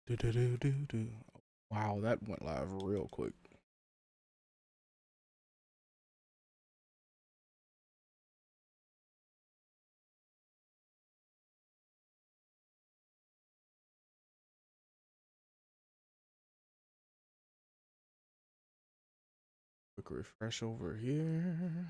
Do, do, do, do, do. Wow, that went live real quick. Quick refresh over here.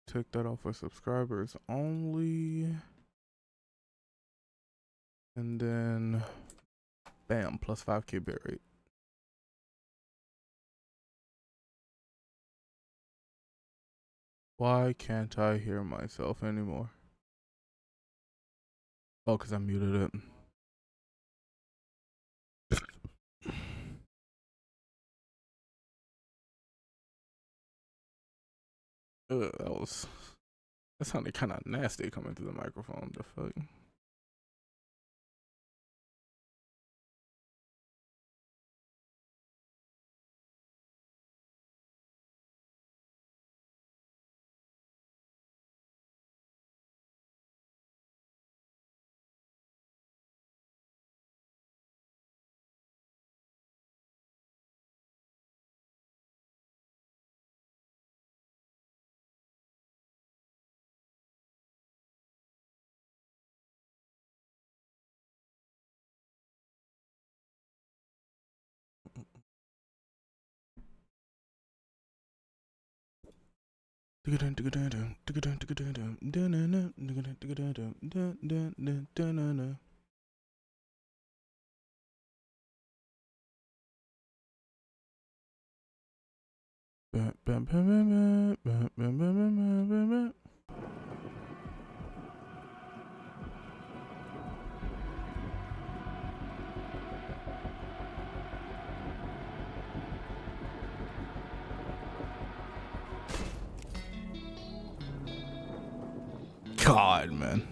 Take that off for subscribers only. And then, bam, plus 5K bit rate. Why can't I hear myself anymore? Oh, because I muted it. That sounded kind of nasty coming through the microphone. The fuck? God, man.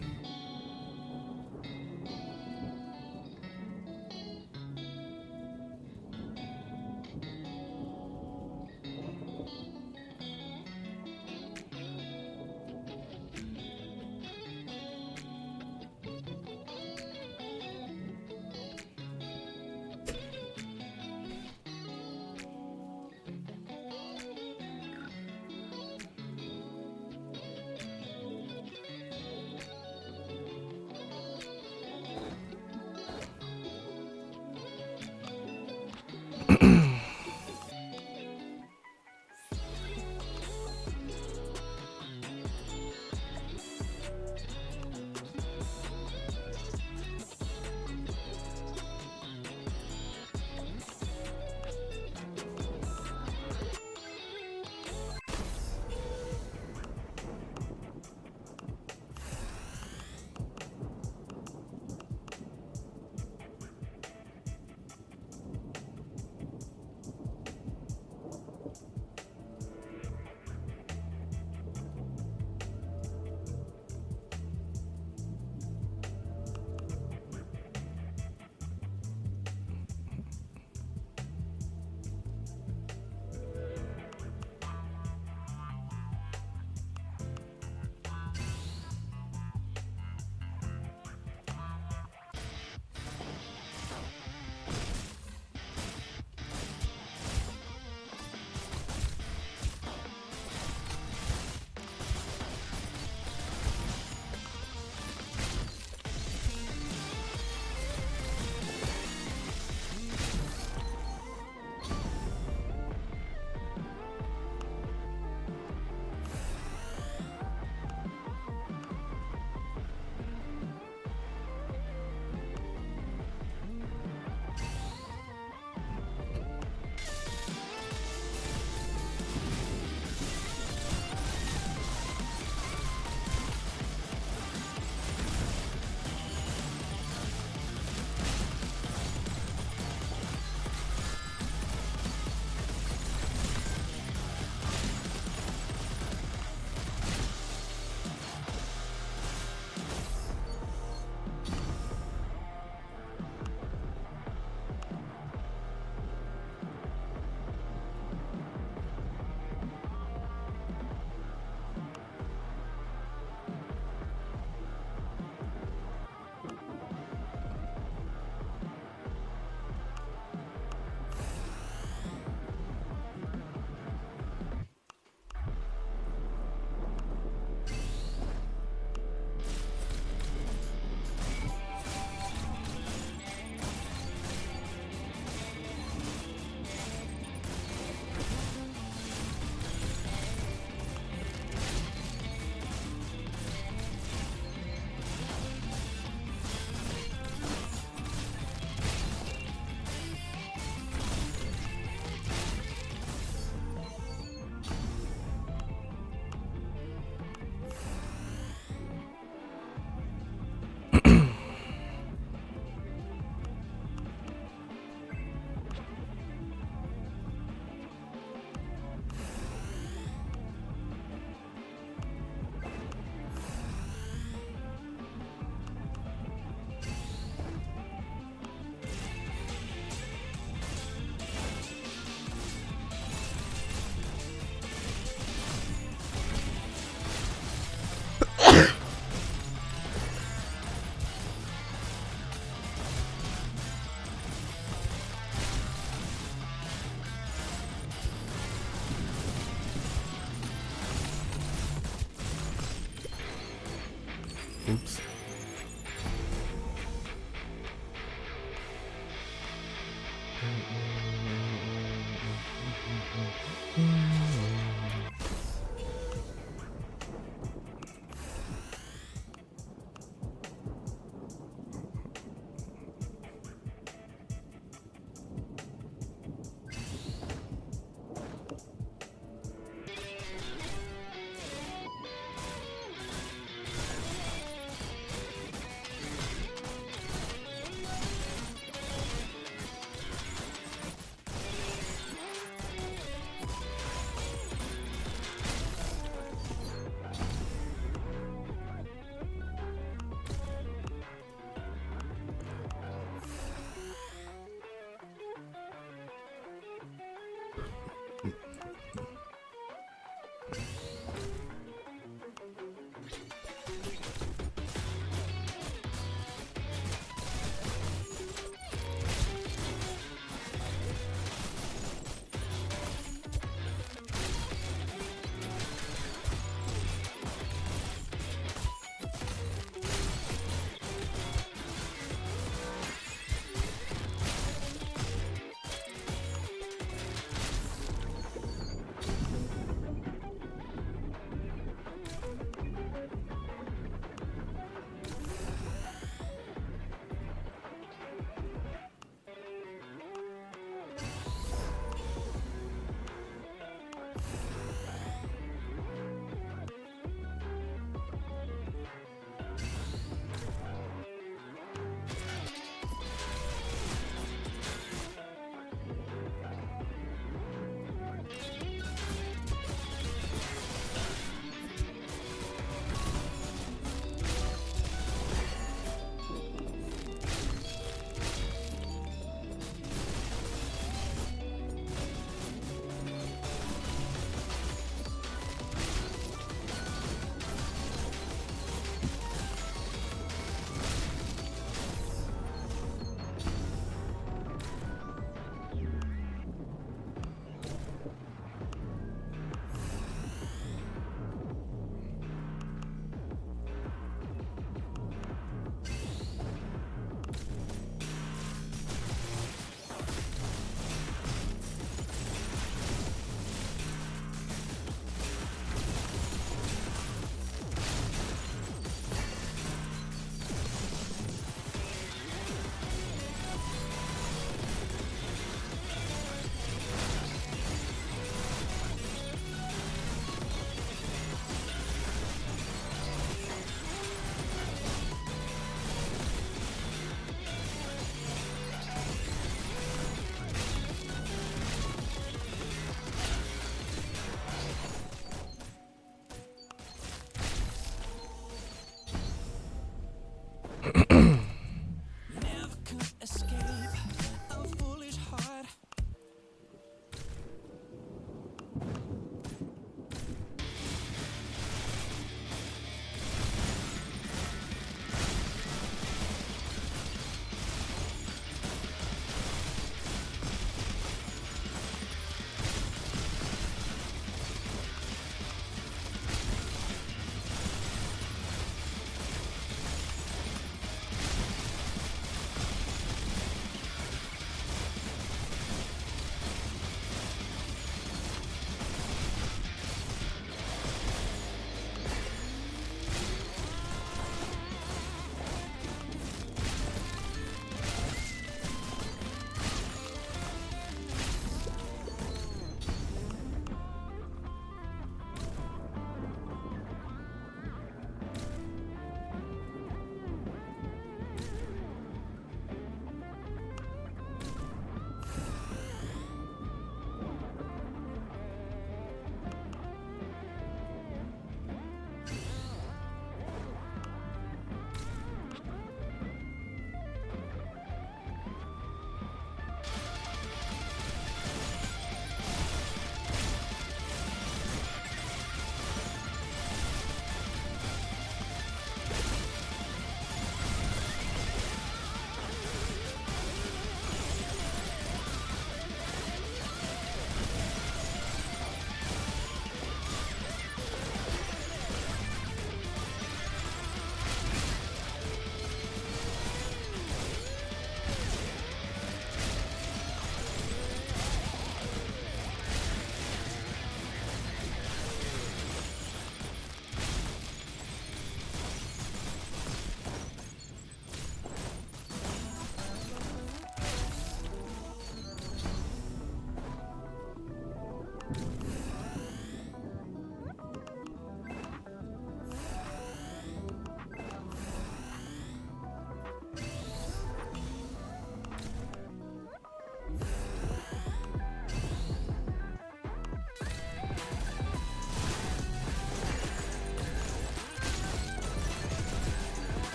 Oops.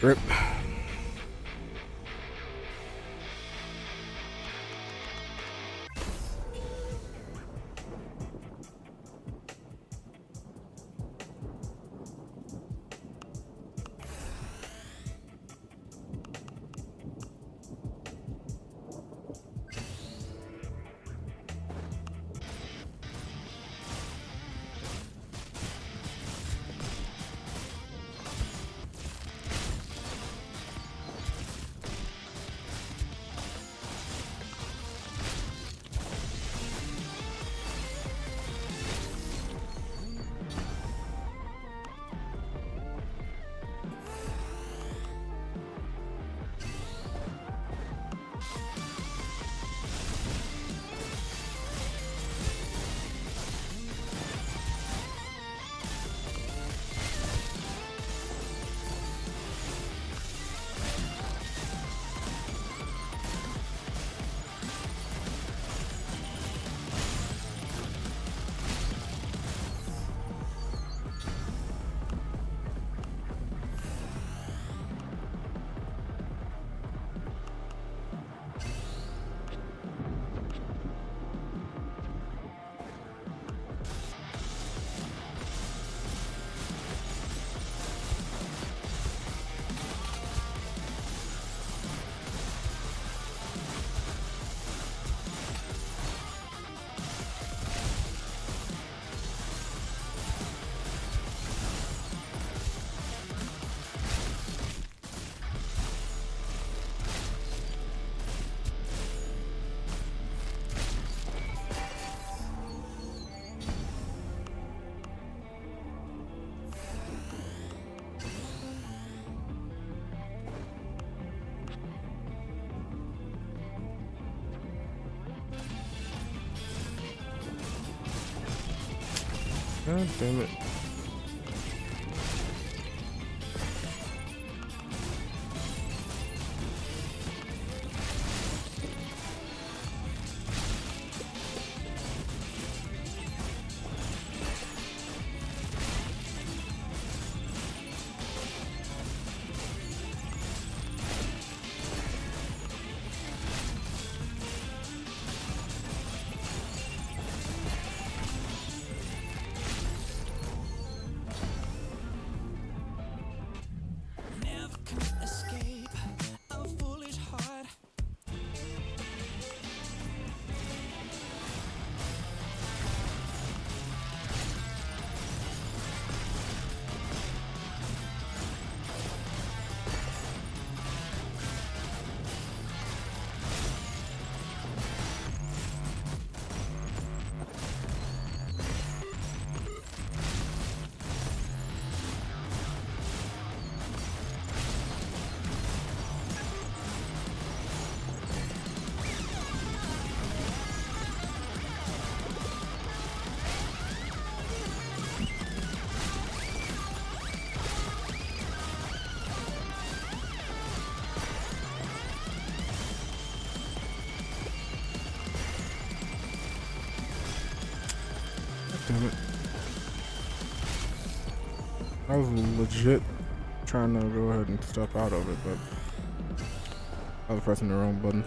Rip. God damn it. I was legit trying to go ahead and step out of it, but I was pressing the wrong button.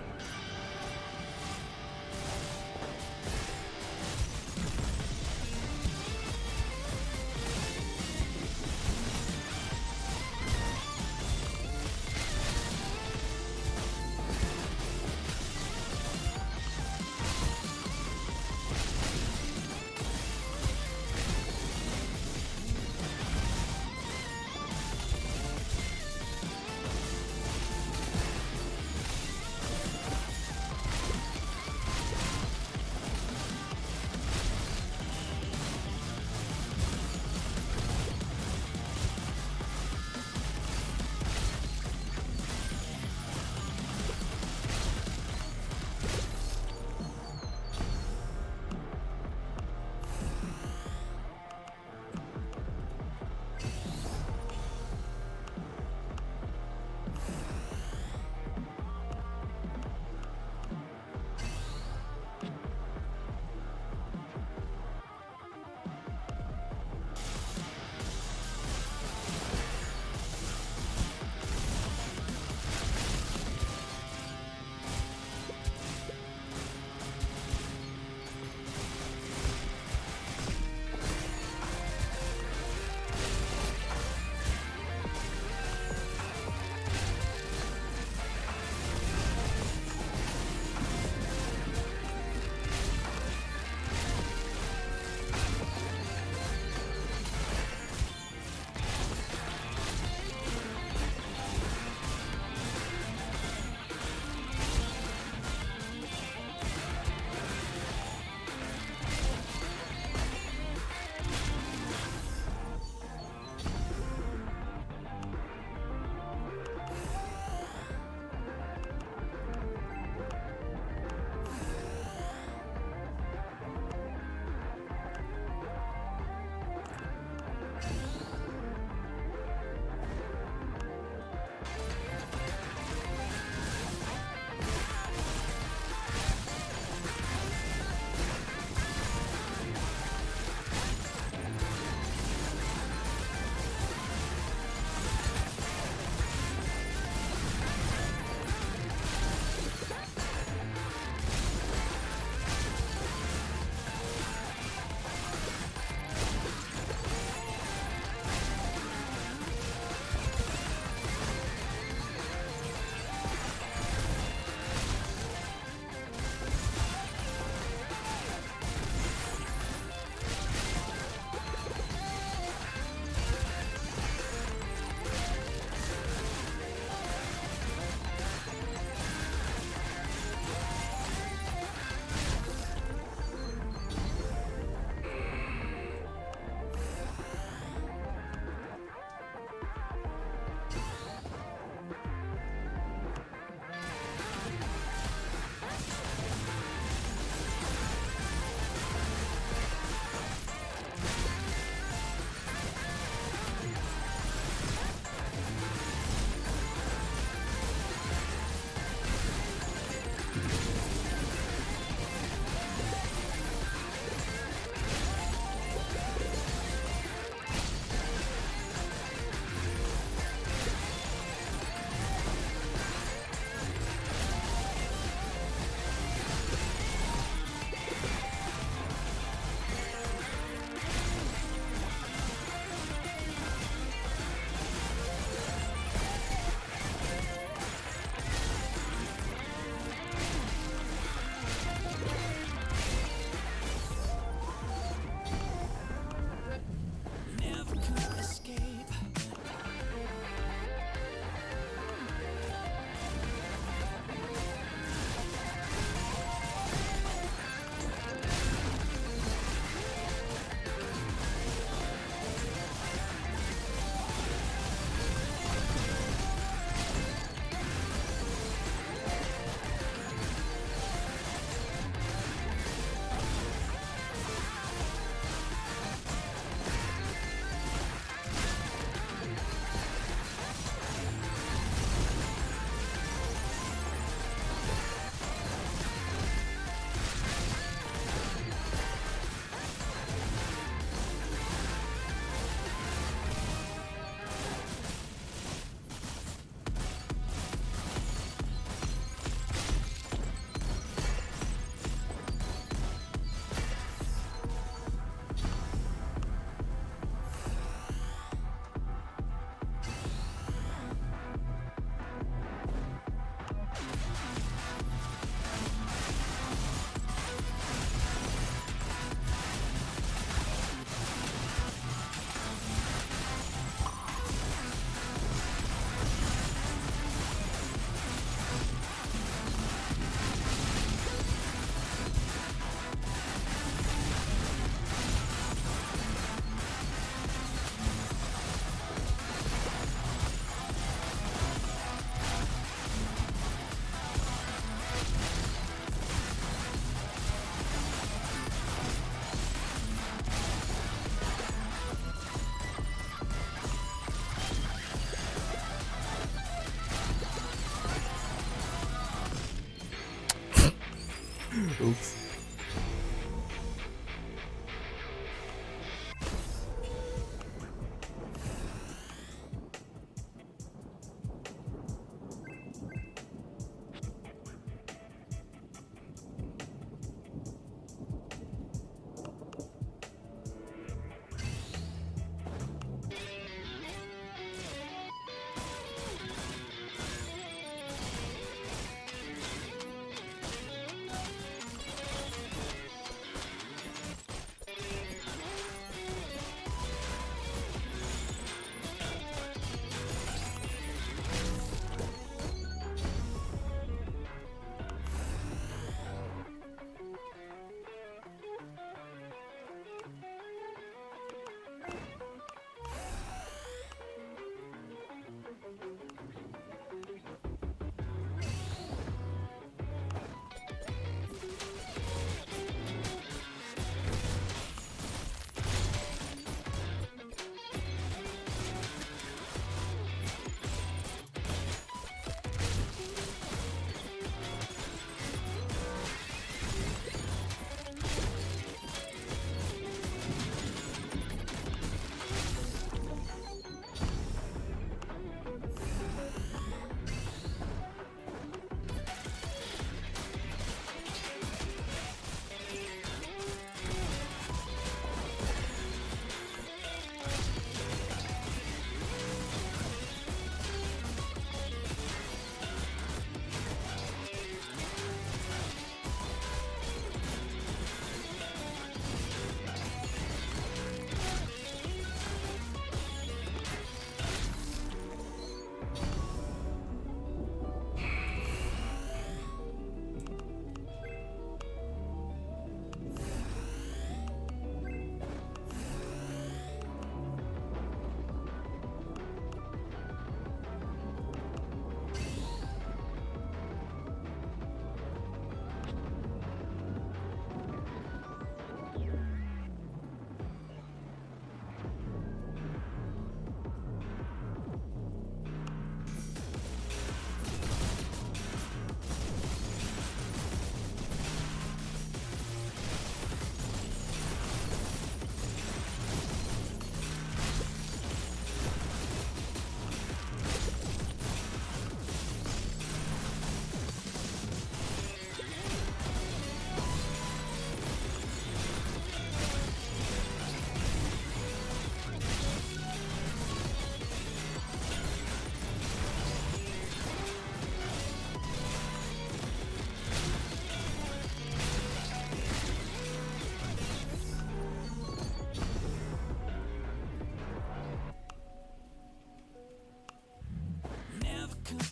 Oops.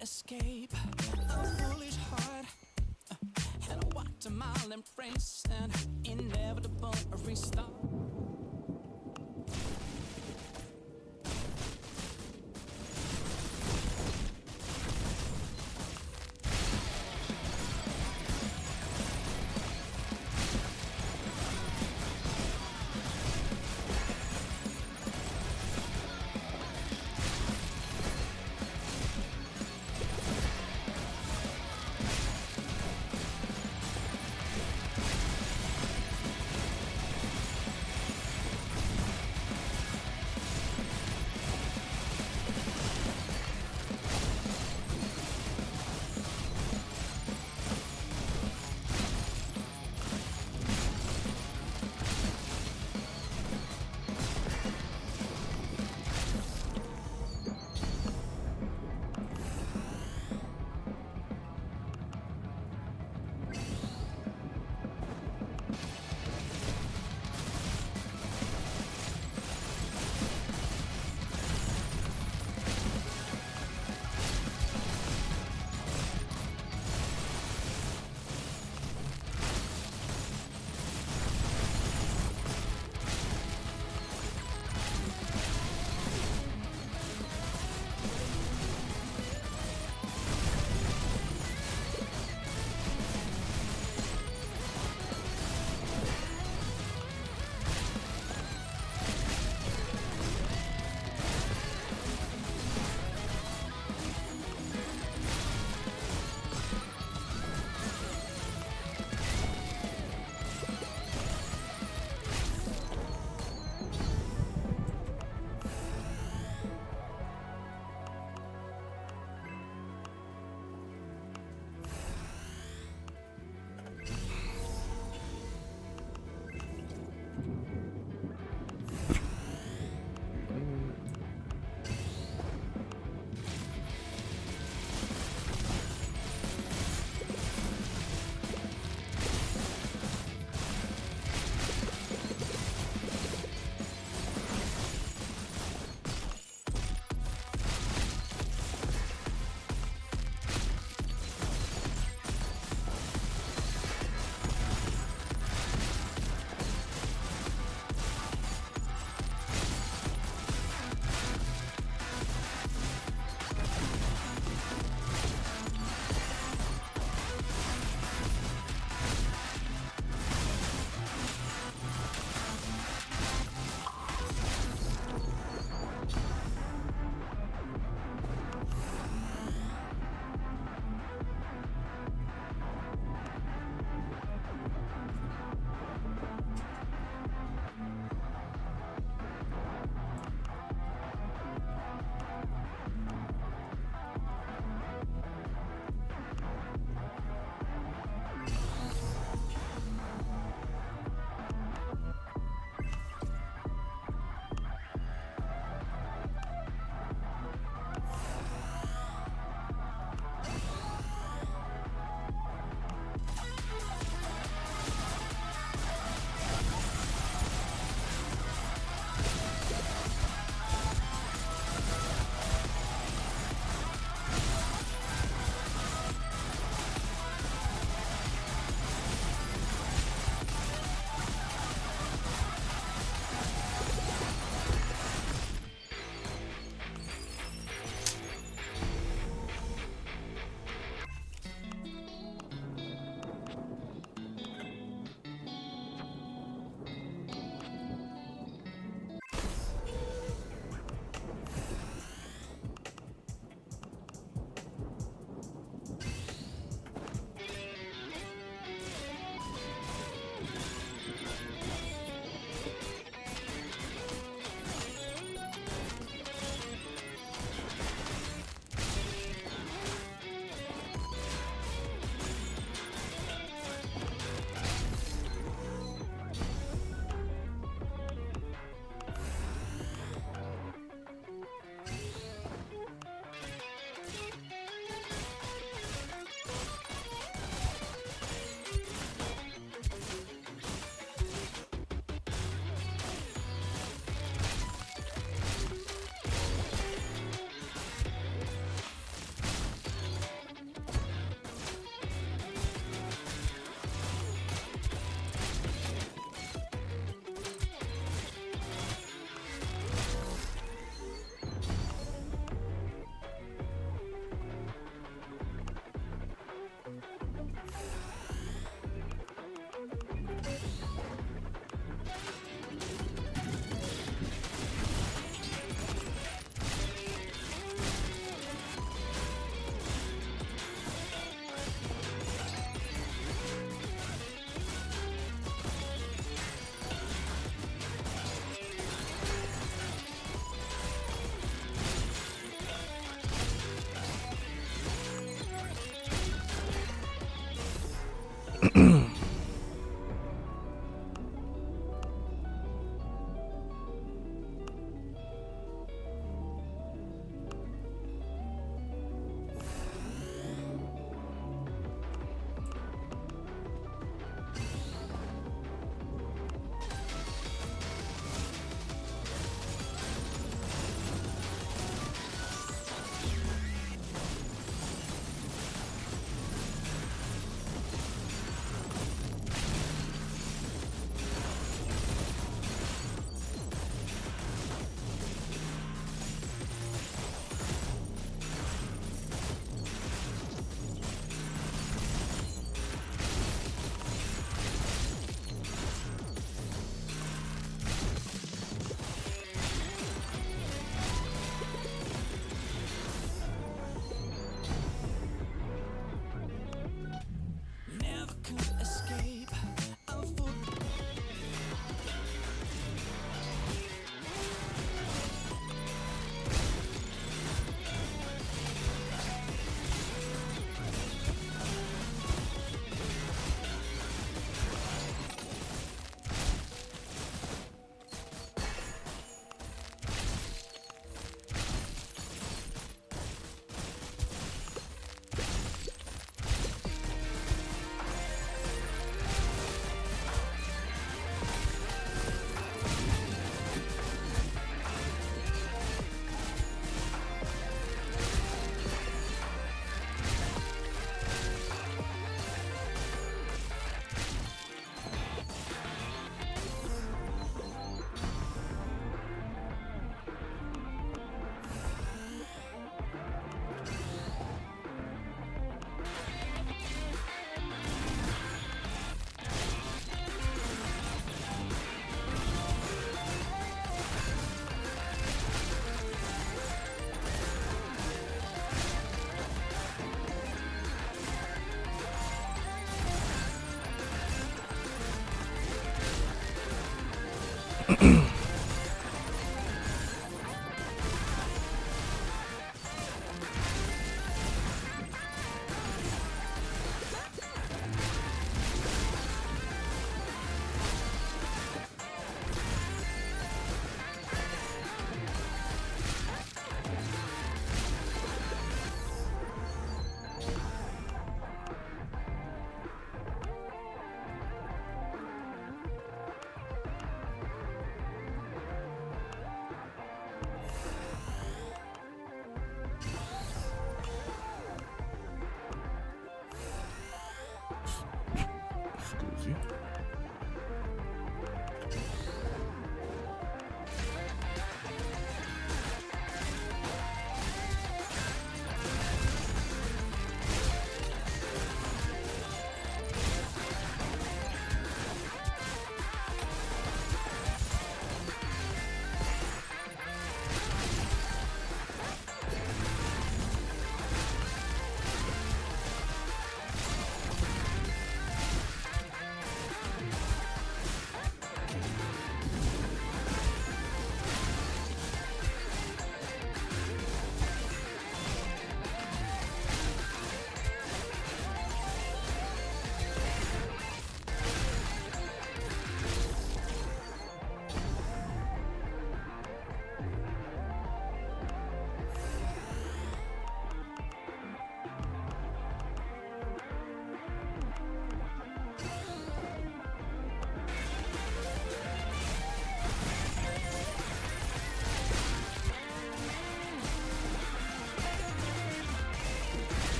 Escape a foolish heart, and I walked a mile in race, and inevitable restart.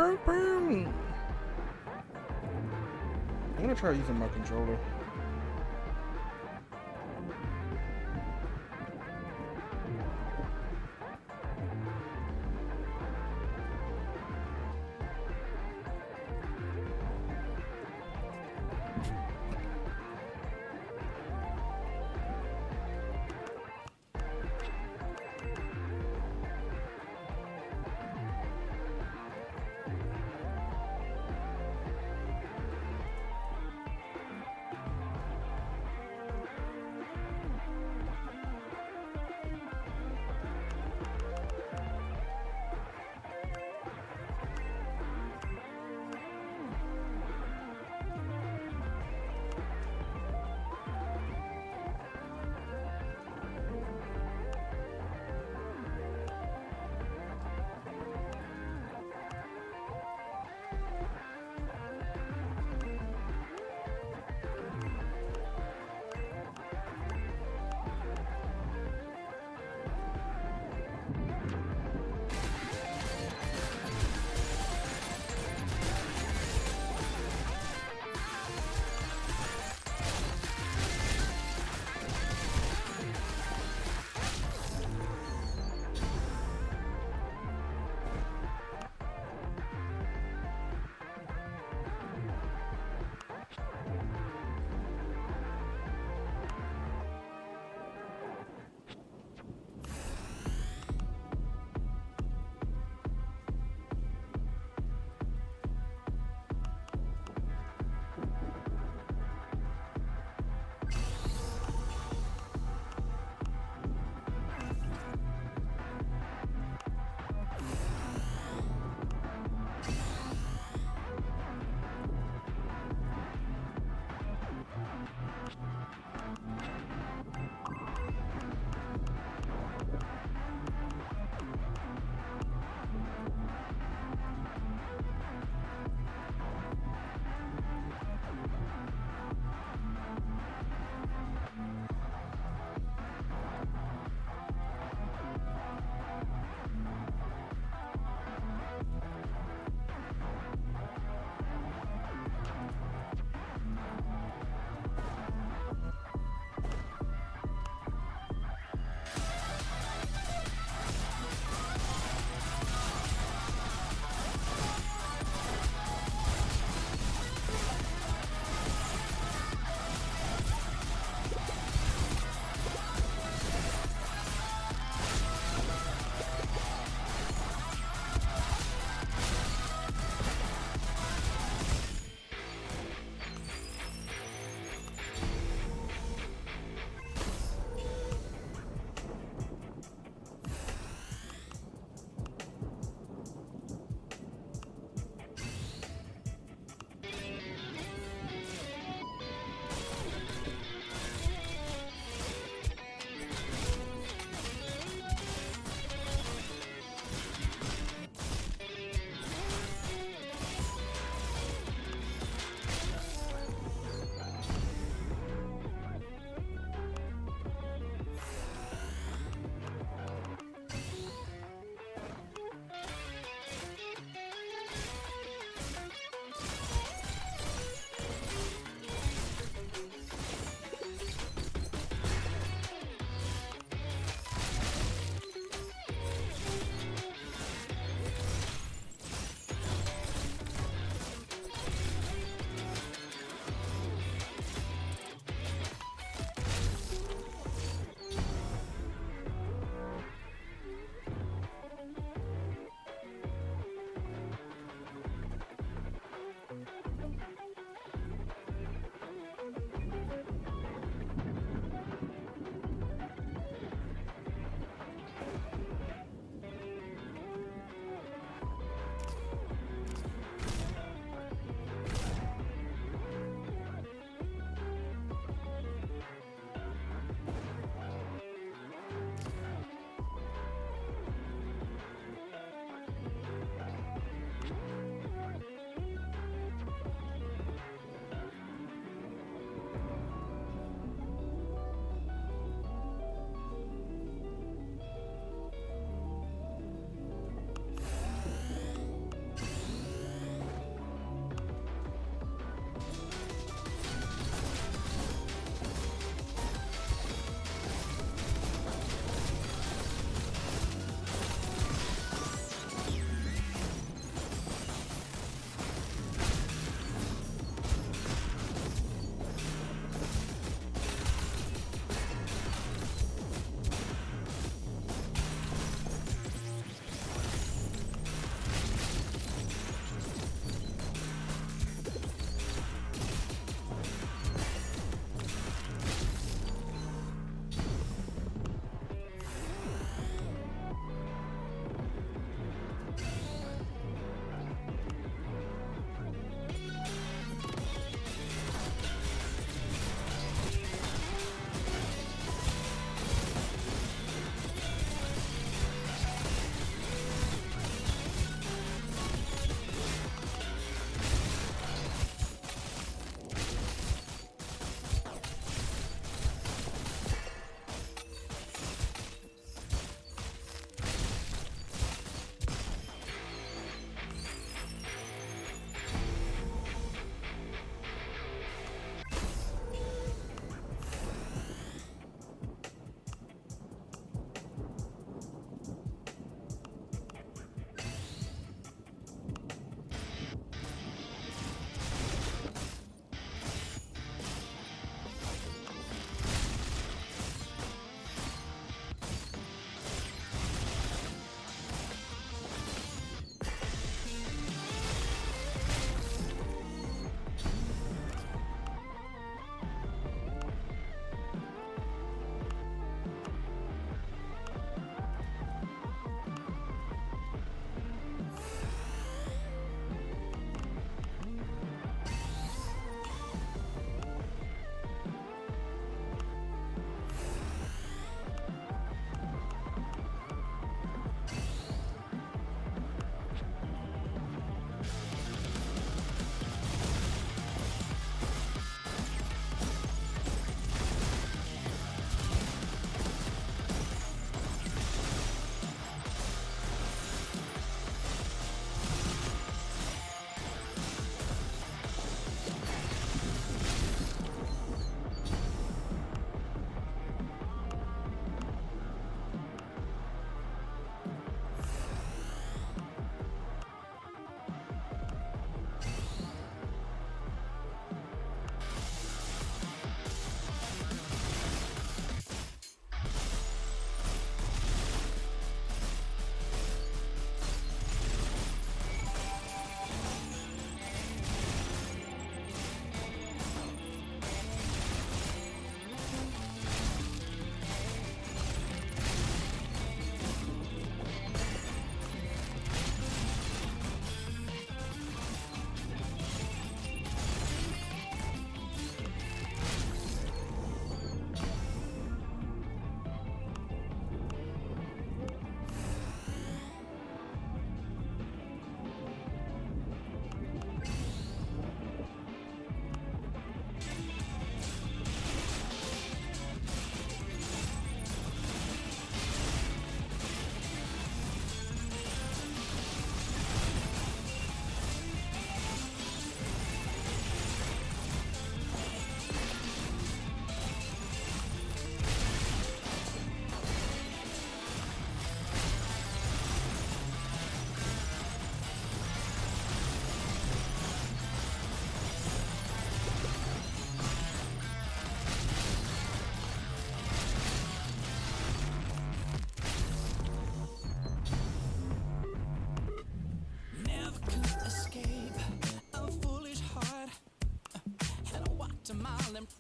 I'm gonna try using my controller.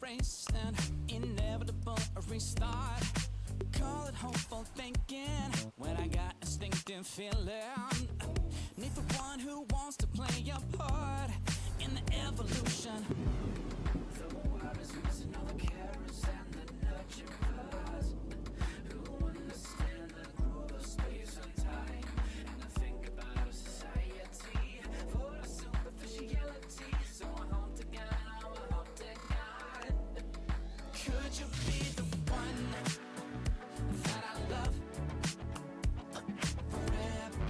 race, an inevitable restart. Call it hopeful thinking when I got instinctive feeling. Need for one who wants to play a part in the evolution. The world is missing all the carrots and the nurture buzz. Who understand the groove of space and time? And I think about our society for the superficiality. So I hope to God, I will hope to God. Could you be the one that I love forever?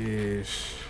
Yeesh.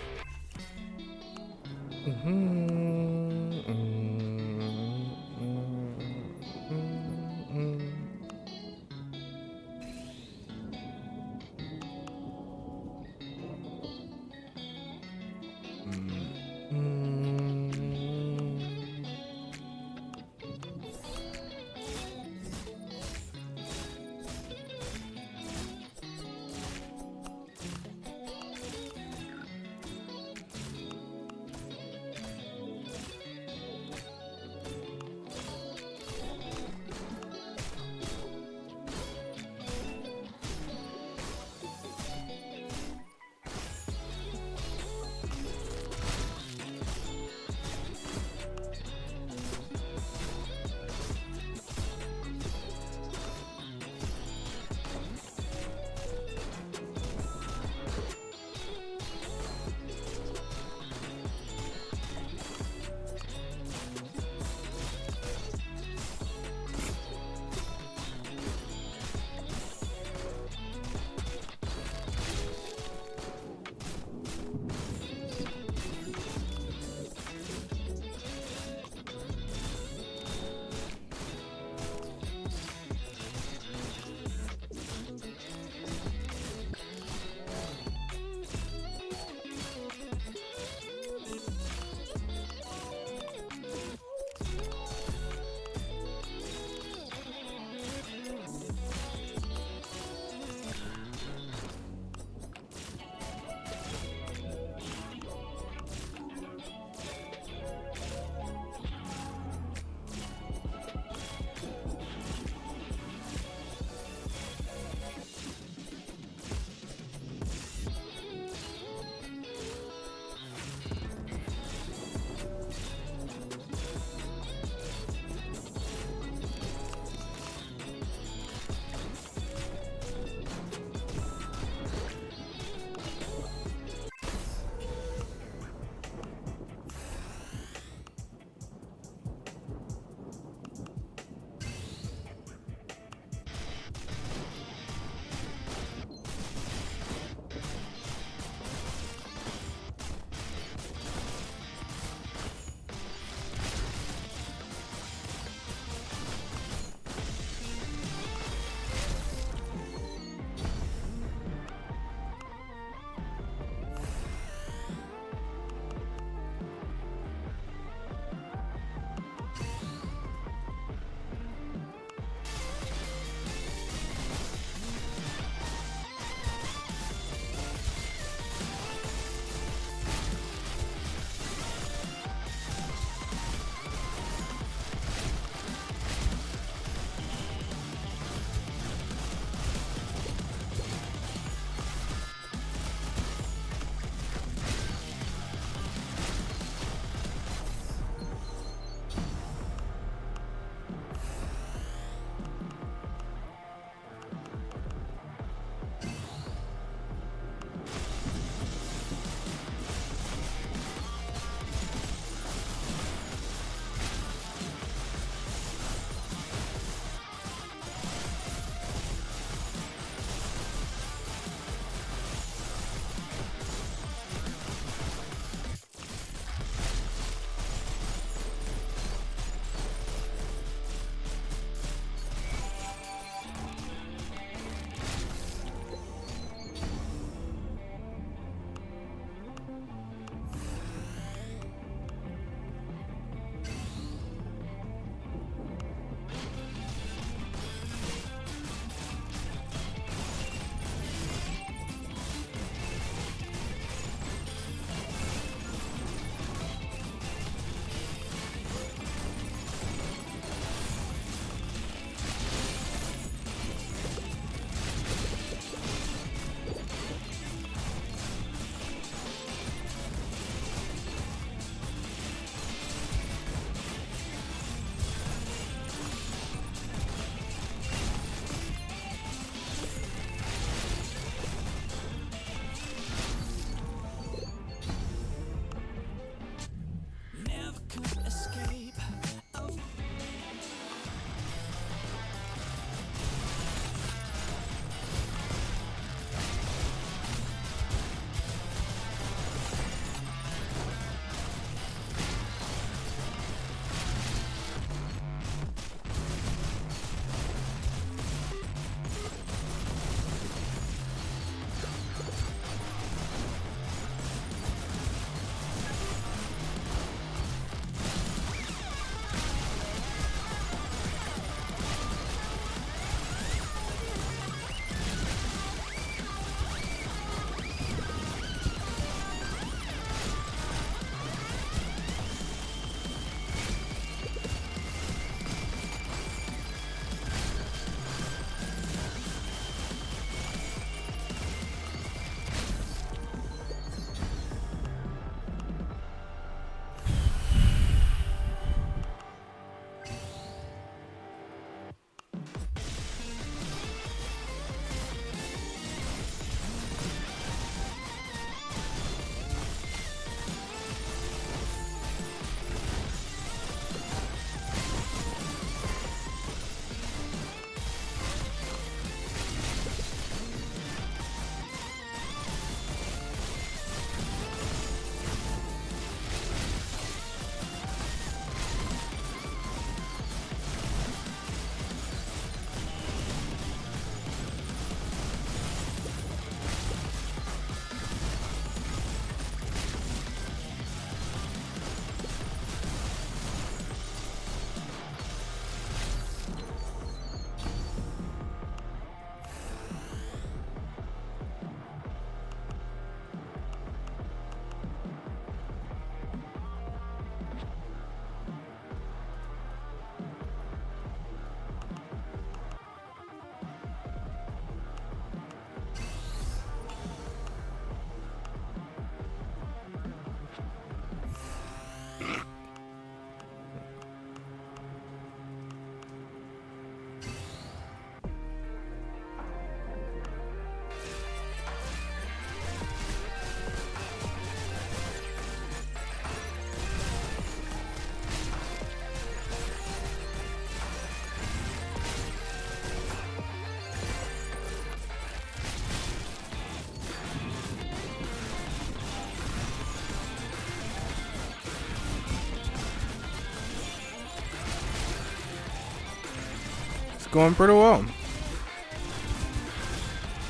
going pretty well.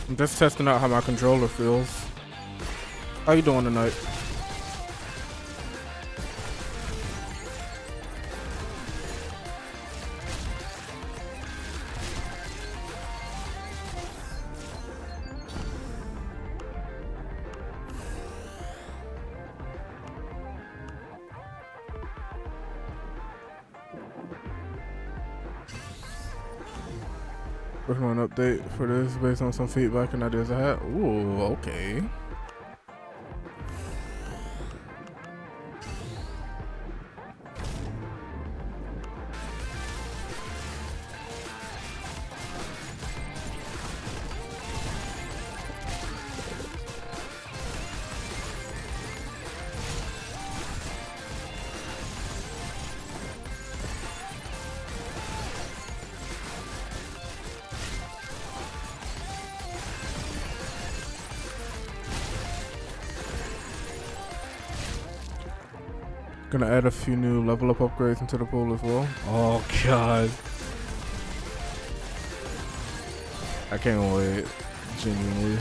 I'm just testing out how my controller feels. How you doing tonight? Working on an update for this based on some feedback and ideas I had. Ooh, okay. Gonna add a few new level up upgrades into the pool as well. Oh god. I can't wait. Genuinely.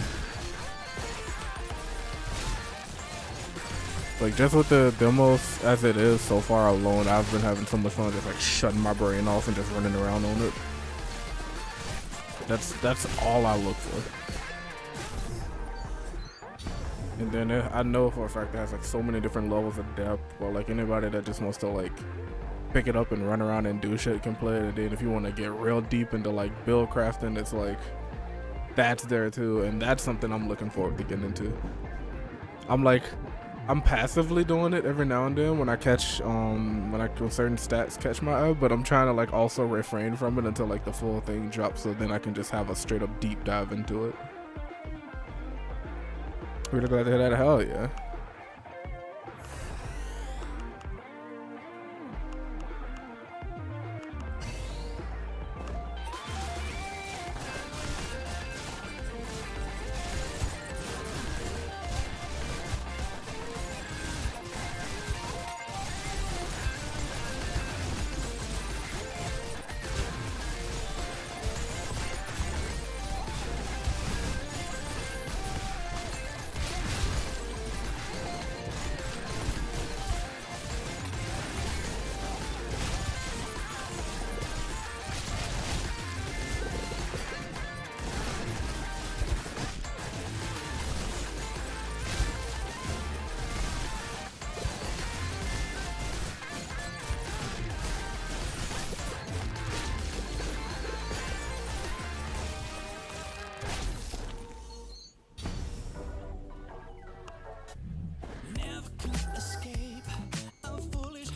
Like just with the demos as it is so far alone, I've been having so much fun just like shutting my brain off and just running around on it. That's all I look for. And then I know for a fact that it has like so many different levels of depth. Well, like anybody that just wants to like pick it up and run around and do shit can play it. And then if you want to get real deep into like build crafting, it's like that's there too. And that's something I'm looking forward to getting into. I'm passively doing it every now and then when I catch when certain stats catch my eye, but I'm trying to like also refrain from it until like the full thing drops, so then I can just have a straight up deep dive into it. Really glad to hear that. Hell yeah.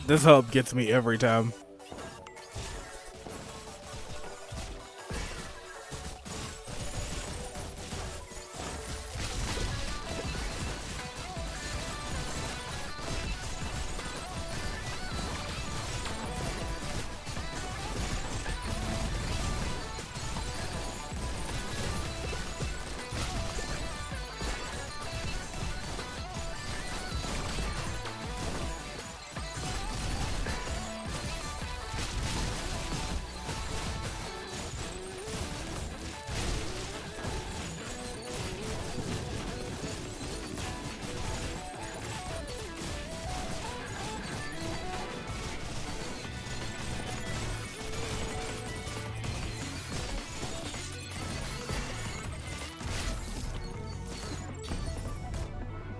This hub gets me every time.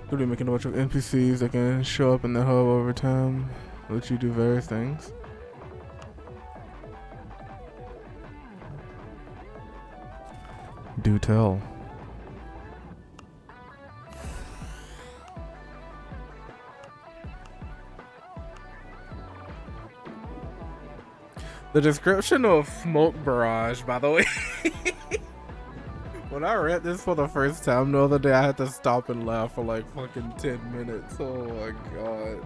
Could be making a bunch of NPCs that can show up in the hub over time, let you do various things. Do tell. The description of Smoke Barrage, by the way. When I read this for the first time the other day, I had to stop and laugh for like fucking 10 minutes. Oh my god.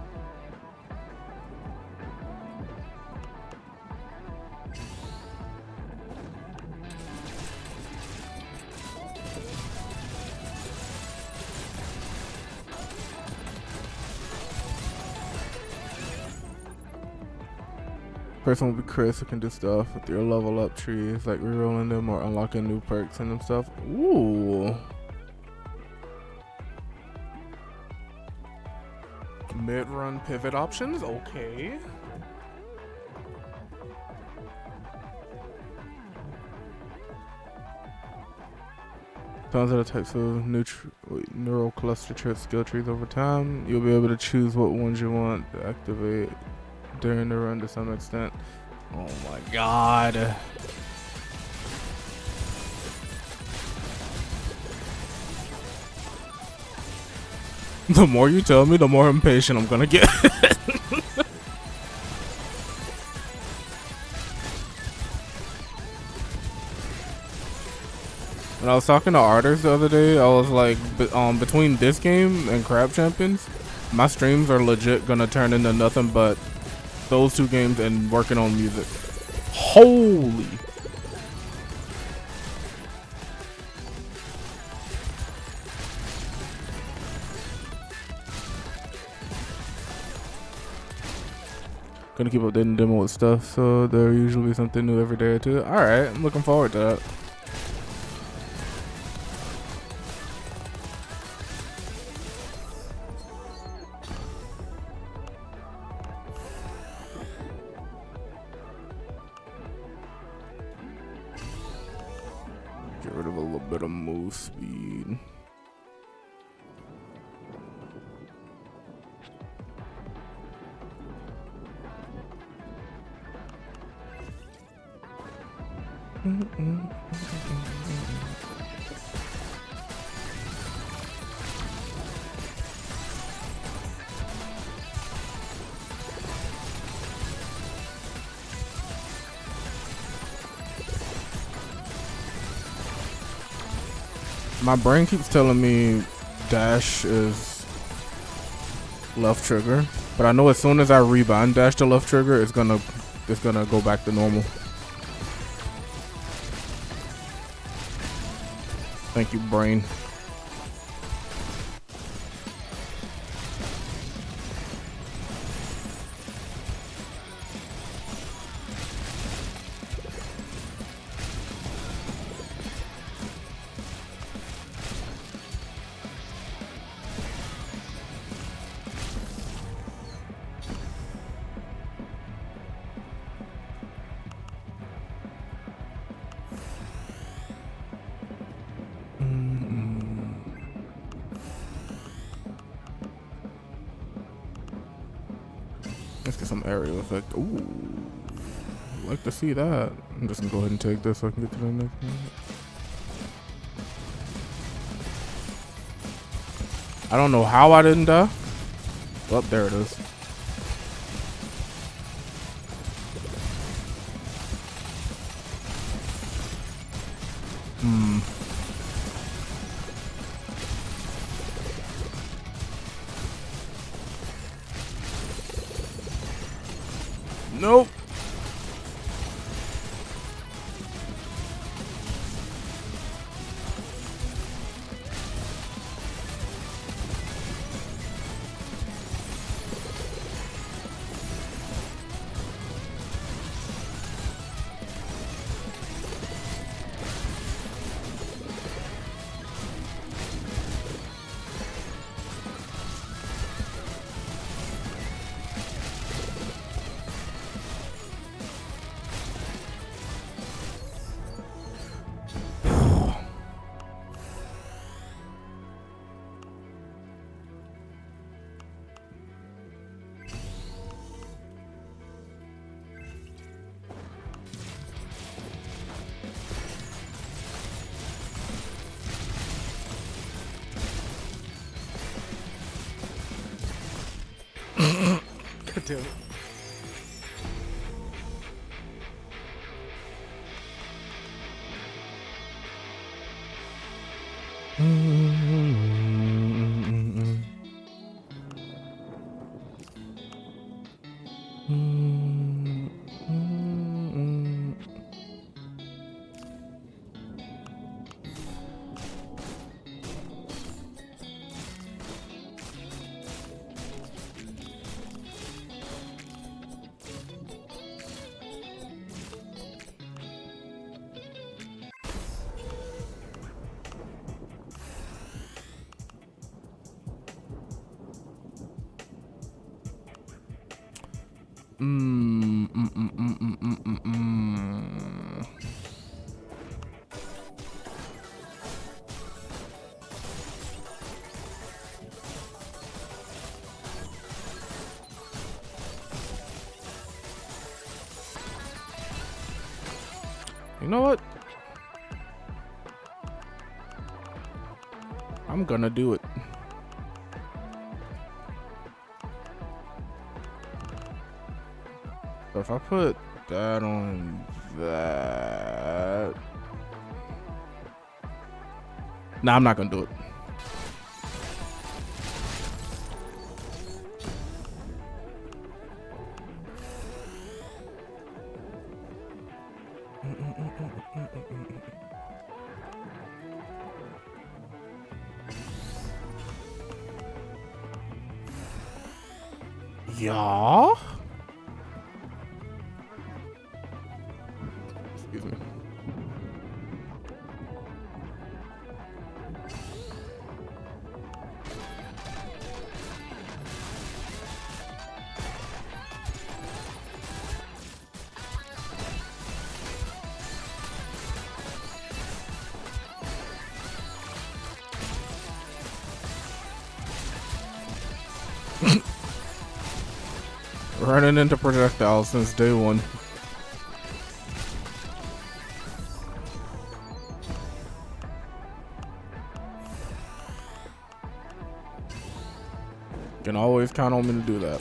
person will be Chris who can do stuff with your level up trees, like rerolling them or unlocking new perks and them stuff. Ooh. Mid-run pivot options, okay. Tons of the types of neural cluster skill trees over time. You'll be able to choose what ones you want to activate during the run to some extent. Oh my god. The more you tell me, the more impatient I'm gonna get. When I was talking to artists the other day, I was like, between this game and Crab Champions, my streams are legit gonna turn into nothing but those two games and working on music. Holy. Gonna keep updating the demo with stuff, so there'll usually be something new every day or two. Alright, I'm looking forward to that. Get rid of a little bit of move speed. My brain keeps telling me dash is left trigger, but I know as soon as I rebind dash to left trigger, it's gonna go back to normal. Thank you, brain. Let's get some aerial effect. Ooh, like to see that. I'm just gonna go ahead and take this so I can get to the next one. I don't know how I didn't die. Well, there it is. Nope. God damn it. You know what? I'm gonna do it. So if I put that on that, nah, I'm not gonna do it. Yeah. Excuse me. Running into projectiles since day one. Can always count on me to do that.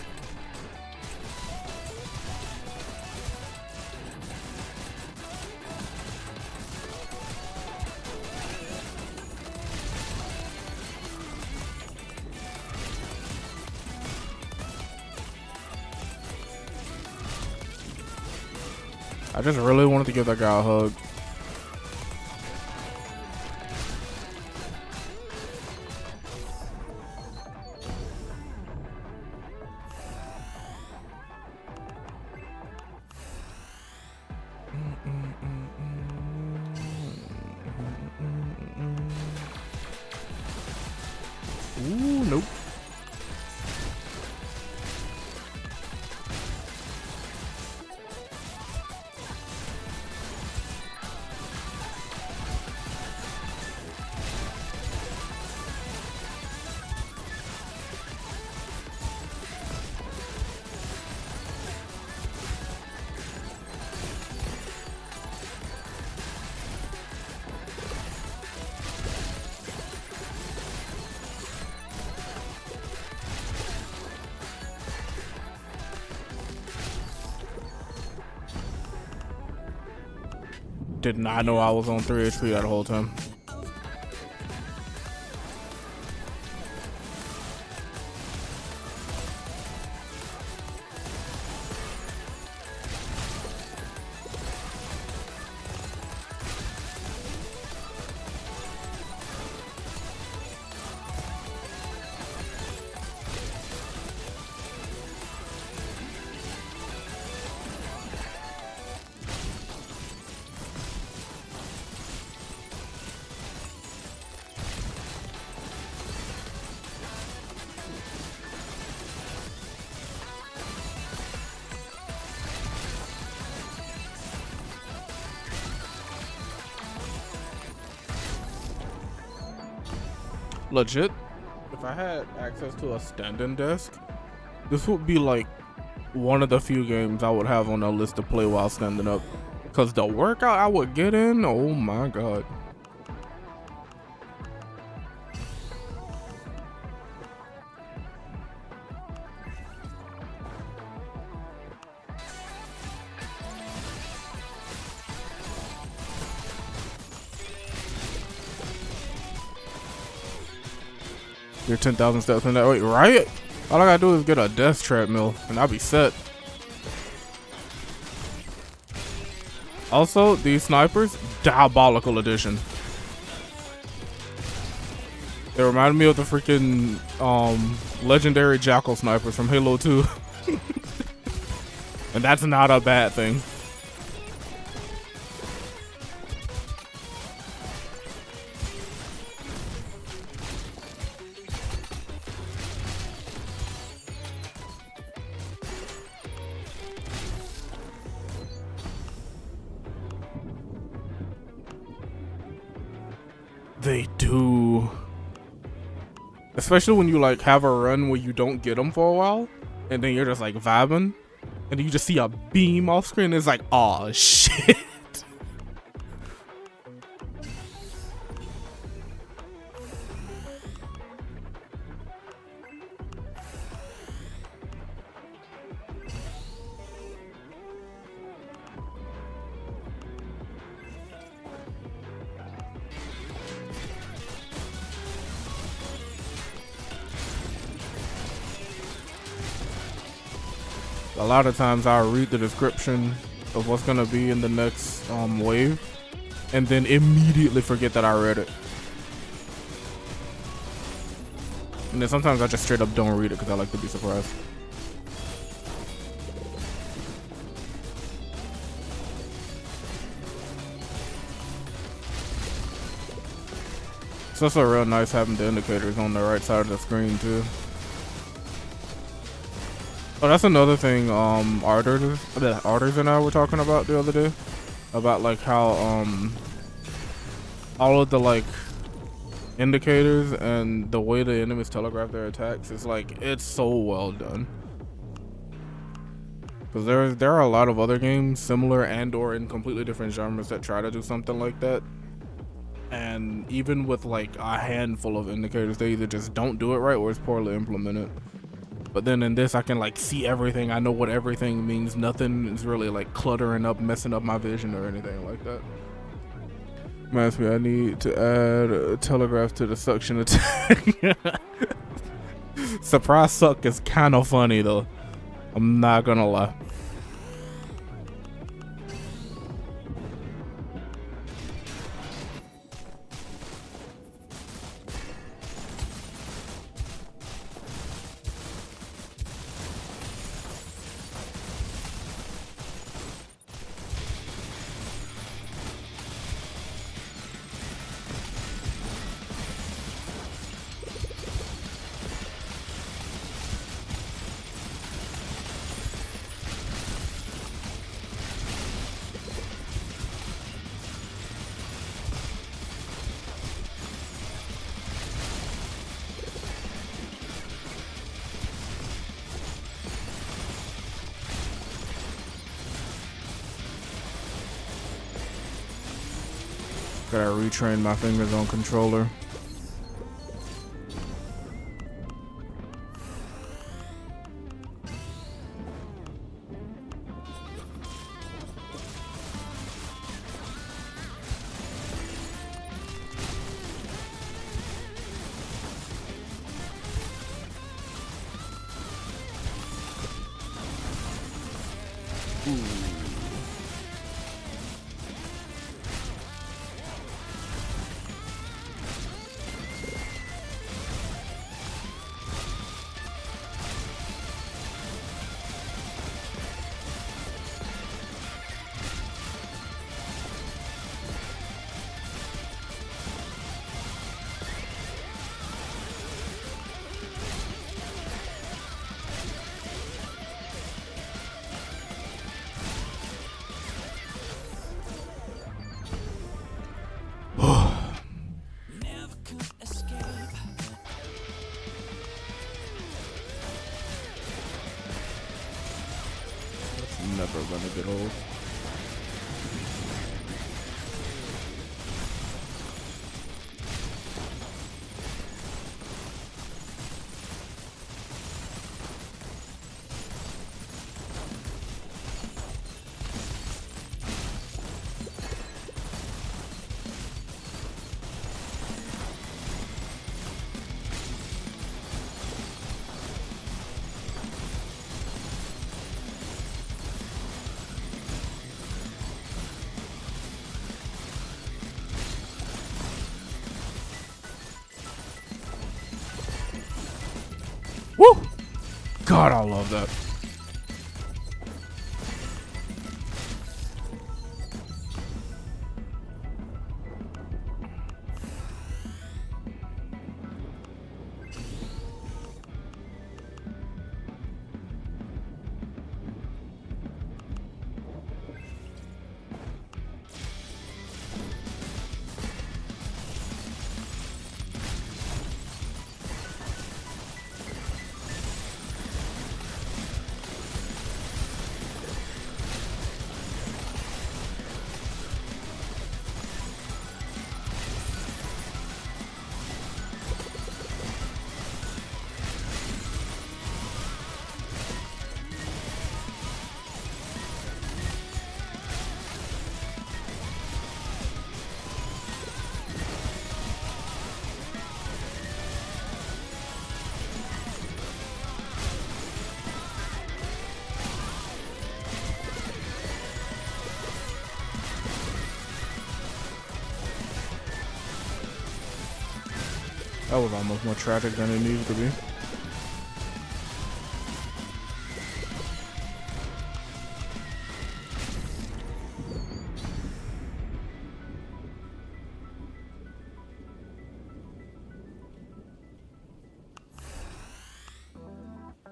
I just really wanted to give that guy a hug. Ooh, nope. Did not know I was on 3 HP that whole time. Legit, if I had access to a standing desk, this would be like one of the few games I would have on a list to play while standing up. Cause the workout I would get in, oh my god. You're 10,000 steps in that. Wait, right? All I gotta do is get a death treadmill and I'll be set. Also, these snipers, diabolical addition. They remind me of the freaking legendary Jackal snipers from Halo 2. And that's not a bad thing. They do. Especially when you like have a run where you don't get them for a while, and then you're just like vibing, and you just see a beam off screen. It's like, oh shit. A lot of times I'll read the description of what's gonna be in the next wave, and then immediately forget that I read it. And then sometimes I just straight up don't read it because I like to be surprised. It's also real nice having the indicators on the right side of the screen too. Oh, that's another thing Arters and I were talking about the other day. About like how all of the like indicators and the way the enemies telegraph their attacks is like, it's so well done. Because there are a lot of other games similar and or in completely different genres that try to do something like that. And even with like a handful of indicators, they either just don't do it right or it's poorly implemented. But then in this, I can like see everything. I know what everything means. Nothing is really like cluttering up, messing up my vision or anything like that. Reminds me, I need to add a telegraph to the suction attack. Surprise suck is kind of funny though. I'm not gonna lie. Gotta retrain my fingers on controller. Never gonna get old. Woo! God, I love that. That was almost more tragic than it needed to be.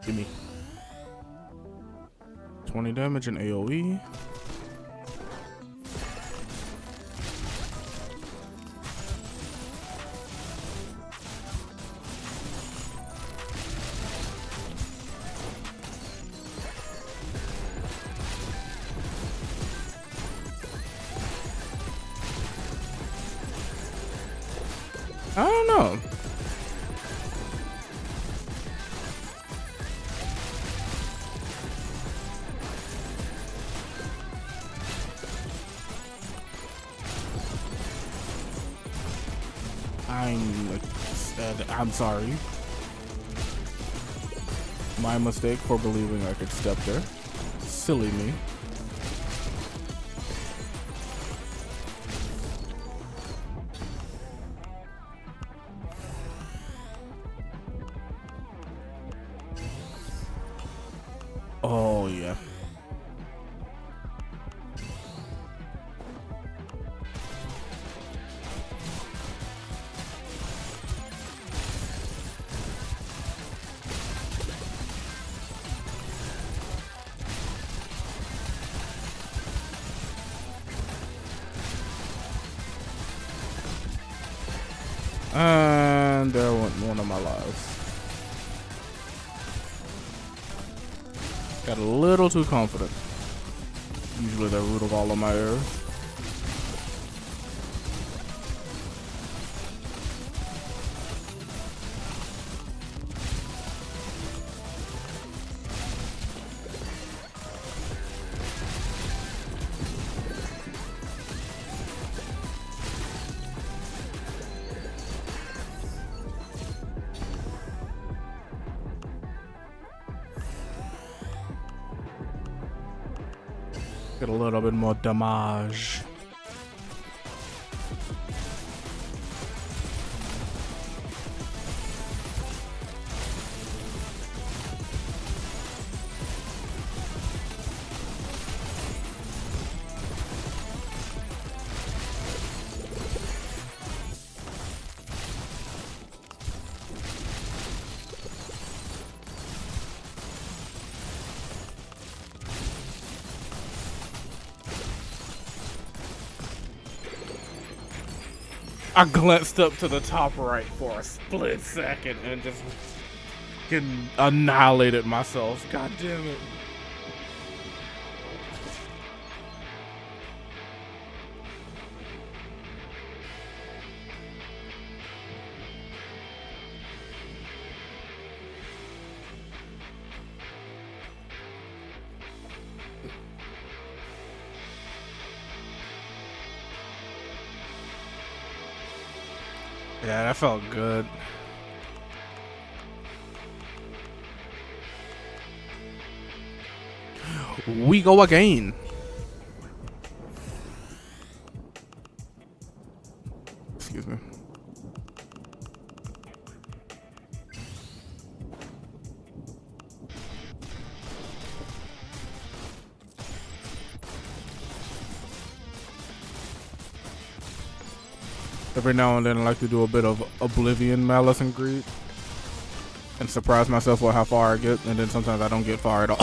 Gimme. 20 damage and AoE. I don't know. I'm sorry. My mistake for believing I could step there. Silly me. Oh, yeah. And there went one of my lives. Got a little too confident. Usually the root of all of my errors. Get a little bit more damage. I glanced up to the top right for a split second and just getting annihilated myself. God damn it. Yeah, that felt good. We go again. Excuse me. Every now and then I like to do a bit of Oblivion, Malice, and Greed. And surprise myself with how far I get, and then sometimes I don't get far at all.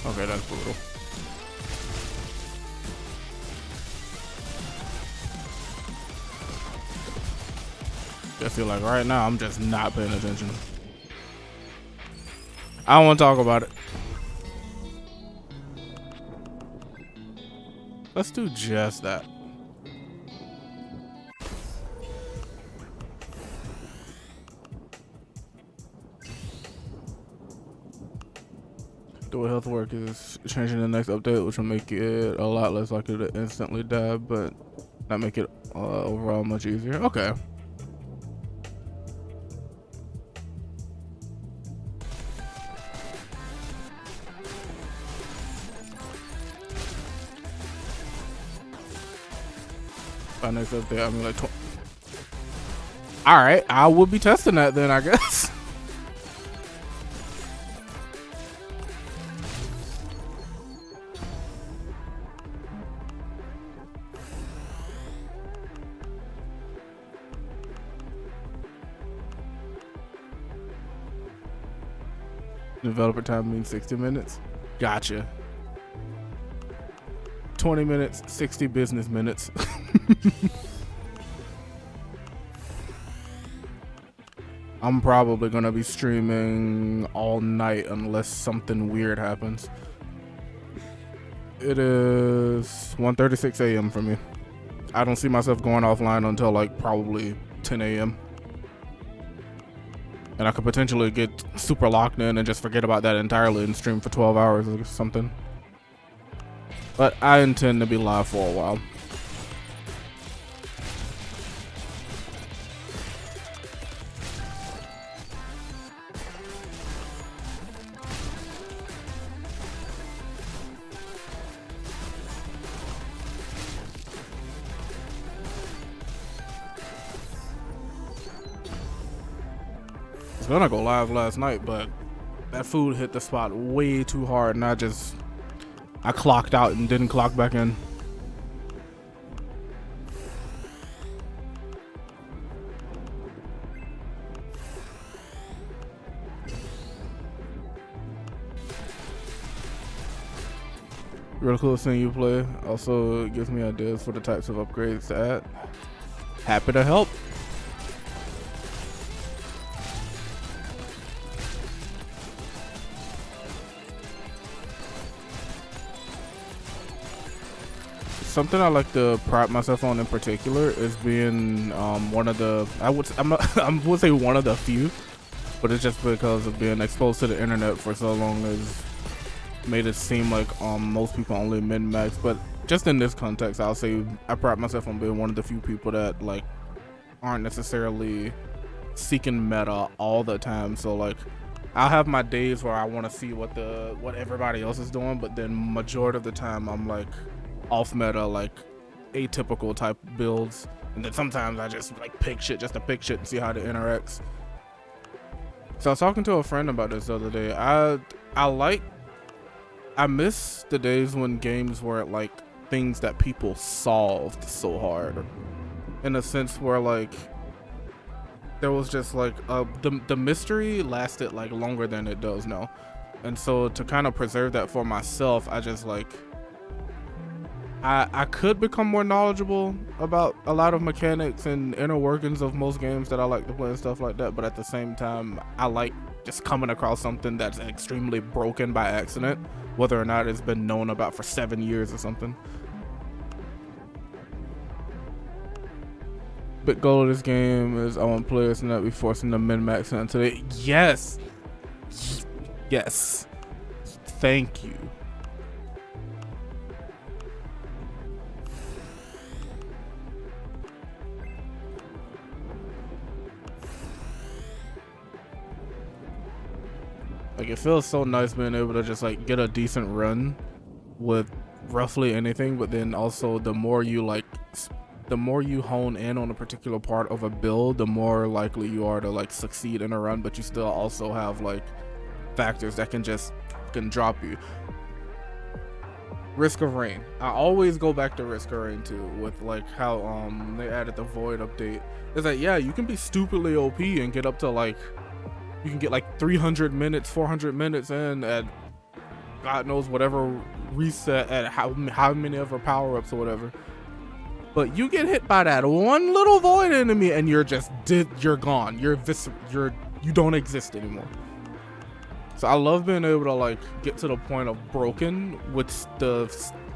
Okay, that's brutal. I feel like right now I'm just not paying attention. I don't want to talk about it. Let's do just that. The way health work is changing the next update, which will make it a lot less likely to instantly die, but That make it overall much easier. Okay. By next update, I mean like all right, I will be testing that then, I guess. Developer time means 60 minutes. Gotcha. 20 minutes, 60 business minutes. I'm probably gonna be streaming all night unless something weird happens. It is 1:36 a.m. for me. I don't see myself going offline until like probably 10 a.m. And I could potentially get super locked in and just forget about that entirely and stream for 12 hours or something. But I intend to be live for a while. I was gonna go live last night, but that food hit the spot way too hard and I clocked out and didn't clock back in. Real cool seeing you play. Also gives me ideas for the types of upgrades to add. Happy to help. Something I like to pride myself on in particular is being one of the I would say one of the few, but it's just because of being exposed to the internet for so long has made it seem like most people only min-max. But just in this context, I'll say I pride myself on being one of the few people that like aren't necessarily seeking meta all the time. So like I'll have my days where I want to see what everybody else is doing, but then majority of the time I'm like off meta, like atypical type builds, and then sometimes I just like pick shit just to pick shit and see how it interacts. So I was talking to a friend about this the other day. I miss the days when games were like things that people solved so hard, in a sense where like there was just like the mystery lasted like longer than it does now. And so to kind of preserve that for myself, I just like I could become more knowledgeable about a lot of mechanics and inner workings of most games that I like to play and stuff like that, but at the same time I like just coming across something that's extremely broken by accident, whether or not it's been known about for 7 years or something. Big goal of this game is I want players to not be forcing the min-max until they yes thank you. Like it feels so nice being able to just like get a decent run with roughly anything, but then also the more you hone in on a particular part of a build, the more likely you are to like succeed in a run, but you still also have like factors that can drop you. Risk of Rain. I always go back to Risk of Rain too, with like how they added the Void update. It's like, yeah, you can be stupidly OP and get up to like, you can get like 300 minutes, 400 minutes in at God knows whatever reset at how many of her power-ups or whatever. But you get hit by that one little void enemy and you're gone. You don't exist anymore. So I love being able to like get to the point of broken with the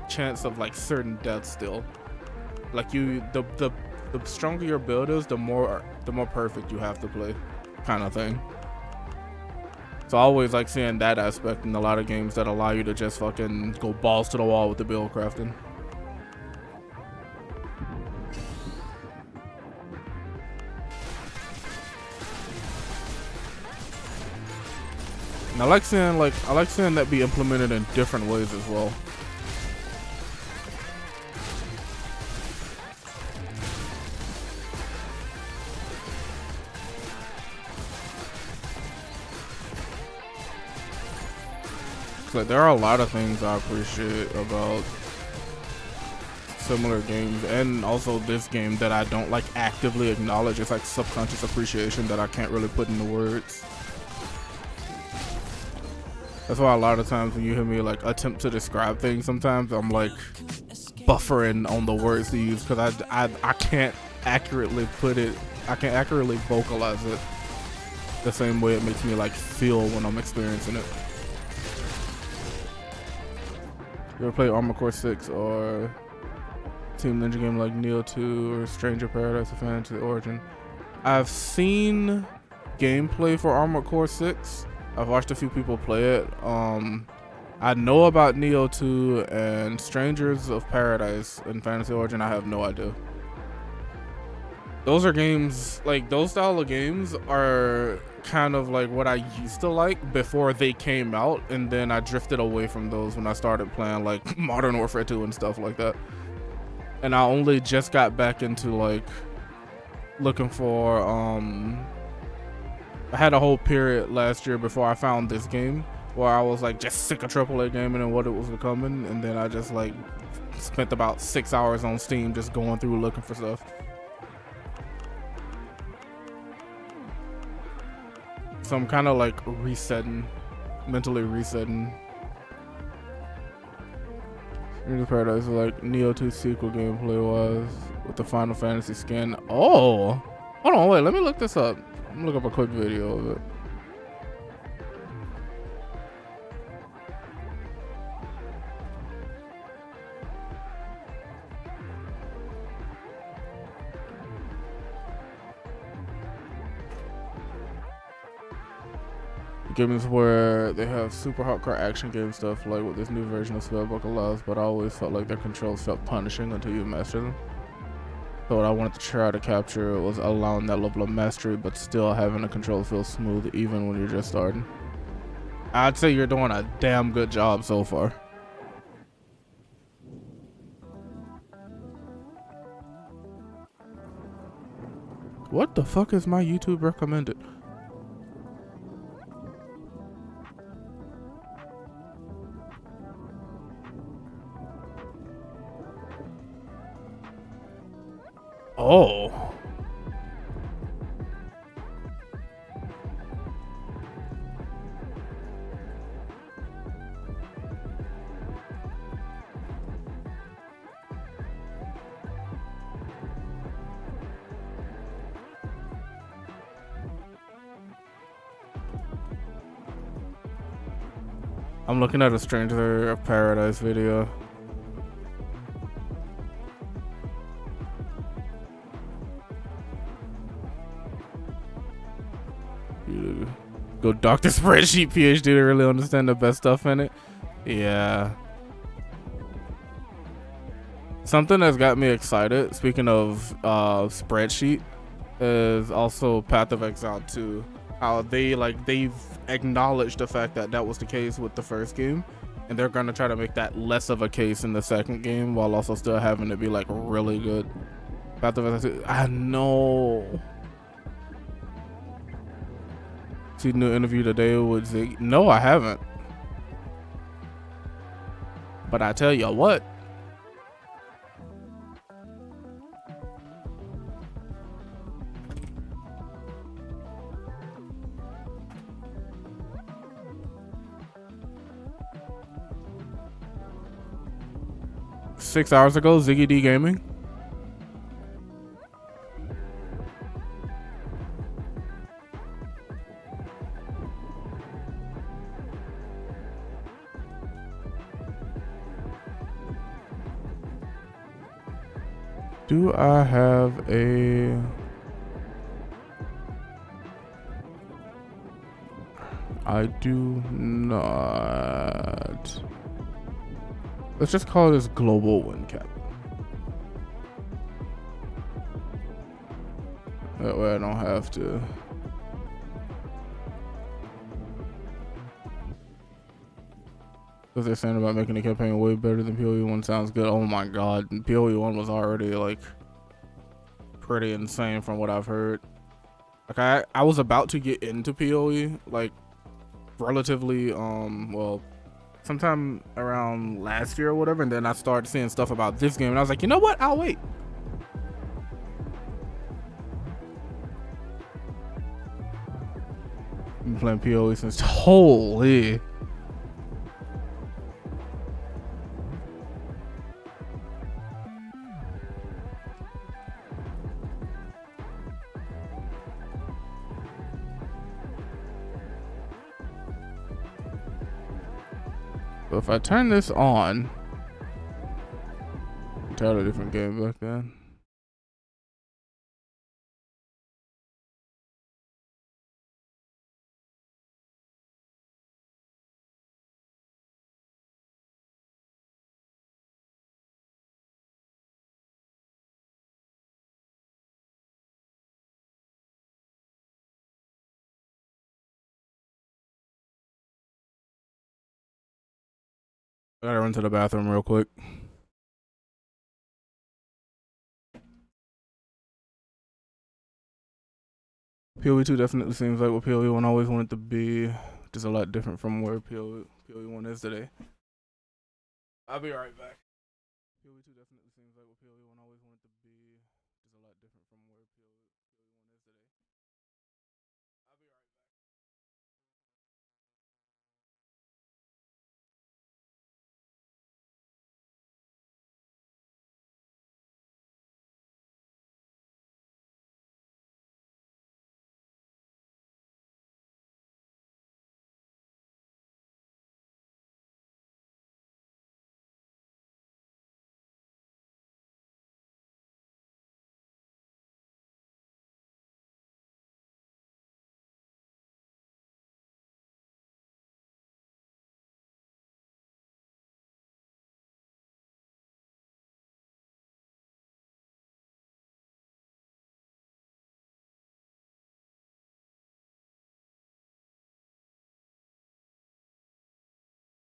chance of like certain death still. Like the stronger your build is, the more perfect you have to play, kind of thing. So I always like seeing that aspect in a lot of games that allow you to just fucking go balls to the wall with the build crafting. And I like seeing that be implemented in different ways as well. Like there are a lot of things I appreciate about similar games and also this game that I don't like actively acknowledge. It's like subconscious appreciation that I can't really put into words. That's why a lot of times when you hear me like attempt to describe things, sometimes I'm like buffering on the words to use because I can't accurately put it, I can't accurately vocalize it the same way it makes me like feel when I'm experiencing it. You ever play Armored Core 6 or Team Ninja game like Neo 2 or Stranger Paradise or Fantasy Origin? I've seen gameplay for Armored Core 6. I've watched a few people play it. I know about Neo 2 and Strangers of Paradise and Fantasy Origin. I have no idea. Those are games, like those style of games are kind of like what I used to like before they came out, and then I drifted away from those when I started playing like Modern Warfare 2 and stuff like that. And I only just got back into like looking for I had a whole period last year before I found this game where I was like just sick of AAA gaming and what it was becoming, and then I just like spent about 6 hours on Steam just going through looking for stuff. So I'm kind of like resetting, mentally resetting. Stranger Paradise, like Neo 2 sequel gameplay wise with the Final Fantasy skin. Oh, hold on, wait, let me look this up. Let me look up a quick video of it. Games where they have super hardcore action game stuff like what this new version of Spellbook allows, but I always felt like their controls felt punishing until you master them. So what I wanted to try to capture was allowing that level of mastery but still having the controls feel smooth even when you're just starting. I'd say you're doing a damn good job so far. What the fuck is my YouTube recommended? Oh. I'm looking at a Stranger of Paradise video. Go Dr. Spreadsheet PhD to really understand the best stuff in it. Yeah. Something that's got me excited, speaking of Spreadsheet, is also Path of Exile 2. How they've acknowledged the fact that that was the case with the first game, and they're gonna try to make that less of a case in the second game while also still having it be like really good. Path of Exile 2, I know. See the new interview today with Zig? No, I haven't. But I tell you what. Six hours ago, Ziggy D Gaming. Do I have a... I do not. Let's just call this global win cap. That way I don't have to. Because they're saying about making the campaign way better than PoE 1 sounds good. Oh my god, PoE 1 was already like pretty insane from what I've heard. Like I was about to get into PoE like relatively well sometime around last year or whatever, and then I started seeing stuff about this game and I was like, you know what, I'll wait. Been playing PoE since holy. So if I turn this on, entirely different game back then. I gotta run to the bathroom real quick. PoE 2 definitely seems like what PoE 1 always wanted to be, which is a lot different from where PoE 1 is today. I'll be right back. PoE 2 definitely seems like what PoE 1 always wanted to be, which is a lot different from where PoE 1 is today. I'll be right back.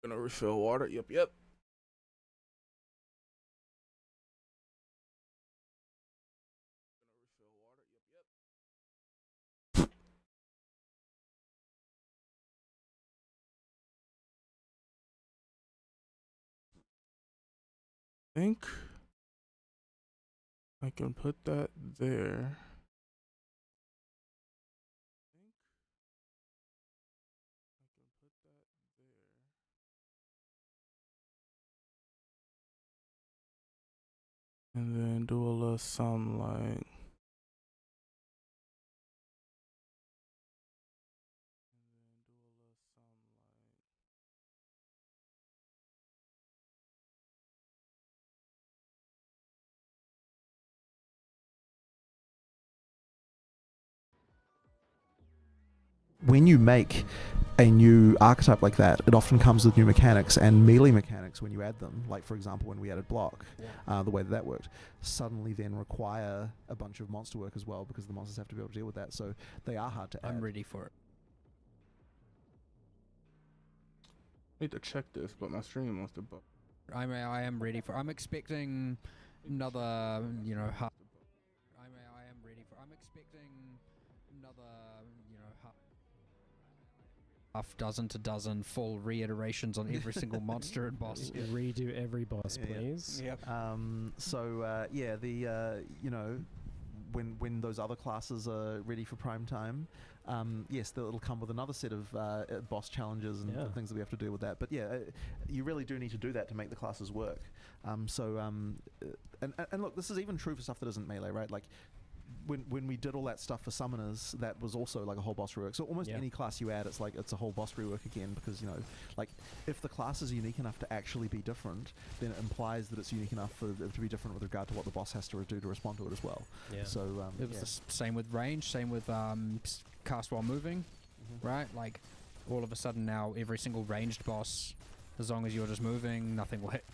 Gonna refill water. Yep. I think I can put that there. And then do a little sunlight. When you make a new archetype like that, it often comes with new mechanics and melee mechanics when you add them. Like, for example, when we added block, the way that worked, suddenly then require a bunch of monster work as well, because the monsters have to be able to deal with that. So they are hard to add. I'm ready for it. I need to check this, but my stream must have bugged. I am ready for. I'm expecting another, half. I am ready for. I'm expecting another, half dozen to dozen full reiterations on every single monster and boss. Redo every boss, please. Yep. When those other classes are ready for prime time, yes, it'll come with another set of boss challenges and things that we have to deal with that. But you really do need to do that to make the classes work. And look, this is even true for stuff that isn't melee, right? Like, when we did all that stuff for summoners, that was also like a whole boss rework. So almost any class you add, it's a whole boss rework again, because like if the class is unique enough to actually be different, then it implies that it's unique enough for it to be different with regard to what the boss has to do to respond to it as well. Yeah. So it was the same with range, same with cast while moving, right? Like all of a sudden now every single ranged boss, as long as you're just moving, nothing will hit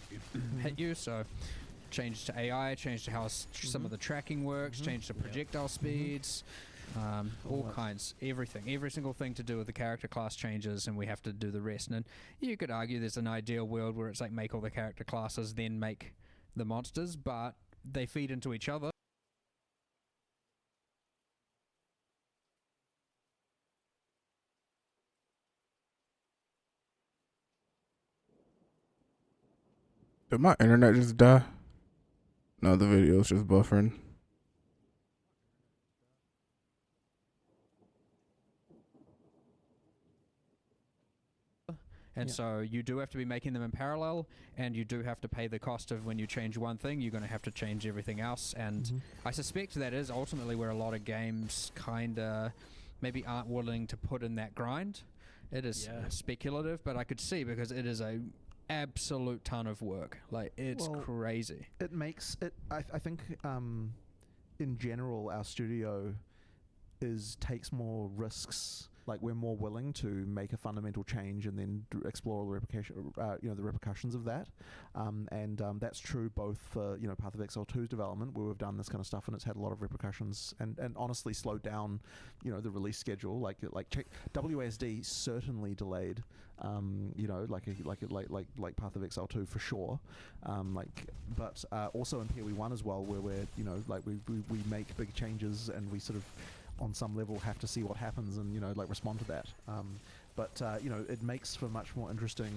you. So change to AI, change to how some of the tracking works, change to projectile speeds, all kinds, everything, every single thing to do with the character class changes, and we have to do the rest. And you could argue there's an ideal world where it's like make all the character classes, then make the monsters, but they feed into each other. Did my internet just die? No, the video's just buffering. And so you do have to be making them in parallel, and you do have to pay the cost of when you change one thing, you're going to have to change everything else. And I suspect that is ultimately where a lot of games kind of maybe aren't willing to put in that grind. It is speculative, but I could see, because it is a absolute ton of work. Like, it's crazy. It makes it. I think in general, our studio takes more risks. Like, we're more willing to make a fundamental change and then explore the repercussions of that. And that's true both for Path of Exile 2's development, where we've done this kind of stuff and it's had a lot of repercussions and honestly slowed down the release schedule. Like WASD certainly delayed like Path of Exile 2 for sure. But also in PoE1 as well, where we're we make big changes and we sort of on some level have to see what happens and respond to that. But it makes for much more interesting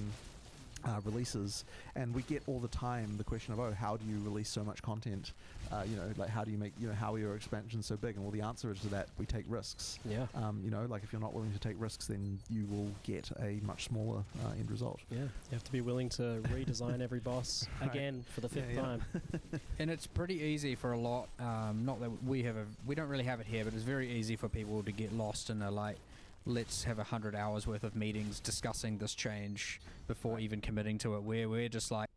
releases, and we get all the time the question of, how do you release so much content? How do you make how are your expansions so big? And well, the answer is to that, we take risks. If you're not willing to take risks, then you will get a much smaller end result. You have to be willing to redesign every boss again for the fifth time. And it's pretty easy for a lot, not that we don't really have it here, but it's very easy for people to get lost in let's have 100 hours worth of meetings discussing this change before even committing to it, where we're just like,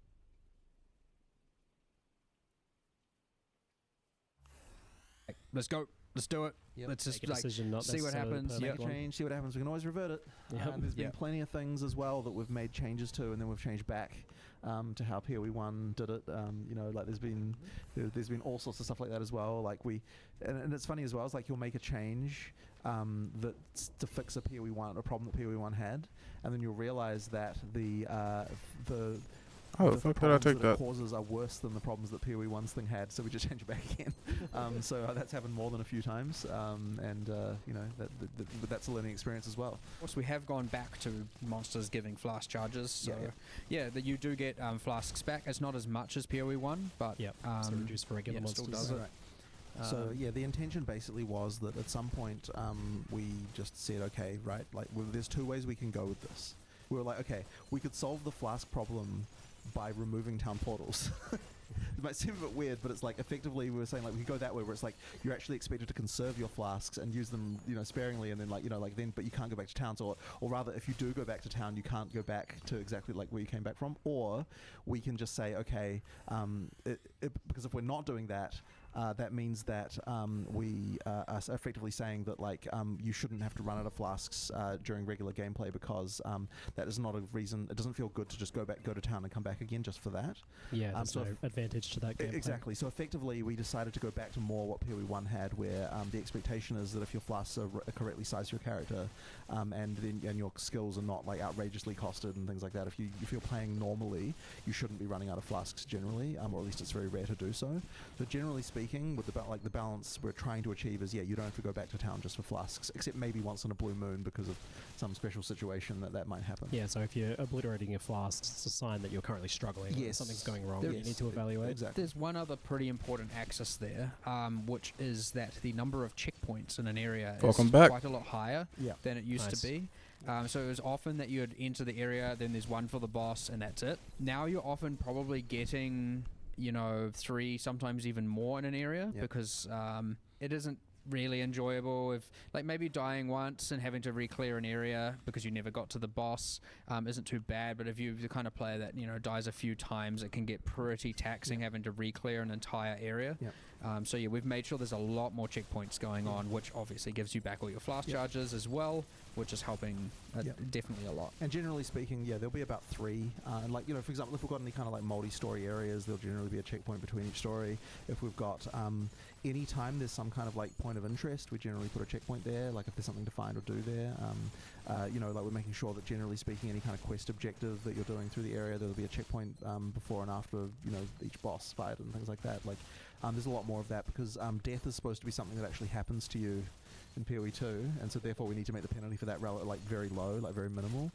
let's go, let's do it. Let's just Make a decision, not see what happens. See what happens. We can always revert it. There's been plenty of things as well that we've made changes to, and then we've changed back to how PoE1 did it. There's been all sorts of stuff like that as well. And it's funny as well. It's like you'll make a change that's to fix a problem that PoE1 had, and then you'll realize that the fuck did I take that? Causes are worse than the problems that PoE1's thing had, so we just change it back again. So that's happened more than a few times, but that's a learning experience as well. Of course, we have gone back to monsters giving flask charges, so that you do get flasks back. It's not as much as PoE1, but so reduced for regular monsters. Still does it. So the intention basically was that at some point we just said, okay, right, there's two ways we can go with this. We were like, okay, we could solve the flask problem by removing town portals. It might seem a bit weird, but it's like effectively we were saying we could go that way, where it's like you're actually expected to conserve your flasks and use them sparingly, and then but you can't go back to town. So, or rather, if you do go back to town, you can't go back to exactly where you came back from. Or we can just say, okay, because if we're not doing that, that means that we are effectively saying that you shouldn't have to run out of flasks during regular gameplay, because that is not a reason. It doesn't feel good to just go to town and come back again just for that. There's no advantage to that gameplay. Exactly. So effectively, we decided to go back to more what PoE1 had, where the expectation is that if your flasks are correctly sized for your character, and your skills are not outrageously costed and things like that, if you're playing normally, you shouldn't be running out of flasks generally, or at least it's very rare to do so. So generally speaking, with the balance we're trying to achieve is you don't have to go back to town just for flasks, except maybe once in a blue moon because of some special situation that might happen. So if you're obliterating your flasks, it's a sign that you're currently struggling. Something's going wrong. You need to evaluate. Exactly. There's one other pretty important axis there, which is that the number of checkpoints in an area is quite a lot higher than it used to be. So it was often that you'd enter the area, then there's one for the boss, and that's it. Now you're often probably getting 3, sometimes even more in an area, because it isn't really enjoyable. If maybe dying once and having to re-clear an area because you never got to the boss isn't too bad, but if you're the kind of player that dies a few times, it can get pretty taxing having to re-clear an entire area. We've made sure there's a lot more checkpoints going on, which obviously gives you back all your flask charges as well. which is helping definitely a lot. And generally speaking, there'll be about 3. And like, for example, if we've got any kind of like multi-story areas, there'll generally be a checkpoint between each story. If we've got any time there's some kind of like point of interest, we generally put a checkpoint there. Like if there's something to find or do there, like we're making sure that generally speaking, any kind of quest objective that you're doing through the area, there'll be a checkpoint before and after each boss fight and things like that. Like there's a lot more of that because death is supposed to be something that actually happens to you in PoE 2, and so therefore we need to make the penalty for that like very low, like very minimal,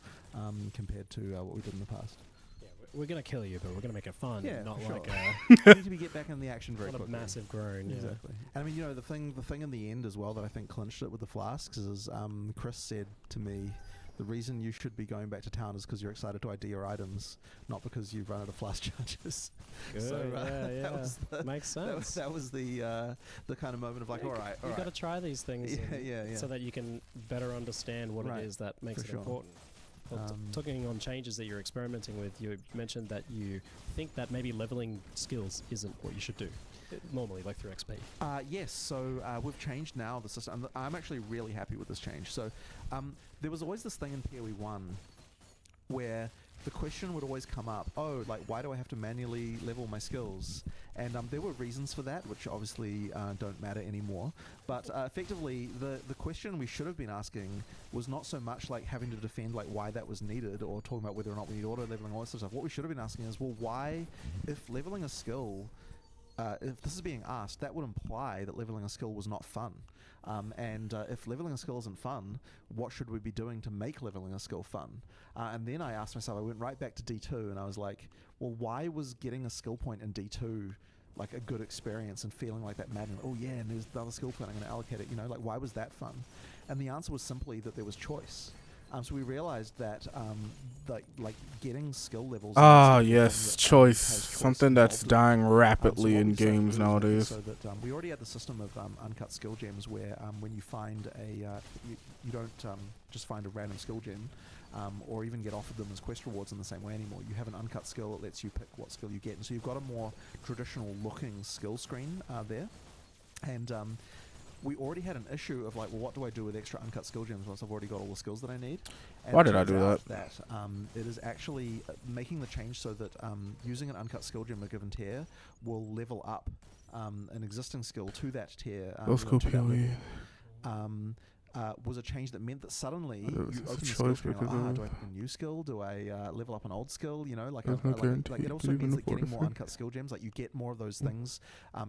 compared to what we did in the past. Yeah, we're gonna kill you, but we're gonna make it fun, not sure. like we need to get back in the action very quickly. A massive groan. Exactly. And I mean, the thing in the end as well that I think clinched it with the flasks is Chris said to me, the reason you should be going back to town is because you're excited to ID your items, not because you've run out of flask charges. Good. So, that was makes sense. That was the kind of moment of like, all right. You've got to try these things yeah. so that you can better understand what it is that makes it important. Well, talking on changes that you're experimenting with, you mentioned that you think that maybe leveling skills isn't what you should do normally, like through XP. Yes, so we've changed now the system. I'm actually really happy with this change. So there was always this thing in PoE 1 where the question would always come up, like why do I have to manually level my skills? And there were reasons for that, which obviously don't matter anymore. But effectively, the question we should have been asking was not so much like having to defend like why that was needed or talking about whether or not we need auto leveling, all that sort of stuff. What we should have been asking is, well, why, if leveling a skill, if this is being asked, that would imply that leveling a skill was not fun. And if leveling a skill isn't fun, what should we be doing to make leveling a skill fun? And then I asked myself, I went right back to D2 and I was like, well, why was getting a skill point in D2 like a good experience and feeling like that maddening, and there's the other skill point, I'm going to allocate it, like why was that fun? And the answer was simply that there was choice. So we realized that like getting skill levels. Yes, choice. Something that's dying rapidly in games nowadays. So that we already had the system of uncut skill gems, where when you find you don't just find a random skill gem, or even get offered them as quest rewards in the same way anymore. You have an uncut skill that lets you pick what skill you get, and so you've got a more traditional looking skill screen there, and. We already had an issue of like, well, what do I do with extra uncut skill gems once I've already got all the skills that I need? And why did I do that? It is actually making the change so that using an uncut skill gem in a given tier will level up an existing skill to that tier. Was a change that meant that suddenly you open the skill screen, like, do I pick a new skill? Do I level up an old skill? It also means that getting more uncut skill gems, like you get more of those things,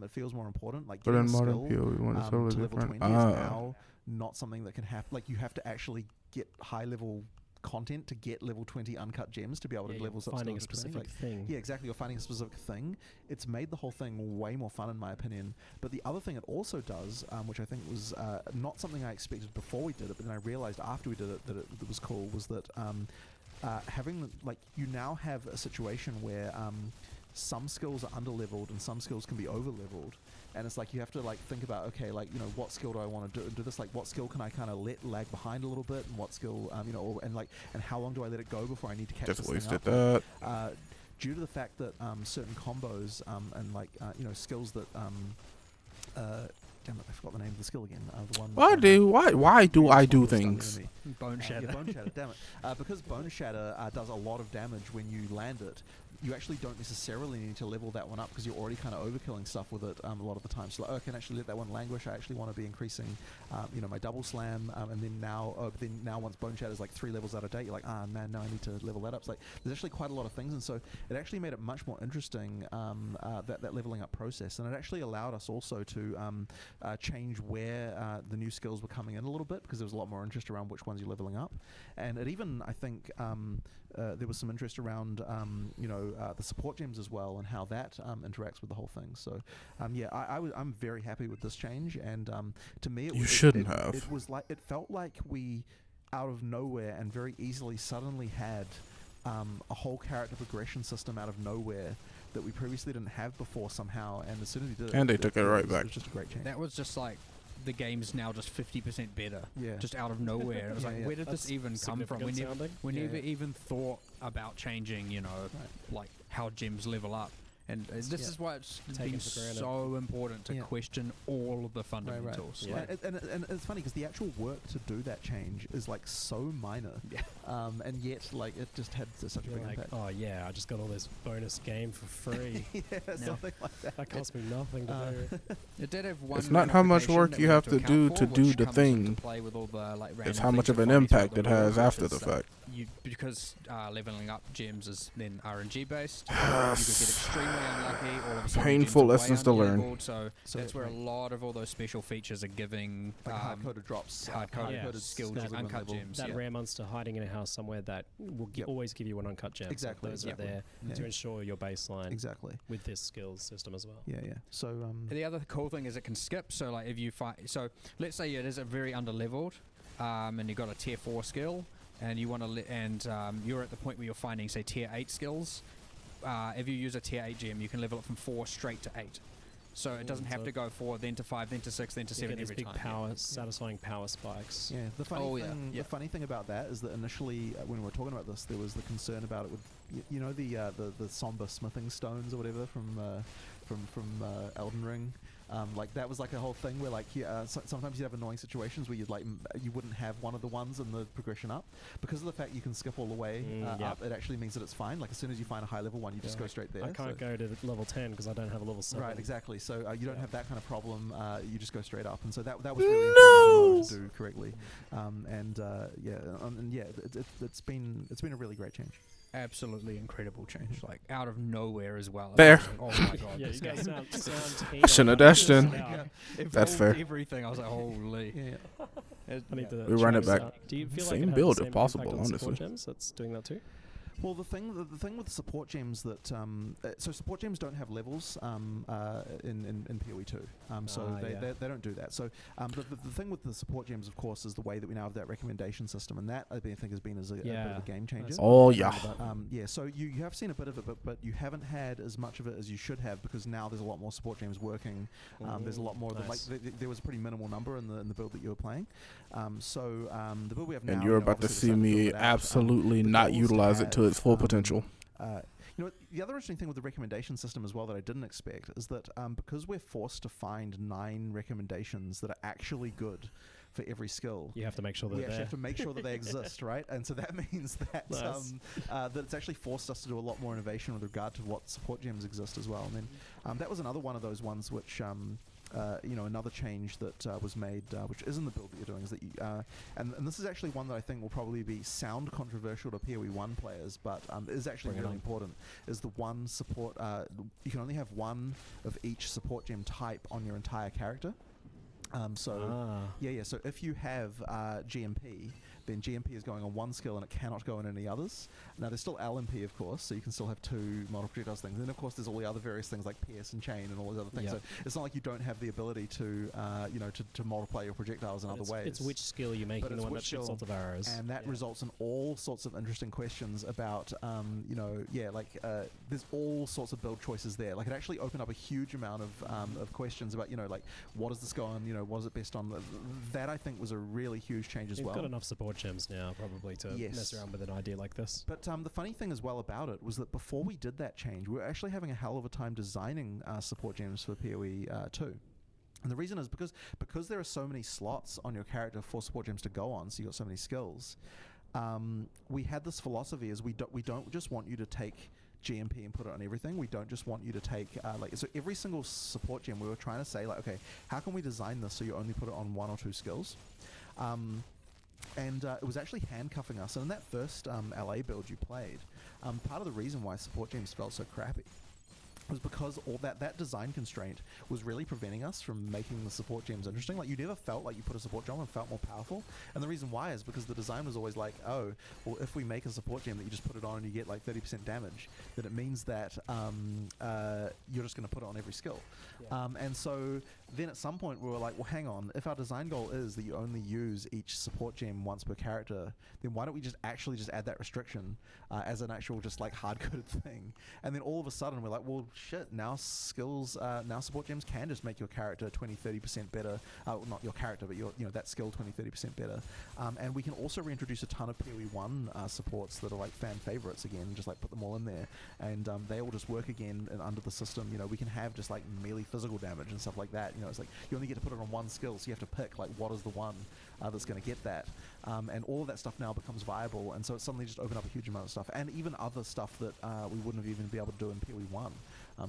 it feels more important. Like getting a skill to level 20 is now not something that can happen. Like you have to actually get high level content to get level 20 uncut gems to be able to level up finding a specific thing. Yeah, exactly. You're finding a specific thing. It's made the whole thing way more fun in my opinion. But the other thing it also does, which I think was not something I expected before we did it, but then I realized after we did it that it was cool, was that having you now have a situation where some skills are under-leveled and some skills can be over-leveled. And it's like you have to like think about, okay, like, what skill do I want to do this? Like, what skill can I kind of let lag behind a little bit, and what skill, and how long do I let it go before I need to catch this thing up? That. Due to the fact that certain combos and skills that damn it, I forgot the name of the skill again. The one. Why do I do things? Bone Shatter. Bone Shatter. Damn it. Because Bone Shatter does a lot of damage when you land it. You actually don't necessarily need to level that one up because you're already kind of overkilling stuff with it a lot of the time. So I can actually let that one languish. I actually want to be increasing, my double slam, and then now once Bone Shatter is like 3 levels out of date, you're like, man, now I need to level that up. So there's actually quite a lot of things, and so it actually made it much more interesting that leveling up process, and it actually allowed us also to change where the new skills were coming in a little bit because there was a lot more interest around which ones you're leveling up, and it even I think there was some interest around the support gems as well and how that interacts with the whole thing. So I'm very happy with this change, and to me it was like, it felt like we out of nowhere and very easily suddenly had a whole character progression system out of nowhere that we previously didn't have before somehow, and as soon as we did it, and they took it right back. It was just a great change. That was just like the game's now just 50% better. Yeah. Just out of nowhere. It was where did this even come from? We never even thought about changing, like how gems level up. And this is why it's Taken been for granted. so important to question all of the fundamentals. Right. Like, And it's funny because the actual work to do that change is like so minor, and yet like it just had such a You're big like, impact. oh yeah, I just got all this bonus game for free. Something like that. That cost me nothing to do. it did have one. It's not how much ramification work that you we have had to do account to for, do which the comes into thing. play with all the, like, It's random how much things of an you find throughout impact the it has world, after which the is that fact. because leveling up gems is then RNG based. You could get extremely unlucky. All of a sudden Painful gems are way lessons to learn. unlabeled, So that's where a lot of all those special features are giving Like hard-coded drops, hard-coded hard-coded skills, skills uncut level. gems. That Yeah. rare monster hiding in a house somewhere that will always give you an uncut gem. Exactly, Those exactly. are there Yeah. to ensure your baseline Exactly. with this skills system as well. Yeah. So The other cool thing is it can skip. So like if you fight, so let's say it is a very underleveled, and you've got a tier 4 skill, and you want to, you're at the point where you're finding say tier 8 skills. If you use a tier 8 gem, you can level it from 4 straight to 8. So it doesn't have to go 4, then to 5, then to 6, then to 7 get these every big time. power, satisfying power spikes. yeah, the funny thing about that is that initially when we were talking about this, there was the concern about it with the somber smithing stones or whatever from Elden Ring. Like that was like a whole thing where like sometimes you'd have annoying situations where you wouldn't have one of the ones in the progression up because of the fact you can skip all the way up. It actually means that it's fine. Like as soon as you find a high level one, you just go straight there. I can't go to level 10 because I don't have a level 7. Right, exactly. So you don't have that kind of problem. You just go straight up, and so that was really important to do correctly. It's been a really great change. Absolutely incredible change, like out of nowhere as well. There. Oh my god! Yeah, this you guys game. sound keen I shouldn't have dashed in. That's fair. Everything. I was like, holy. Yeah. I need to We run try it this back. out. Do you feel Same like it has build the if same possible, impact on support honestly. gems that's doing that too? Well, the thing with the support gems that so support gems don't have levels in PoE 2, so they don't do that. So the thing with the support gems, of course, is the way that we now have that recommendation system, and that I think has been a bit of a game changer. Oh yeah. So you have seen a bit of it, but you haven't had as much of it as you should have because now there's a lot more support gems working. There's a lot more. Nice. There was a pretty minimal number in the build that you were playing. The build we have now, And you're about to see me absolutely not utilize it to its full potential. The other interesting thing with the recommendation system as well that I didn't expect is that because we're forced to find 9 recommendations that are actually good for every skill, You have to make sure that we they're actually there. have to make sure that they exist, right? And so that means that Nice. that it's actually forced us to do a lot more innovation with regard to what support gems exist as well. And then that was another one of those ones which another change that was made, which is in the build that you're doing, is that you, and this is actually one that I think will probably sound controversial to PoE 1 players, but is actually really important, is the one support, you can only have one of each support gem type on your entire character. So if you have GMP, then GMP is going on one skill and it cannot go on any others. Now there's still LMP, of course, so you can still have 2 multiple projectiles things. And then of course there's all the other various things like pierce and chain and all those other things. So it's not like you don't have the ability to to multiply your projectiles in other ways. It's which skill you're making, the one that shoots lots of arrows. And that results in all sorts of interesting questions about, there's all sorts of build choices there. Like it actually opened up a huge amount of questions about, like what does this go on, what is it based on? That I think was a really huge change as You've well. got enough support gems now probably to mess around with an idea like this. But the funny thing as well about it was that before we did that change, we were actually having a hell of a time designing support gems for PoE 2. And the reason is because there are so many slots on your character for support gems to go on, so you've got so many skills, we had this philosophy is we don't just want you to take GMP and put it on everything. We don't just want you to take so every single support gem we were trying to say like, okay, how can we design this so you only put it on 1 or 2 skills? And it was actually handcuffing us. And in that first LA build you played, part of the reason why support gems felt so crappy was because all that design constraint was really preventing us from making the support gems interesting. Like you never felt like you put a support gem and felt more powerful. And the reason why is because the design was always like, oh, well, if we make a support gem that you just put it on and you get like 30% damage, then it means that you're just going to put it on every skill. Yeah. And so then at some point we were like, well, hang on, if our design goal is that you only use each support gem once per character, then why don't we just add that restriction as an actual just like hard-coded thing? And then all of a sudden we're like, well, shit, now support gems can just make your character 20-30% better. Not your character, but that skill 20-30% better. And we can also reintroduce a ton of PoE 1 supports that are like fan favorites again, and just like put them all in there, and they all just work again and under the system. We can have just like melee physical damage and stuff like that. It's like you only get to put it on one skill, so you have to pick like what is the one that's going to get that. And all of that stuff now becomes viable, and so it suddenly just opened up a huge amount of stuff, and even other stuff that we wouldn't have even been able to do in PoE 1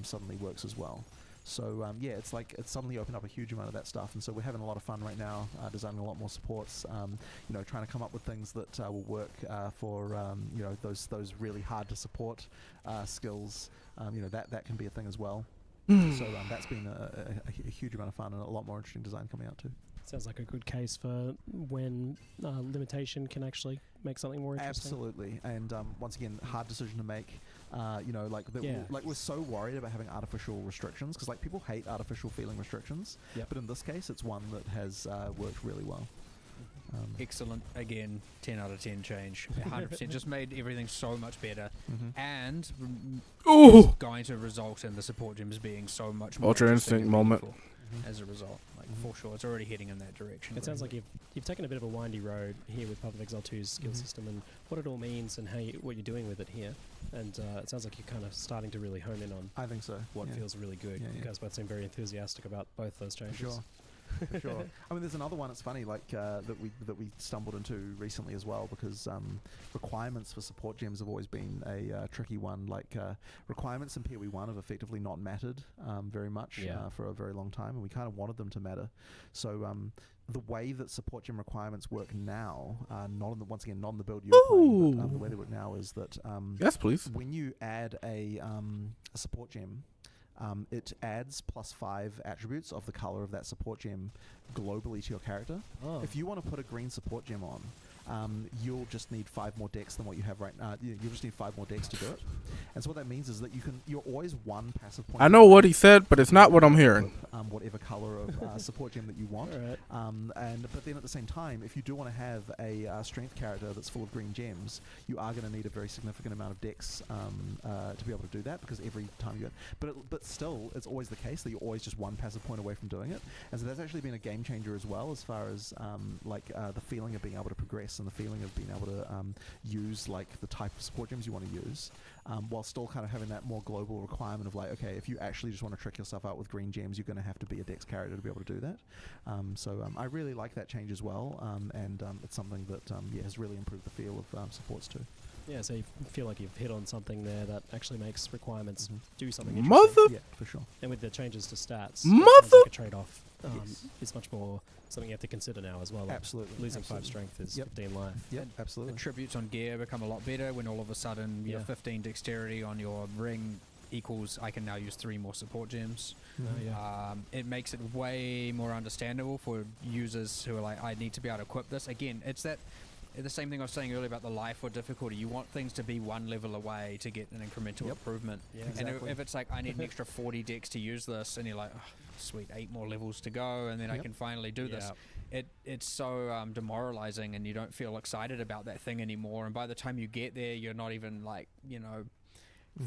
suddenly works as well. So it's suddenly opened up a huge amount of that stuff, and so we're having a lot of fun right now, designing a lot more supports. Trying to come up with things that will work for those really hard to support skills. That can be a thing as well. So that's been a huge amount of fun, and a lot more interesting design coming out too. Sounds like a good case for when limitation can actually make something more interesting. Absolutely, and once again, hard decision to make. We're so worried about having artificial restrictions, because like people hate artificial feeling restrictions. Yep. But in this case, it's one that has worked really well. Excellent. Again, 10 out of 10 change. 100%. Just made everything so much better. And is going to result in the support gems being so much more Ultra interesting Instinct and moment. meaningful as a result. For sure, it's already heading in that direction. It sounds like you've taken a bit of a windy road here with Path of Exile 2's skill system, and what it all means, and what you're doing with it here. And it sounds like you're kind of starting to really hone in on. I think so. What feels really good. You guys both seem very enthusiastic about both those changes. Sure. For sure. I mean, there's another one. It's funny, like that we stumbled into recently as well, because requirements for support gems have always been a tricky one. Like requirements in PoE 1 have effectively not mattered very much for a very long time, and we kind of wanted them to matter. So the way that support gem requirements work now, not in the build you're playing, but the way they work now is that yes, please. When you add a support gem, it adds +5 attributes of the color of that support gem globally to your character. If you want to put a green support gem on, you'll just need 5 more decks than what you have right now. You'll just need 5 more decks to do it. And so what that means is that you're always one passive point. I know what he said, but it's not what I'm hearing. Whatever color of support gem that you want. Right. But then at the same time, if you do want to have a strength character that's full of green gems, you are going to need a very significant amount of decks to be able to do that, because every time you... But still, it's always the case that you're always just one passive point away from doing it. And so that's actually been a game changer as well, as far as the feeling of being able to progress, and the feeling of being able to use like the type of support gems you want to use, while still kind of having that more global requirement of like, okay, if you actually just want to trick yourself out with green gems, you're going to have to be a dex character to be able to do that. I really like that change as well, and it's something that has really improved the feel of supports too. Yeah, so you feel like you've hit on something there that actually makes requirements do something Mother! interesting. Yeah, for sure. And with the changes to stats, Mother! like a trade-off is much more something you have to consider now as well. Like Absolutely. losing Absolutely. 5 strength is Yep. 15 life. Yep, absolutely. Attributes on gear become a lot better when all of a sudden your Yeah. 15 dexterity on your ring equals I can now use 3 more support gems. It makes it way more understandable for users who are like, I need to be able to equip this. Again, it's the same thing I was saying earlier about the life or difficulty. You want things to be one level away to get an incremental improvement. Yeah, And exactly. if it's like, I need an extra 40 dex to use this, and you're like, oh, sweet, 8 more levels to go, and then I can finally do this. It's so demoralizing, and you don't feel excited about that thing anymore. And by the time you get there, you're not even like,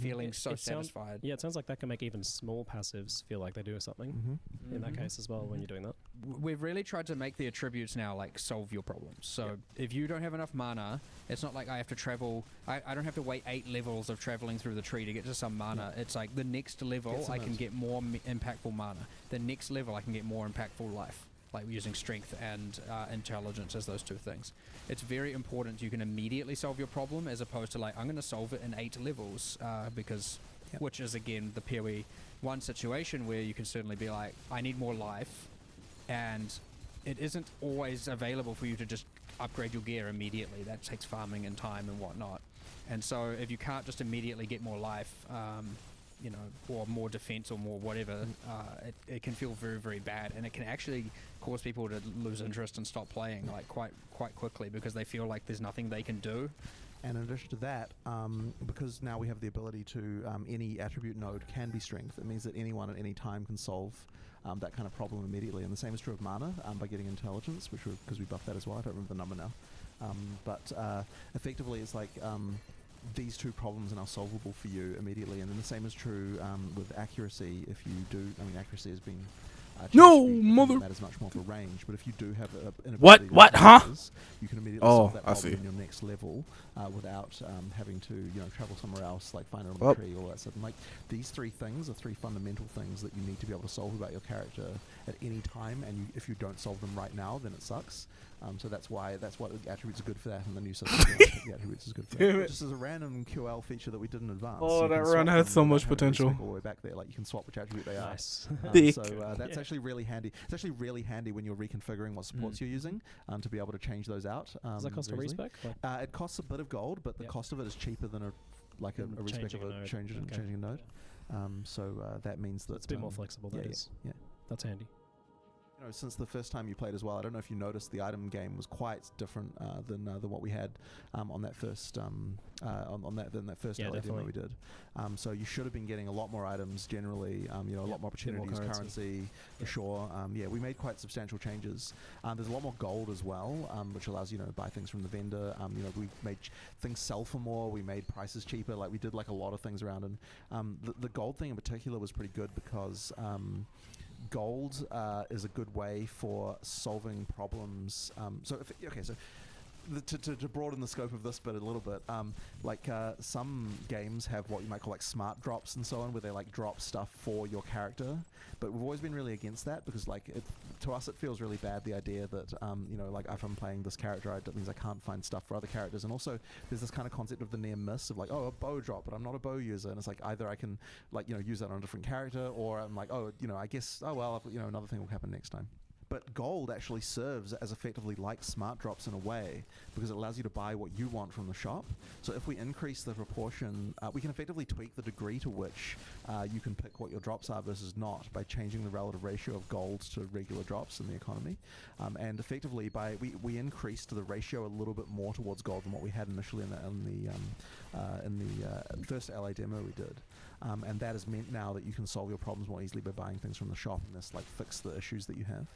feeling so satisfied. It sounds like that can make even small passives feel like they do something in that case as well when you're doing that. We've really tried to make the attributes now like solve your problems. So if you don't have enough mana, it's not like I have to travel. I don't have to wait 8 levels of traveling through the tree to get to some mana. It's like the next level I can get more impactful mana. The next level I can get more impactful life, like using strength and intelligence as those 2 things. It's very important you can immediately solve your problem, as opposed to like, I'm going to solve it in 8 levels, because which is again the PoE 1 situation where you can certainly be like, I need more life, and it isn't always available for you to just upgrade your gear immediately. That takes farming and time and whatnot. And so if you can't just immediately get more life, or more defense or more whatever, it can feel very, very bad, and it can actually cause people to lose interest and stop playing like quite quickly, because they feel like there's nothing they can do. And in addition to that, because now we have the ability to any attribute node can be strength, it means that anyone at any time can solve that kind of problem immediately. And the same is true of mana by getting intelligence, because we buffed that as well. I don't remember the number now, but effectively it's like these two problems are now solvable for you immediately. And then the same is true with accuracy. If you do, I mean, accuracy has been No, mother. That is much more for range. But if you do have an What? ability What? to Huh? lasers, you can immediately solve that I problem see. in your next level without having to travel somewhere else, like find it on Oh. a tree, all that stuff. And like these three things are three fundamental things that you need to be able to solve about your character at any time. And if you don't solve them right now, then it sucks. So that's what the attributes are good for that, and the new system the attributes is good for that. Just as a random QL feature that we did in advance. Oh, you that can run swap had them so without much having to potential. recycle all the way back there. Like you can swap which attribute they are. Nice. So that's actually really handy. It's actually really handy when you're reconfiguring what supports you're using to be able to change those out. Does that cost a very respec? easily. It costs a bit of gold, but the cost of it is cheaper than a respec Changing of a node. changing a node. So that means that It's a bit more flexible. That is. yeah. That's handy. Since the first time you played as well, I don't know if you noticed the item game was quite different than what we had on that first on that first LA demo we did. So you should have been getting a lot more items generally. A lot more opportunities, currency for sure. We made quite substantial changes. There's a lot more gold as well, which allows you to buy things from the vendor. We made things sell for more. We made prices cheaper. Like we did like a lot of things around, and the gold thing in particular was pretty good because. Gold is a good way for solving problems. To broaden the scope of this bit a little bit, some games have what you might call like smart drops and so on, where they like drop stuff for your character. But we've always been really against that because to us it feels really bad, the idea that if I'm playing this character, that means I can't find stuff for other characters. And also there's this kind of concept of the near miss of like, oh, a bow drop, but I'm not a bow user, and it's like either I can use that on a different character, or I'm like, I guess another thing will happen next time. But gold actually serves as effectively like smart drops in a way, because it allows you to buy what you want from the shop. So if we increase the proportion, we can effectively tweak the degree to which you can pick what your drops are versus not by changing the relative ratio of gold to regular drops in the economy. And effectively, we increased the ratio a little bit more towards gold than what we had initially in the first LA demo we did. And that has meant now that you can solve your problems more easily by buying things from the shop and this fix the issues that you have.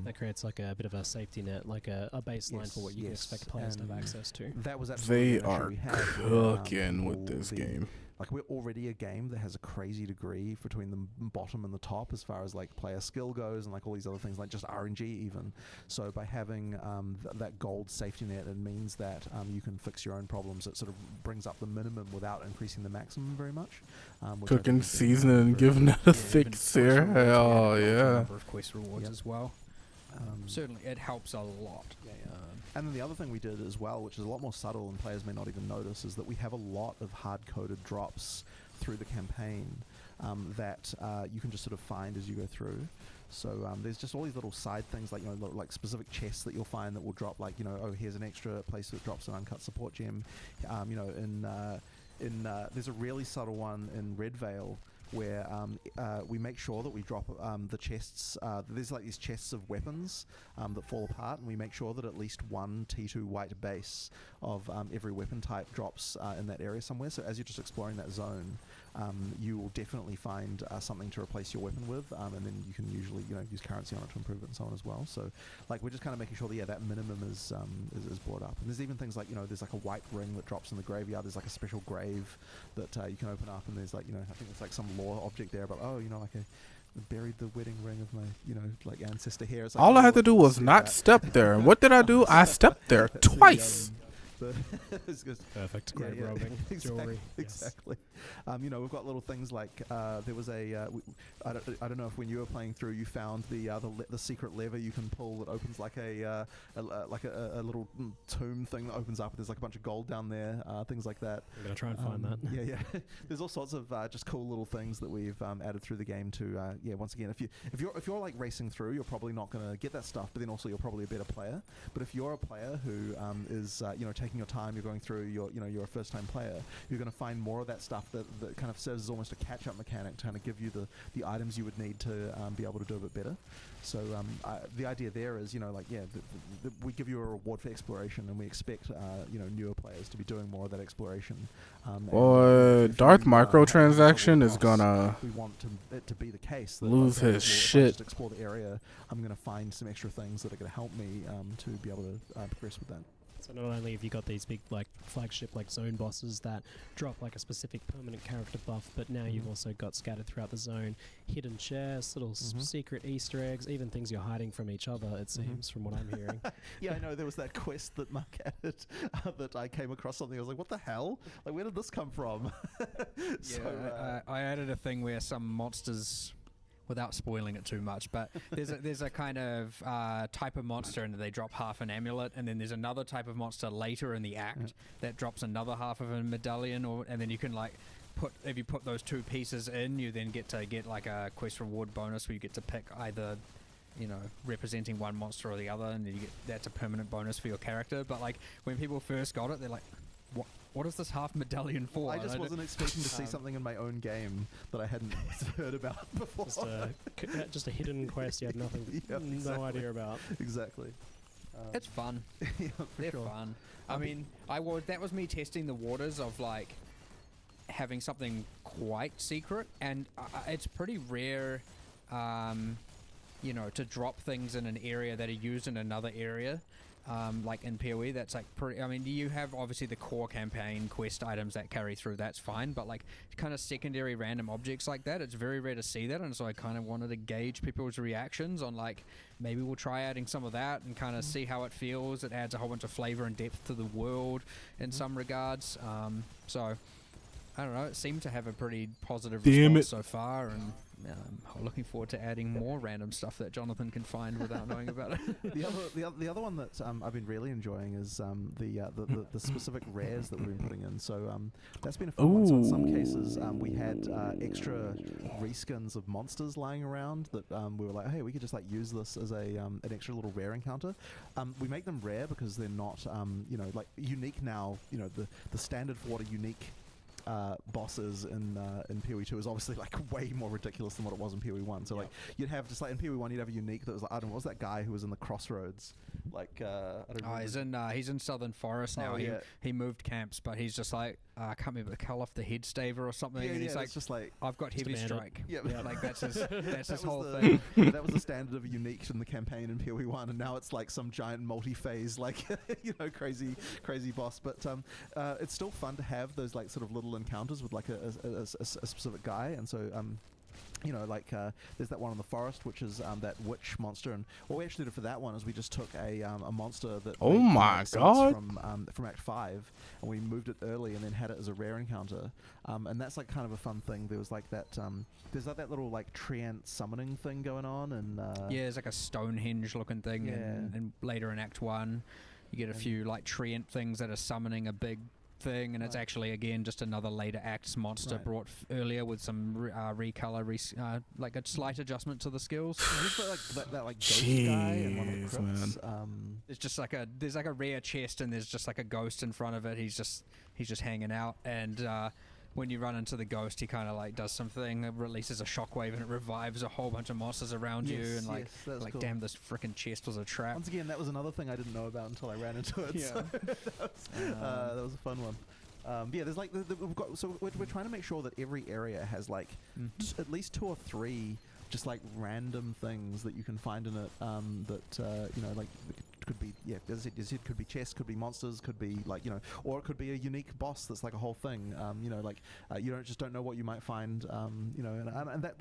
That creates like a bit of a safety net, like a baseline for what you can expect players to have access to. That was absolutely They are cooking with this game. Like we're already a game that has a crazy degree between the bottom and the top as far as like player skill goes, and like all these other things, like just RNG even. So by having that gold safety net, it means that you can fix your own problems. It sort of brings up the minimum without increasing the maximum very much. Cooking, seasoning, and giving it a fix here. Hell yeah. Number of quest rewards as well. Certainly, it helps a lot. And then the other thing we did as well, which is a lot more subtle and players may not even notice, is that we have a lot of hard-coded drops through the campaign that you can just sort of find as you go through. So there's just all these little side things, like like specific chests that you'll find that will drop, like here's an extra place that drops an uncut support gem. There's a really subtle one in Red Veil, where we make sure that we drop the chests. There's like these chests of weapons that fall apart, and we make sure that at least one T2 white base of every weapon type drops in that area somewhere. So as you're just exploring that zone, you will definitely find something to replace your weapon with, and then you can usually use currency on it to improve it and so on as well. So like we're just kind of making sure that that minimum is brought up. And there's even things like there's like a white ring that drops in the graveyard. There's like a special grave that you can open up, and there's like I think it's like some lore object there about like I buried the wedding ring of my ancestor here. It's like, all I had to do was not step there, and what did I do? I stepped there twice. Perfect. Great robing. Jewelry. Exactly. We've got little things like there was I don't know if when you were playing through you found the secret lever you can pull that opens like a little tomb thing that opens up. There's like a bunch of gold down there, things like that. I'm gonna try and find that. Yeah. There's all sorts of just cool little things that we've added through the game to once again, if you're like racing through, you're probably not gonna get that stuff, but then also you're probably a better player. But if you're a player who is taking your time, you're going through, you're a first time player, you're going to find more of that stuff that kind of serves as almost a catch up mechanic to kind of give you the items you would need to be able to do a bit better. So the idea there is we give you a reward for exploration, and we expect newer players to be doing more of that exploration. Darth microtransaction is gonna we want it to be the case that lose his shit. If I just explore the area, I'm going to find some extra things that are going to help me to be able to progress with that. So not only have you got these big like flagship like zone bosses that drop like a specific permanent character buff, but now you've also got scattered throughout the zone hidden chests, little secret Easter eggs, even things you're hiding from each other, it seems, from what I'm hearing. Yeah, I know. There was that quest that Mark added that I came across something. I was like, what the hell? Like, where did this come from? I added a thing where some monsters, without spoiling it too much, but there's a kind of type of monster and they drop half an amulet, and then there's another type of monster later in the act that drops another half of a medallion, and then you can like if you put those two pieces in, you then get like a quest reward bonus where you get to pick either, representing one monster or the other, and then that's a permanent bonus for your character. But like when people first got it, they're like, what is this half medallion for? I just wasn't expecting to see something in my own game that I hadn't heard about before. Just a hidden quest you had no idea about. Exactly. It's fun. Yeah, They're fun. I mean, that was me testing the waters of like having something quite secret, and it's pretty rare, to drop things in an area that are used in another area. Like in PoE, that's like pretty. I mean, you have obviously the core campaign quest items that carry through. That's fine, but like kind of secondary random objects like that, it's very rare to see that. And so I kind of wanted to gauge people's reactions on like maybe we'll try adding some of that and kind of see how it feels. It adds a whole bunch of flavor and depth to the world in some regards. So I don't know. It seemed to have a pretty positive response so far, and I'm looking forward to adding more random stuff that Jonathan can find without knowing about it. The other one that I've been really enjoying is the specific rares that we've been putting in. So that's been a fun one. So in some cases, we had extra reskins of monsters lying around that we were like, hey, we could just like use this as an extra little rare encounter. We make them rare because they're not like unique now. The standard for what a unique bosses in PoE 2 is obviously like way more ridiculous than what it was in PoE 1. So like you'd have just like in PoE 1 you'd have a unique that was like, I don't know, what was that guy who was in the crossroads? Like I don't know. He's in Southern Forest now. He moved camps, but he's just like I can't remember, cut off the head staver or something, and he's like, just like I've got heavy strike. Yeah, like that's his whole thing. That was the standard of a unique in the campaign in PoE 1, and now it's like some giant multi-phase like crazy boss. But it's still fun to have those like sort of little encounters with like a specific guy, and so there's that one in the forest, which is that witch monster, and what we actually did for that one is we just took a monster that from Act 5, and we moved it early and then had it as a rare encounter, and that's like kind of a fun thing. There was like that there's like that little like treant summoning thing going on, and there's like a Stonehenge looking thing, and later in Act 1 you get a few like treant things that are summoning a big thing, and it's actually again just another later acts monster brought earlier with some recolor, like a slight adjustment to the skills. that like ghost guy and one of the crypts. It's just like there's like a rare chest, and there's just like a ghost in front of it. He's just hanging out, and when you run into the ghost, he kind of like does something, it releases a shockwave, and it revives a whole bunch of monsters around you, and like cool. Damn, this freaking chest was a trap. Once again, that was another thing I didn't know about until I ran into it. So that was a fun one. There's like we're trying to make sure that every area has like at least 2 or 3 just like random things that you can find in it like could be as I said, could be chests, could be monsters, could be like or it could be a unique boss that's like a whole thing. You don't know what you might find. And that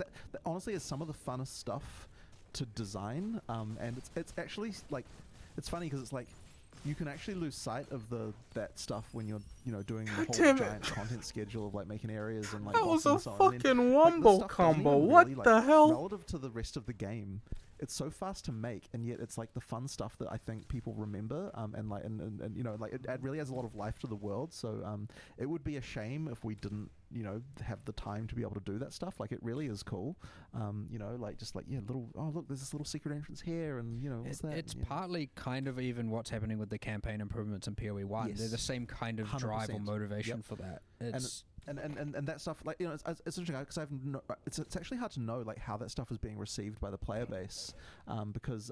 honestly is some of the funnest stuff to design. And it's actually like it's funny because it's like you can actually lose sight of that stuff when you're doing the whole giant content schedule of like making areas and like that was a so fucking wombo combo. What really, the hell? Relative to the rest of the game, it's so fast to make, and yet it's like the fun stuff that I think people remember, and it really has a lot of life to the world. So it would be a shame if we didn't have the time to be able to do that stuff. Like it really is cool. Look, there's this little secret entrance here, and what's that? It's partly kind of even what's happening with the campaign improvements in PoE 1. Yes. They're the same kind of drive or motivation for that. And that stuff, like it's interesting because it's actually hard to know like how that stuff is being received by the player base, because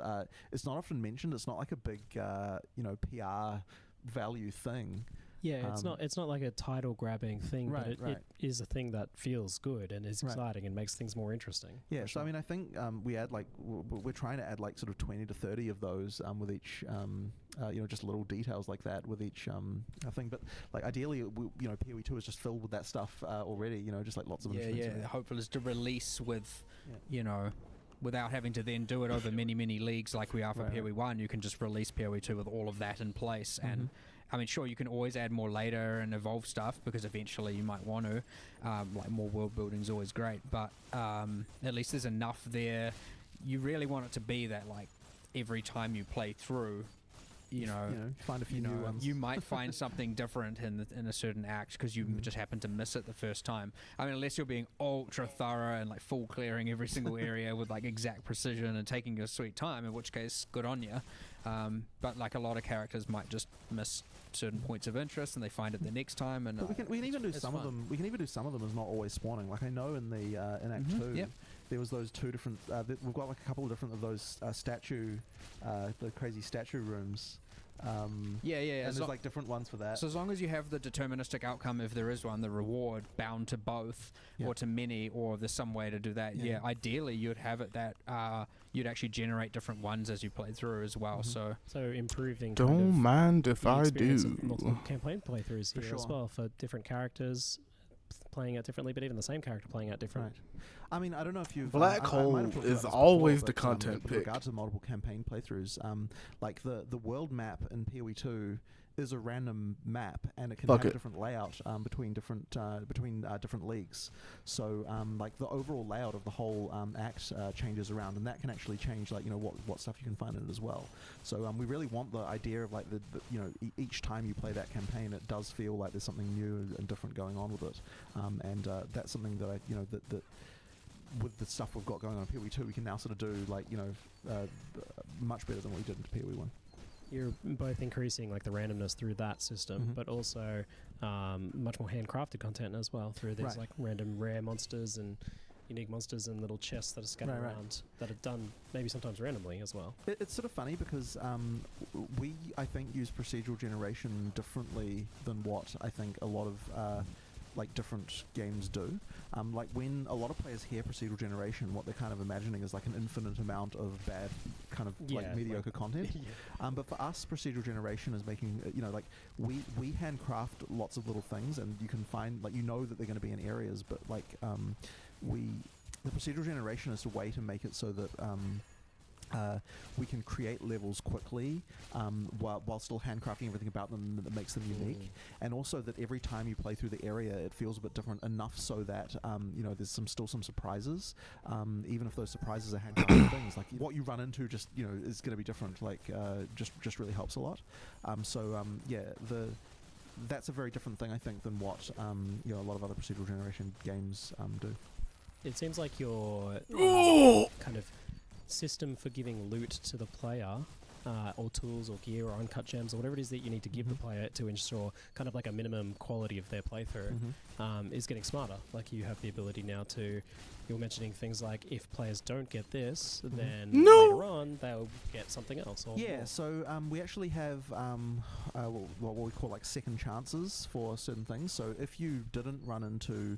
it's not often mentioned. It's not like a big PR value thing. Yeah, it's not like a title grabbing thing, but it is a thing that feels good and is exciting and makes things more interesting. Yeah, so sure. I mean, I think we add we're trying to add sort of 20 to 30 of those with each just little details like that with each thing. But ideally, PoE 2 is just filled with that stuff already. Just like lots of The hope is to release with without having to then do it over many leagues like we are for PoE 1. You can just release PoE 2 with all of that in place. And I mean, sure, you can always add more later and evolve stuff because eventually you might want to. More world building is always great, but at least there's enough there. You really want it to be that every time you play through, find a few new ones. You might find something different in a certain act because you just happen to miss it the first time. I mean, unless you're being ultra thorough and full clearing every single area with exact precision and taking your sweet time, in which case, good on you. But a lot of characters might just miss certain points of interest and they find it the next time. And we can even do some of them. We can even do some of them as not always spawning. I know in the in Act 2. There was those two different. We've got a couple of different of those the crazy statue rooms. And there's different ones for that. So as long as you have the deterministic outcome, if there is one, the reward bound to both or to many, or there's some way to do that. Ideally you'd have it that you'd actually generate different ones as you play through as well. So improving. Don't mind if I do. Multiple campaign playthroughs here as well for different characters playing out differently, but even the same character playing out different. I mean, I don't know if you've... Black Hole is always the content pick. With regard to multiple campaign playthroughs, the world map in PoE 2 is a random map, and it can have a different layout between different leagues. So, the overall layout of the whole act changes around, and that can actually change, what stuff you can find in it as well. So, we really want the idea of each time you play that campaign, it does feel like there's something new and different going on with it, and that's something that that with the stuff we've got going on in PoE 2, we can now sort of do much better than what we did in PoE 1. You're both increasing the randomness through that system, but also much more handcrafted content as well through these random rare monsters and unique monsters and little chests that are scattered around that are done maybe sometimes randomly as well. It's sort of funny because we, I think, use procedural generation differently than what I think a lot of different games do. When a lot of players hear procedural generation, what they're kind of imagining is an infinite amount of bad kind of mediocre content. But for us, procedural generation is making we handcraft lots of little things, and you can find that they're going to be in areas, but the procedural generation is a way to make it so that we can create levels quickly while still handcrafting everything about them that makes them unique, and also that every time you play through the area it feels a bit different enough so that there's still some surprises, even if those surprises are handcrafted things. What you run into just is going to be different. Just really helps a lot. That's a very different thing, I think, than what a lot of other procedural generation games do. It seems like your kind of system for giving loot to the player, or tools or gear or uncut gems or whatever it is that you need to give the player to ensure kind of a minimum quality of their playthrough, is getting smarter. You have the ability now to, you're mentioning things like if players don't get this, then later on they'll get something else. Or more. So we actually have what we call second chances for certain things. So if you didn't run into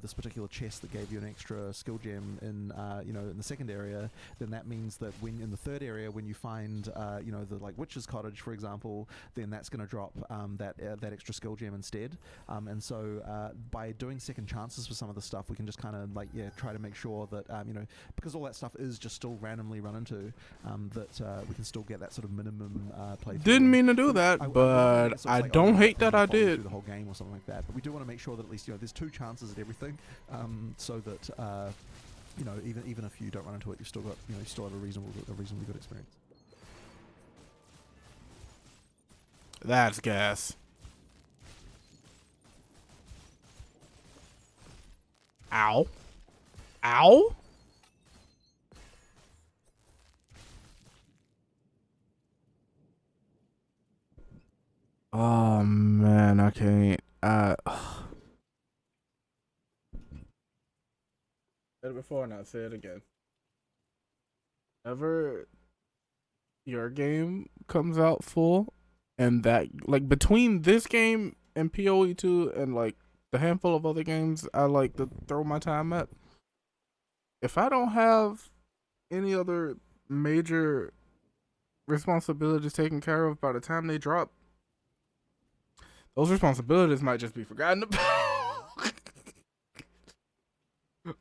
this particular chest that gave you an extra skill gem in in the second area, then that means that when in the third area, when you find the witch's cottage, for example, then that's going to drop that extra skill gem instead. And so by doing second chances for some of the stuff, we can just kind of try to make sure that because all that stuff is just still randomly run into, that we can still get that sort of minimum playthrough. Didn't mean to do that, but I don't hate that I did. Through the whole game or something like that, but we do want to make sure that at least there's two chances at everything, so that even if you don't run into it, you've still got you still have a reasonably good experience. That's gas. Ow. Ow? Oh man, I can't. Said it before and I'll say it again. Whenever your game comes out full, and that between this game in PoE 2 and like the handful of other games I like to throw my time at, if I don't have any other major responsibilities taken care of by the time they drop, those responsibilities might just be forgotten about.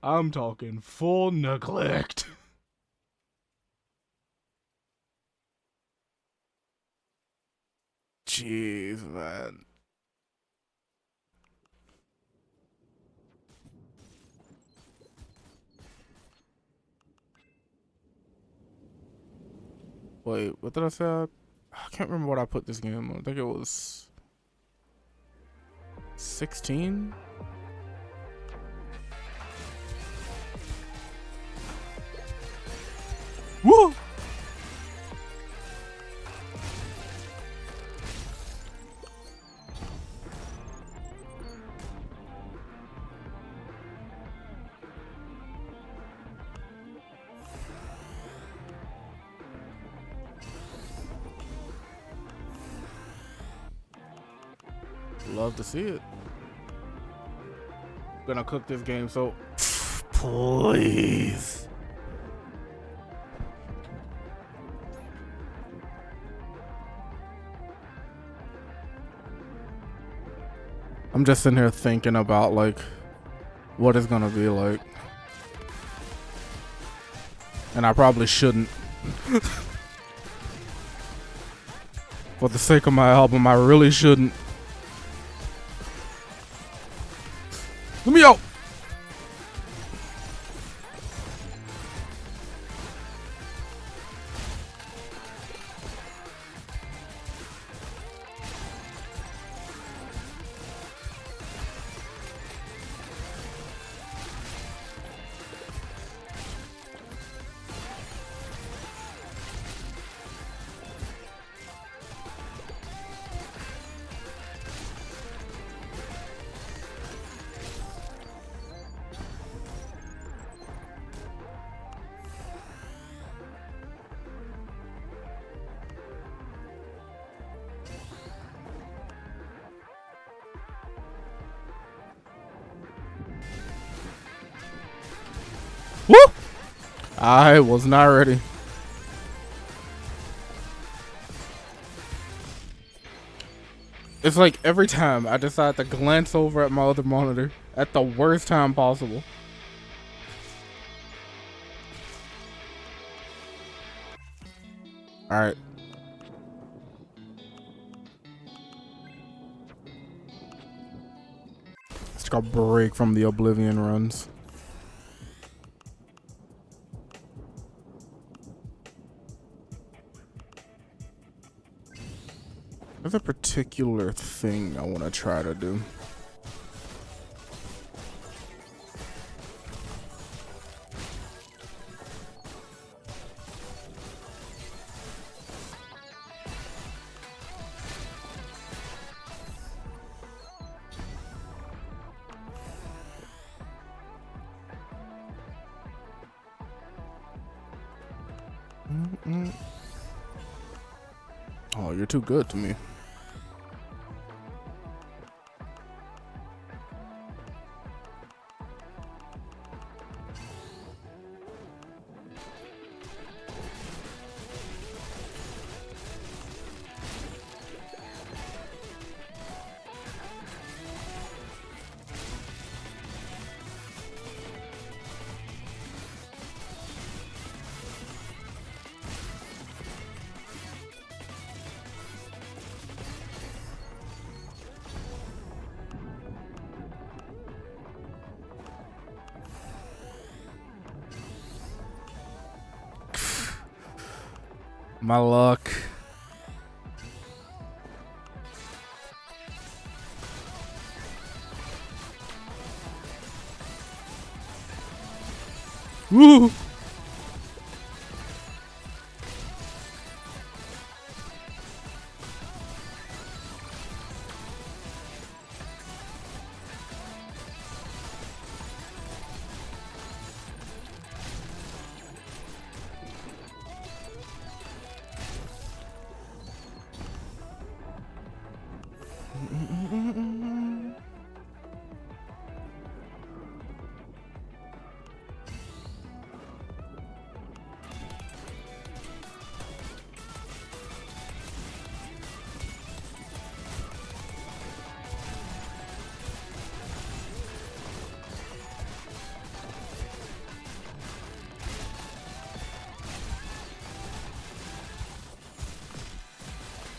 I'm talking full neglect. Jeez, man. Wait, what did I say? I can't remember what I put this game on. I think it was 16? Woo! Love to see it. Gonna cook this game, so please. I'm just sitting here thinking about like what it's gonna be like, and I probably shouldn't. For the sake of my album, I really shouldn't. Let me out. Woo! I was not ready. It's like every time I decide to glance over at my other monitor at the worst time possible. Alright. Let's take a break from the Oblivion runs. There's a particular thing I want to try to do. Oh, you're too good to me. My luck. Woo!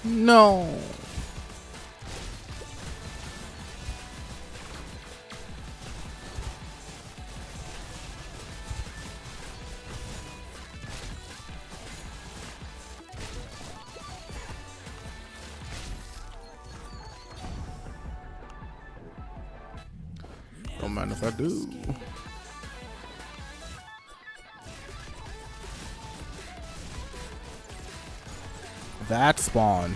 No. Don't mind if I do. That spawn.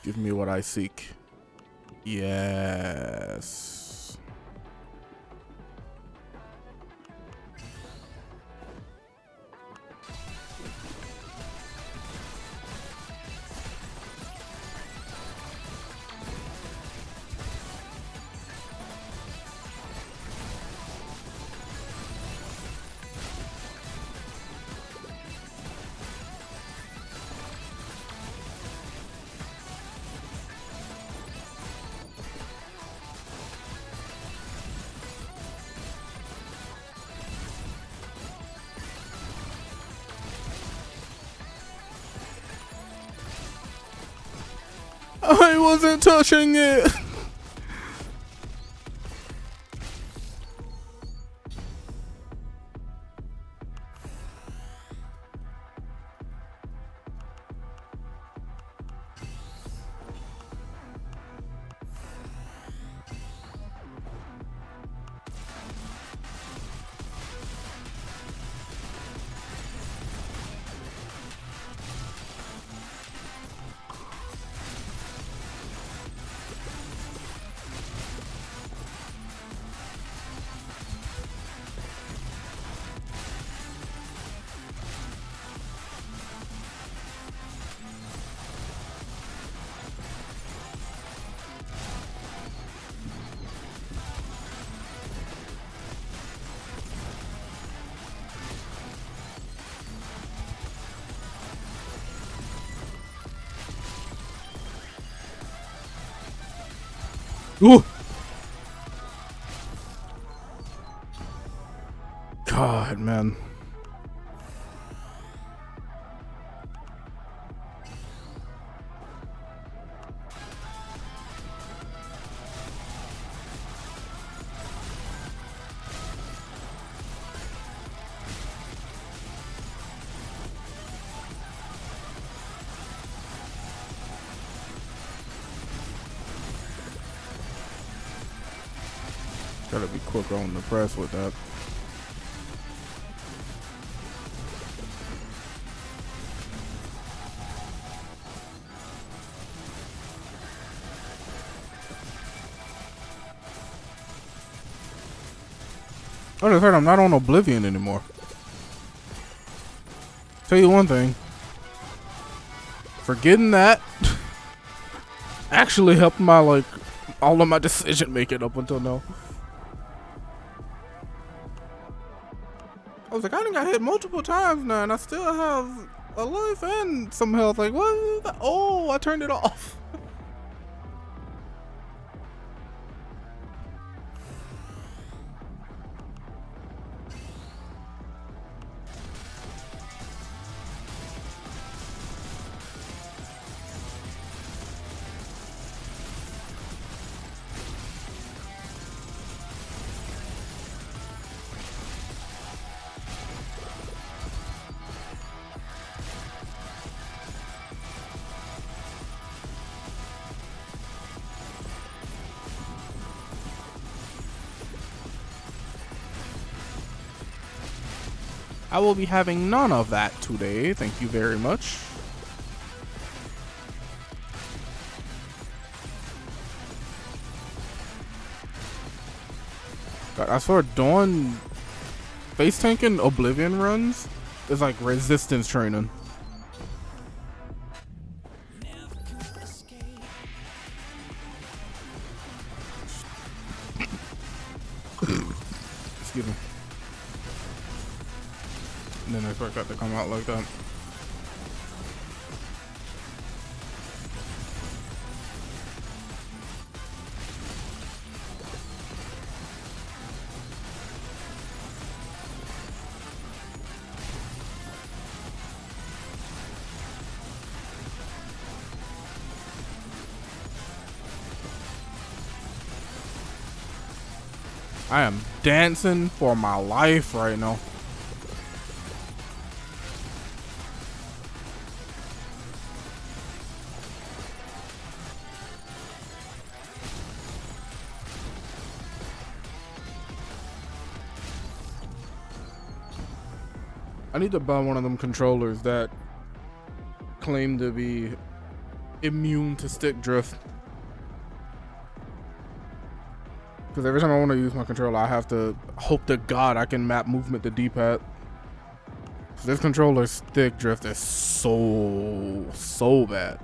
Give me what I seek. Yes. I wasn't touching it. Ooh. God, man. Gotta be quicker on the press with that. I just heard I'm not on Oblivion anymore. Tell you one thing. Forgetting that actually helped my, like, all of my decision making up until now. I was like, I done got hit multiple times now, and I still have a life and some health. Like, what is that? Oh, I turned it off. I will be having none of that today. Thank you very much. God, I swear doing face tanking Oblivion runs is like resistance training. Excuse me. And then I expect that to come out like that. I am dancing for my life right now. I need to buy one of them controllers that claim to be immune to stick drift. Because every time I want to use my controller, I have to hope to God I can map movement to D-pad. So this controller's stick drift is so bad.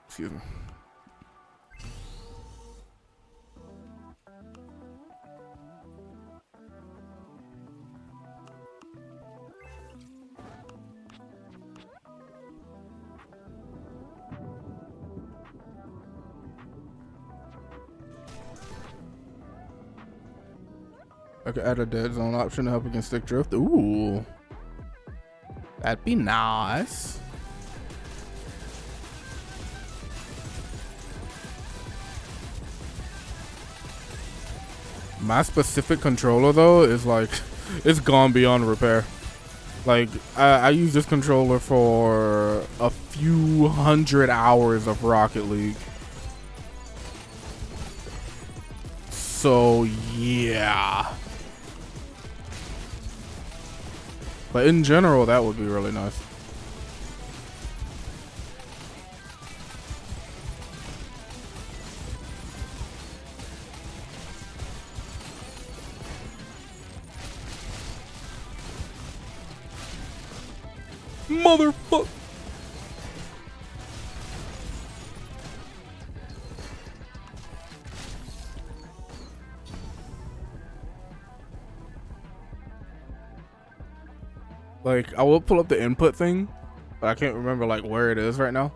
Excuse me. I could add a dead zone option to help against stick drift. Ooh. That'd be nice. My specific controller though is like, it's gone beyond repair. Like, I use this controller for a few hundred hours of Rocket League. So yeah. But in general, that would be really nice. Motherfucker. Like, I will pull up the input thing, but I can't remember like where it is right now.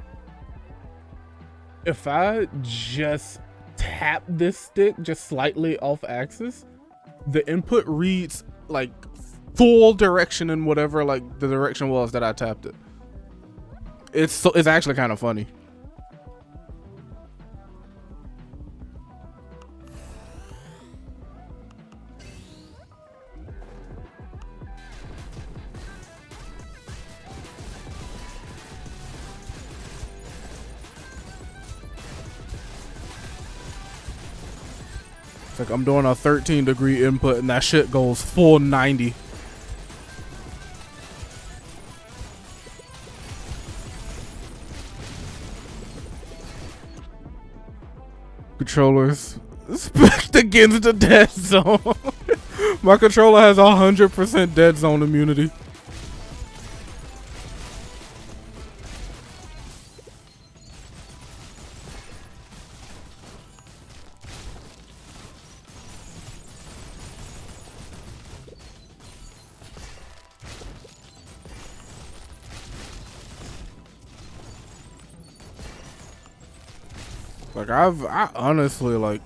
If I just tap this stick just slightly off axis, the input reads like full direction in whatever like the direction was that I tapped it. It's actually kind of funny. It's like I'm doing a 13-degree input and that shit goes full 90. Controllers spec against the dead zone. My controller has 100% dead zone immunity. Like I honestly like,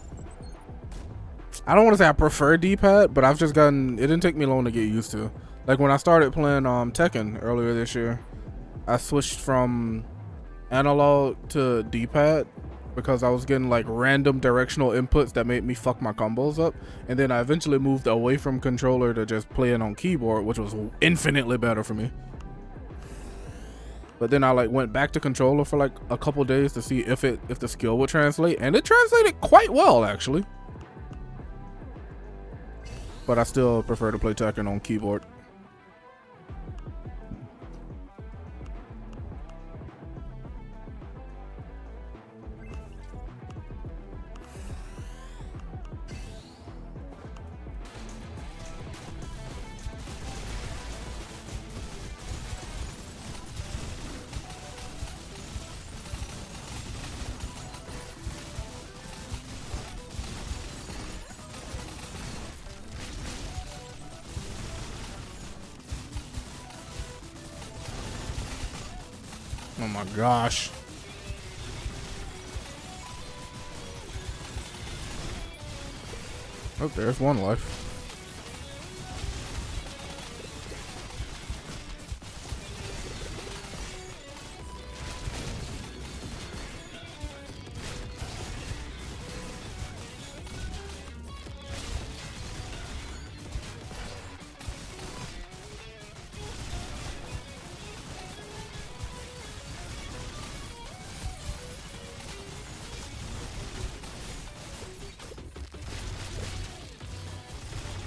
I don't want to say I prefer D-pad, but I've just gotten, it didn't take me long to get used to. Like when I started playing Tekken earlier this year, I switched from analog to D-pad because I was getting like random directional inputs that made me fuck my combos up, and then I eventually moved away from controller to just playing on keyboard, which was infinitely better for me. But then I like went back to controller for like a couple days to see if the skill would translate, and it translated quite well actually. But I still prefer to play Tekken on keyboard. Oh my gosh. Oh, there's one life.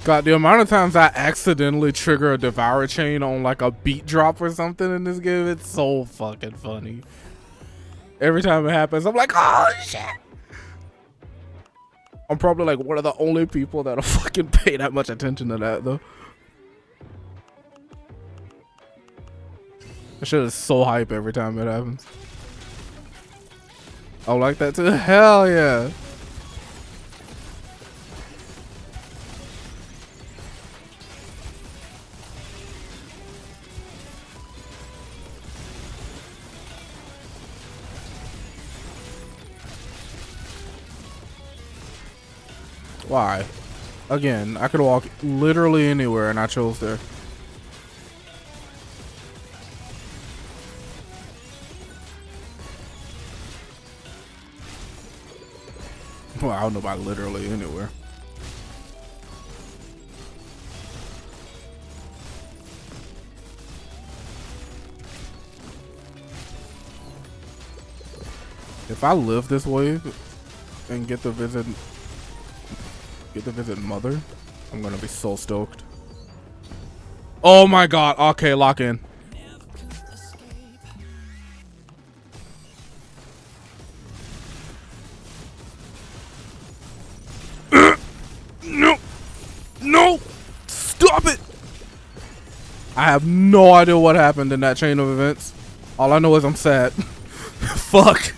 God, the amount of times I accidentally trigger a Devour Chain on like a beat drop or something in this game, it's so fucking funny. Every time it happens, I'm like, oh shit. I'm probably like one of the only people that'll fucking pay that much attention to that though. That shit is so hype every time it happens. I like that too. Hell yeah. Why? Again, I could walk literally anywhere and I chose there. Well, I don't know about literally anywhere. If I live this way and get to visit Mother, I'm gonna be so stoked. Oh my god, okay, lock in. No! No! Stop it! I have no idea what happened in that chain of events. All I know is I'm sad. Fuck.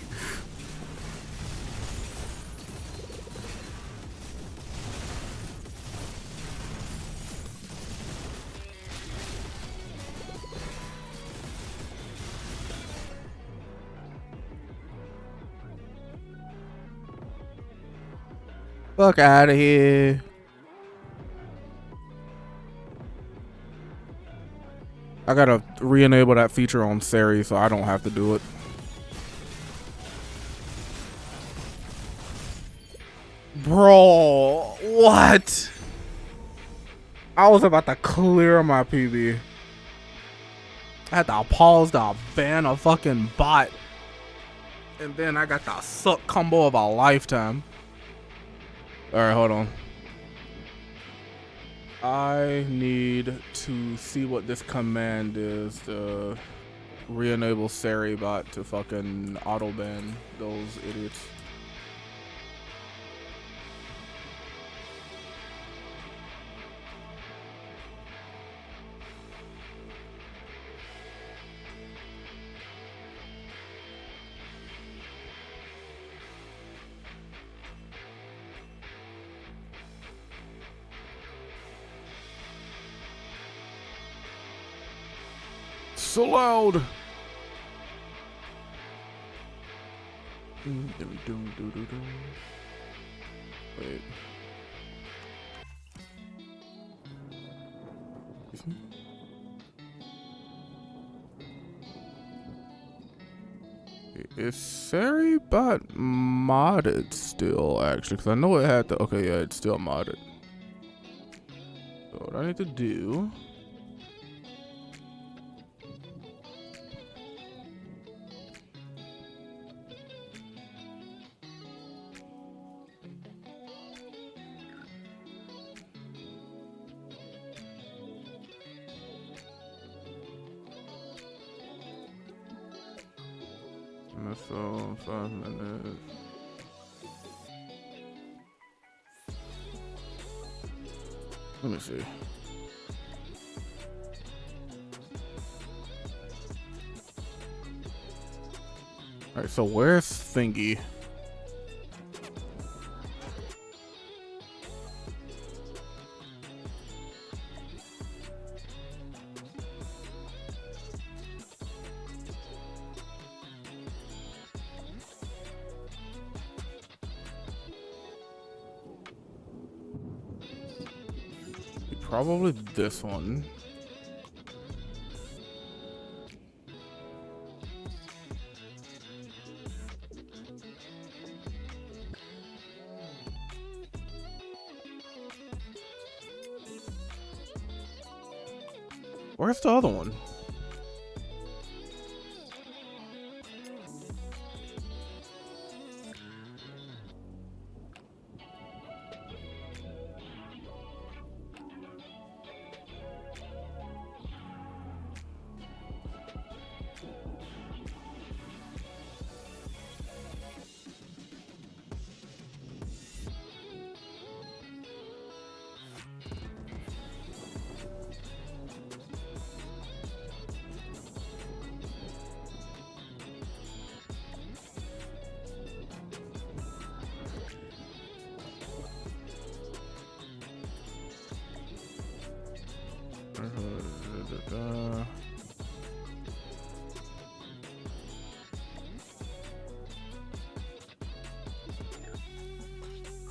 Fuck out of here. I gotta re-enable that feature on Sari so I don't have to do it. Bro, what? I was about to clear my PB. I had to pause to ban a fucking bot. And then I got the suck combo of a lifetime. Alright, hold on. I need to see what this command is to re-enable Sari bot to fucking auto ban those idiots. So loud. Wait. Is Sari bot modded still, actually? Because I know it had to. Okay, yeah, it's still modded. So what I need to do. So 5 minutes. Let me see. Alright, so where's Thingy? Probably this one. Where's the other one?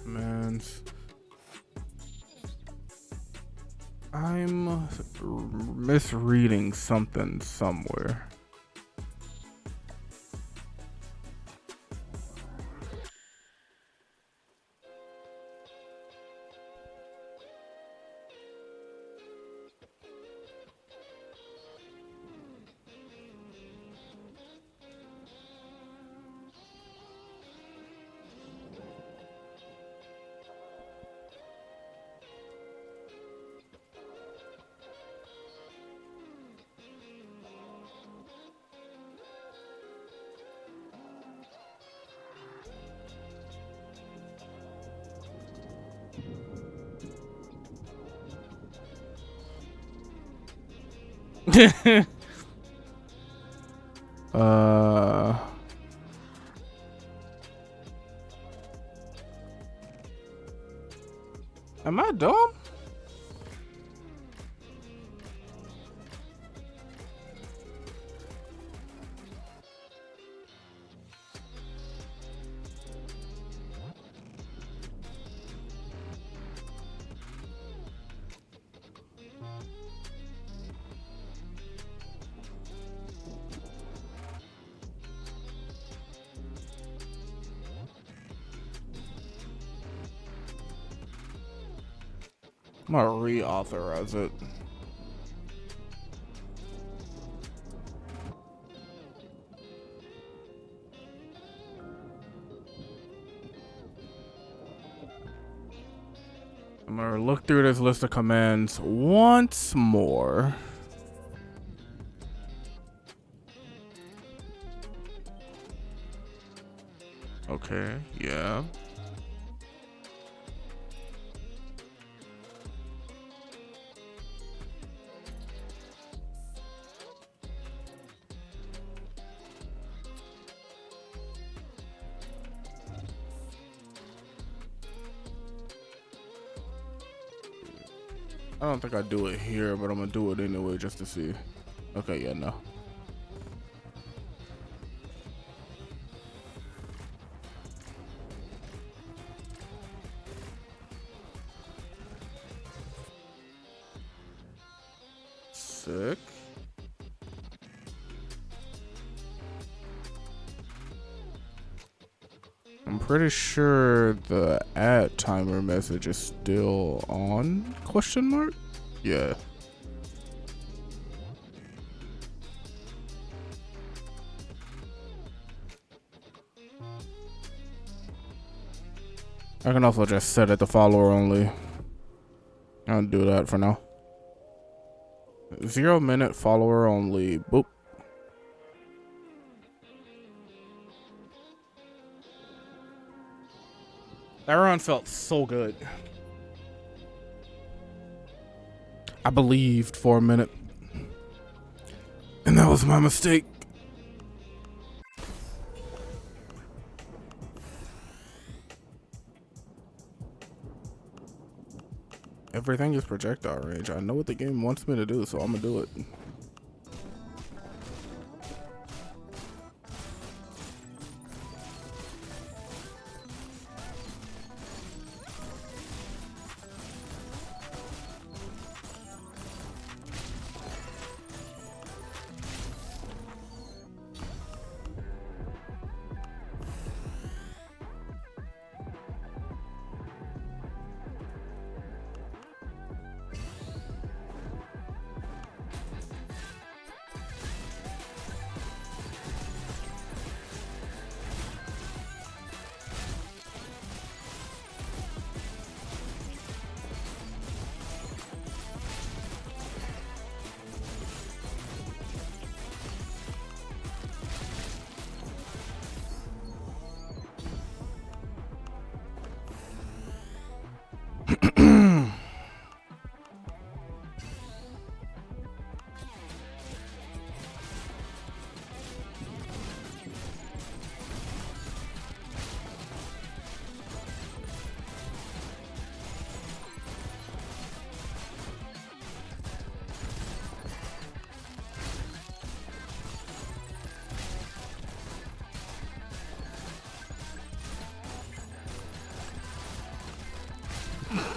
Commands. I'm misreading something somewhere. Am I dumb? I'm gonna reauthorize it. I'm gonna look through this list of commands once more. Okay, yeah. I don't think I do it here, but I'm gonna do it anyway just to see. Okay, yeah, no. Sick. I'm pretty sure the add timer message is still on, question mark? Yeah. I can also just set it to follower only. I'll do that for now. 0 minute follower only. Boop. That run felt so good. I believed for a minute. And that was my mistake. Everything is projectile range. I know what the game wants me to do, so I'm gonna do it.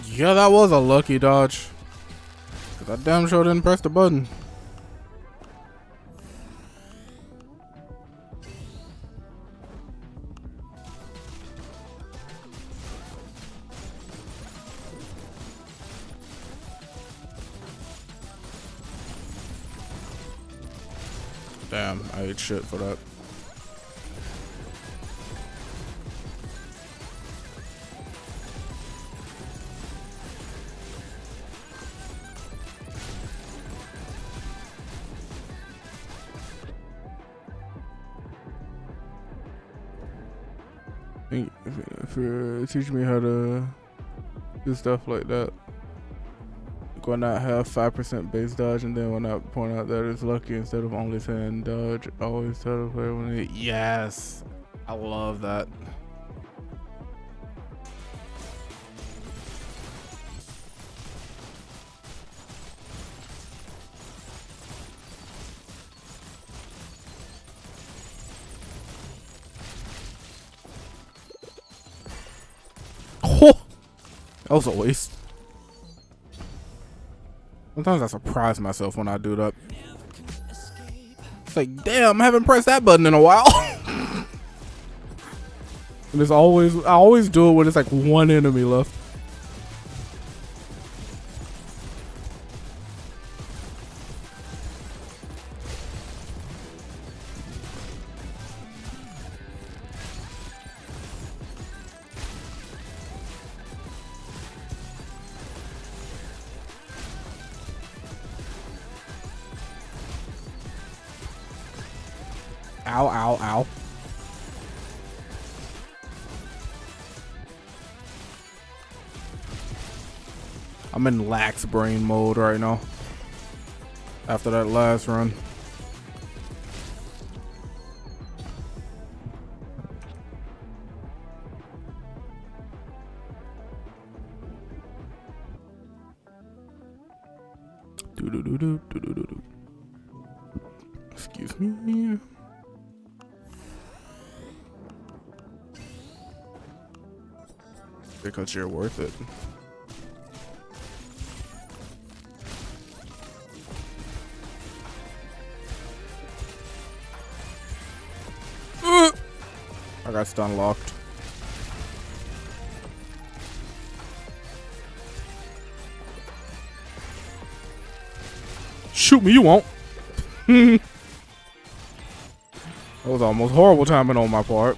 Yeah, that was a lucky dodge. 'Cause I damn sure didn't press the button. Damn, I ate shit for that. If you teach me how to do stuff like that, like when I have 5% base dodge, and then when I point out that it's lucky instead of only saying dodge, I always tell the player when it. Yes, I love that. Oh, that was a waste. Sometimes I surprise myself when I do that. It's like, damn, I haven't pressed that button in a while. And I always do it when it's like one enemy left. Ow, ow, ow. I'm in lax brain mode right now. After that last run. Do-do-do-do-do-do-do. Excuse me. Because you're worth it. I got stun locked. Shoot me, you won't. That was almost horrible timing on my part.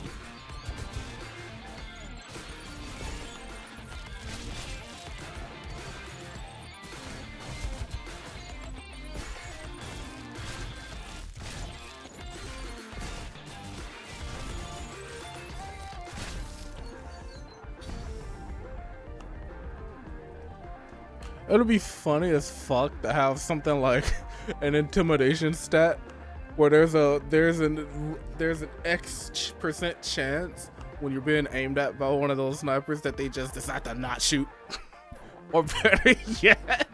It'll be funny as fuck to have something like an intimidation stat where there's an X% chance when you're being aimed at by one of those snipers that they just decide to not shoot. Or better yet,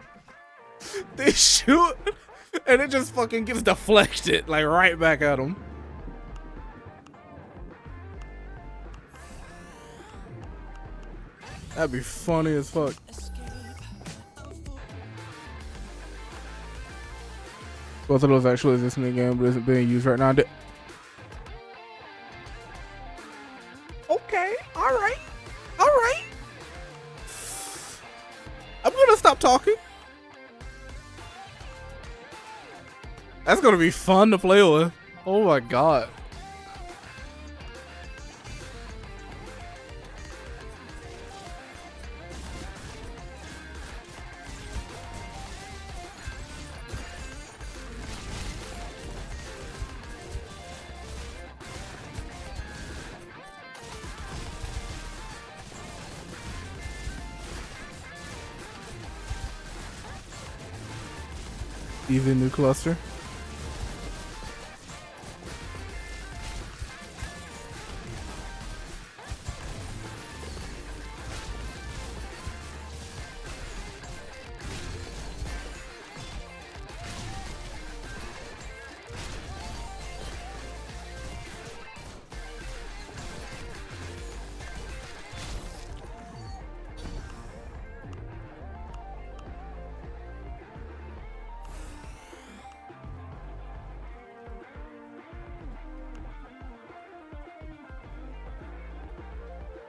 they shoot and it just fucking gets deflected like right back at them. That'd be funny as fuck. Both of those actually exist in the game, but isn't being used right now. Okay, alright. Alright. I'm gonna stop talking. That's gonna be fun to play with. Oh my god. Even new cluster.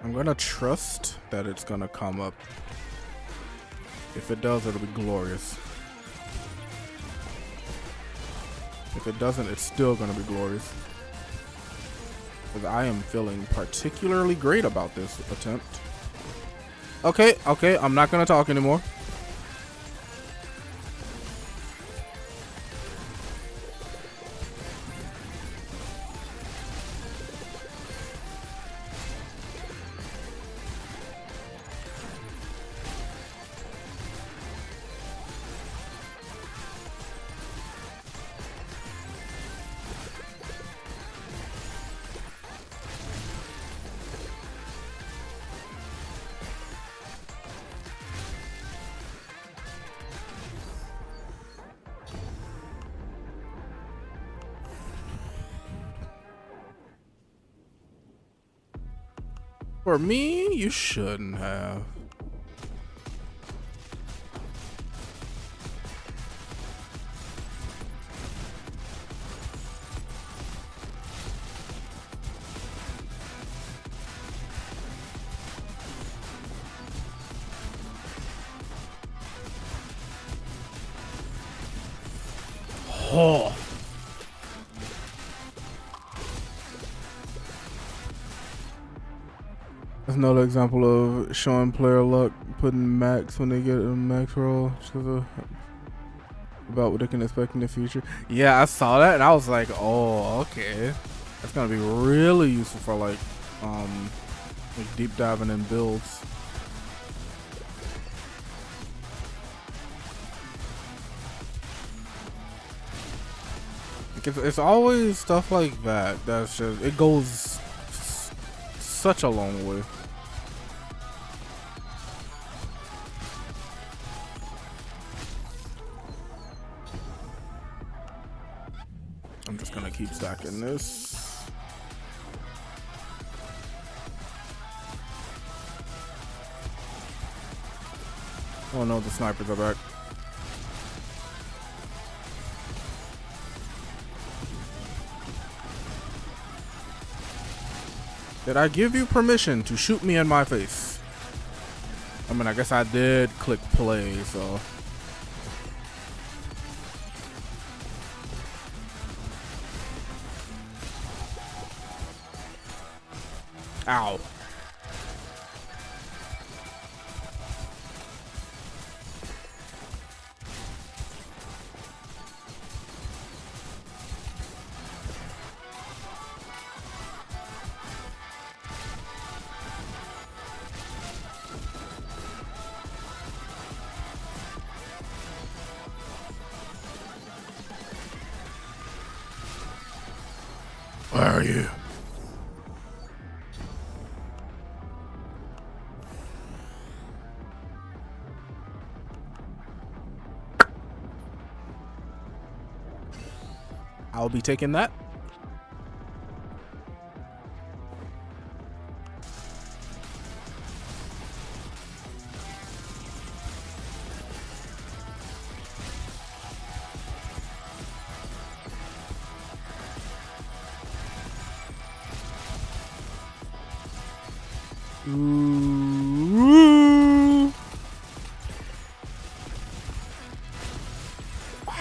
I'm gonna trust that it's gonna come up. If it does, it'll be glorious. If it doesn't, it's still gonna be glorious. Because I am feeling particularly great about this attempt. Okay, I'm not gonna talk anymore. For me, you shouldn't have. Oh. That's another example of showing player luck, putting max when they get a max roll, just about what they can expect in the future. Yeah, I saw that and I was like, oh, okay. That's gonna be really useful for like deep diving in builds. It's always stuff like that. That's just, it goes such a long way. I'm just gonna keep stacking this. Oh no, the snipers are back. Did I give you permission to shoot me in my face? I mean, I guess I did click play, so. Ow. Where are you? I'll be taking that. Ooh.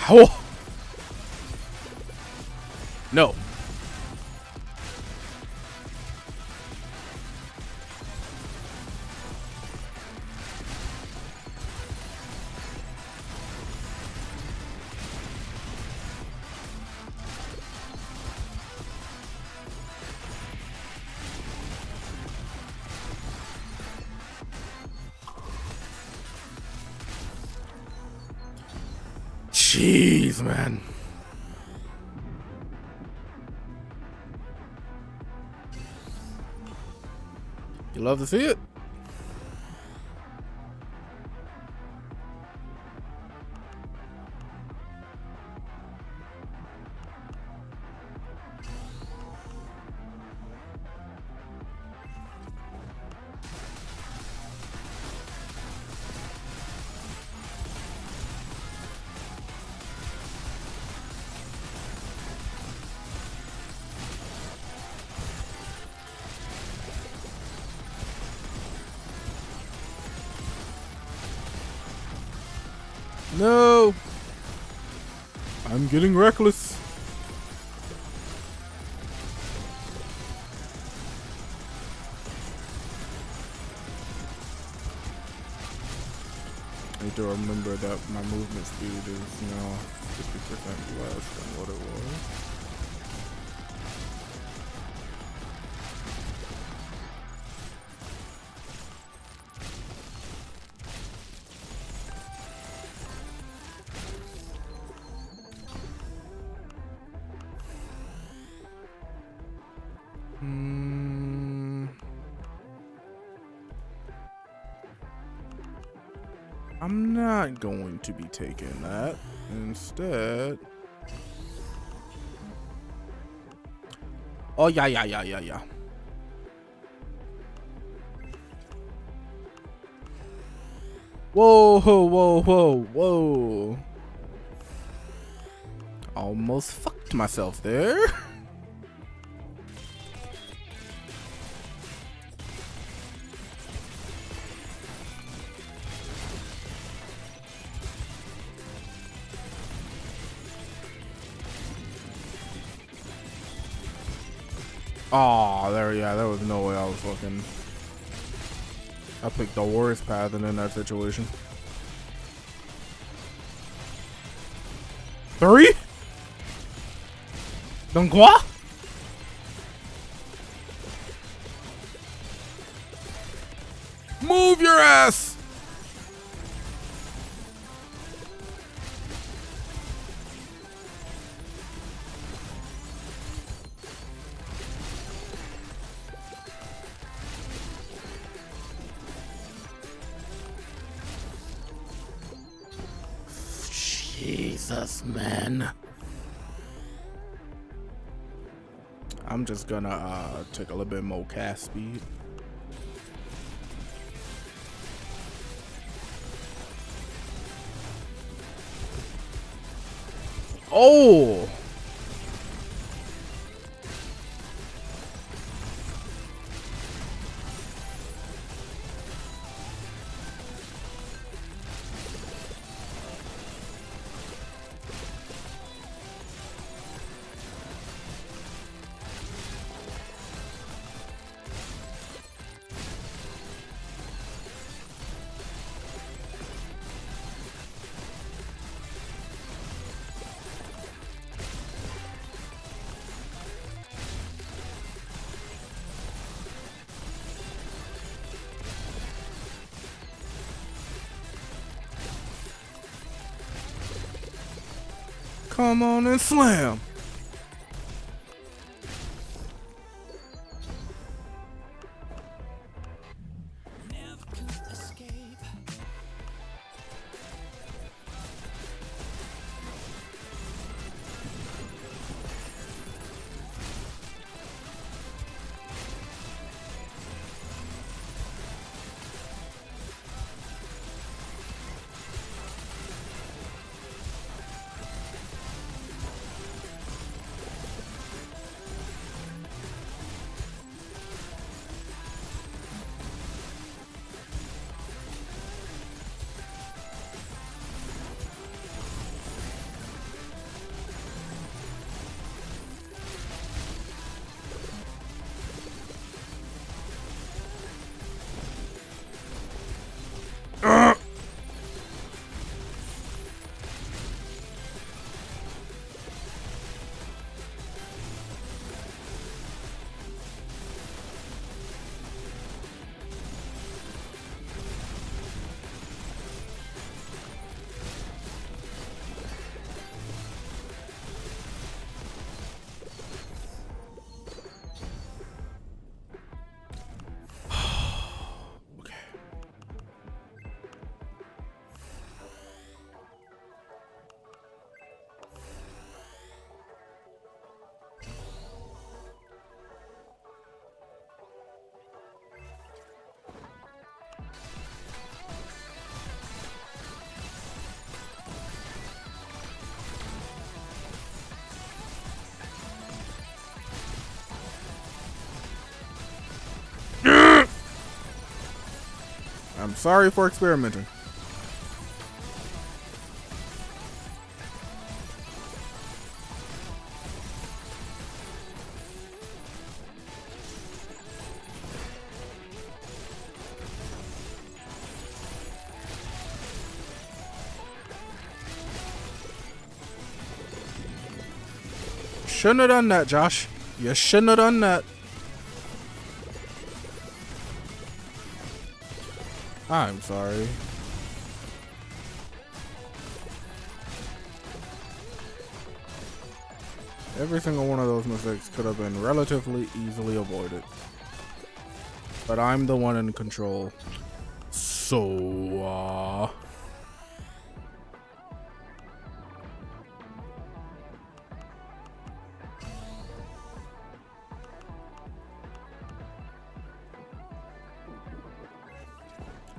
Oh. No. Jeez, man. You love to see it. No! I'm getting reckless. I need to remember that my movement speed is now 50% less than what it was. I'm not going to be taking that. Instead... Oh, yeah. Whoa. Almost fucked myself there. Oh, there was no way I was fucking... I picked the worst path in that situation. 3? Donc quoi? Move your ass! Jesus, man. I'm just gonna take a little bit more cast speed. Oh! Come on and slam. sorry for experimenting. Shouldn't have done that, Josh. You shouldn't have done that. I'm sorry. Every single one of those mistakes could have been relatively easily avoided. But I'm the one in control. So,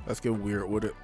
let's get weird with it.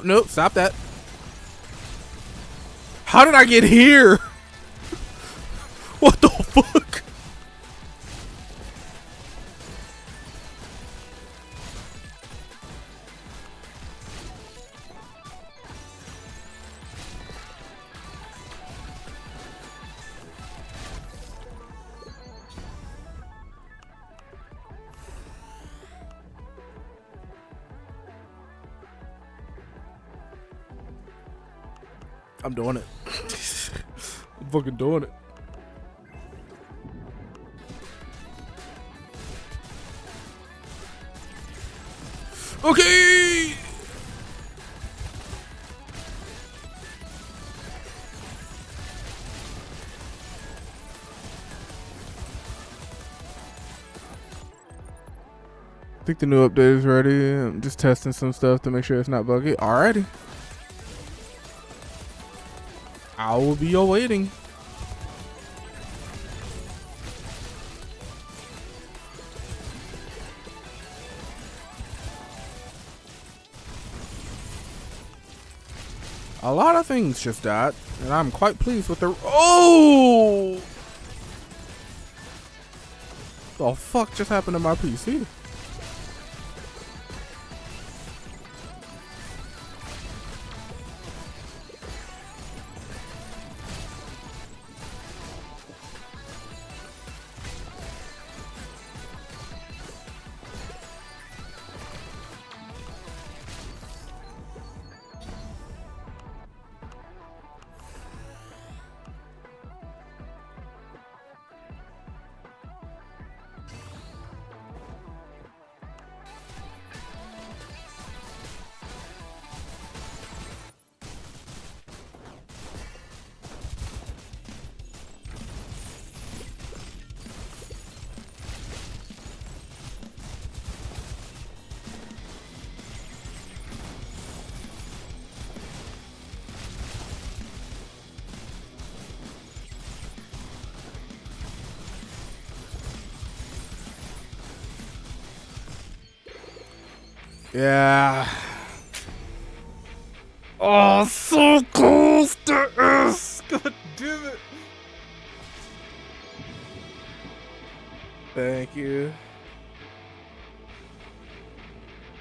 Nope, stop that. How did I get here? What the fuck? I'm doing it. I'm fucking doing it. Okay. I think the new update is ready. I'm just testing some stuff to make sure it's not buggy. Alrighty. I will be awaiting. A lot of things just died, and I'm quite pleased with the. Oh! The fuck just happened to my PC? Yeah. Oh, so close to us. God damn it. Thank you.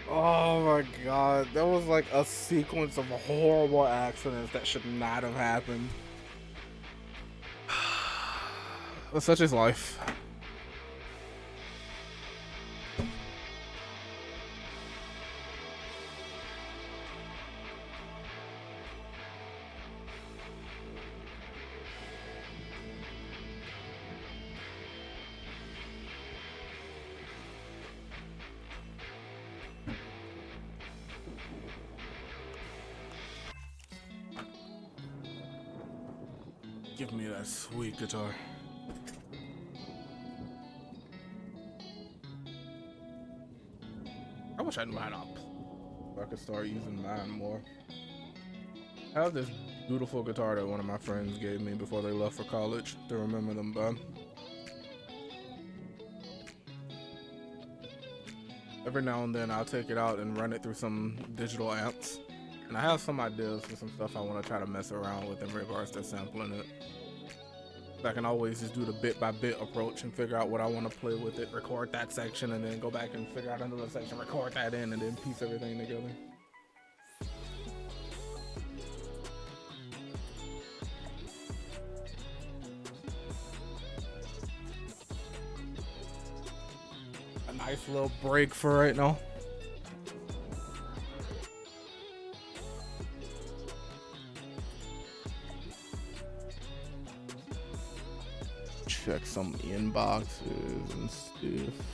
Oh my god. That was like a sequence of horrible accidents that should not have happened. But such is life. Give me that sweet guitar. I wish I knew how to so I could start using mine more. I have this beautiful guitar that one of my friends gave me before they left for college to remember them by. Every now and then I'll take it out and run it through some digital amps. And I have some ideas for some stuff I want to try to mess around with in regards to sampling it. I can always just do the bit by bit approach and figure out what I want to play with it, record that section, and then go back and figure out another section, record that in, and then piece everything together. A nice little break for right now. Check some inboxes and stuff.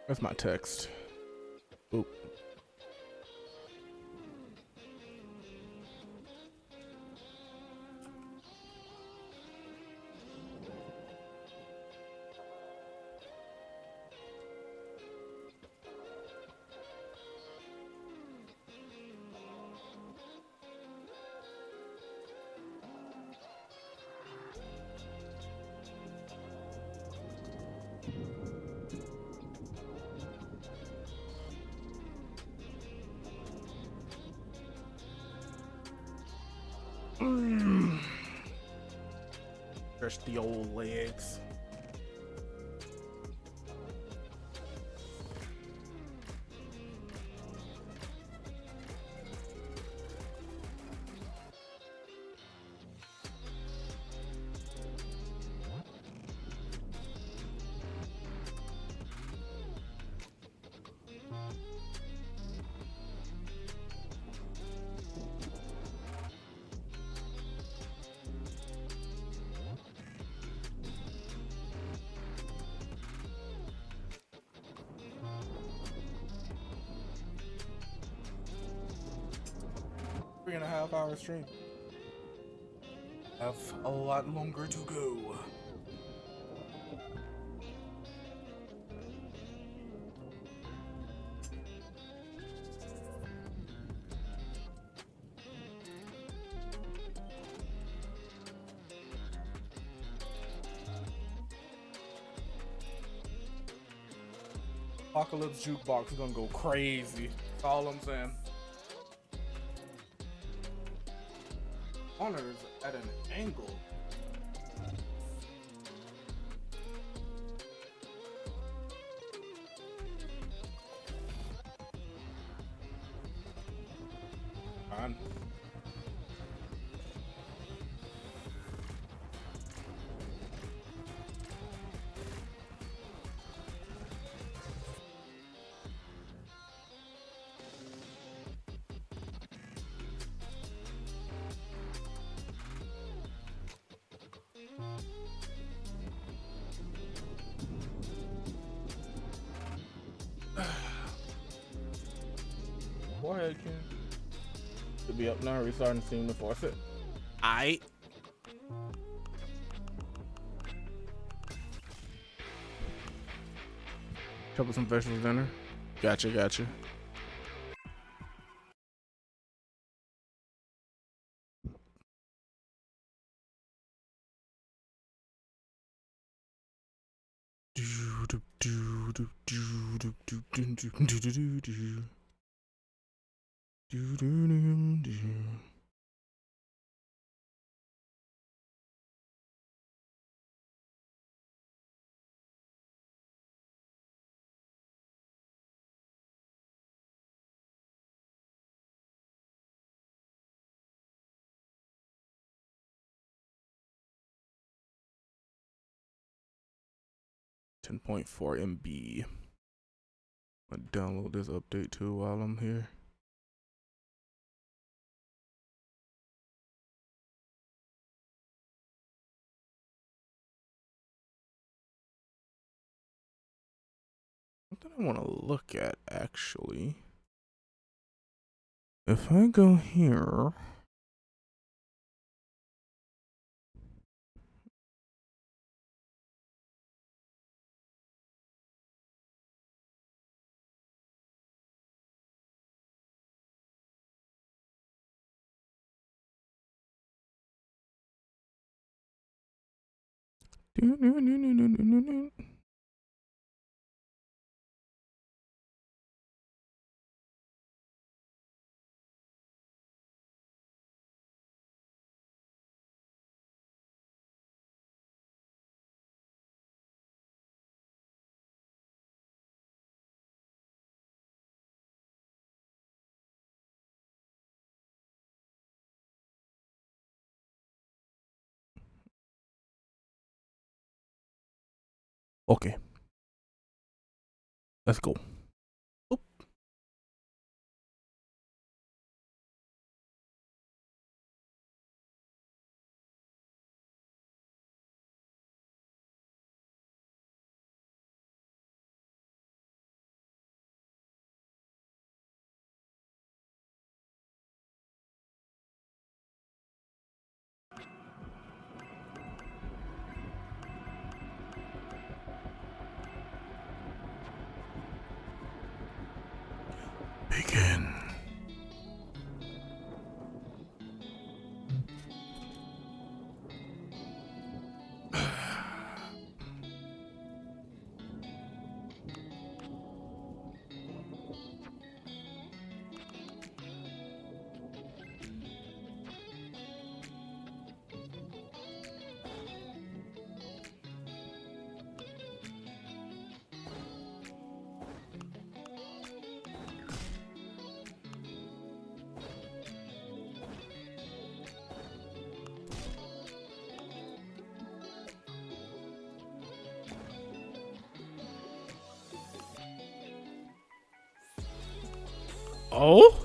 That's my text. Oop. Stretch the old legs. Three and a half hour stream. Have a lot longer to go. Apocalypse Jukebox is gonna go crazy. That's all I'm saying. Honors at an angle. Man. Go ahead, Ken. Should be up now. Restarting the scene to force it. Aight. Couple some vegetable dinner. Gotcha. .4 MB. I'll download this update too while I'm here. Something I want to look at actually. If I go here. Okay. Let's go. Oop. Begin. Oh?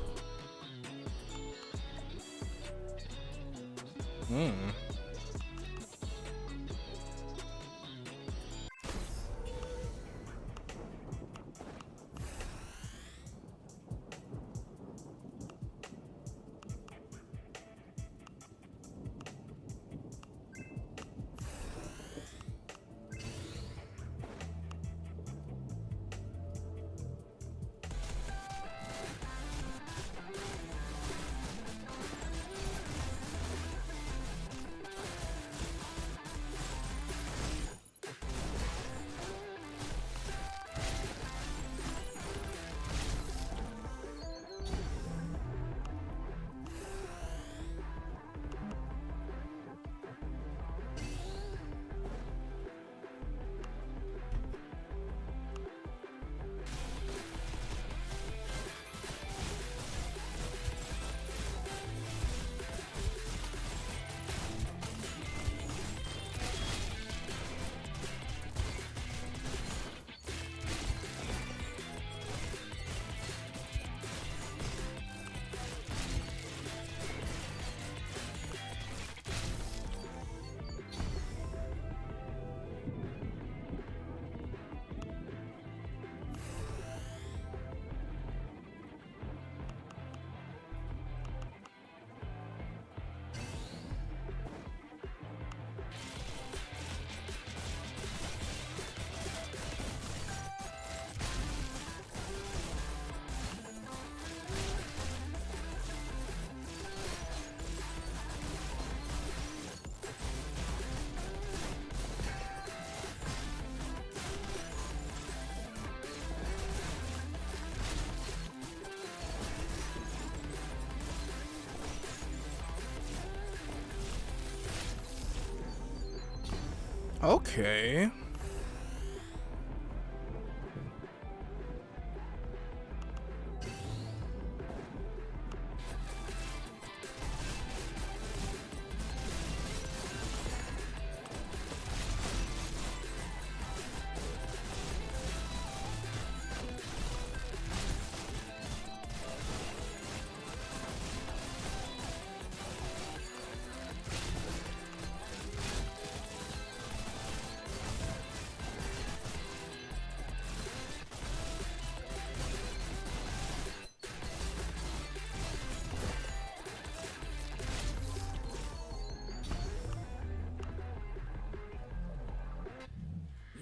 Okay.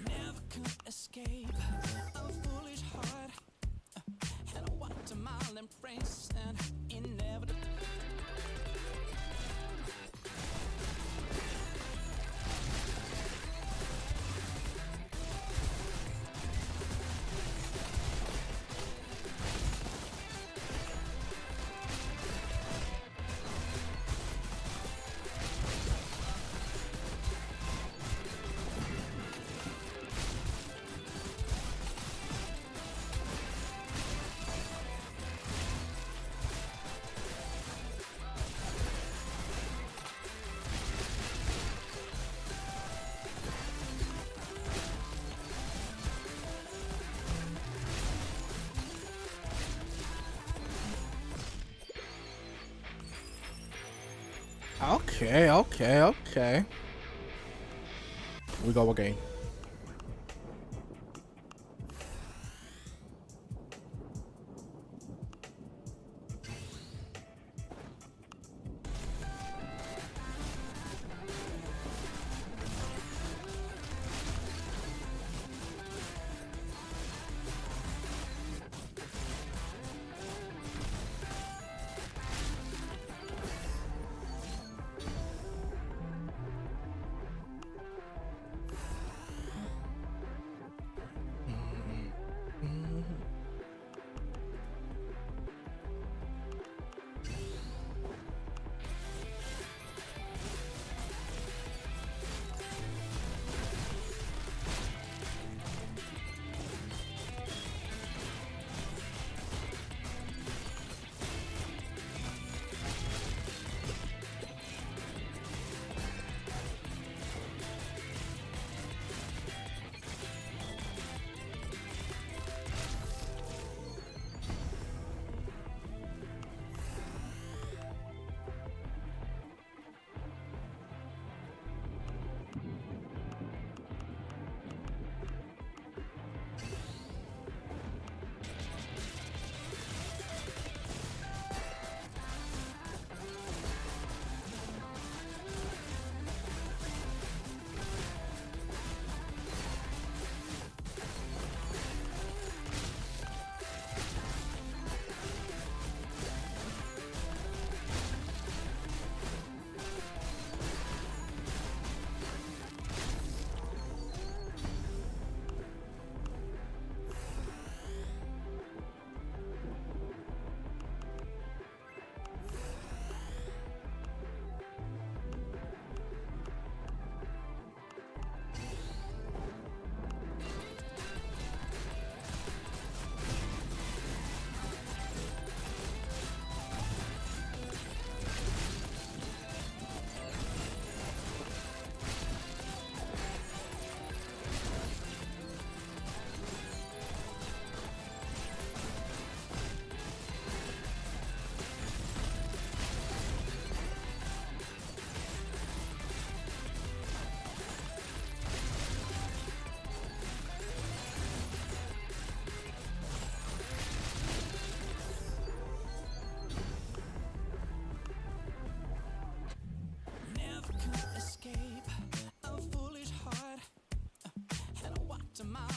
Never could escape a foolish heart, and I walked a mile embrace and inevitable. Okay. We go again.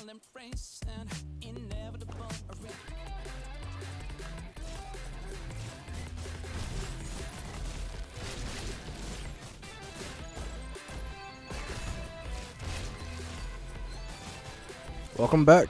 embrace an inevitable arena. Welcome back.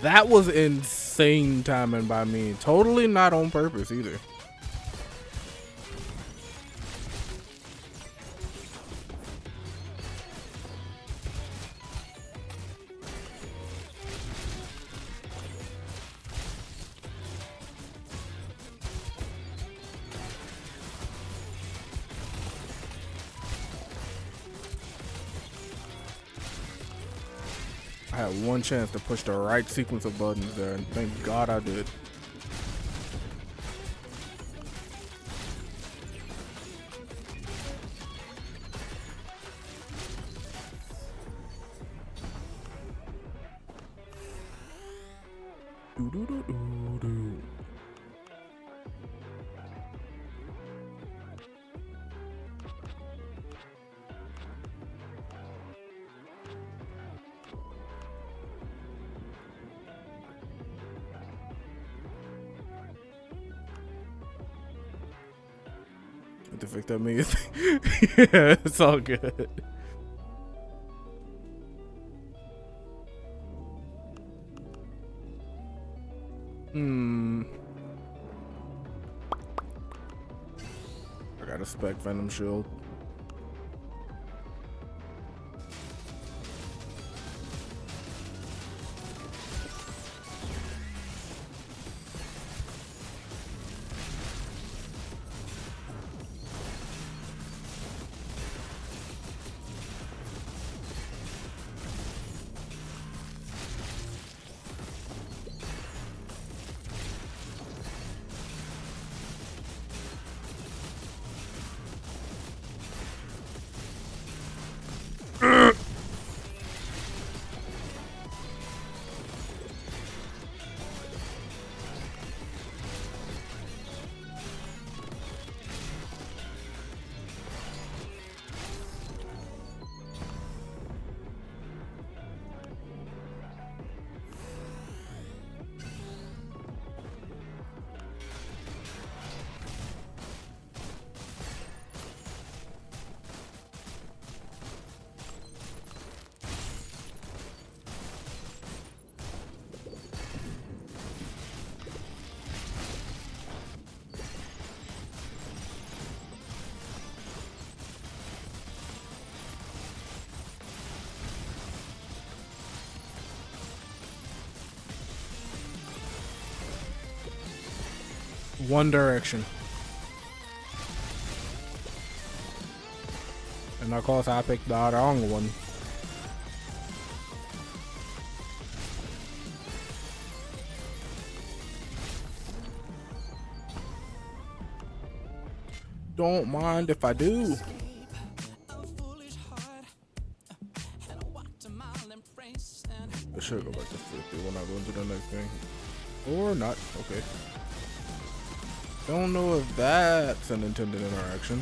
That was insane timing by me. Totally not on purpose either. I had one chance to push the right sequence of buttons there, and thank God I did. Doo-doo-doo-doo-doo. What the fuck that means? Yeah, it's all good. I got a spec Venom shield. One Direction. And of course I picked the wrong one. Don't mind if I do. I should go back to 50 when I go into the next thing. Or not. Okay. Don't know if that's an intended interaction.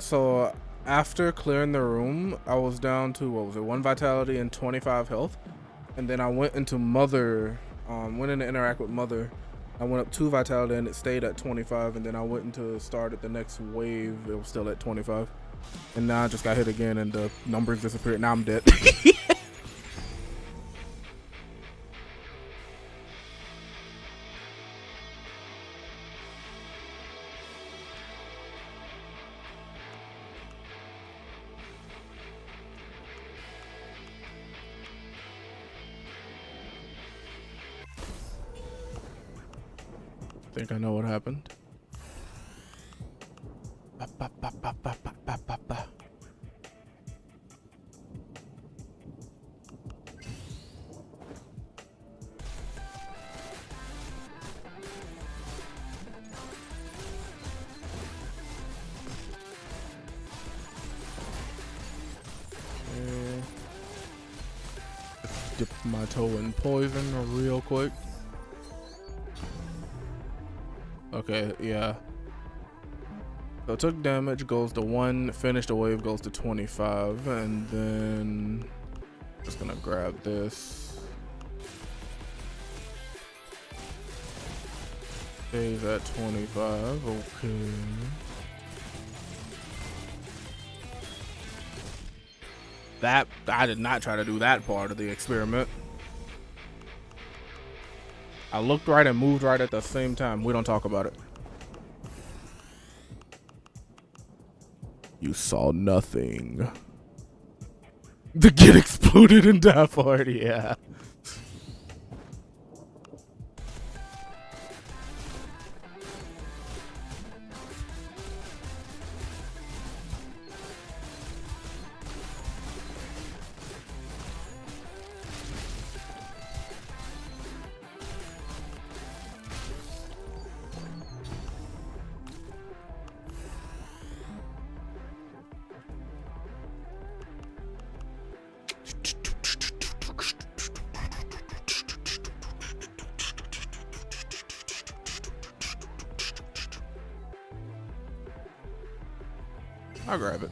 So after clearing the room, I was down to, what was it, 1 vitality and 25 health. And then I went into Mother, went in to interact with Mother. I went up 2 vitality and it stayed at 25, and then I went into started the next wave. It was still at 25, and now I just got hit again and the numbers disappeared. Now I'm dead. I think I know what happened. Ba, ba, ba, ba, ba, ba, ba, ba, ba. Okay. Just dip my toe in poison real quick. Okay, yeah. So took damage, goes to 1, finished the wave, goes to 25, and then just gonna grab this. Stays at 25. Okay. That I did not try to do that part of the experiment. I looked right and moved right at the same time. We don't talk about it. You saw nothing. The get exploded in that part, yeah. I'll grab it.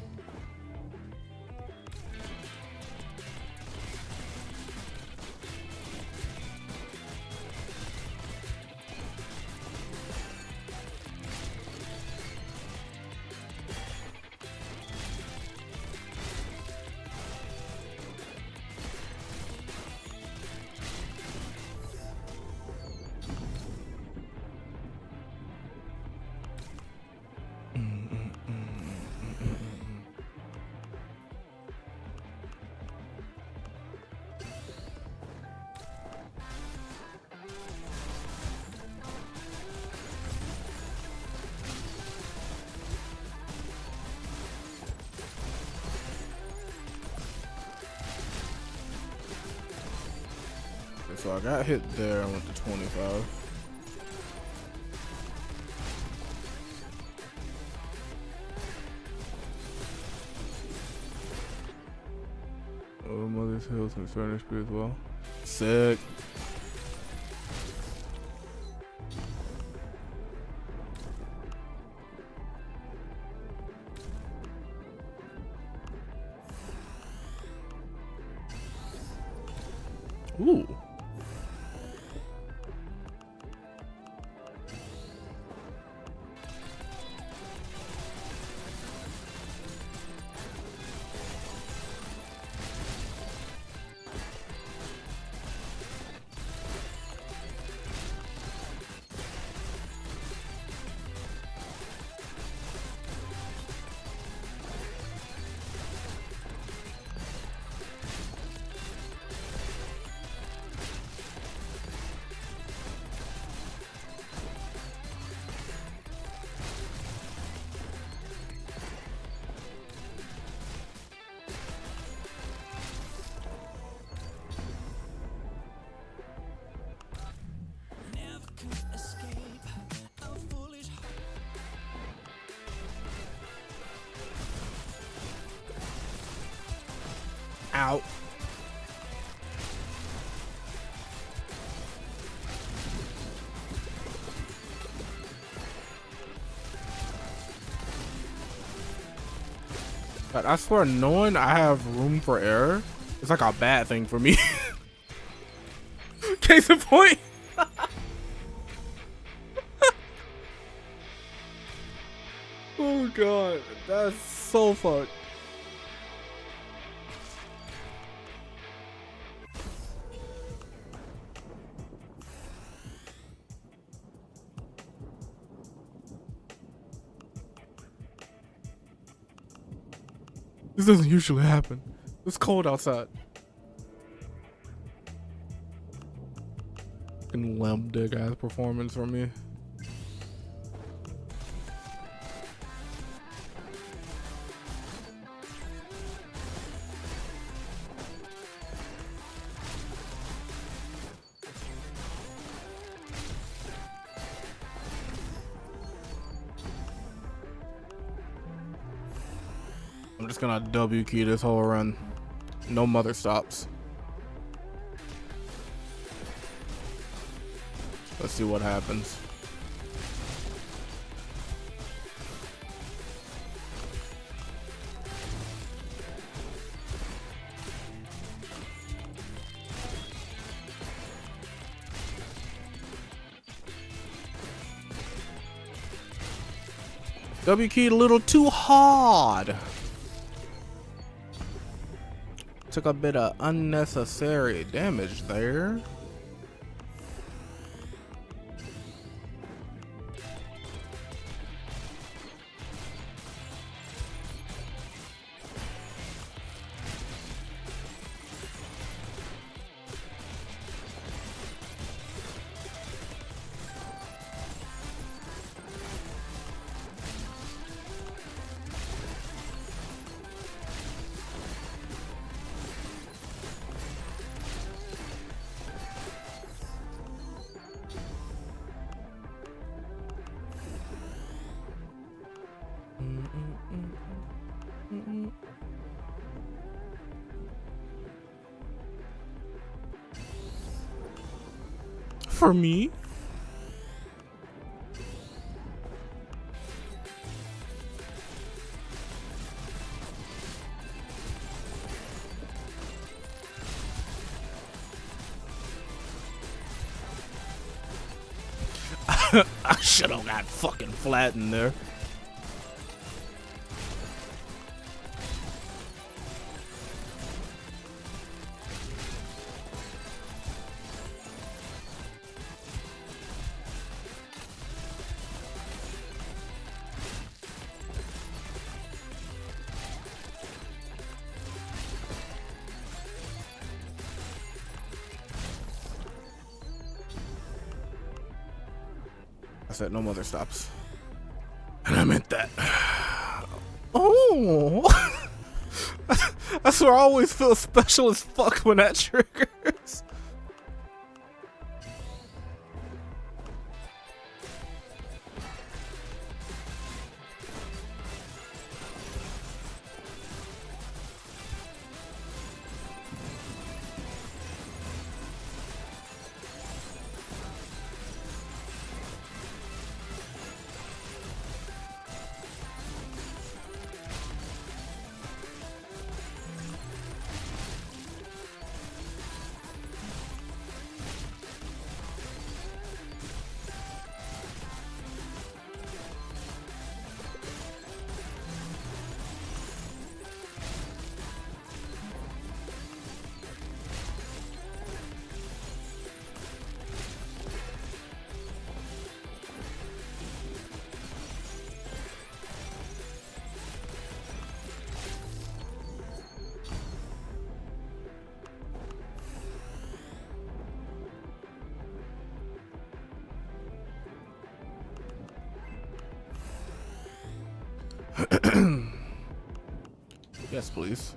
So I got hit there. I went to 25. Oh, Mother's Hills and Furnace as well. Sick. Ooh. Ow. But I swear, knowing I have room for error, it's like a bad thing for me. Case in point. Oh god, that's so fucked. This doesn't usually happen. It's cold outside. And lamb dig ass performance from me. I'm just gonna W key this whole run. No mother stops. Let's see what happens. W keyed a little too hard. Took a bit of unnecessary damage there. For me? I should have got fucking flattened there. I said no mother stops. And I meant that. Oh! I swear I always feel special as fuck when that triggers. Yes, please.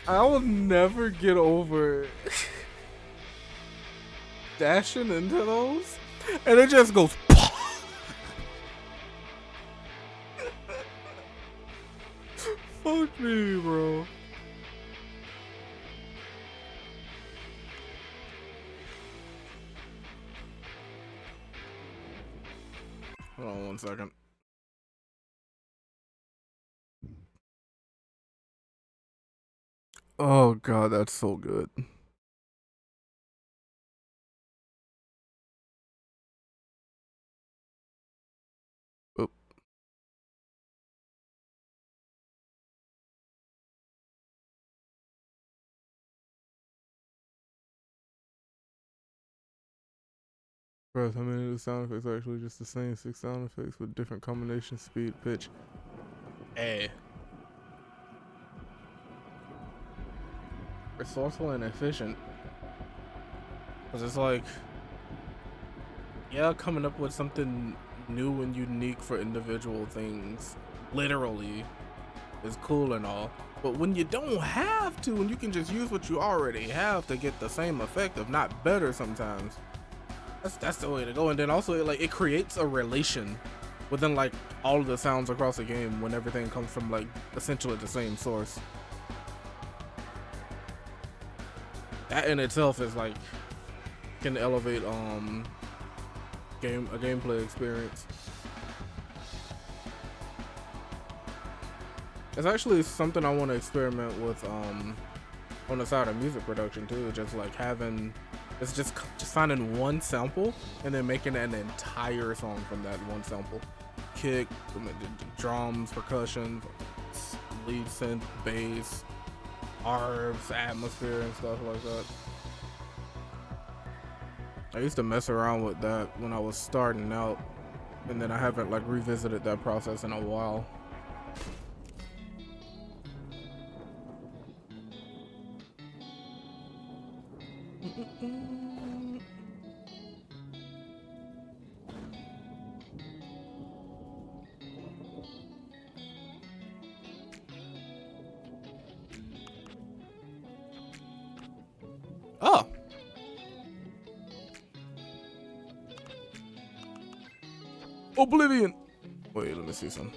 I will never get over dashing into those, and it just goes. Fuck me, bro. Hold on 1 second. Oh god, that's so good. Oop. Bro, how many of the sound effects are actually just the same 6 sound effects with different combination, speed, pitch? Hey. Resourceful and efficient. Cause it's like, yeah, coming up with something new and unique for individual things, literally, is cool and all. But when you don't have to, and you can just use what you already have to get the same effect, if not better sometimes, that's the way to go. And then also, it creates a relation within like all of the sounds across the game when everything comes from like essentially the same source. That in itself is like can elevate gameplay experience. It's actually something I want to experiment with on the side of music production too. Just like just finding one sample and then making an entire song from that one sample. Kick, drums, percussion, lead synth, bass, arbs, atmosphere, and stuff like that. I used to mess around with that when I was starting out, and then I haven't like revisited that process in a while. Oh. Oblivion. Wait, let me see some.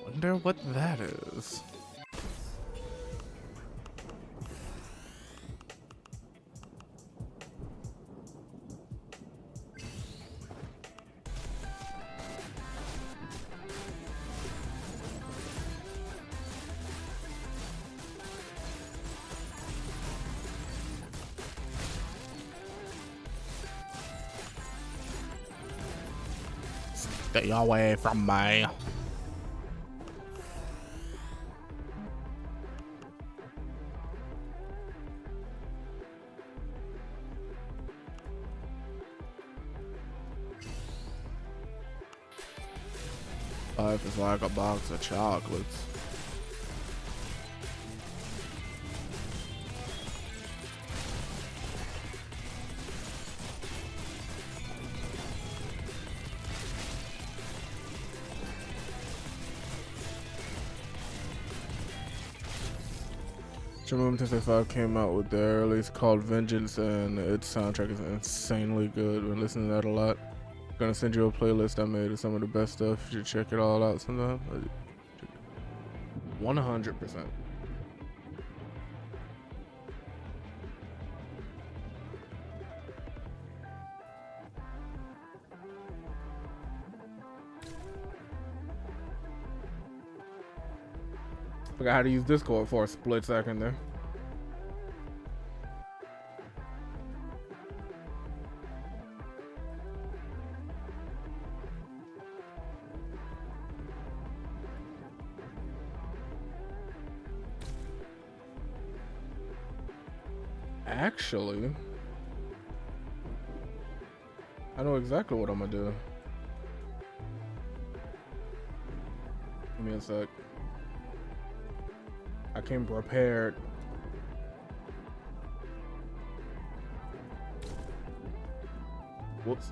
Wonder what that is. Stay away from me. Life is like a box of chocolates. Room 265 came out with their release called Vengeance, and its soundtrack is insanely good. Been listening to that a lot. Gonna send you a playlist I made of some of the best stuff. You should check it all out sometime. 100%. Forgot how to use Discord for a split second there. Actually, I know exactly what I'm gonna do. Give me a sec. I came prepared. Whoops.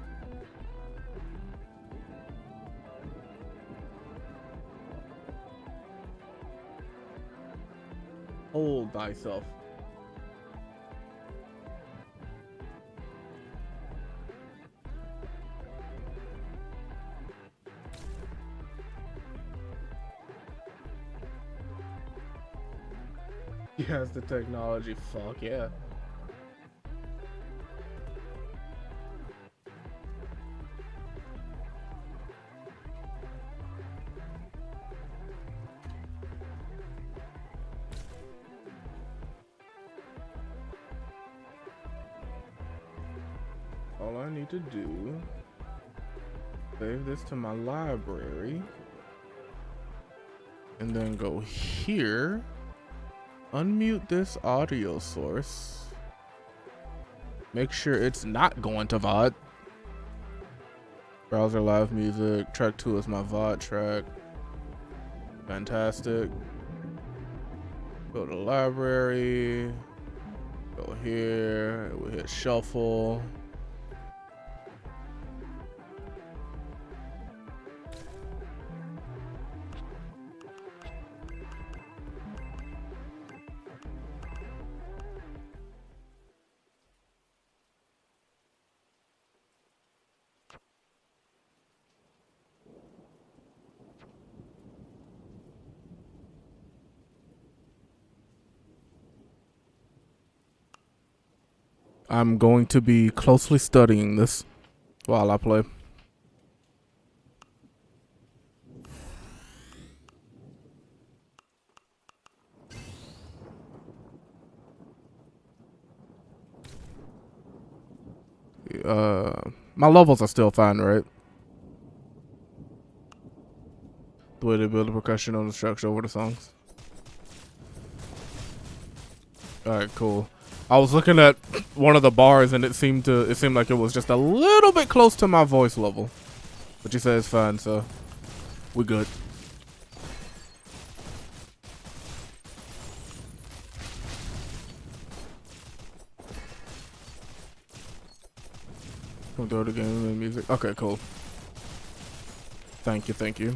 Hold thyself. He has the technology. Fuck yeah. All I need to do, save this to my library, and then go here. Unmute this audio source. Make sure it's not going to VOD. Browser live music. Track 2 is my VOD track. Fantastic. Go to library. Go here. We'll hit shuffle. I'm going to be closely studying this while I play. My levels are still fine, right? The way they build the percussion on the structure over the songs. Alright, cool. I was looking at one of the bars and it seemed like it was just a little bit close to my voice level. But you said it's fine, so we're good. Don't throw the game and music. Okay, cool. Thank you, thank you.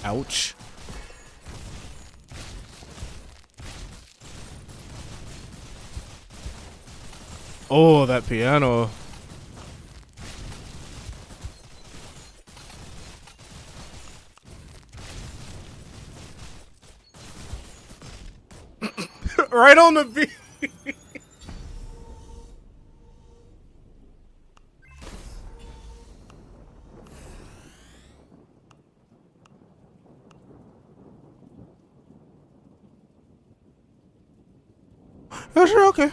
Ouch. Oh, that piano. Right on the beat. Oh, sure, okay.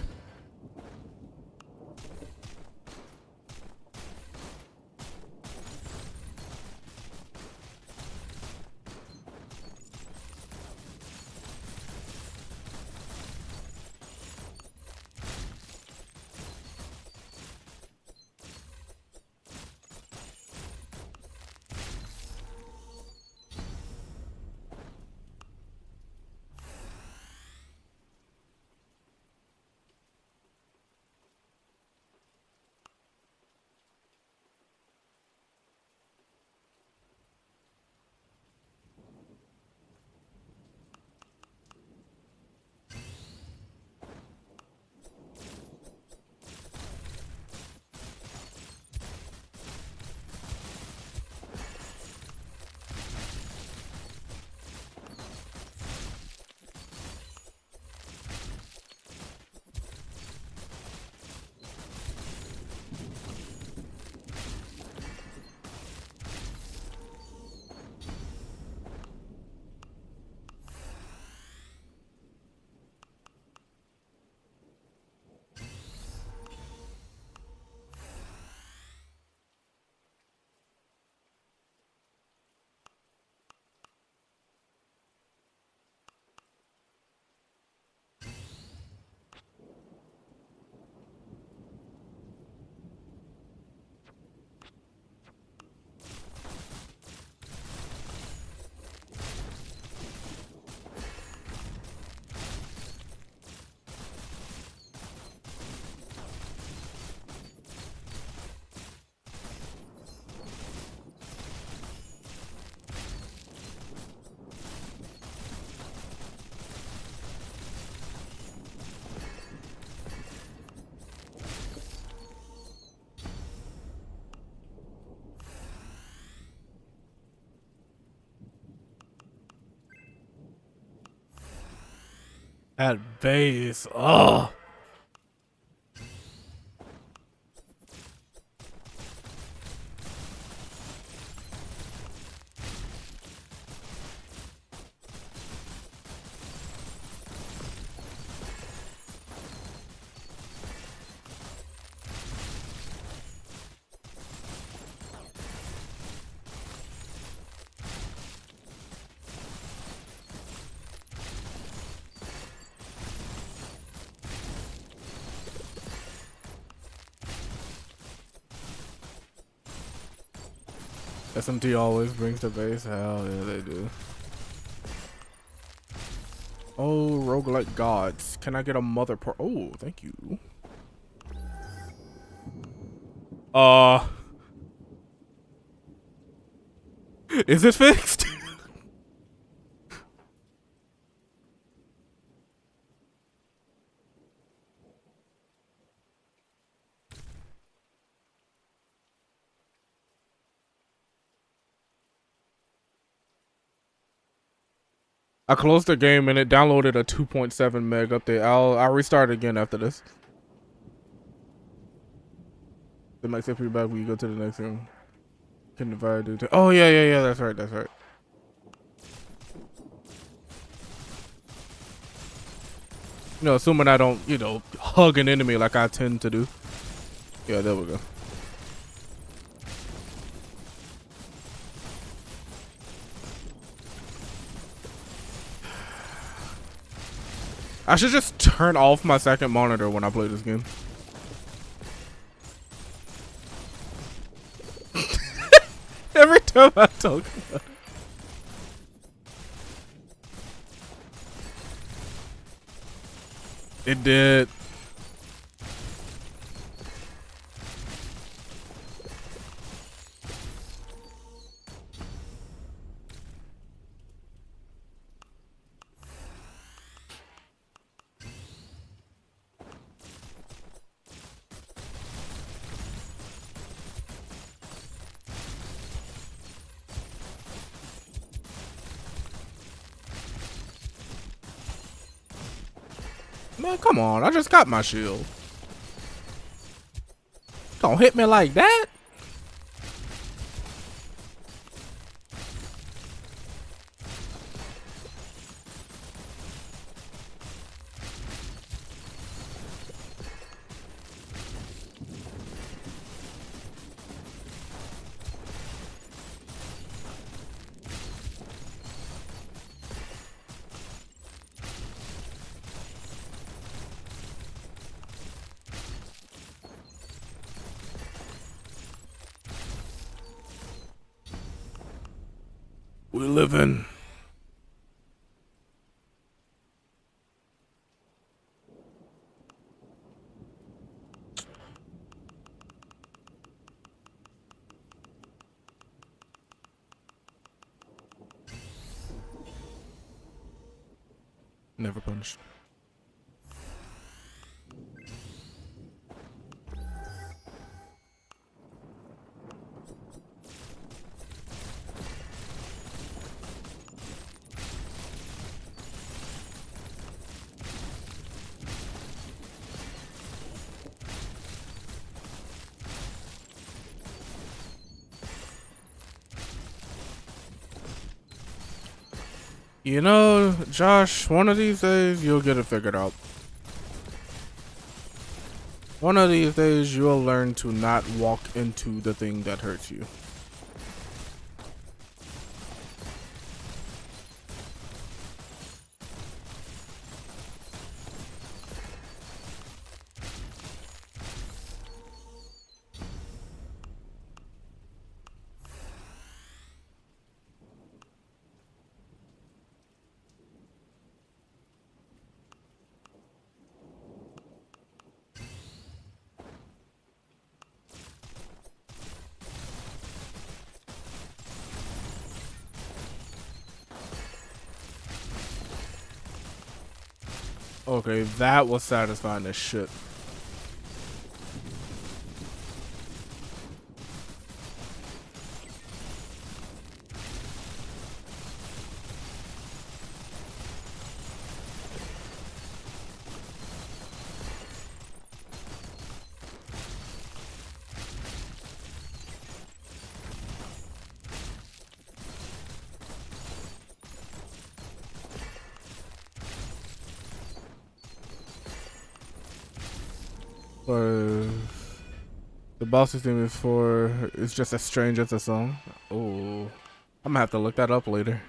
That bass. Oh. SMT always brings the base. Hell yeah, they do. Oh, roguelike gods. Can I get a mother part? Oh, thank you. Is it fixed? I closed the game and it downloaded a 2.7 meg update. I'll restart again after this. It might set you back when you go to the next room. Can divide it. Oh yeah. That's right. You know, assuming I don't, hug an enemy like I tend to do. Yeah, there we go. I should just turn off my second monitor when I play this game. Every time I talk about it. It did. Man, come on. I just got my shield. Don't hit me like that. We live in. Never punished. You know, Josh, one of these days you'll get it figured out. One of these days you'll learn to not walk into the thing that hurts you. Okay, that was satisfying as shit. The boss system is for, it's just as strange as a song. Oh, I'm gonna have to look that up later.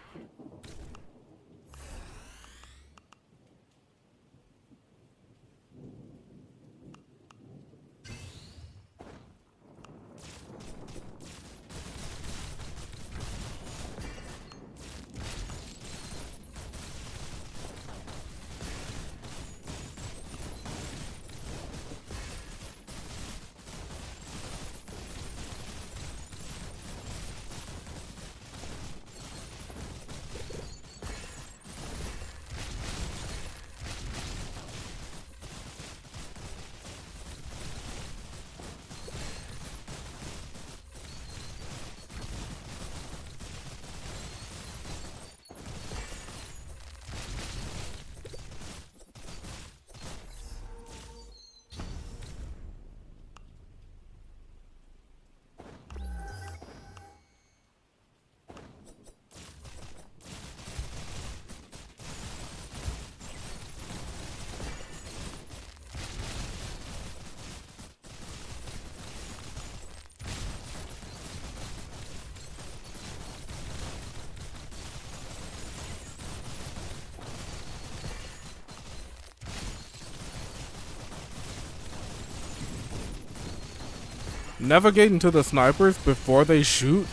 navigating to the snipers before they shoot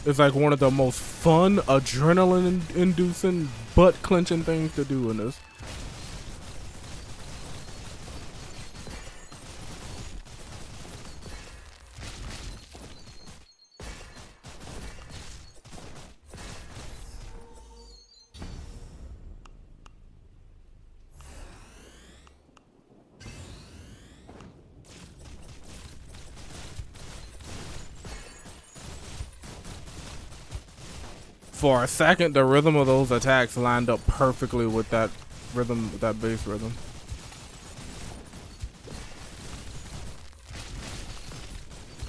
is like one of the most fun, adrenaline-inducing, butt-clenching things to do in this. For a second, the rhythm of those attacks lined up perfectly with that rhythm, that bass rhythm.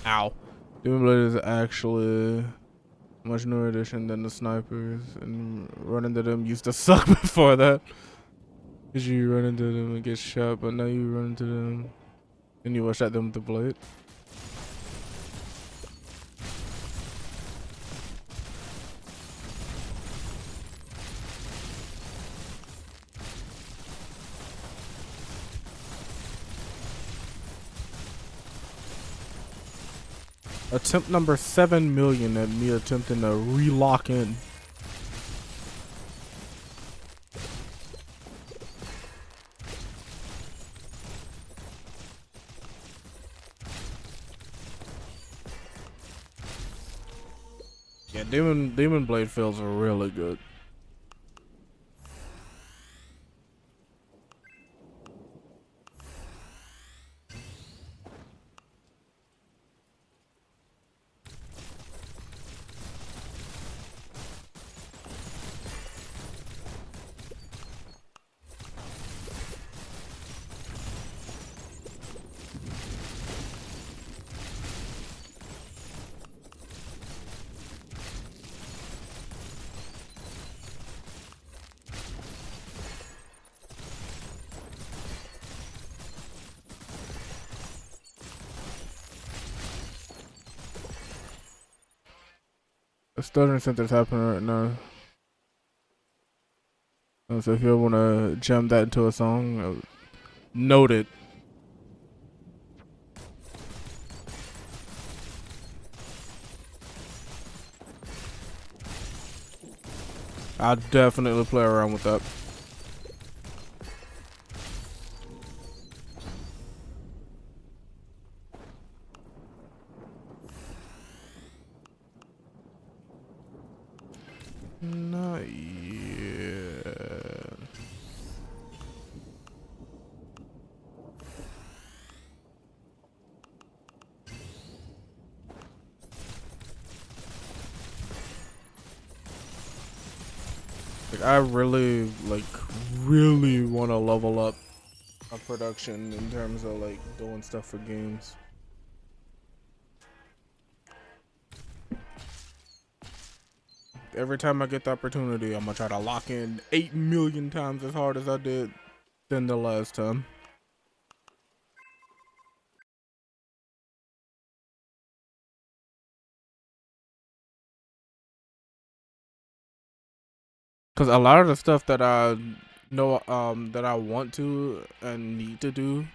Ow. Demonslayers is actually a much newer edition than the snipers, and running to them used to suck before that. Cause you run into them and get shot, but now you run into them and you rush at them with the blade. Attempt number 7 million at me attempting to re-lock in. Yeah, Demon Blade feels really good. A stuttering center's happening right now. So if you want to jam that into a song, note it. I'll definitely play around with that. Not yet. Like, I really want to level up my production in terms of like doing stuff for games. Every time I get the opportunity, I'm gonna try to lock in 8 million times as hard as I did than the last time. Cause a lot of the stuff that I know, that I want to and need to do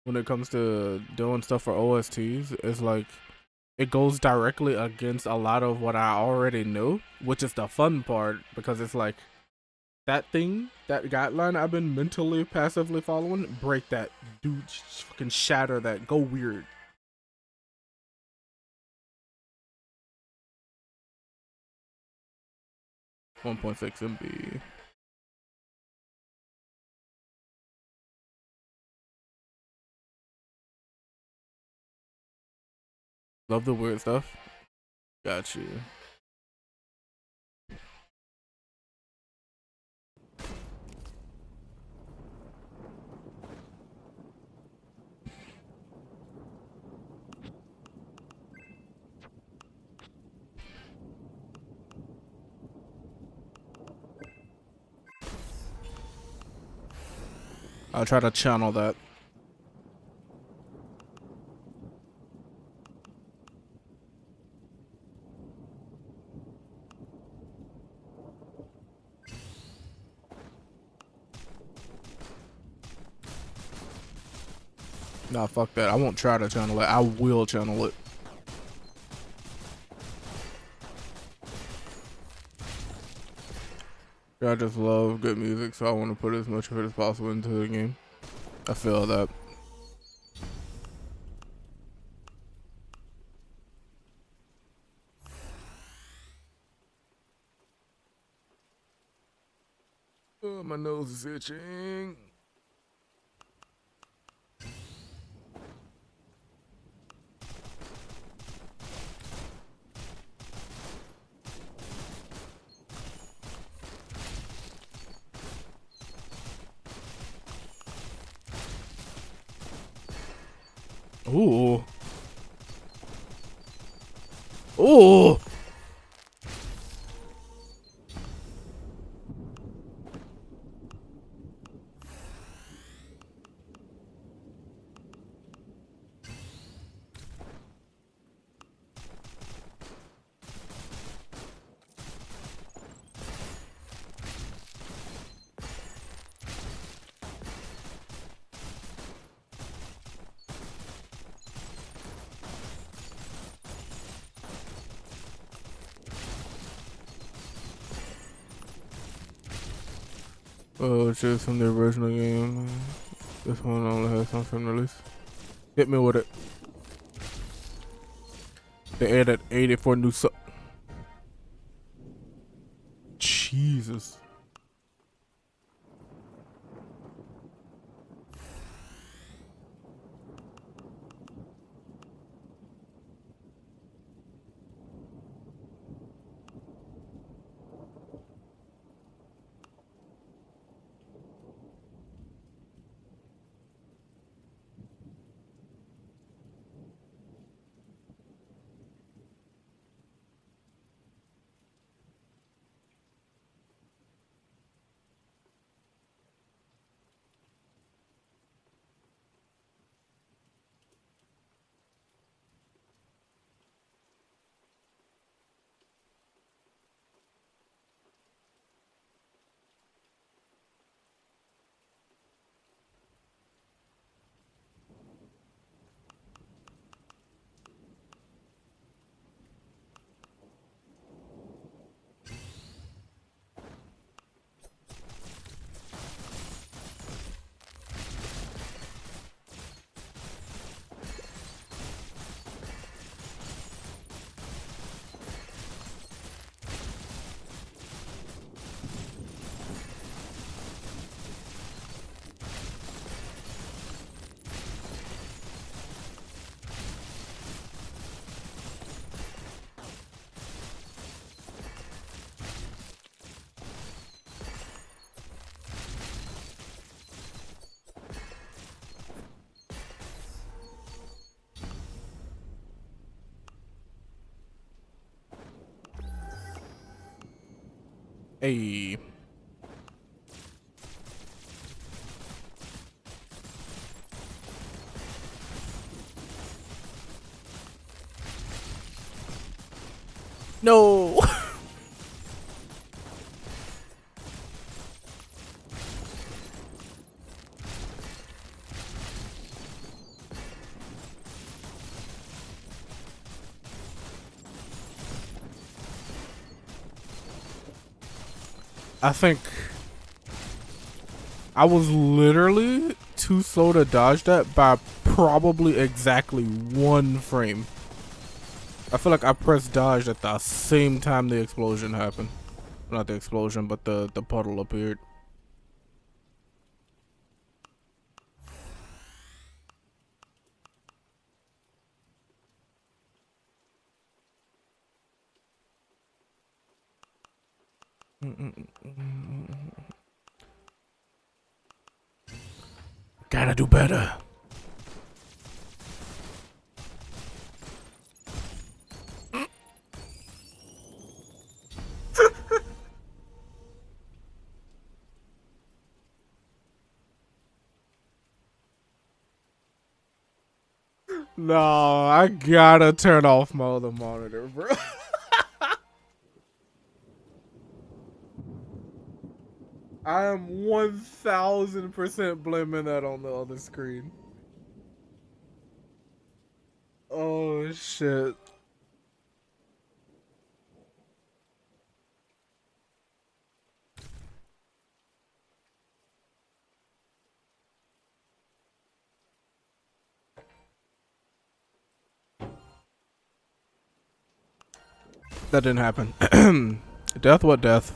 when it comes to doing stuff for OSTs is like, it goes directly against a lot of what I already know, which is the fun part, because it's like, that thing, that guideline I've been mentally passively following, break that, dude, fucking shatter that, go weird. .6 MB. Love the weird stuff. Got you. I'll try to channel that. Nah, fuck that. I won't try to channel it. I will channel it. I just love good music, so I want to put as much of it as possible into the game. I feel that. Oh, my nose is itching. Ooh. Ooh. Oh, it's just from the original game. This one only has some from release. Hit me with it. They added 84 new Jesus. Hey. No. I think I was literally too slow to dodge that by probably exactly 1 frame. I feel like I pressed dodge at the same time the explosion happened. Not the explosion, but the puddle appeared. Gotta do better. No, I gotta turn off my other monitor, bro. I am 1000% blaming that on the other screen. Oh shit. That didn't happen. Death? What death?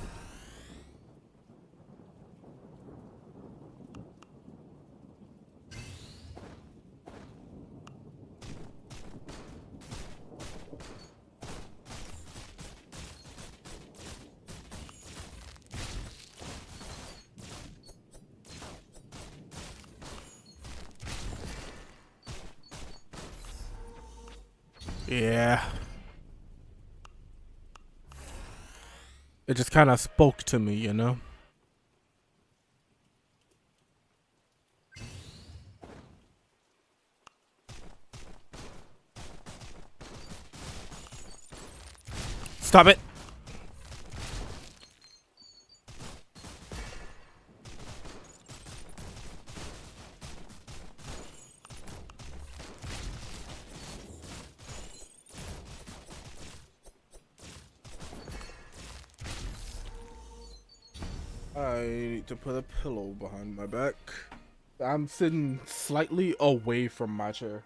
Yeah. It just kind of spoke to me, you know? Stop it! I need to put a pillow behind my back. I'm sitting slightly away from my chair.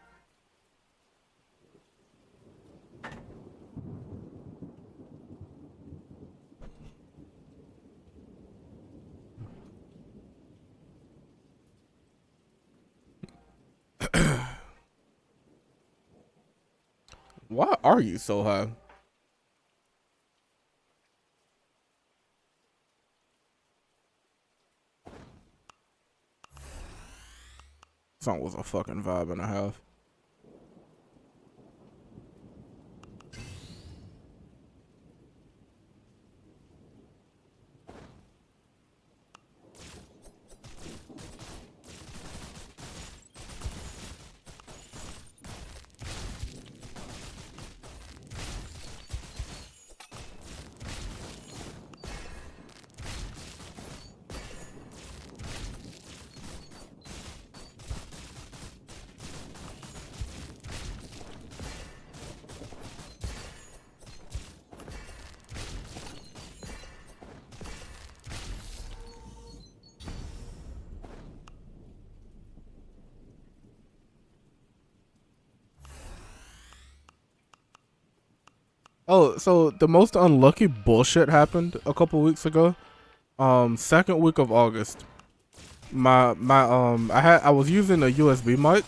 Why are you so high? Song was a fucking vibe and a half. Oh, so the most unlucky bullshit happened a couple weeks ago. Second week of August. I was using a USB mic,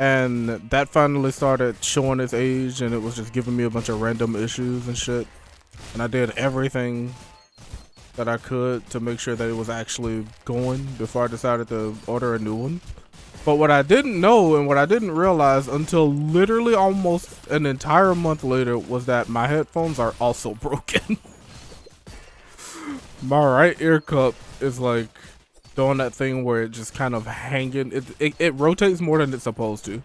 and that finally started showing its age, and it was just giving me a bunch of random issues and shit. And I did everything that I could to make sure that it was actually going before I decided to order a new one. But what I didn't know and what I didn't realize until literally almost an entire month later was that my headphones are also broken. My right ear cup is like doing that thing where it just kind of hanging. It rotates more than it's supposed to.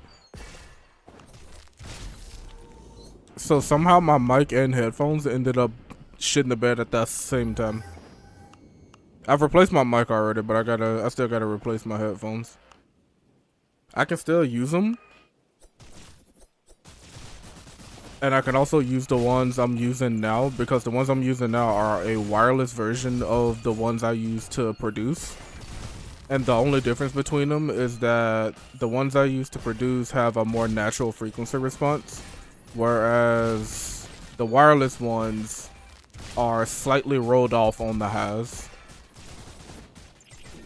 So somehow my mic and headphones ended up shitting the bed at the same time. I've replaced my mic already, but I still gotta replace my headphones. I can still use them. And I can also use the ones I'm using now, because the ones I'm using now are a wireless version of the ones I use to produce. And the only difference between them is that the ones I use to produce have a more natural frequency response, whereas the wireless ones are slightly rolled off on the highs.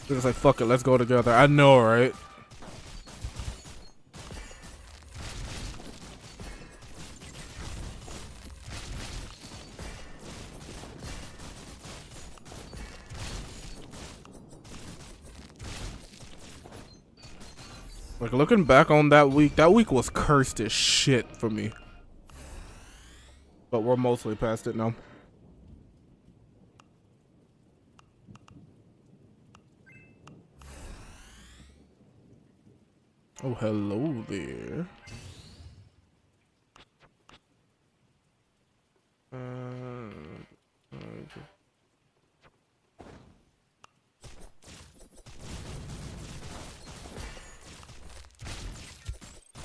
It's like, fuck it, let's go together. I know, right? Like, looking back on that week was cursed as shit for me. But we're mostly past it now. Oh, hello there.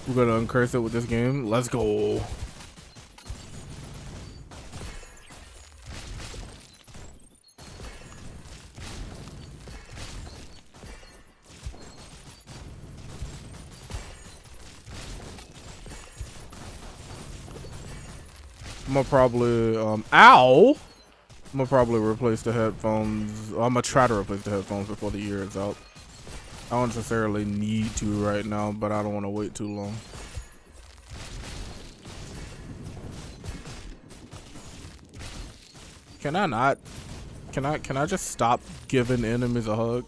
We're gonna uncurse it with this game. Let's go. I'm gonna probably ow. I'm gonna probably replace the headphones. I'm gonna try to replace the headphones before the year is out. I don't necessarily need to right now, but I don't want to wait too long. Can I not? Can I just stop giving enemies a hug?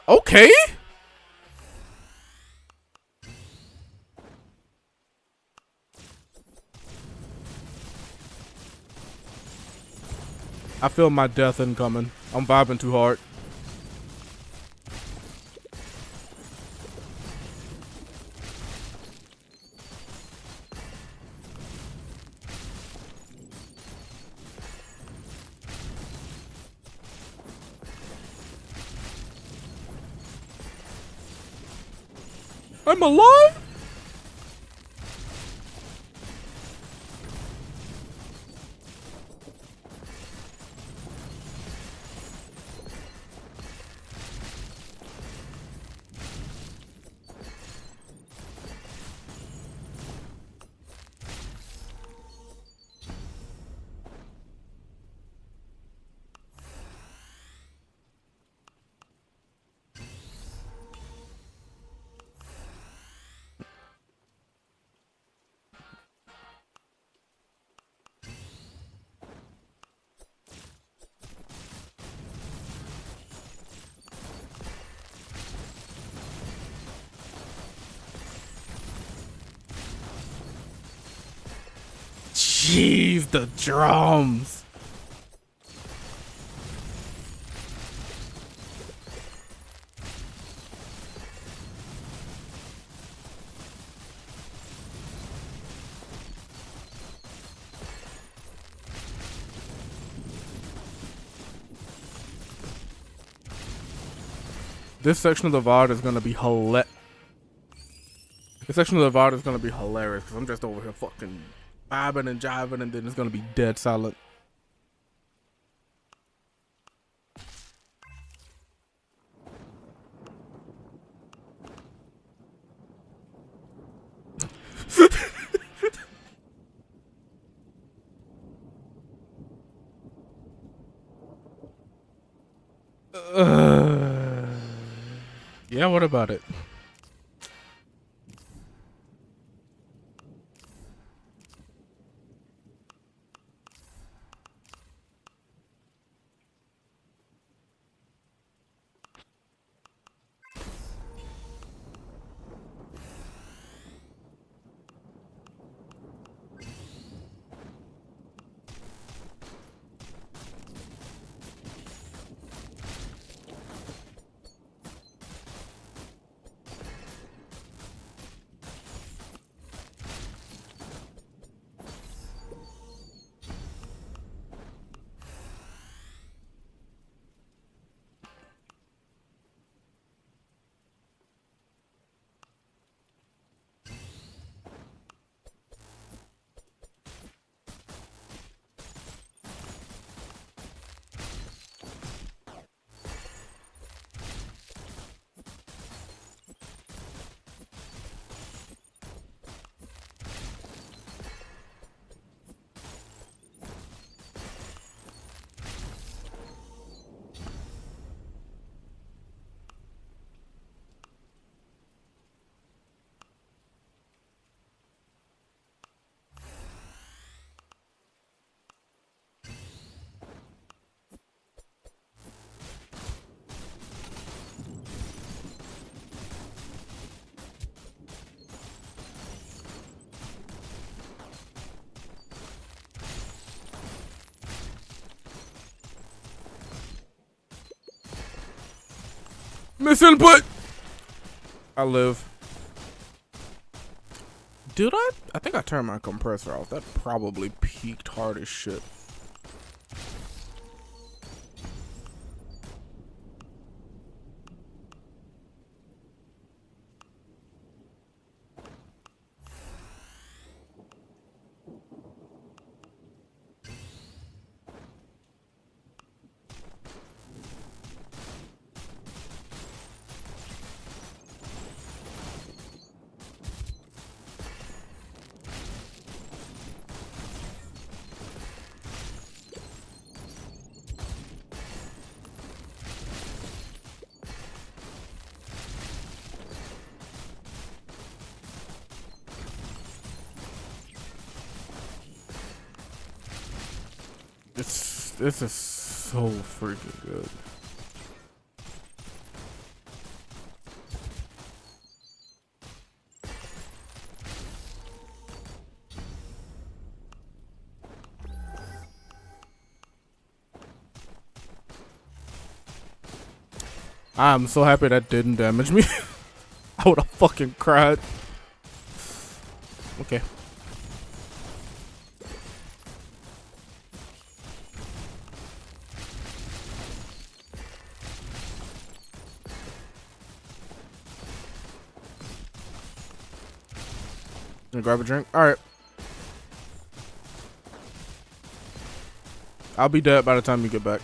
Okay. I feel my death incoming. I'm vibing too hard. I'm alive? Jeez, the drums. This section of the VOD is gonna be hilarious. This section of the VOD is gonna be hilarious because I'm just over here fucking vibing and jiving, and then it's gonna be dead silent. Yeah, what about it? Misinput! I live. Did I? I think I turned my compressor off. That probably peaked hard as shit. This is so freaking good. I'm so happy that didn't damage me. I would have fucking cried. Okay. Gonna grab a drink. Alright. I'll be dead by the time you get back.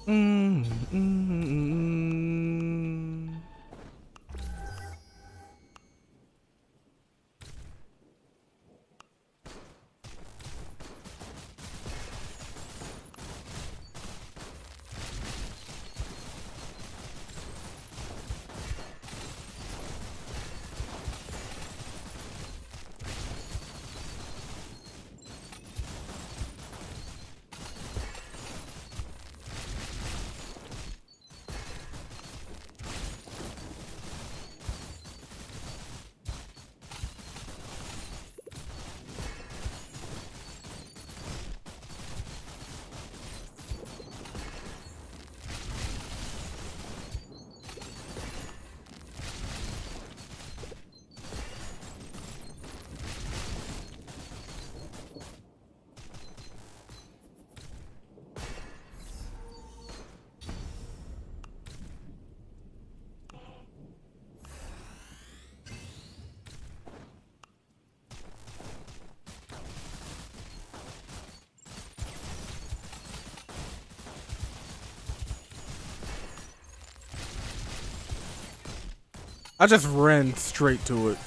Mm, mm, mm. I just ran straight to it.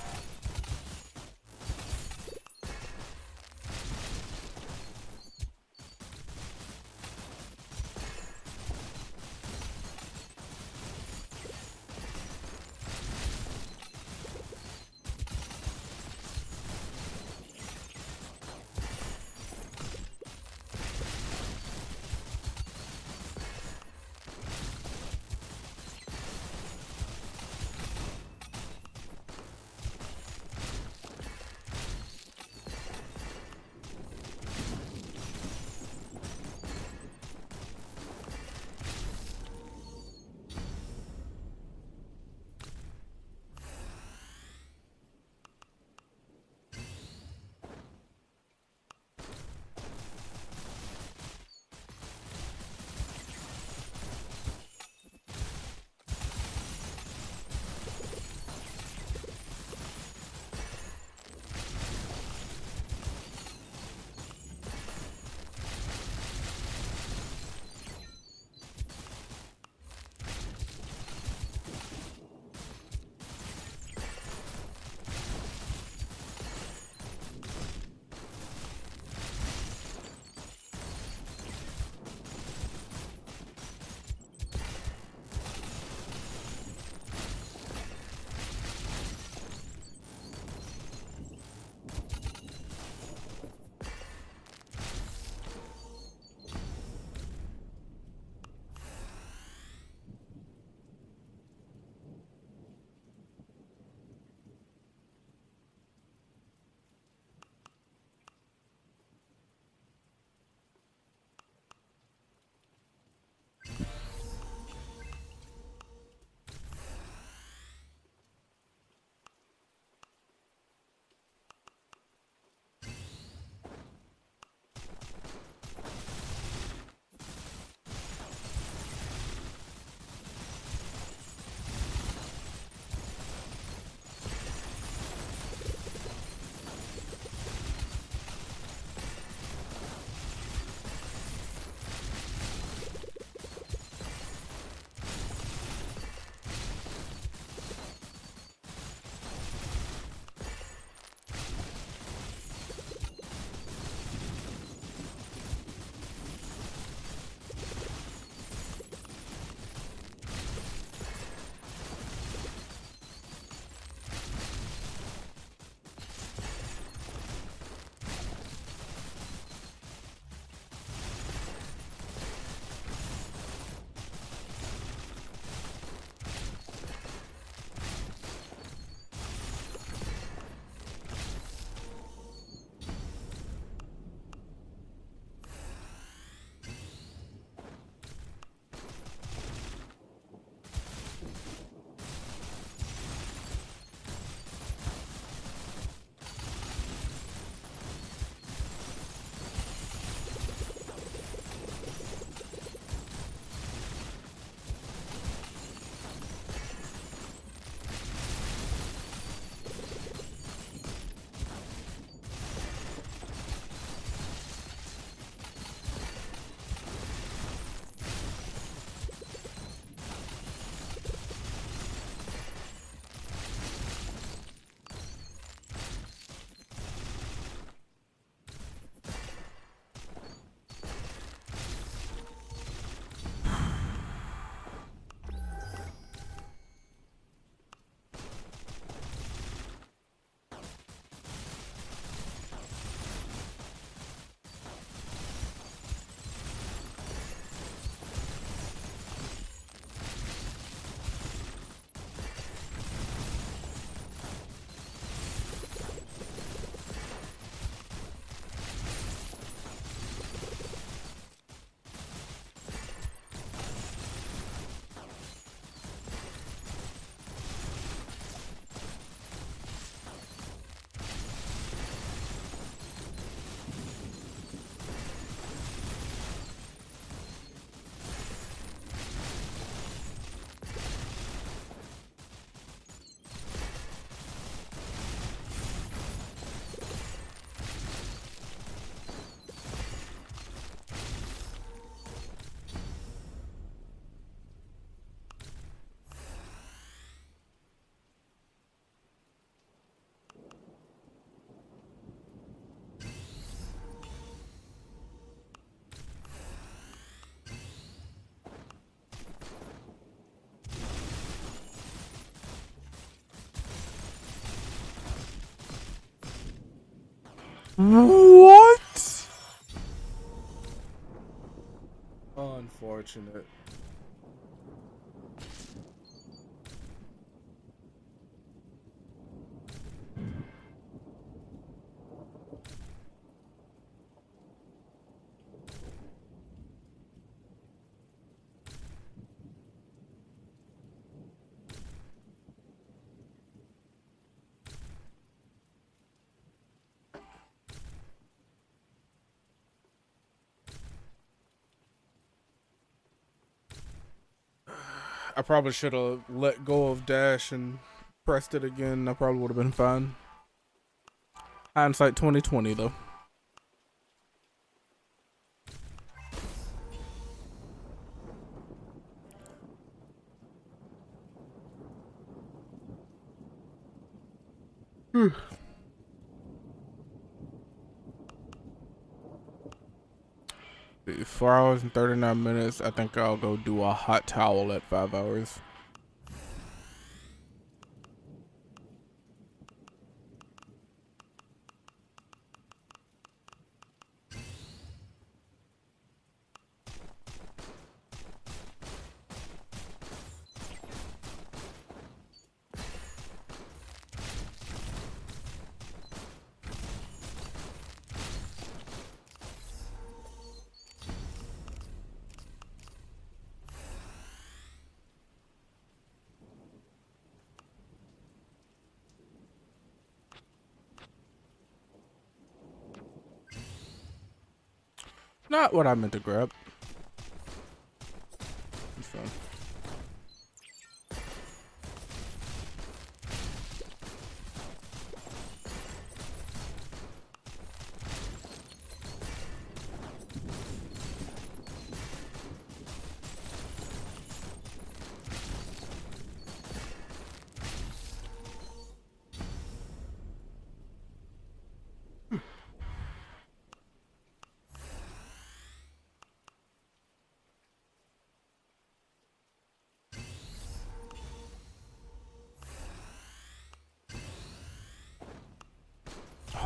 What? Unfortunate. I probably should have let go of dash and pressed it again. I probably would have been fine. Hindsight 2020 though. Hmm. 4 hours and 39 minutes. I think I'll go do a hot towel at 5 hours. Not what I meant to grab. It's fine.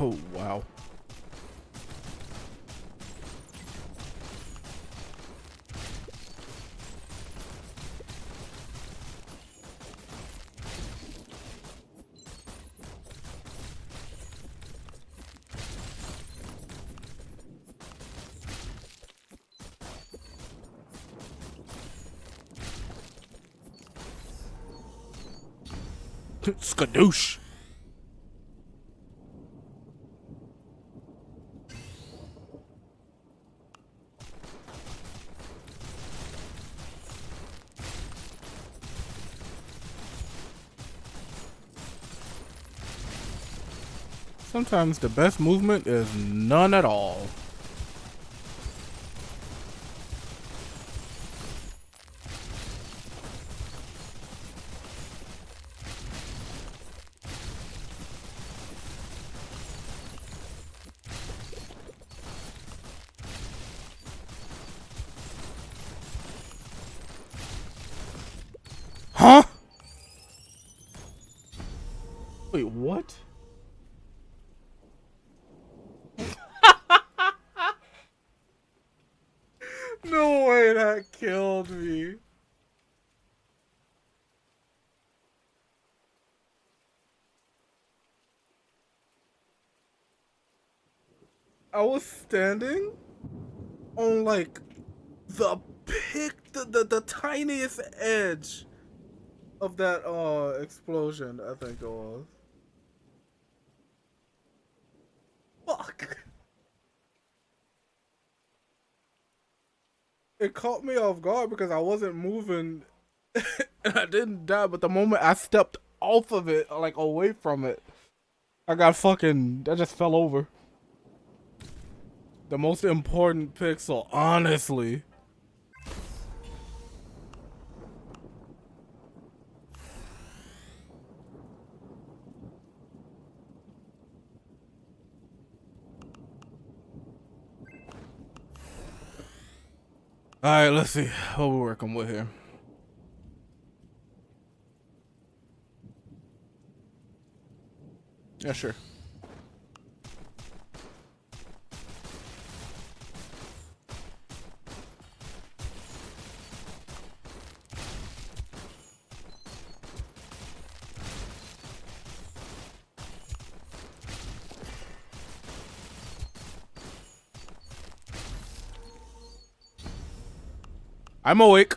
Oh, wow. Skadoosh. Sometimes the best movement is none at all. Huh? Wait, what? No way, that killed me. I was standing on like the the tiniest edge of that explosion, I think it was. Fuck. It caught me off guard because I wasn't moving and I didn't die, but the moment I stepped off of it, like away from it, I just fell over. The most important pixel, honestly. Alright, let's see what we're working with here. Yeah, sure. I'm awake.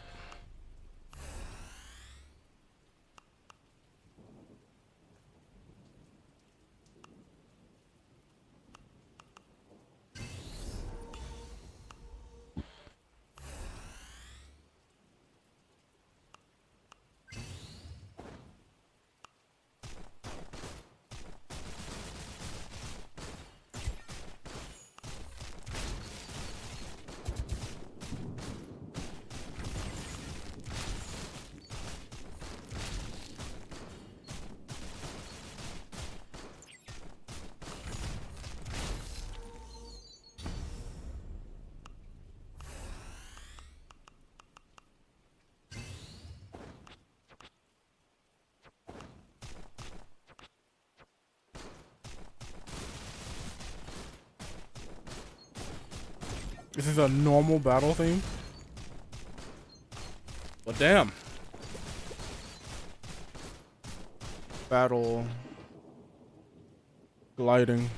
This is a normal battle theme. But damn. Battle. Gliding.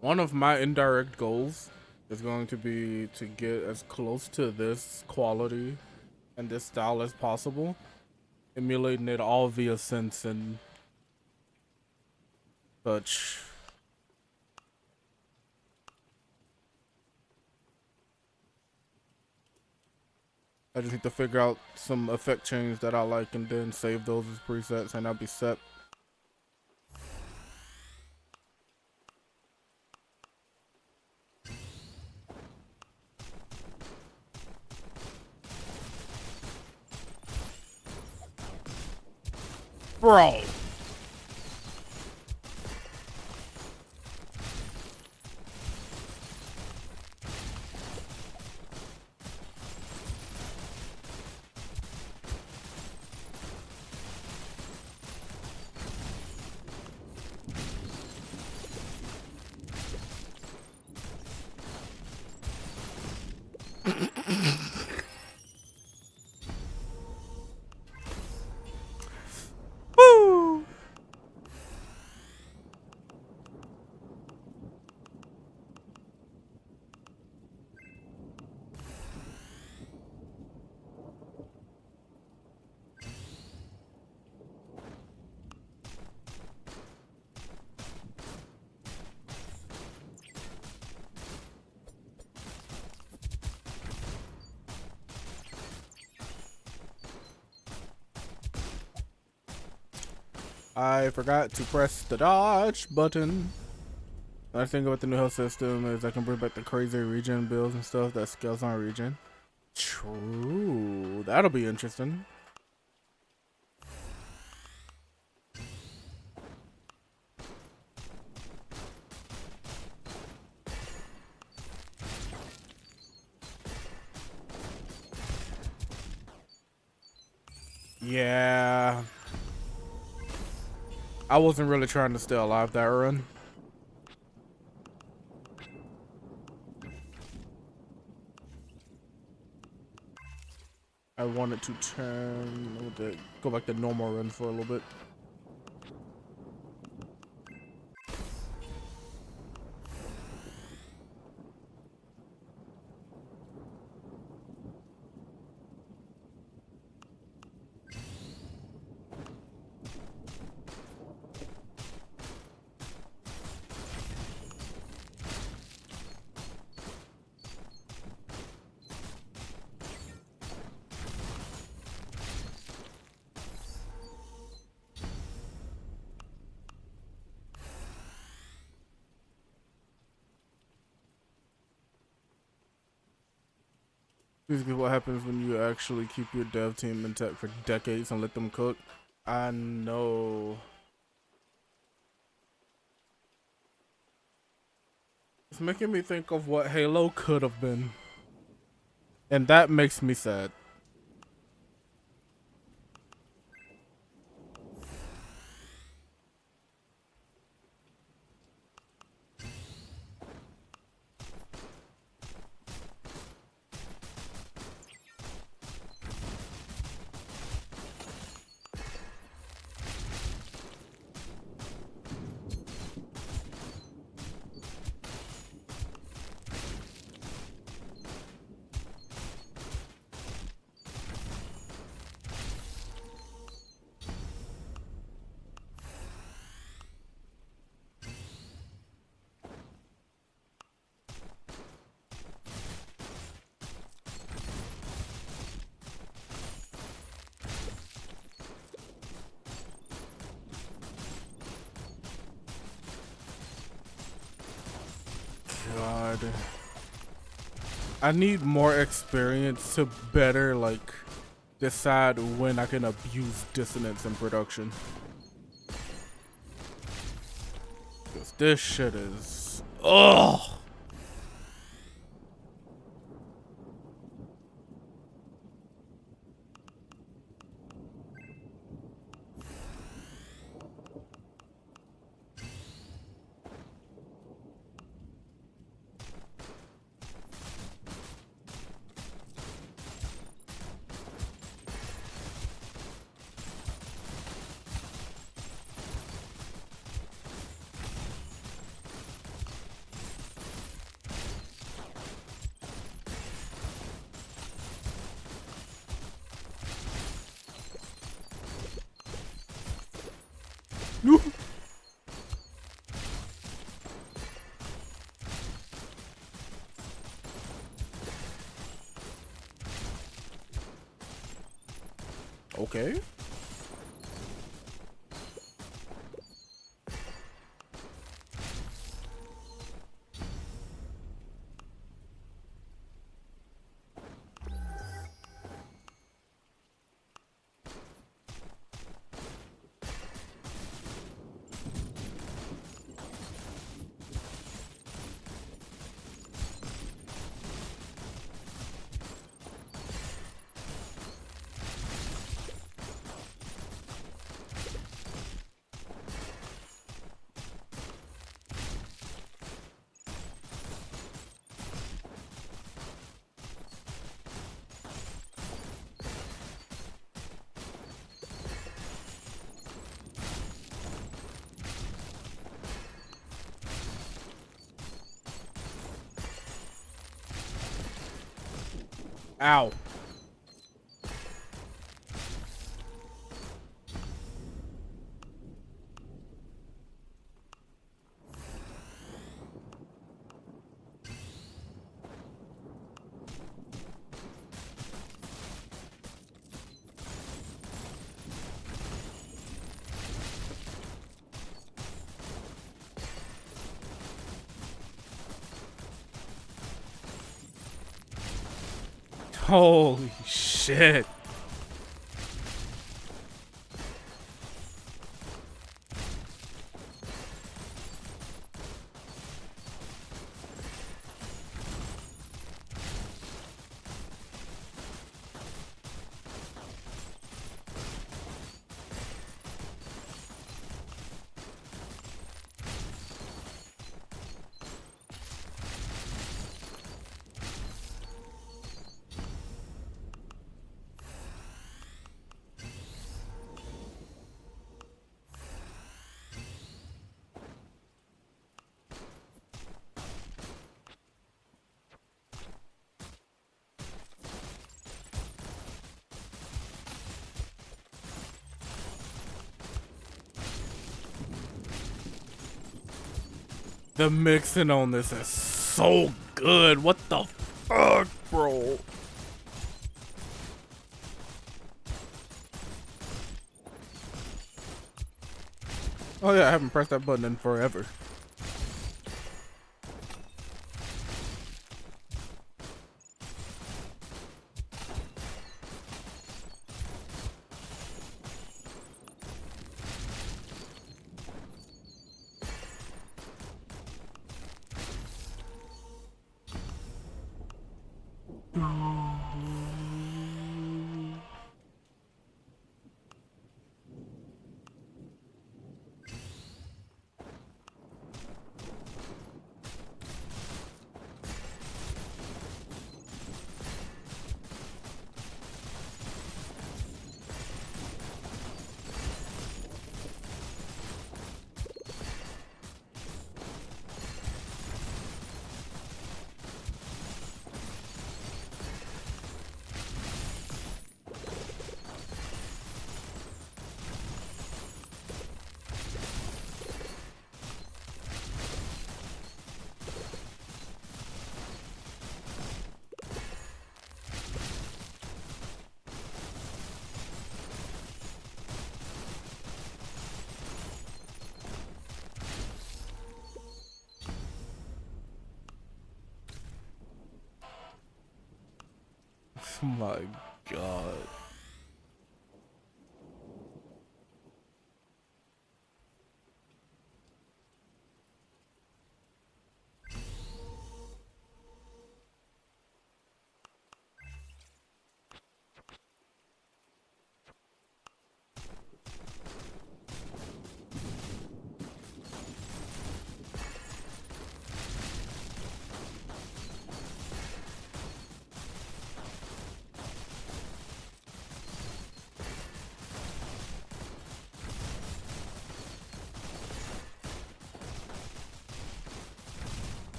One of my indirect goals is going to be to get as close to this quality and this style as possible, emulating it all via sense and such. I just need to figure out some effect change that I like and then save those as presets, and I'll be set. Bro. Woo! I forgot to press the dodge button. The nice thing about the new health system is I can bring back the crazy regen builds and stuff that scales on regen. True. That'll be interesting. Yeah. I wasn't really trying to stay alive that run. I wanted to go back to normal run for a little bit. Basically, what happens when you actually keep your dev team intact for decades and let them cook? I know. It's making me think of what Halo could have been. And that makes me sad. god. I need more experience to better, like, decide when I can abuse dissonance in production. Because this shit is... Ugh! Okay. Ow. Holy shit. The mixing on this is so good. What the fuck, bro? Oh yeah, I haven't pressed that button in forever. My God.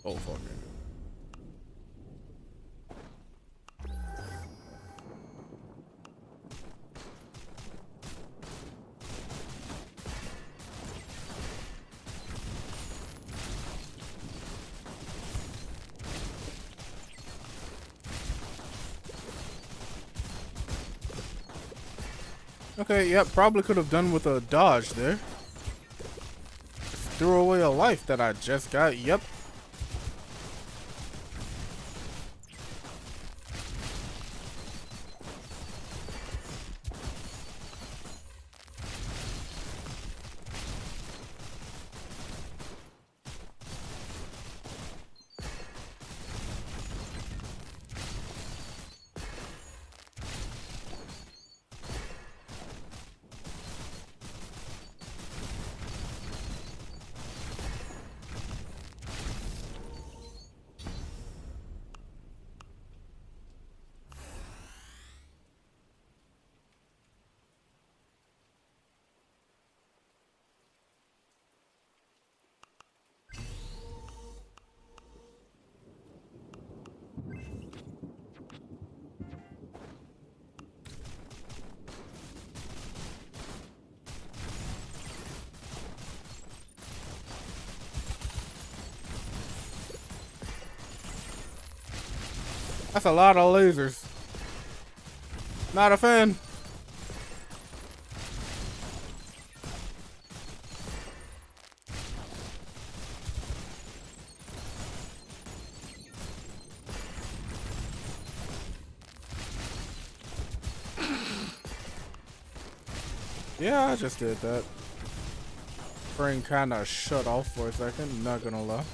Oh, fuck it. Okay, yep, probably could have done with a dodge there. Threw away a life that I just got, yep. That's a lot of lasers. Not a fan. Yeah, I just did that. Brain kind of shut off for a second, not gonna lie.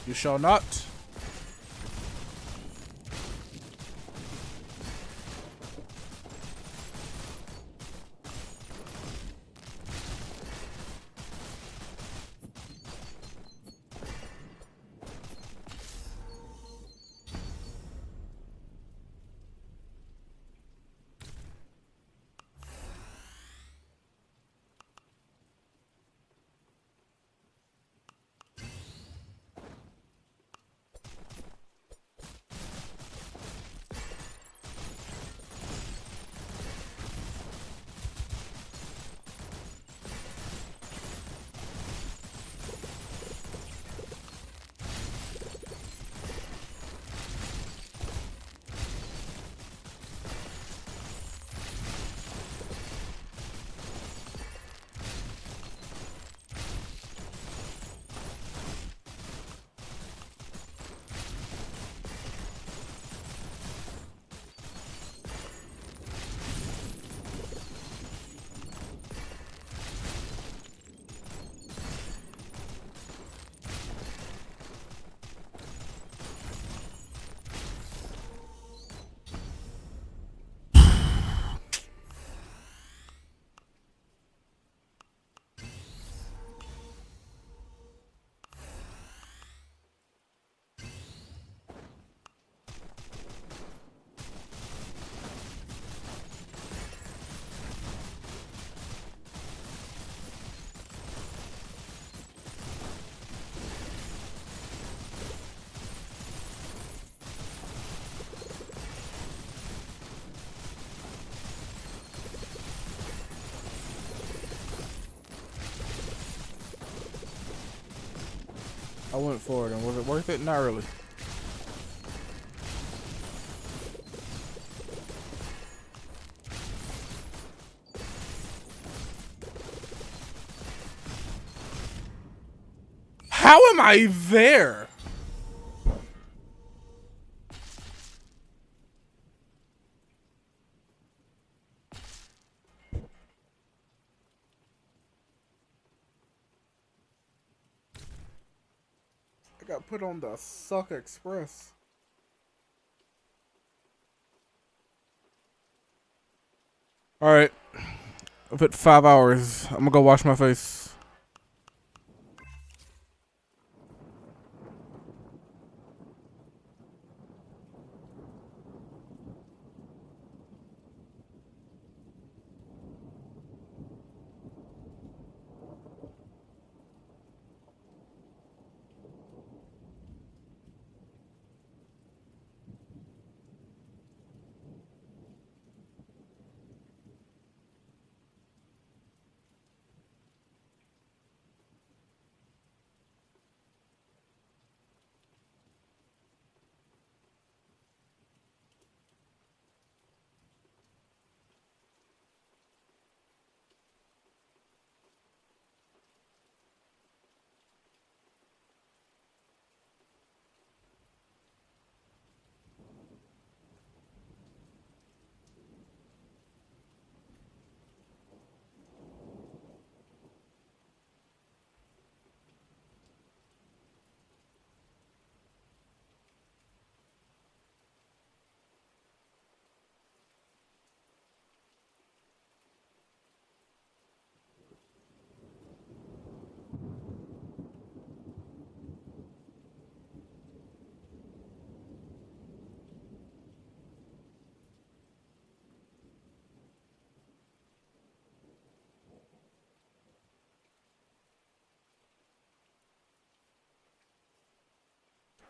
You shall not. I went for it, and was it worth it? Not really. How am I there? I got put on the Suck Express. Alright. I've hit 5 hours. I'm gonna go wash my face.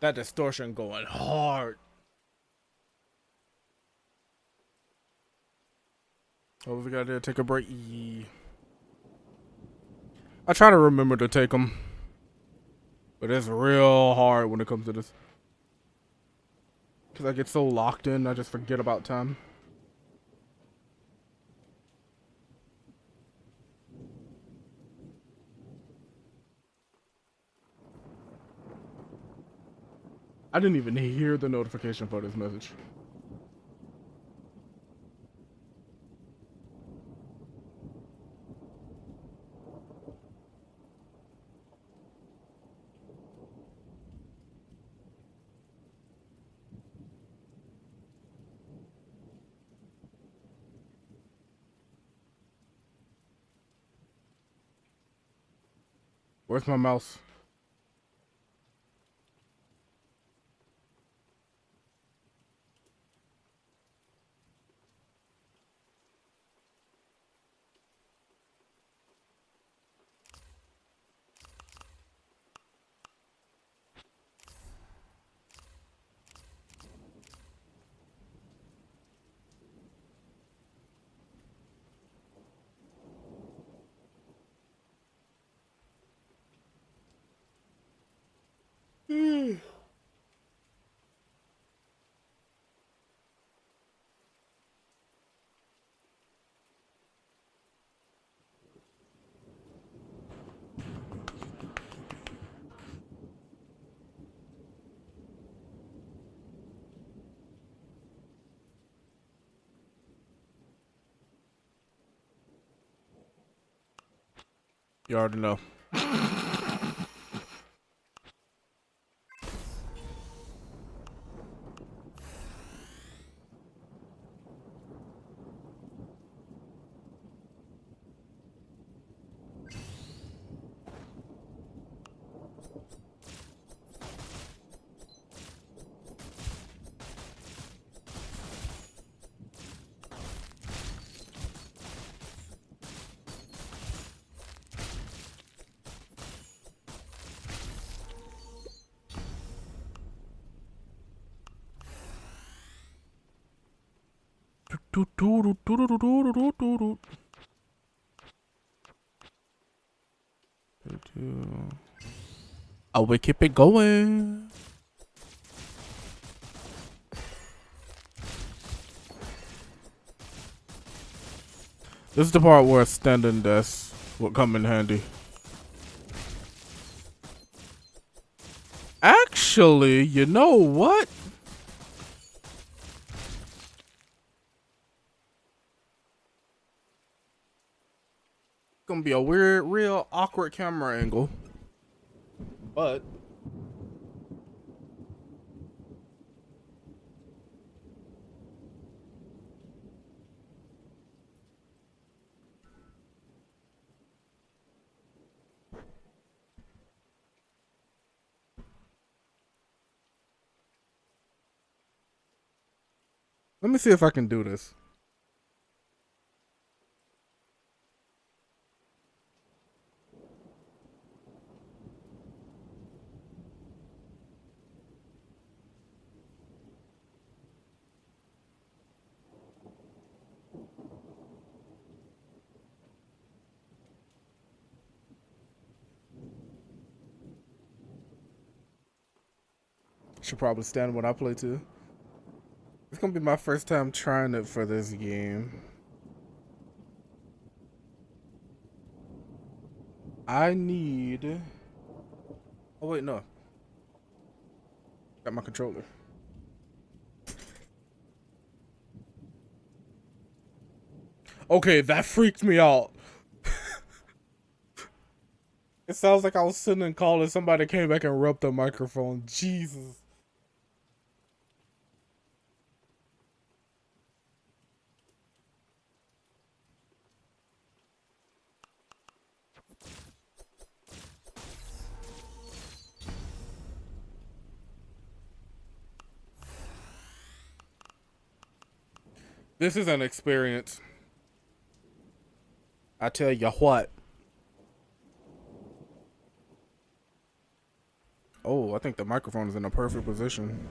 That distortion going hard. Oh, we gotta take a break. I try to remember to take them, but it's real hard when it comes to this. Because I get so locked in, I just forget about time. I didn't even hear the notification for this message. Where's my mouse? You already know. Oh, we keep it going. This is the part where a standing desk will come in handy. Actually, you know what? Gonna be a weird, real awkward camera angle. But let me see if I can do this. Should probably stand when I play too. It's gonna be my first time trying it for this game. I need... Oh wait, no. Got my controller. Okay, that freaked me out. It sounds like I was sitting and calling, somebody came back and rubbed the microphone. Jesus. This is an experience. I tell you what. Oh, I think the microphone is in a perfect position.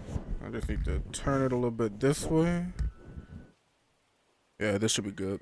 I just need to turn it a little bit this way. Yeah, this should be good.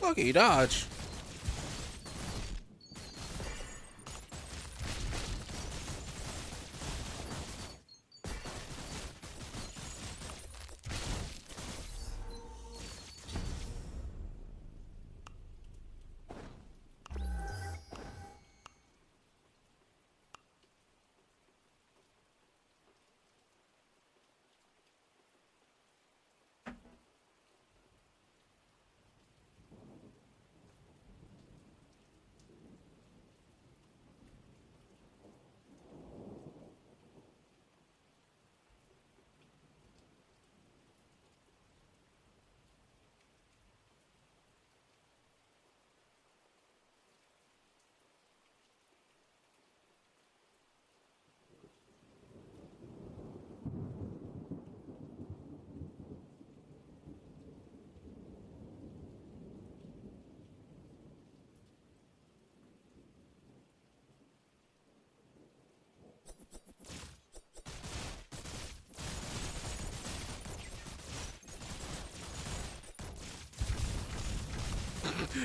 Lucky dodge.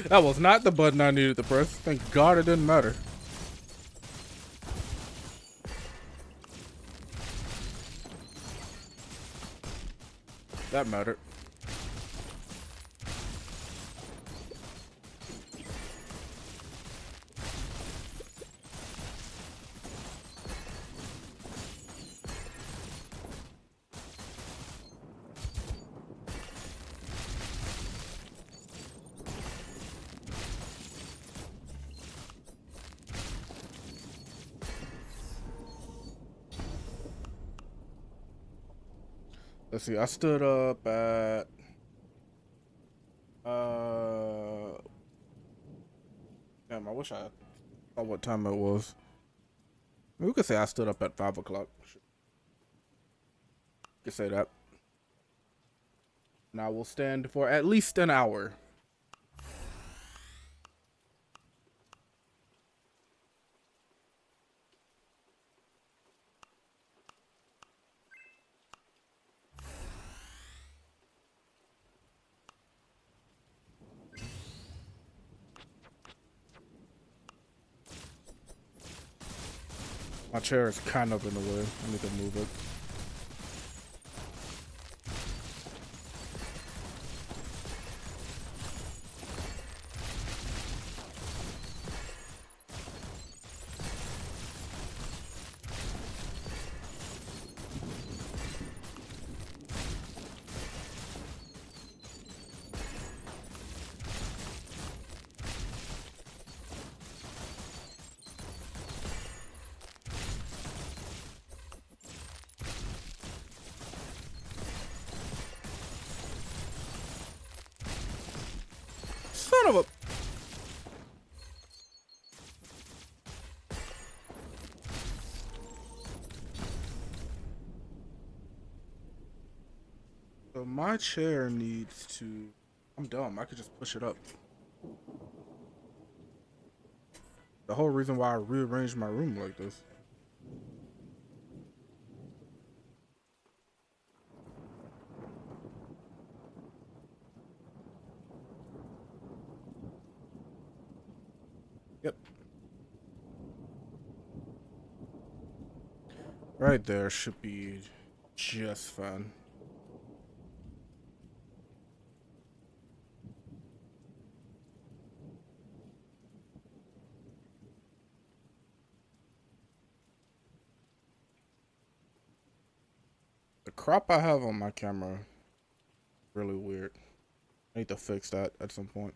That was not the button I needed to press. Thank God it didn't matter. That mattered. Let's see, I stood up at damn, I wish I saw what time it was. We could say I stood up at 5 o'clock. Could say that. Now we'll stand for at least an hour. My chair is kind of in the way. I need to move it. Son of a... So my chair needs to... I'm dumb. I could just push it up. The whole reason why I rearranged my room like this. Yep. Right there should be just fine. The crop I have on my camera really weird. I need to fix that at some point.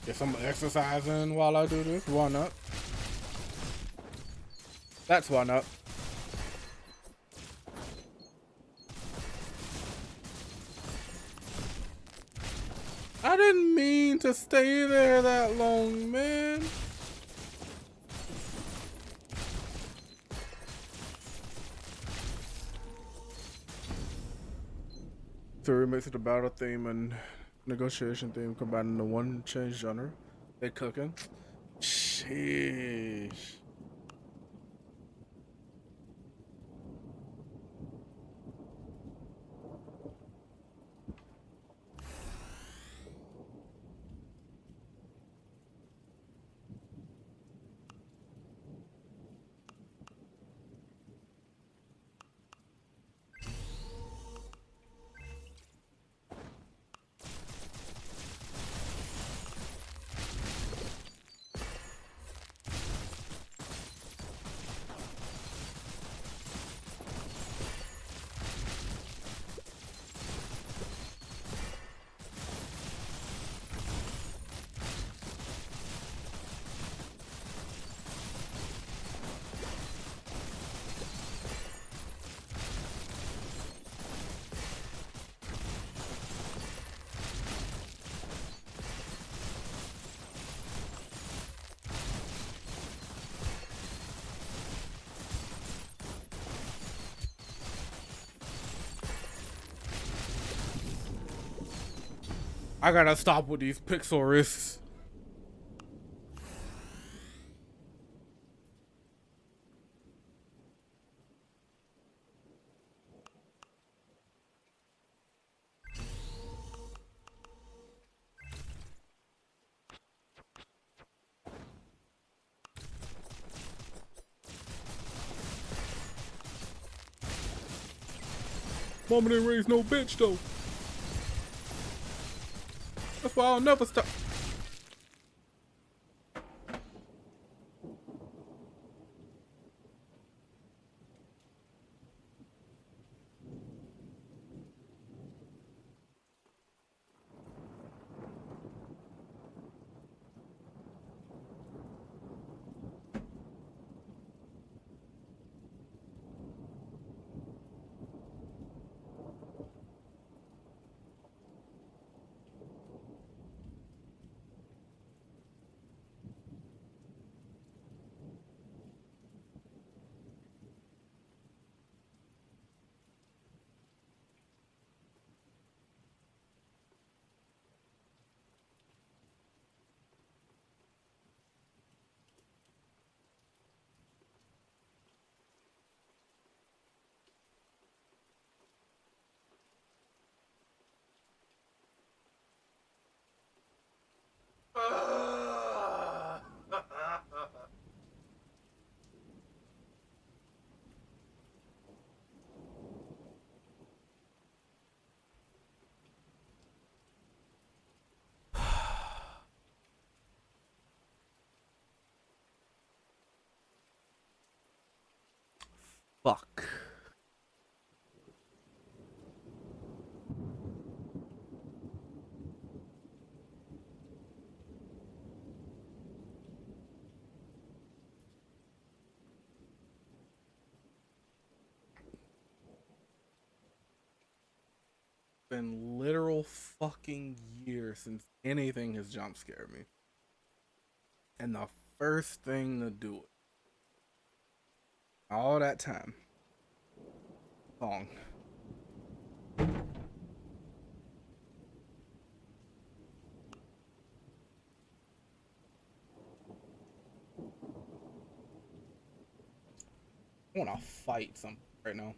Guess I'm exercising while I do this. Why not? That's why not. I didn't mean to stay there that long, man. To remix the battle theme and negotiation theme combined into one change genre. They cooking. Sheesh. I gotta stop with these pixel risks. Mama didn't raise no bitch though. That's why I'll never stop. Fuck. Been literal fucking years since anything has jump scared me. And the first thing to do it, all that time, song. I wanna fight something right now.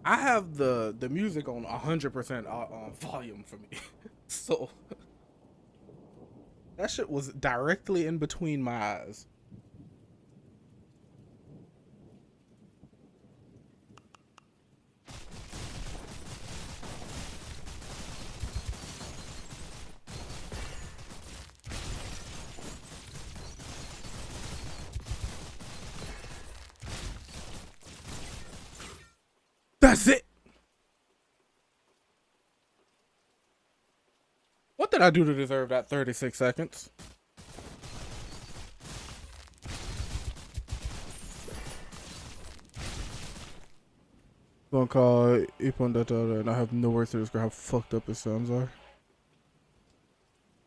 I have the music on 100% volume for me, so that shit was directly in between my eyes. That's it. What did I do to deserve that 36 seconds? Gonna call Ipon Data, and I have no words to describe how fucked up his sounds are.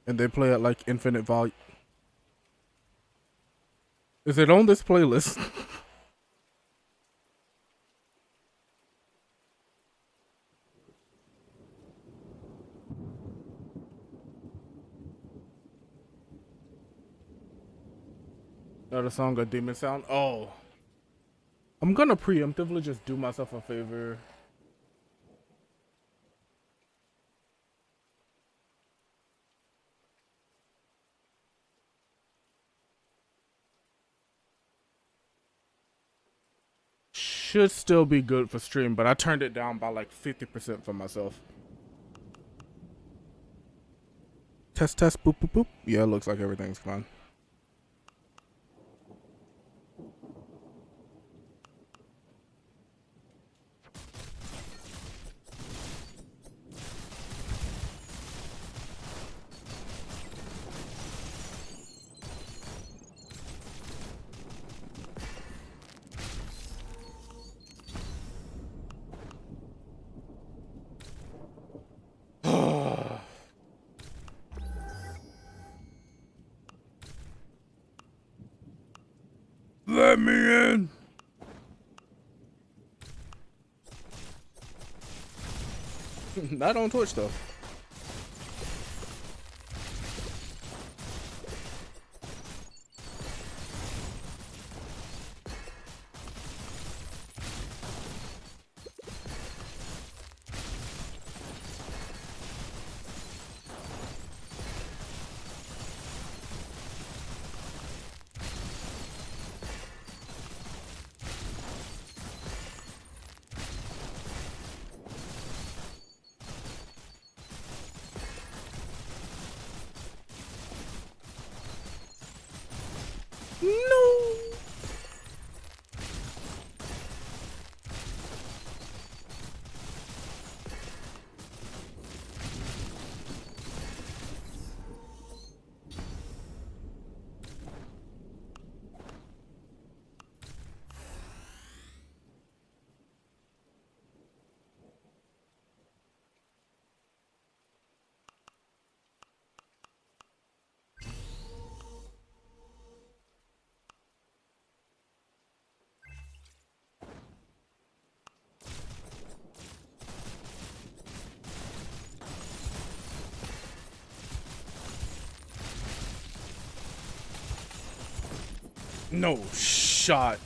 And they play at like infinite volume. Is it on this playlist? The song a demon sound. Oh, I'm gonna preemptively just do myself a favor. Should still be good for stream, but I turned it down by like 50% for myself. Test, test, boop, boop, boop. Yeah, it looks like everything's fine. Let me in. Not on Twitch though. No. No shot.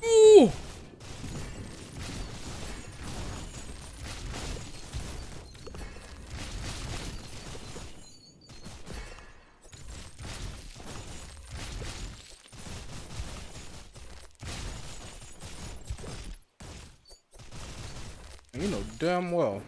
Ooh. You know damn well.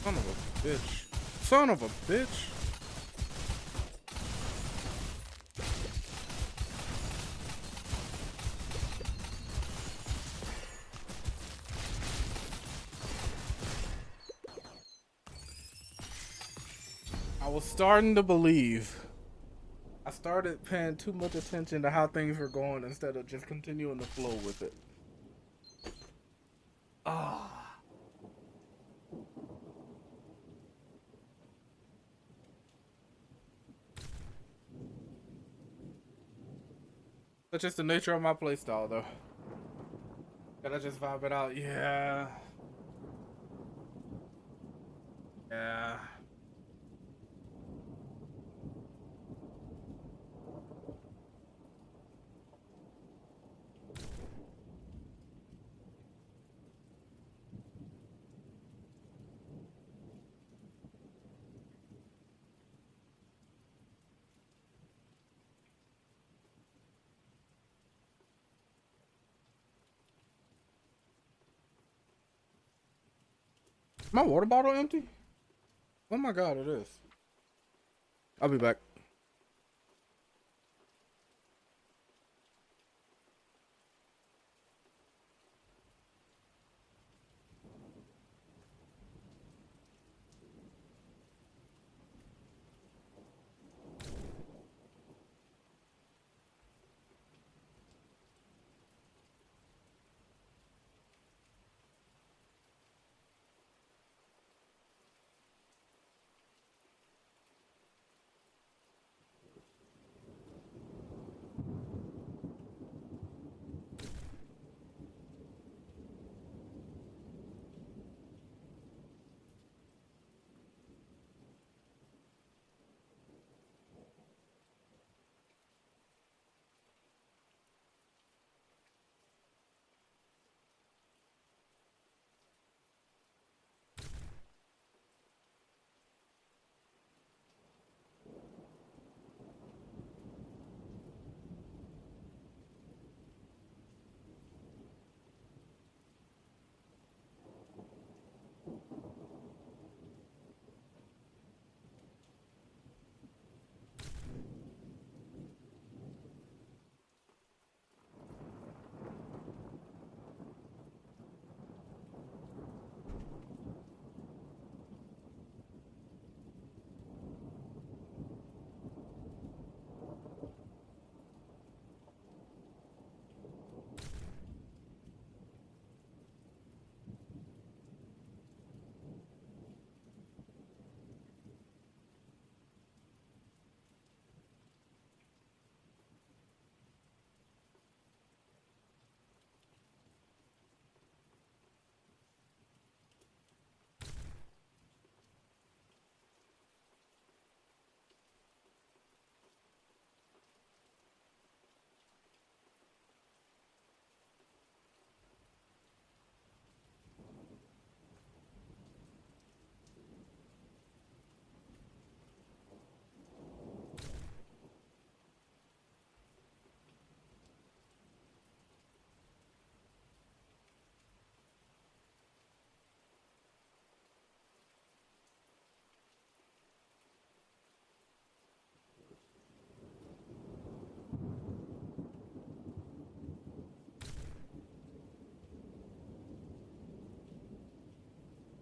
Son of a bitch. Son of a bitch. I was starting to believe. I started paying too much attention to how things were going instead of just continuing to flow with it. Ah. That's just the nature of my playstyle, though. Gotta just vibe it out. Yeah. Yeah. My water bottle empty? Oh my god, it is. I'll be back.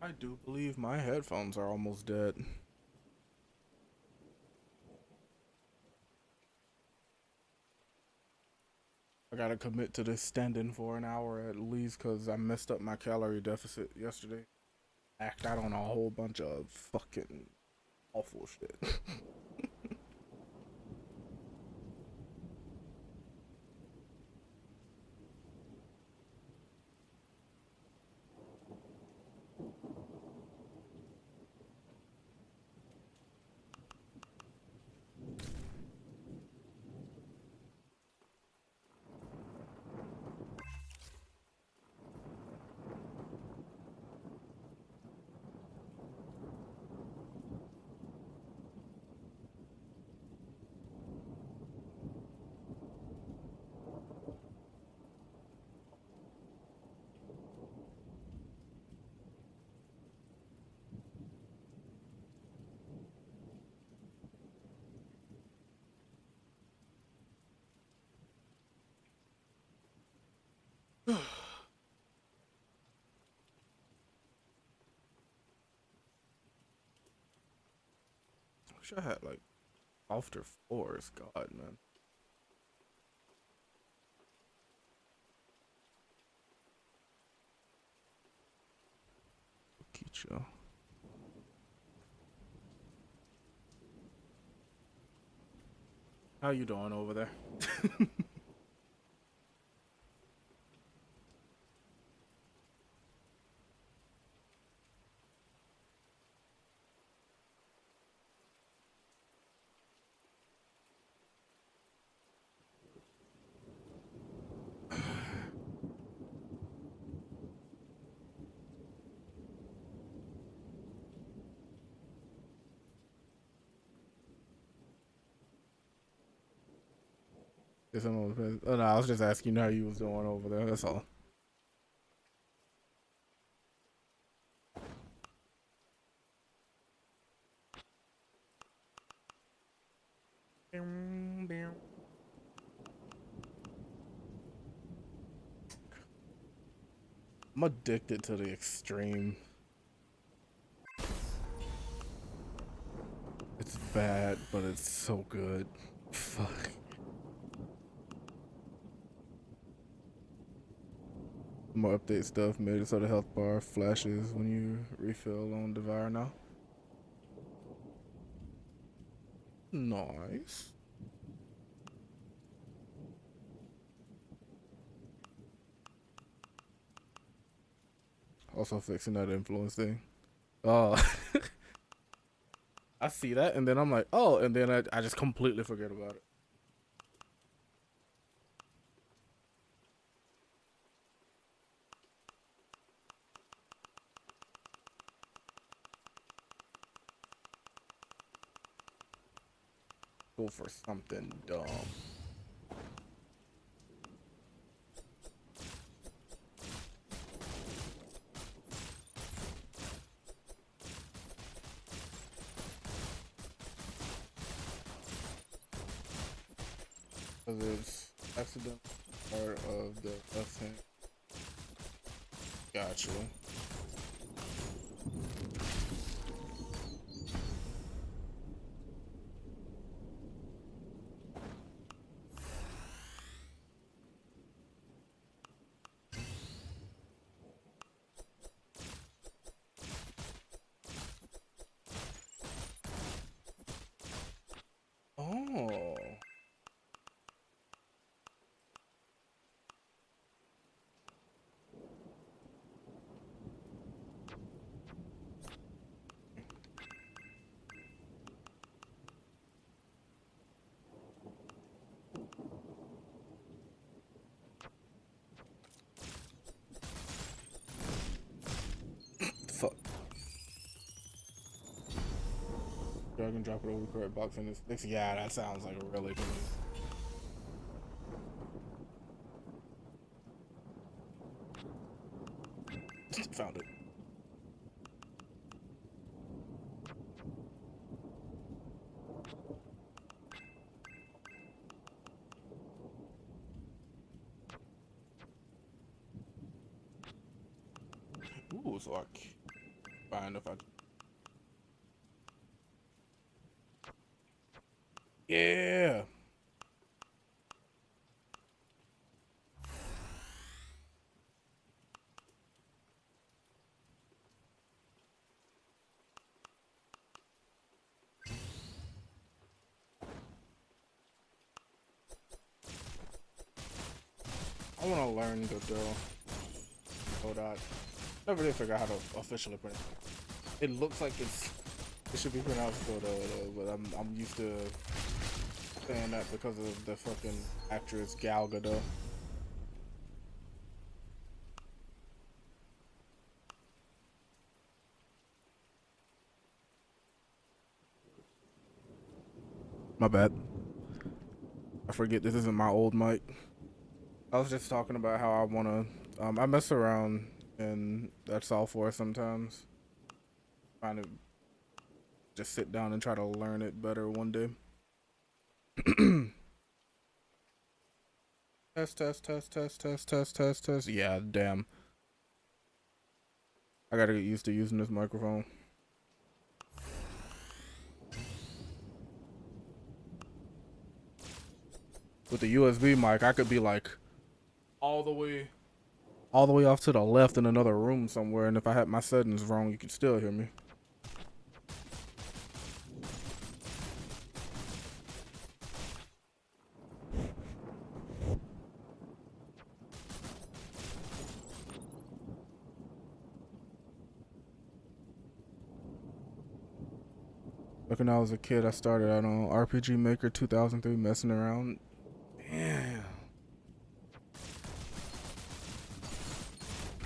I do believe my headphones are almost dead. I gotta commit to this standing for an hour at least because I messed up my calorie deficit yesterday. Act out on a whole bunch of fucking awful shit. Wish I had like softer floors. God, man. Kicho. How you doing over there? Oh, no, I was just asking how you was doing over there. That's all. I'm addicted to the extreme. It's bad, but it's so good. Fuck. More update stuff made it so the health bar flashes when you refill on Devour now. Nice. Also fixing that influence thing. Oh. I see that and then I'm like, oh, and then I just completely forget about it. Go for something dumb. Because it's accident part of the left hand. Gotcha. Oh. Fuck. Drag and drop it over the correct box in this. Yeah, that sounds like a really good. Found it. Ooh, so I can find if I. Yeah. I want to learn the Godot. Never did figure out how to officially pronounce it. It looks like it should be pronounced Godot, but I'm used to saying that because of the fucking actress Gal Gadot. My bad. I forget this isn't my old mic. I was just talking about how I wanna I mess around in that software sometimes. Trying to just sit down and try to learn it better one day. Test. Yeah, damn. I gotta get used to using this microphone. with the USB mic, I could be like all the way off to the left in another room somewhere, and if I had my settings wrong, you could still hear me. Back when I was a kid, I started out on RPG Maker 2003, messing around. Damn.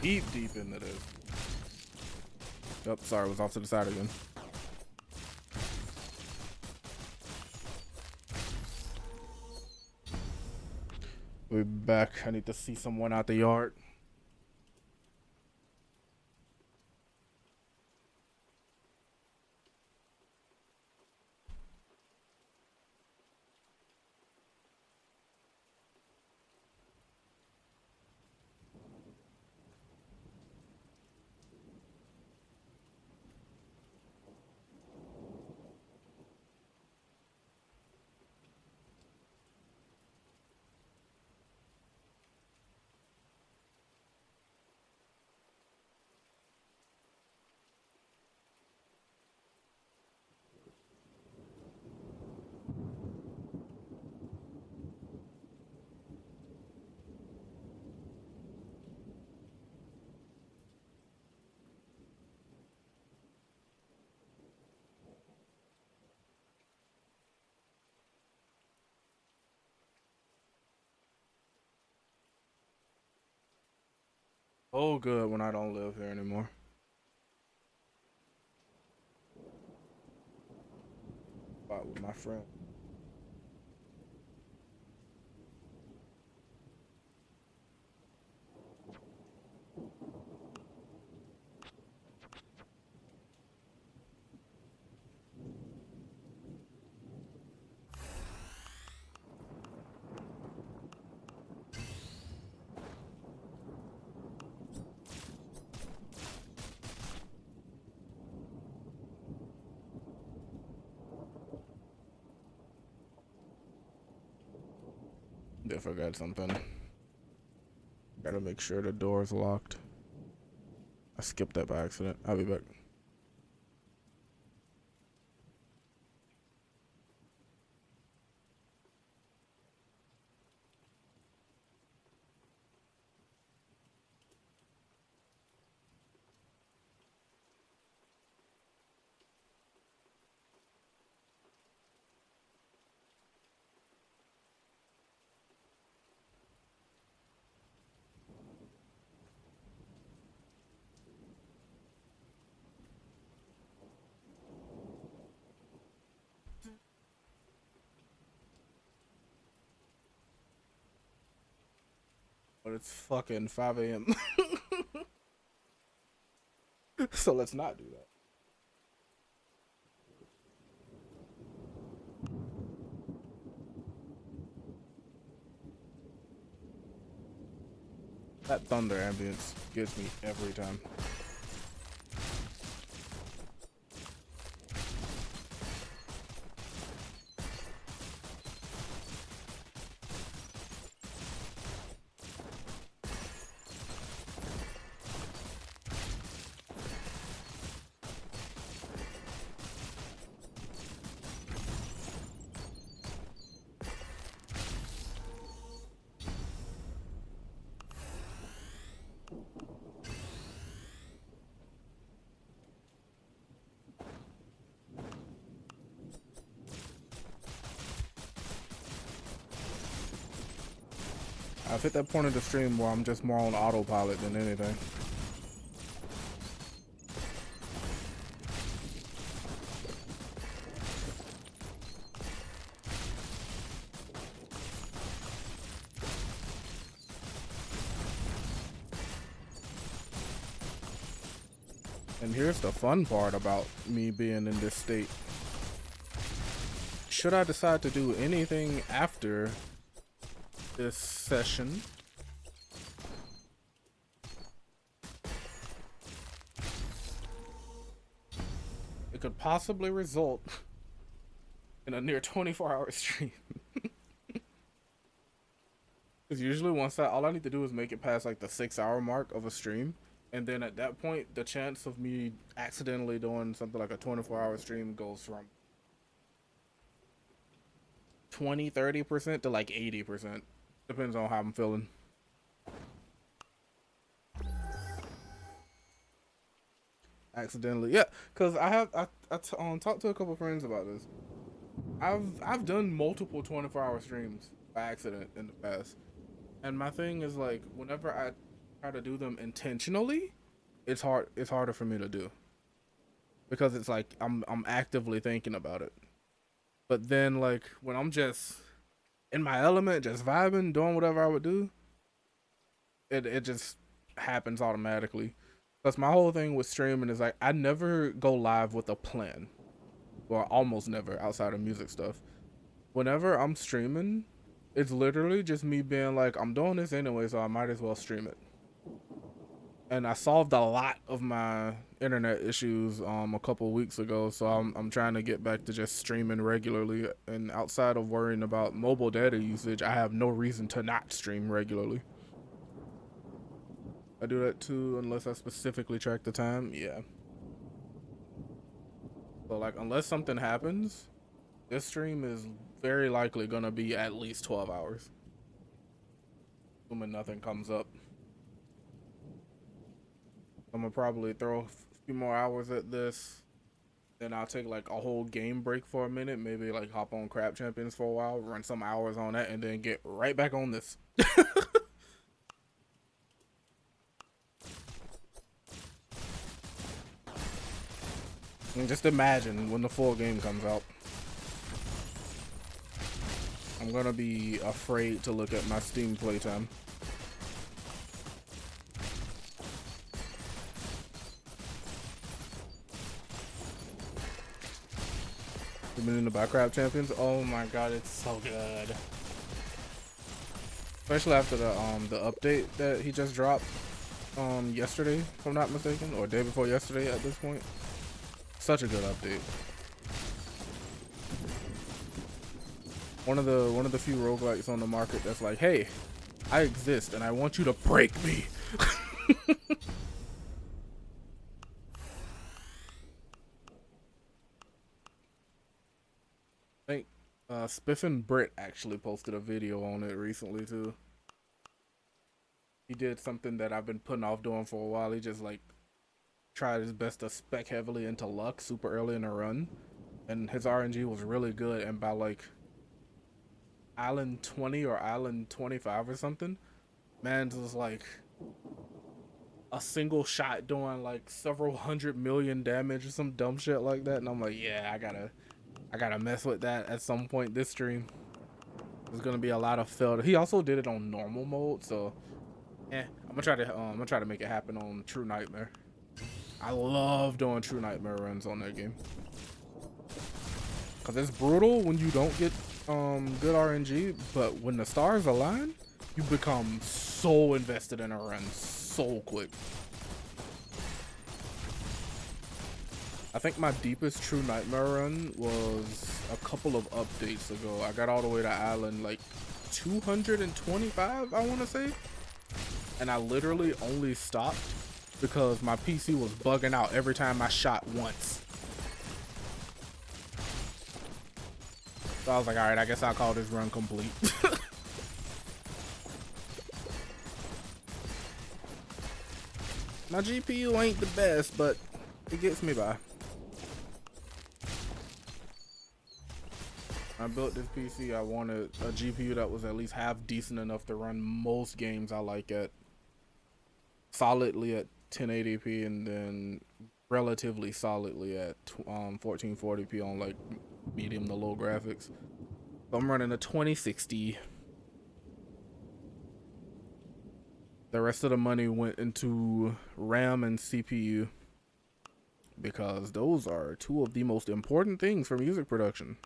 Deep into this. Oh, sorry, I was off to the side again. We're back. I need to see someone out the yard. Oh, good when I don't live here anymore. Spot with my friend. I forgot something. Gotta make sure the door's locked. I skipped that by accident. I'll be back. But it's fucking 5 a.m. So let's not do that. That thunder ambience gets me every time. I've hit that point of the stream where I'm just more on autopilot than anything. And here's the fun part about me being in this state. Should I decide to do anything after this session, it could possibly result in a near 24-hour stream. Because usually once all I need to do is make it past like the 6 hour mark of a stream. And then at that point, the chance of me accidentally doing something like a 24-hour stream goes from 20-30% to like 80%. Depends on how I'm feeling. Accidentally, yeah, because I talked to a couple friends about this. I've done multiple 24-hour streams by accident in the past, and my thing is like whenever I try to do them intentionally, it's harder for me to do because it's like I'm actively thinking about it. But then like when I'm just in my element, just vibing, doing whatever I would do, it just happens automatically. Because my whole thing with streaming is like I never go live with a plan. Well, almost never outside of music stuff. Whenever I'm streaming, it's literally just me being like, I'm doing this anyway, so I might as well stream it. And I solved a lot of my internet issues a couple weeks ago, so I'm trying to get back to just streaming regularly. And outside of worrying about mobile data usage, I have no reason to not stream regularly. I do that too, unless I specifically track the time. Yeah. So like, unless something happens, this stream is very likely gonna be at least 12 hours. Assuming nothing comes up. I'm gonna probably throw a few more hours at this. Then I'll take like a whole game break for a minute. Maybe like hop on Crab Champions for a while, run some hours on that, and then get right back on this. And just imagine when the full game comes out. I'm gonna be afraid to look at my Steam playtime. You've been in the Crab Champions? Oh my god, it's so good. Especially after the update that he just dropped yesterday, if I'm not mistaken, or day before yesterday at this point. Such a good update. One of the few roguelikes on the market that's like, hey, I exist and I want you to break me. I think Spiffin Brit actually posted a video on it recently too. He did something that I've been putting off doing for a while. He just like tried his best to spec heavily into luck super early in the run, and his RNG was really good, and by like Island 20 or Island 25 or something, man's was like a single shot doing like several 100 million damage or some dumb shit like that. And I'm like, yeah, I gotta mess with that at some point this stream. There's gonna be a lot of failed. He also did it on normal mode, so I'm gonna try to make it happen on True Nightmare. I love doing True Nightmare runs on that game, cause it's brutal when you don't get good RNG, but when the stars align, you become so invested in a run so quick. I think my deepest True Nightmare run was a couple of updates ago. I got all the way to Island like 225, I want to say, and I literally only stopped because my PC was bugging out every time I shot once. So I was like, alright, I guess I'll call this run complete. My GPU ain't the best, but it gets me by. I built this PC, I wanted a GPU that was at least half decent enough to run most games I like at solidly at 1080p, and then relatively solidly at 1440p on like medium to low graphics. So I'm running a 2060. The rest of the money went into RAM and CPU because those are two of the most important things for music production.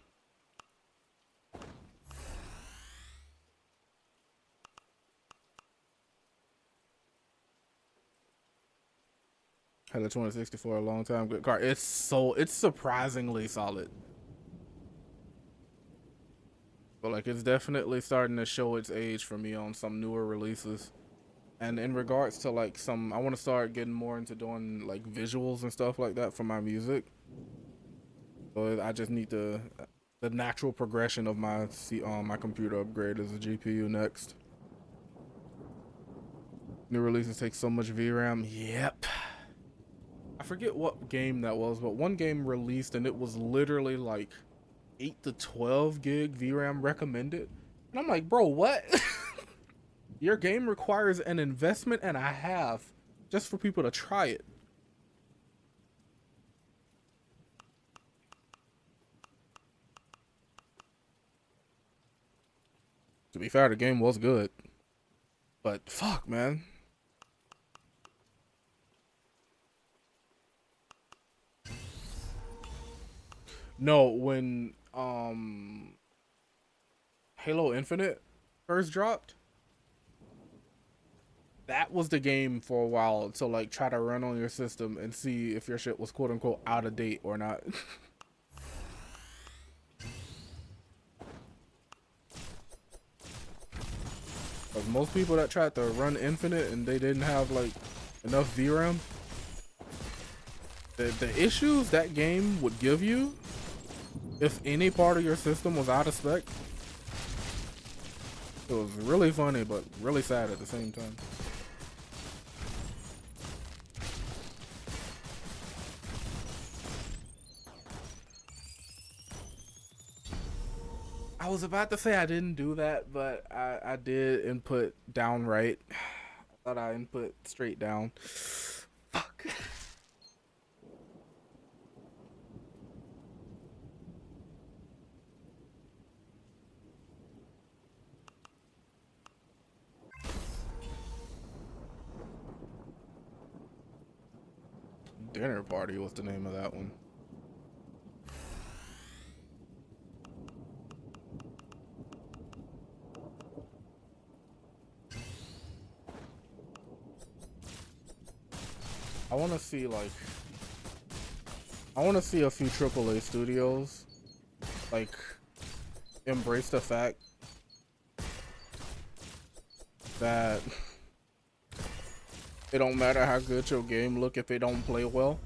Had a 2060 for a long time. Good car. It's surprisingly solid. But like it's definitely starting to show its age for me on some newer releases. And in regards to like I want to start getting more into doing like visuals and stuff like that for my music. So I just need the natural progression of my computer upgrade as a GPU next. New releases take so much VRAM. Yep. I forget what game that was, but one game released and it was literally like 8 to 12 gig VRAM recommended. And I'm like, bro, what? Your game requires an investment and a half just for people to try it. To be fair, the game was good. But fuck, man. No, when Halo Infinite first dropped, that was the game for a while to like try to run on your system and see if your shit was quote unquote out of date or not. Because most people that tried to run Infinite and they didn't have like enough VRAM, the issues that game would give you if any part of your system was out of spec, it was really funny but really sad at the same time. I was about to say I didn't do that, but I did input down right. I thought I input straight down. Fuck. Dinner Party was the name of that one. I want to see a few AAA studios like embrace the fact that it don't matter how good your game look if it don't play well.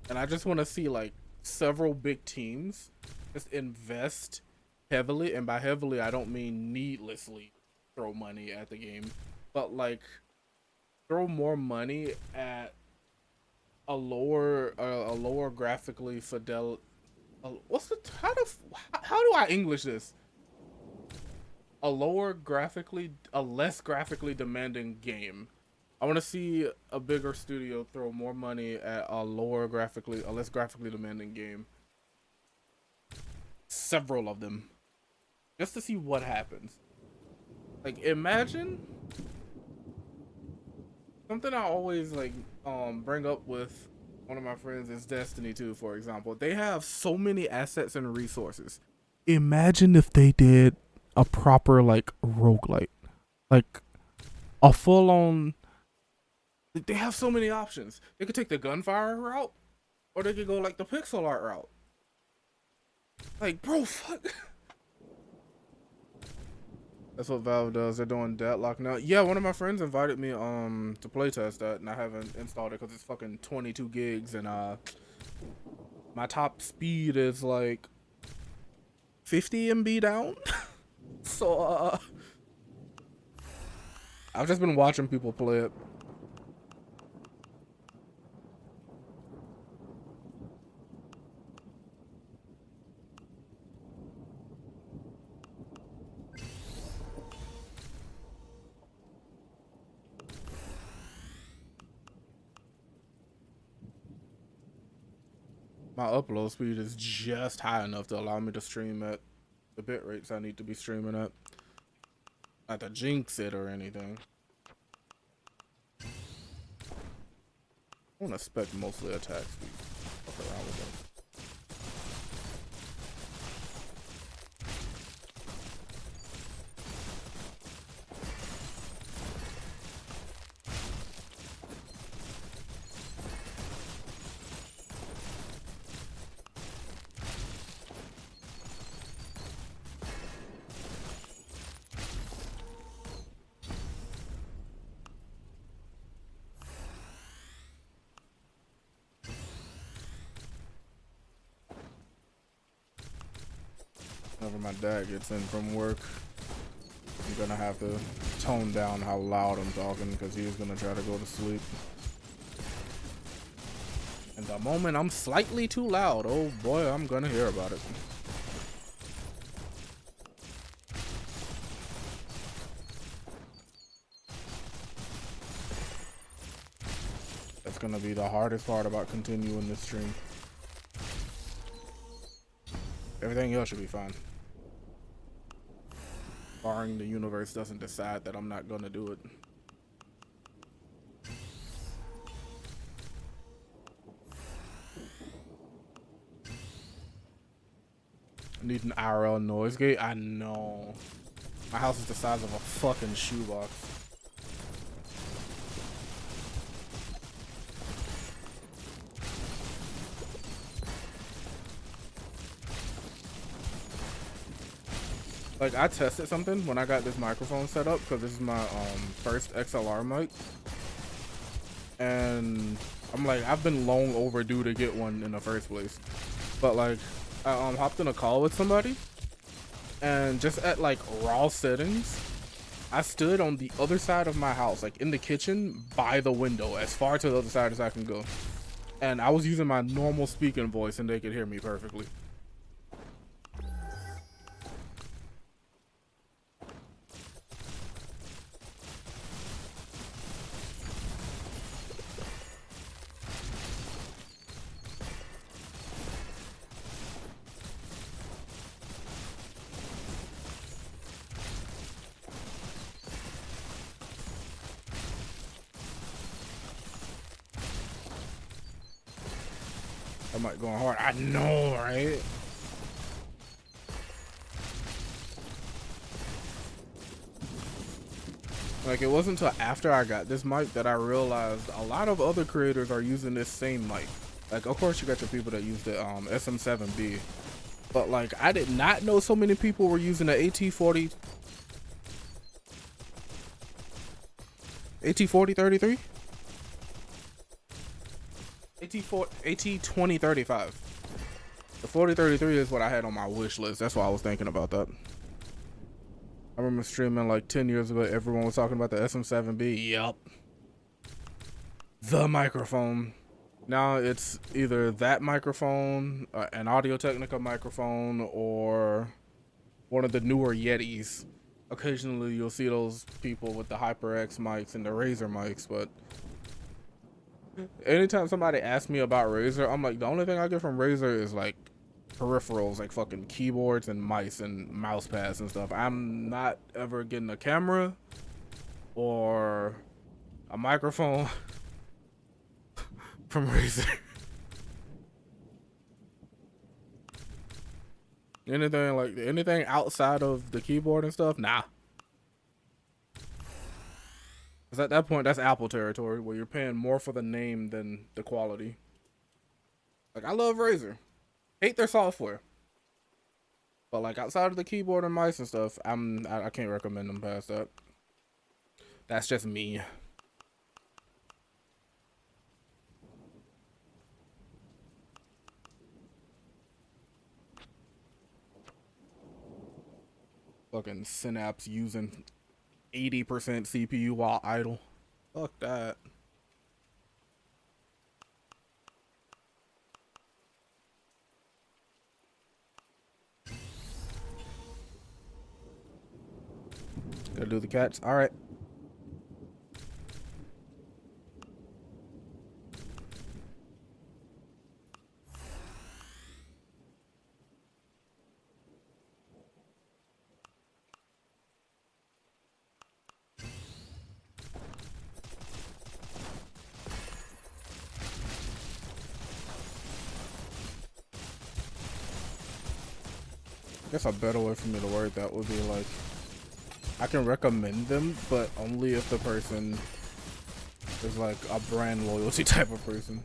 And I just want to see like several big teams just invest heavily, and by heavily I don't mean needlessly throw money at the game, but like throw more money at a lower graphically fidel. How do I English this? A less graphically demanding game. I want to see a bigger studio throw more money at a less graphically demanding game. Several of them, just to see what happens. Like, imagine something I always like bring up with one of my friends is Destiny 2, for example. They have so many assets and resources. Imagine if they did a proper like roguelite, like a full-on. They have so many options. They could take the gunfire route, or they could go like the pixel art route. Like, bro, fuck. That's what Valve does. They're doing Deadlock now. Yeah, one of my friends invited me to playtest that, and I haven't installed it because it's fucking 22 gigs, and my top speed is like 50 MB down. So I've just been watching people play it. My upload speed is just high enough to allow me to stream at the bit rates I need to be streaming at. Not to jinx it or anything. I want to spec mostly attack speed. Fuck around with that. Whenever my dad gets in from work, I'm gonna have to tone down how loud I'm talking because he's gonna try to go to sleep. And the moment I'm slightly too loud, oh boy, I'm gonna hear about it. That's gonna be the hardest part about continuing this stream. Everything else should be fine. Barring the universe doesn't decide that I'm not gonna do it. I need an IRL noise gate. I know. My house is the size of a fucking shoebox. Like, I tested something when I got this microphone set up because this is my first XLR mic. And I'm like, I've been long overdue to get one in the first place. But like, I hopped in a call with somebody, and just at like raw settings, I stood on the other side of my house, like in the kitchen by the window, as far to the other side as I can go. And I was using my normal speaking voice and they could hear me perfectly. I might go hard. I know, right? Like, it wasn't until after I got this mic that I realized a lot of other creators are using this same mic. Like, of course you got your people that use the SM7B, but like, I did not know so many people were using the AT40 AT4033. AT2035. The 4033 is what I had on my wish list. That's why I was thinking about that. I remember streaming like 10 years ago, everyone was talking about the SM7B. Yup. The microphone. Now it's either that microphone, an Audio-Technica microphone, or one of the newer Yetis. Occasionally you'll see those people with the HyperX mics and the Razer mics, but anytime somebody asks me about Razer, I'm like, the only thing I get from Razer is like peripherals, like fucking keyboards and mice and mouse pads and stuff. I'm not ever getting a camera or a microphone from Razer. Anything outside of the keyboard and stuff, nah. Because at that point, that's Apple territory, where you're paying more for the name than the quality. Like, I love Razer. Hate their software. But, like, outside of the keyboard and mice and stuff, I can't recommend them past that. That's just me. Fucking Synapse using 80% CPU while idle. Fuck that. Gotta do the cats. All right. I guess a better way for me to word that would be like, I can recommend them, but only if the person is like a brand loyalty type of person.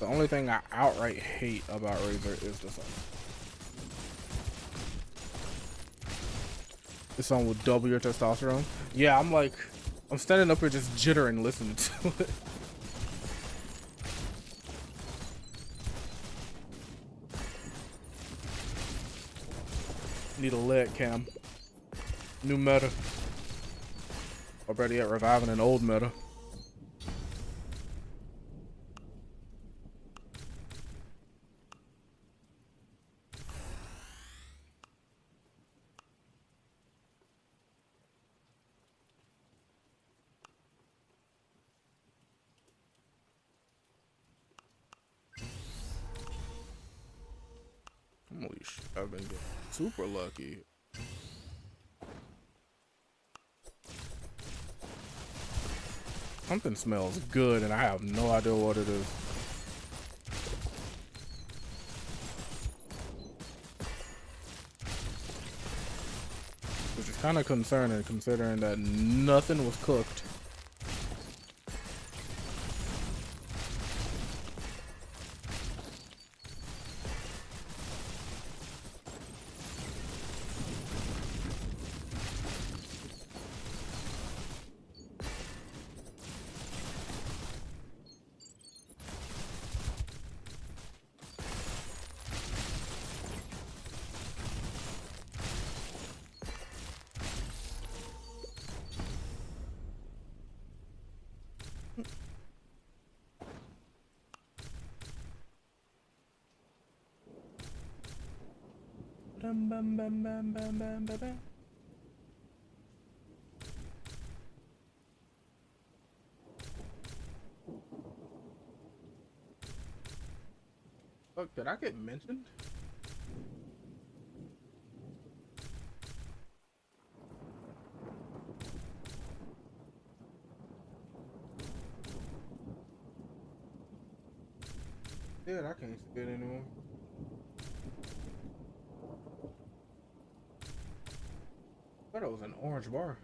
The only thing I outright hate about Razer is the song. This song will double your testosterone. Yeah, I'm standing up here just jittering listening to it. Need a lead cam. New meta. Or better yet, reviving an old meta. Holy shit, I've been getting super lucky. Something smells good and I have no idea what it is. Which is kind of concerning considering that nothing was cooked. Bam, bam, bam, bam, bam, bam, bam, bam. Look, did I get mentioned? Dude, I can't see it anymore. I thought it was an orange bar.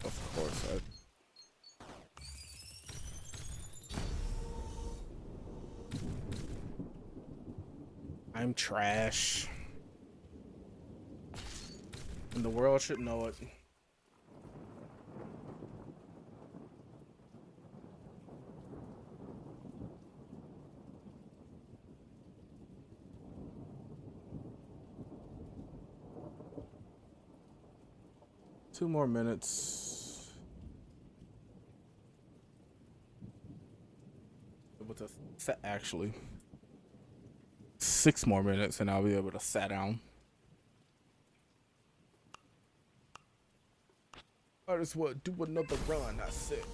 Of course, I'm trash. And the world should know it. Two more minutes. Able to set, actually 6 more minutes and I'll be able to sit down. I just want to do another run. That's it.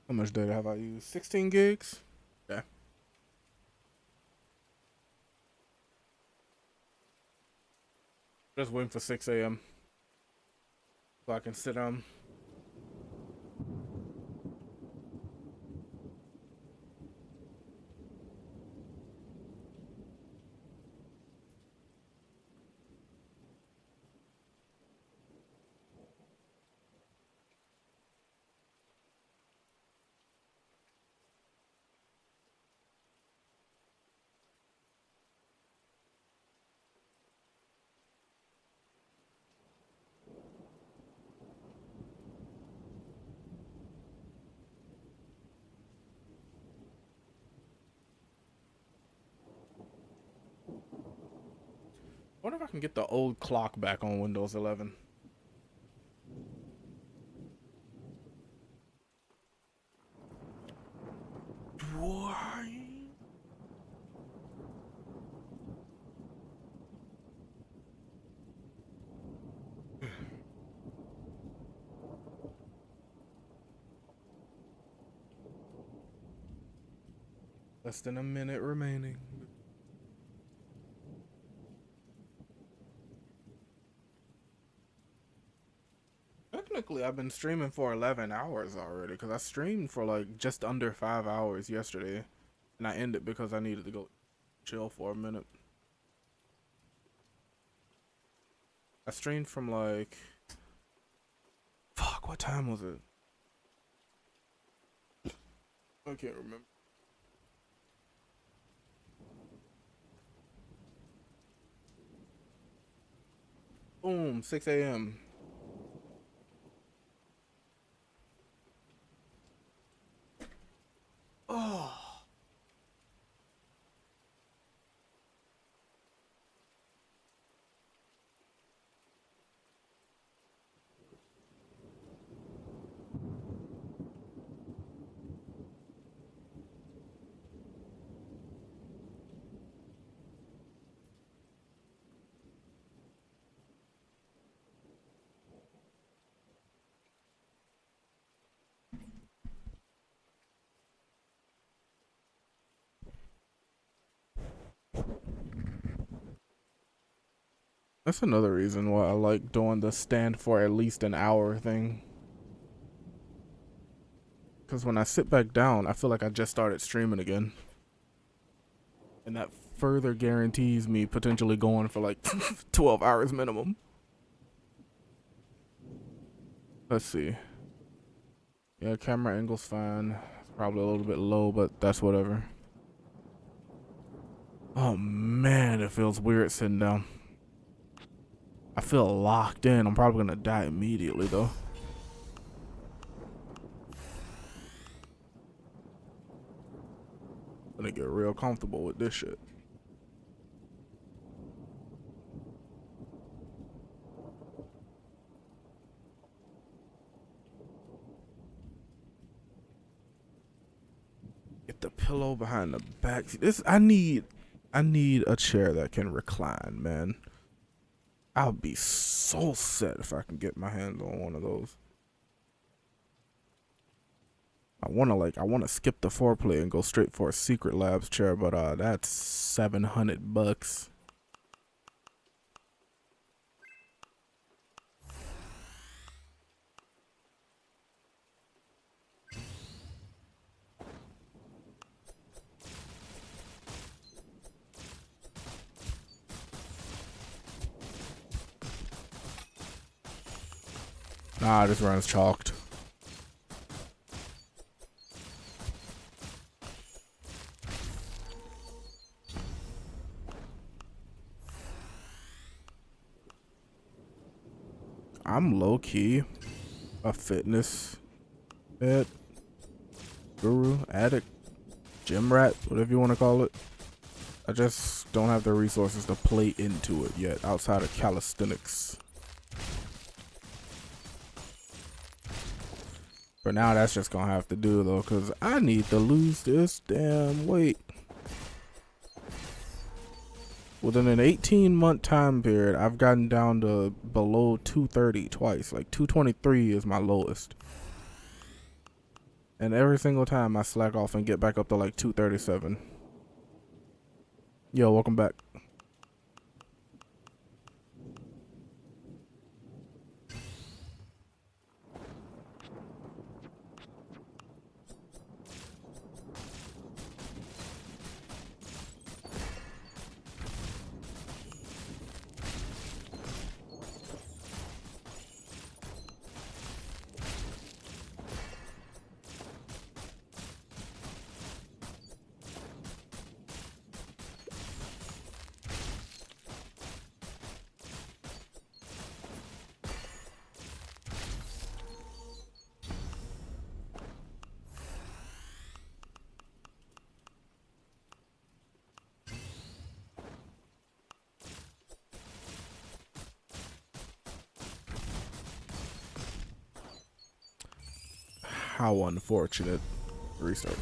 How much data have I used? 16 gigs? Yeah. Just waiting for 6 a.m. so I can sit down. I wonder if I can get the old clock back on Windows 11. Why? Less than a minute remaining. Technically, I've been streaming for 11 hours already because I streamed for like just under 5 hours yesterday, and I ended because I needed to go chill for a minute. I streamed from like, fuck, what time was it? I can't remember. Boom, 6 a.m. Oh. That's another reason why I like doing the stand for at least an hour thing. Because when I sit back down, I feel like I just started streaming again. And that further guarantees me potentially going for like 12 hours minimum. Let's see. Yeah, camera angle's fine. It's probably a little bit low, but that's whatever. Oh man, it feels weird sitting down. I feel locked in. I'm probably gonna die immediately though. I'm gonna get real comfortable with this shit. Get the pillow behind the back. This I need a chair that can recline, man. I'll be so set if I can get my hands on one of those. I wanna skip the foreplay and go straight for a Secret Labs chair, but that's $700. Nah, this run's chalked. I'm low-key a fitness head, guru, addict, gym rat, whatever you want to call it. I just don't have the resources to play into it yet outside of calisthenics. For now, that's just gonna have to do though, because I need to lose this damn weight. Within an 18-month time period, I've gotten down to below 230 twice. Like 223 is my lowest. And every single time I slack off and get back up to like 237. Yo, welcome back. How unfortunate. Restart.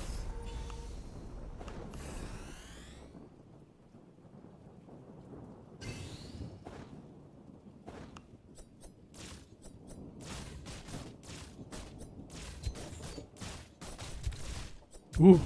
Ooh.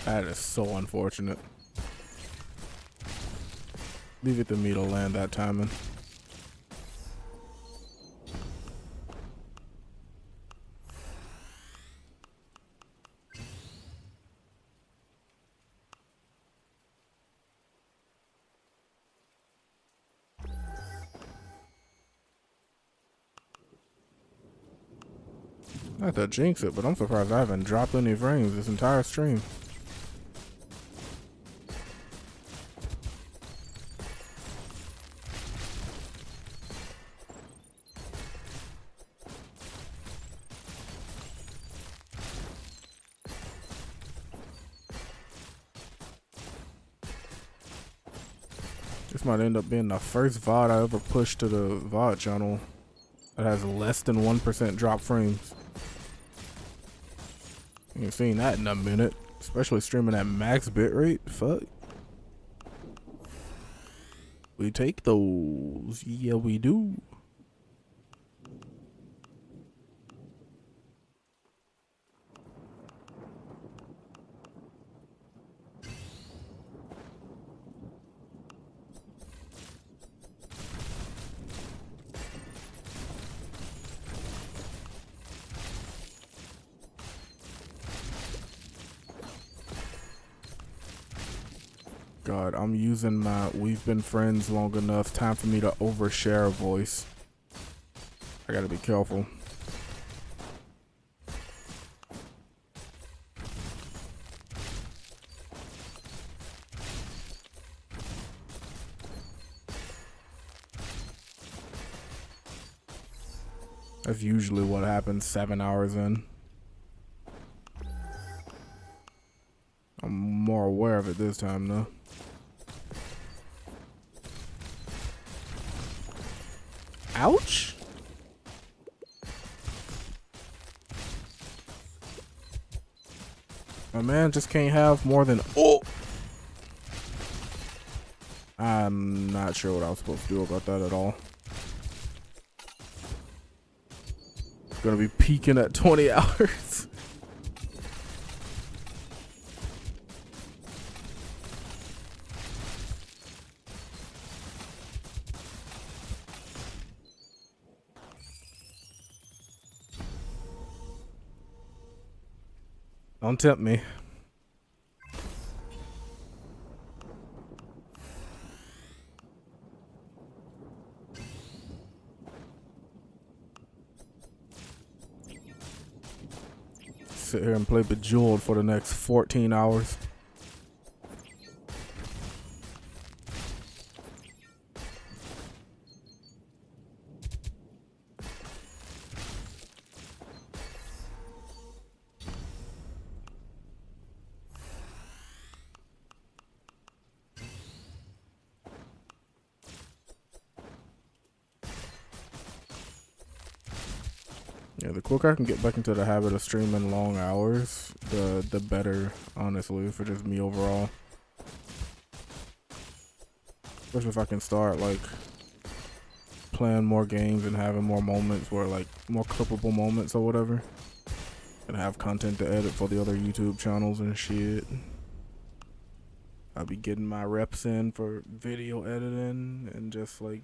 That is so unfortunate. Leave it to me to land that timing. Not to jinx it, but I'm surprised I haven't dropped any frames this entire stream. This might end up being the first VOD I ever pushed to the VOD channel that has less than 1% drop frames. You ain't seen that in a minute, especially streaming at max bitrate. Fuck. We take those. Yeah, we do. God, I'm using my we've been friends long enough. Time for me to overshare a voice. I gotta be careful. That's usually what happens 7 hours in. I'm more aware of it this time though. Ouch. My man just can't have more than I'm not sure what I was supposed to do about that at all. Gonna be peaking at 20 hours. Don't tempt me. Sit here and play Bejeweled for the next 14 hours. Yeah, the quicker I can get back into the habit of streaming long hours, the better, honestly, for just me overall. Especially if I can start, like, playing more games and having more moments where, like, more clippable moments or whatever. And have content to edit for the other YouTube channels and shit. I'll be getting my reps in for video editing and just, like,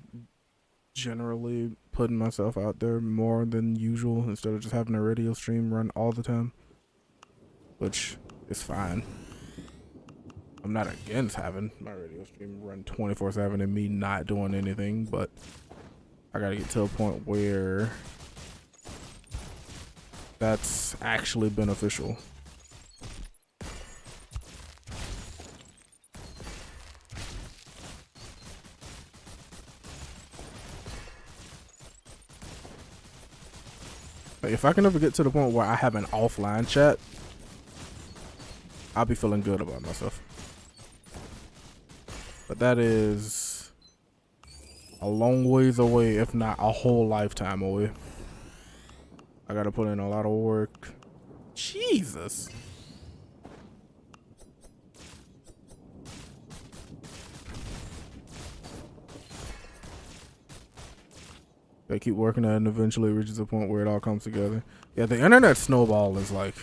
generally putting myself out there more than usual instead of just having a radio stream run all the time, which is fine. I'm not against having my radio stream run 24/7 and me not doing anything, but I gotta get to a point where that's actually beneficial. Like, if I can ever get to the point where I have an offline chat, I'll be feeling good about myself. But that is a long ways away, if not a whole lifetime away. I gotta put in a lot of work. Jesus. I keep working at it and eventually reaches a point where it all comes together. Yeah, the internet snowball is like,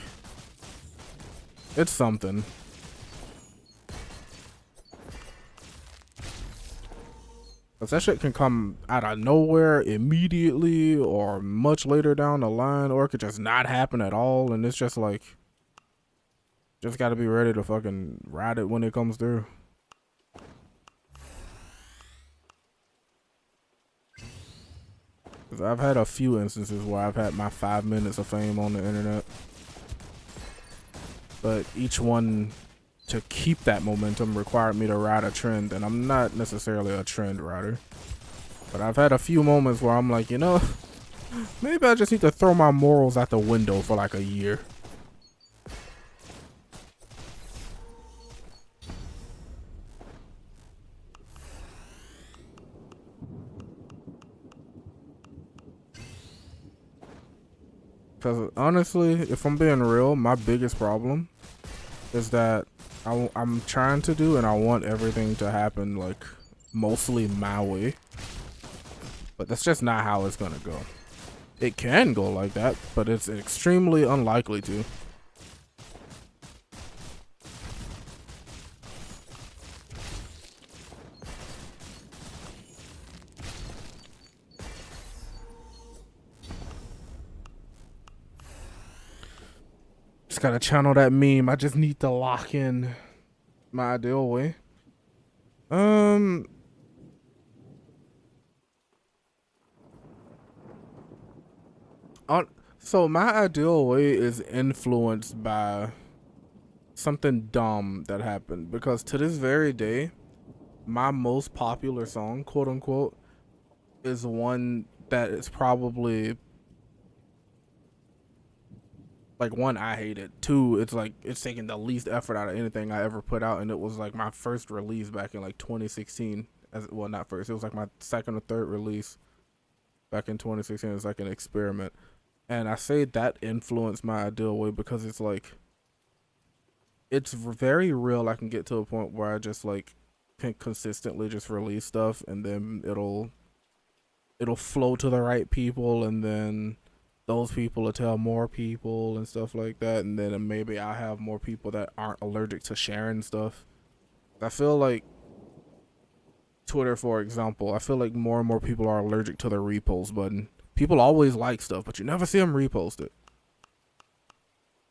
it's something. But that shit can come out of nowhere immediately or much later down the line, or it could just not happen at all, and it's just like, just gotta be ready to fucking ride it when it comes through. Cause I've had a few instances where I've had my 5 minutes of fame on the internet, but each one to keep that momentum required me to ride a trend, and I'm not necessarily a trend rider. But I've had a few moments where I'm like, you know, maybe I just need to throw my morals out the window for like a year. Because honestly, if I'm being real, my biggest problem is that I'm trying to do and I want everything to happen like mostly my way. But that's just not how it's gonna go. It can go like that, but it's extremely unlikely to. Just gotta channel that meme. I just need to lock in my ideal way. So my ideal way is influenced by something dumb that happened, because to this very day, my most popular song, quote unquote, is one that is probably like, one, I hate it. Two, it's like it's taking the least effort out of anything I ever put out, and it was like my first release back in like 2016. Well, not first. It was like my second or third release back in 2016. It was like an experiment, and I say that influenced my ideal way because it's like, it's very real. I can get to a point where I just like can consistently just release stuff, and then it'll flow to the right people, and then those people will tell more people and stuff like that, and then maybe I'll have more people that aren't allergic to sharing stuff. I feel like Twitter, for example, I feel like more and more people are allergic to the repost button. People always like stuff, but you never see them repost it.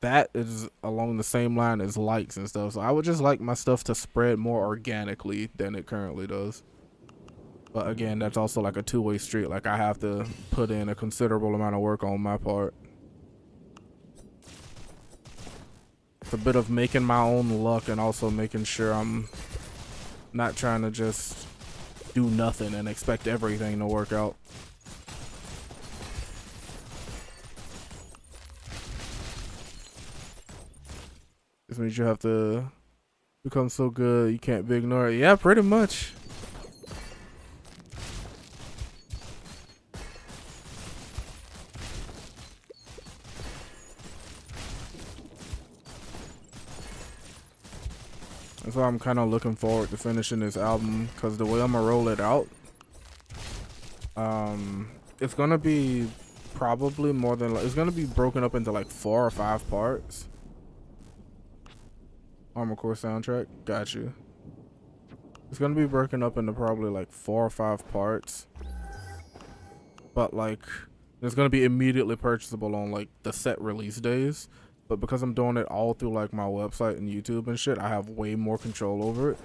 That is along the same line as likes and stuff. So I would just like my stuff to spread more organically than it currently does. But again, that's also like a two-way street. Like, I have to put in a considerable amount of work on my part. It's a bit of making my own luck and also making sure I'm not trying to just do nothing and expect everything to work out. This means you have to become so good you can't be ignored. Yeah, pretty much. That's why I'm kind of looking forward to finishing this album, because the way I'm gonna roll it out, it's gonna be probably more than, it's gonna be broken up into like 4 or 5 parts. Armor Core soundtrack, got you. It's gonna be broken up into probably like 4 or 5 parts, but like it's gonna be immediately purchasable on like the set release days. But because I'm doing it all through like my website and YouTube and shit, I have way more control over it.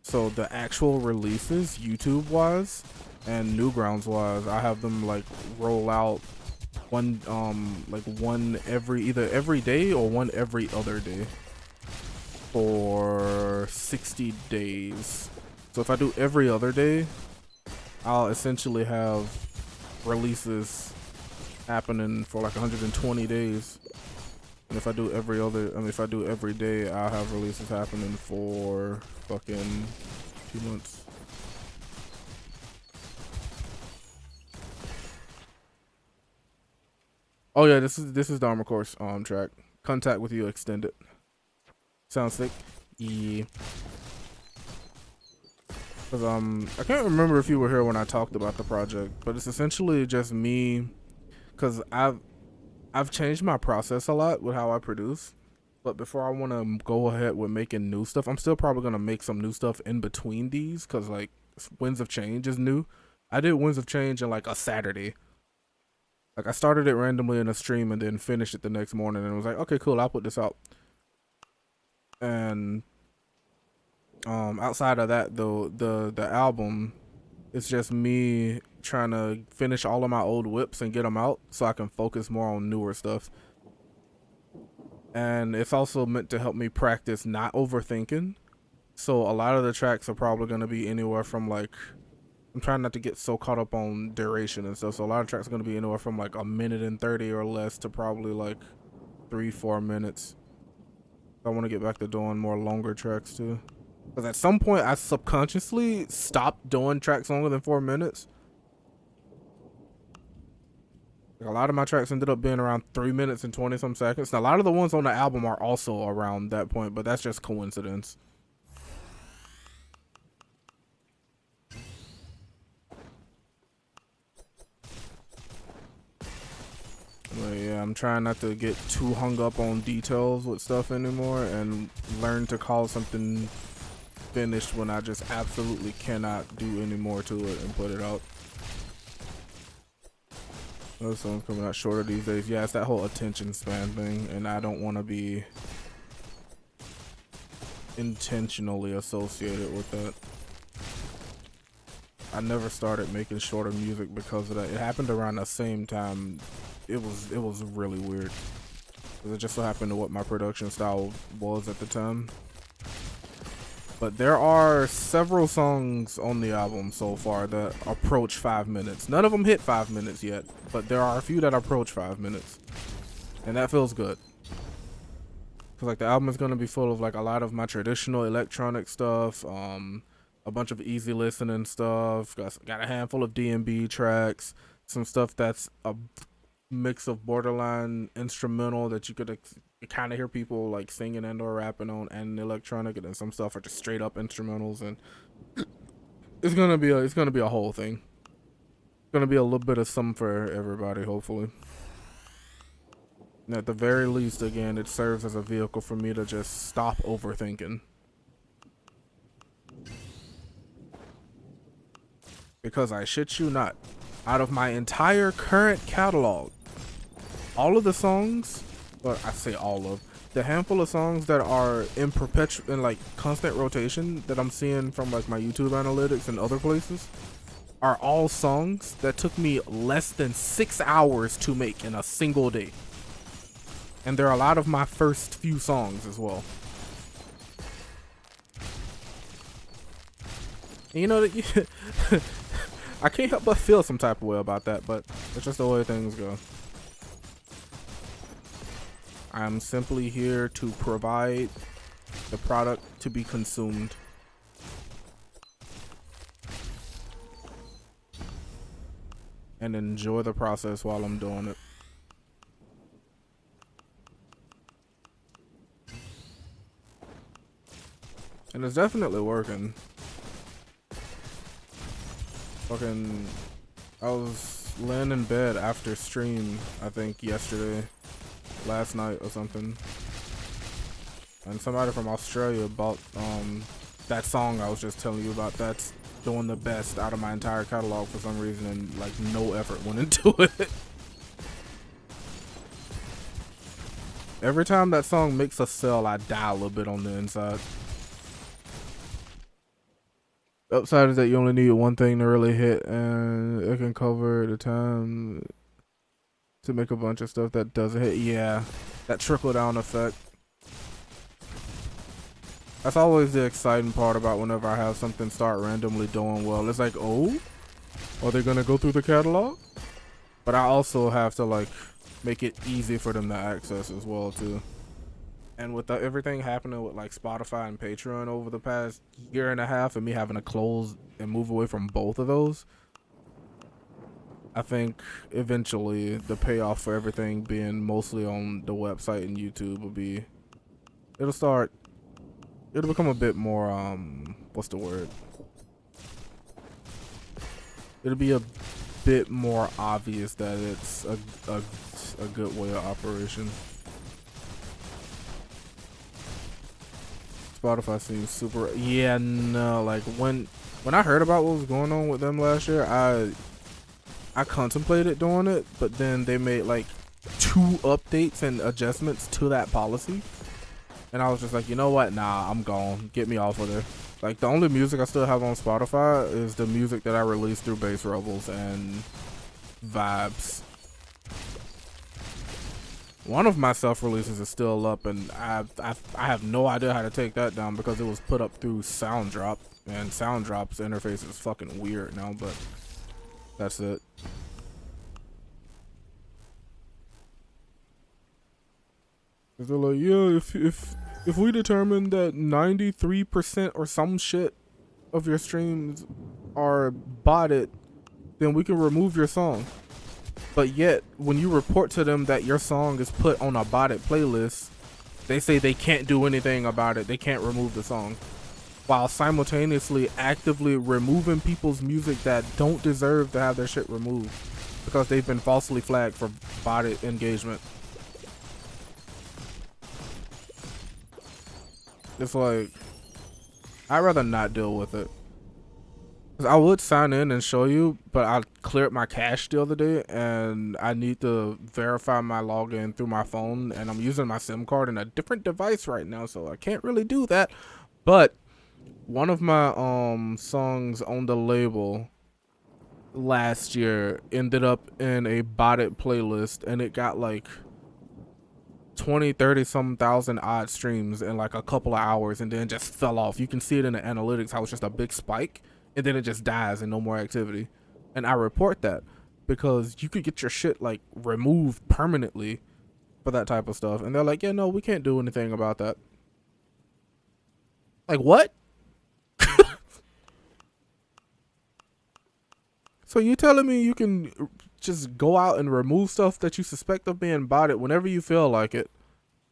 So the actual releases, YouTube wise and Newgrounds wise, I have them like roll out one either every day or one every other day for 60 days. So if I do every other day, I'll essentially have releases happening for like 120 days. And if I do if I do every day, I'll have releases happening for fucking 2 months. Oh yeah, this is the Armor Core track. Contact with You Extended. Sounds sick. Yeah. Cause I can't remember if you were here when I talked about the project, but it's essentially just me, cause I've changed my process a lot with how I produce. But before I want to go ahead with making new stuff, I'm still probably gonna make some new stuff in between these, cause like Winds of Change is new. I did Winds of Change in like a Saturday. Like I started it randomly in a stream and then finished it the next morning, and was like, okay, cool, I'll put this out. And outside of that though, the album, it's just me trying to finish all of my old whips and get them out so I can focus more on newer stuff. And it's also meant to help me practice not overthinking. So a lot of the tracks are probably going to be anywhere from like, I'm trying not to get so caught up on duration and stuff. So a lot of tracks are going to be anywhere from like 1:30 or less to probably like 3-4 minutes. I want to get back to doing more longer tracks too. Because at some point I subconsciously stopped doing tracks longer than 4 minutes. Like a lot of my tracks ended up being around 3 minutes and 20 some seconds. Now a lot of the ones on the album are also around that point, but that's just coincidence. But yeah, I'm trying not to get too hung up on details with stuff anymore and learn to call something finished when I just absolutely cannot do any more to it and put it out. Those songs coming out shorter these days. Yeah, it's that whole attention span thing, and I don't want to be intentionally associated with that. I never started making shorter music because of that. It happened around the same time. It was really weird. It just so happened to what my production style was at the time. But there are several songs on the album so far that approach 5 minutes. None of them hit 5 minutes yet, but there are a few that approach 5 minutes. And that feels good. Cause like the album is gonna be full of like a lot of my traditional electronic stuff, a bunch of easy listening stuff, got a handful of D&B tracks, some stuff that's a mix of borderline instrumental that you could kind of hear people like singing and or rapping on, and electronic, and then some stuff are just straight up instrumentals. And it's gonna be a whole thing. It's gonna be a little bit of something for everybody, hopefully. And at the very least, again, it serves as a vehicle for me to just stop overthinking. Because I shit you not, out of my entire current catalog, all of the songs, well, I say all of, the handful of songs that are in like constant rotation that I'm seeing from like my YouTube analytics and other places are all songs that took me less than 6 hours to make in a single day. And they're a lot of my first few songs as well. And you know that I can't help but feel some type of way about that, but it's just the way things go. I'm simply here to provide the product to be consumed. And enjoy the process while I'm doing it. And it's definitely working. Fucking, I was laying in bed after stream, I think yesterday, last night or something. And somebody from Australia bought that song I was just telling you about. That's doing the best out of my entire catalog for some reason, and like no effort went into it. Every time that song makes a sell, I die a little bit on the inside. Upside is that you only need one thing to really hit, and it can cover the time to make a bunch of stuff that doesn't hit. Yeah, that trickle down effect. That's always the exciting part about whenever I have something start randomly doing well. It's like, oh, are they gonna go through the catalog? But I also have to like make it easy for them to access as well too. And with everything happening with like Spotify and Patreon over the past year and a half, and me having to close and move away from both of those, I think eventually the payoff for everything being mostly on the website and YouTube will be, it'll become a bit more, what's the word? It'll be a bit more obvious that it's a good way of operation. Spotify seems super. Yeah, no, like when I heard about what was going on with them last year, I contemplated doing it, but then they made like 2 updates and adjustments to that policy, and I was just like, you know what? Nah, I'm gone. Get me off of there. Like the only music I still have on Spotify is the music that I released through Bass Rebels and Vibes. One of my self-releases is still up, and I have no idea how to take that down because it was put up through Sounddrop, and Sounddrop's interface is fucking weird now, but that's it. They're like, yeah, if we determine that 93% or some shit of your streams are botted, then we can remove your song. But yet, when you report to them that your song is put on a botted playlist, they say they can't do anything about it. They can't remove the song, while simultaneously actively removing people's music that don't deserve to have their shit removed because they've been falsely flagged for botted engagement. It's like, I'd rather not deal with it. I would sign in and show you, but I cleared my cache the other day, and I need to verify my login through my phone, and I'm using my SIM card in a different device right now, so I can't really do that. But one of my songs on the label last year ended up in a botted playlist, and it got like 20-30 some thousand odd streams in like a couple of hours, and then just fell off. You can see it in the analytics how it's just a big spike, and then it just dies and no more activity. And I report that because you could get your shit like removed permanently for that type of stuff, and they're like, yeah, no, we can't do anything about that. Like, what? So you telling me you can just go out and remove stuff that you suspect of being botted whenever you feel like it,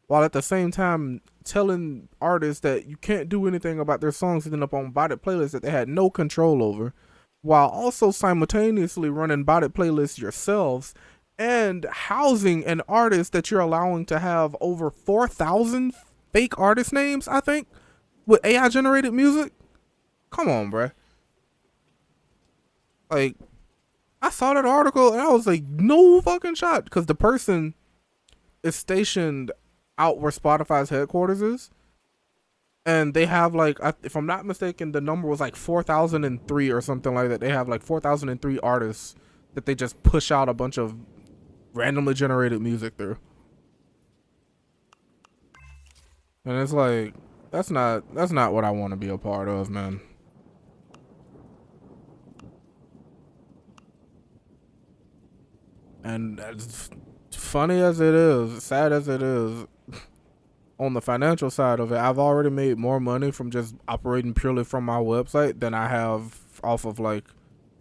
while at the same time telling artists that you can't do anything about their songs ending up on botted playlists that they had no control over, while also simultaneously running botted playlists yourselves and housing an artist that you're allowing to have over 4,000 fake artist names, I think, with AI generated music? Come on, bruh. Like, I saw that article and I was like, no fucking shot, because the person is stationed out where Spotify's headquarters is, and they have like, if I'm not mistaken, the number was like 4,003 or something like that. They have like 4,003 artists that they just push out a bunch of randomly generated music through, and it's like, that's not what I want to be a part of, man. And as funny as it is, sad as it is, on the financial side of it, I've already made more money from just operating purely from my website than I have off of like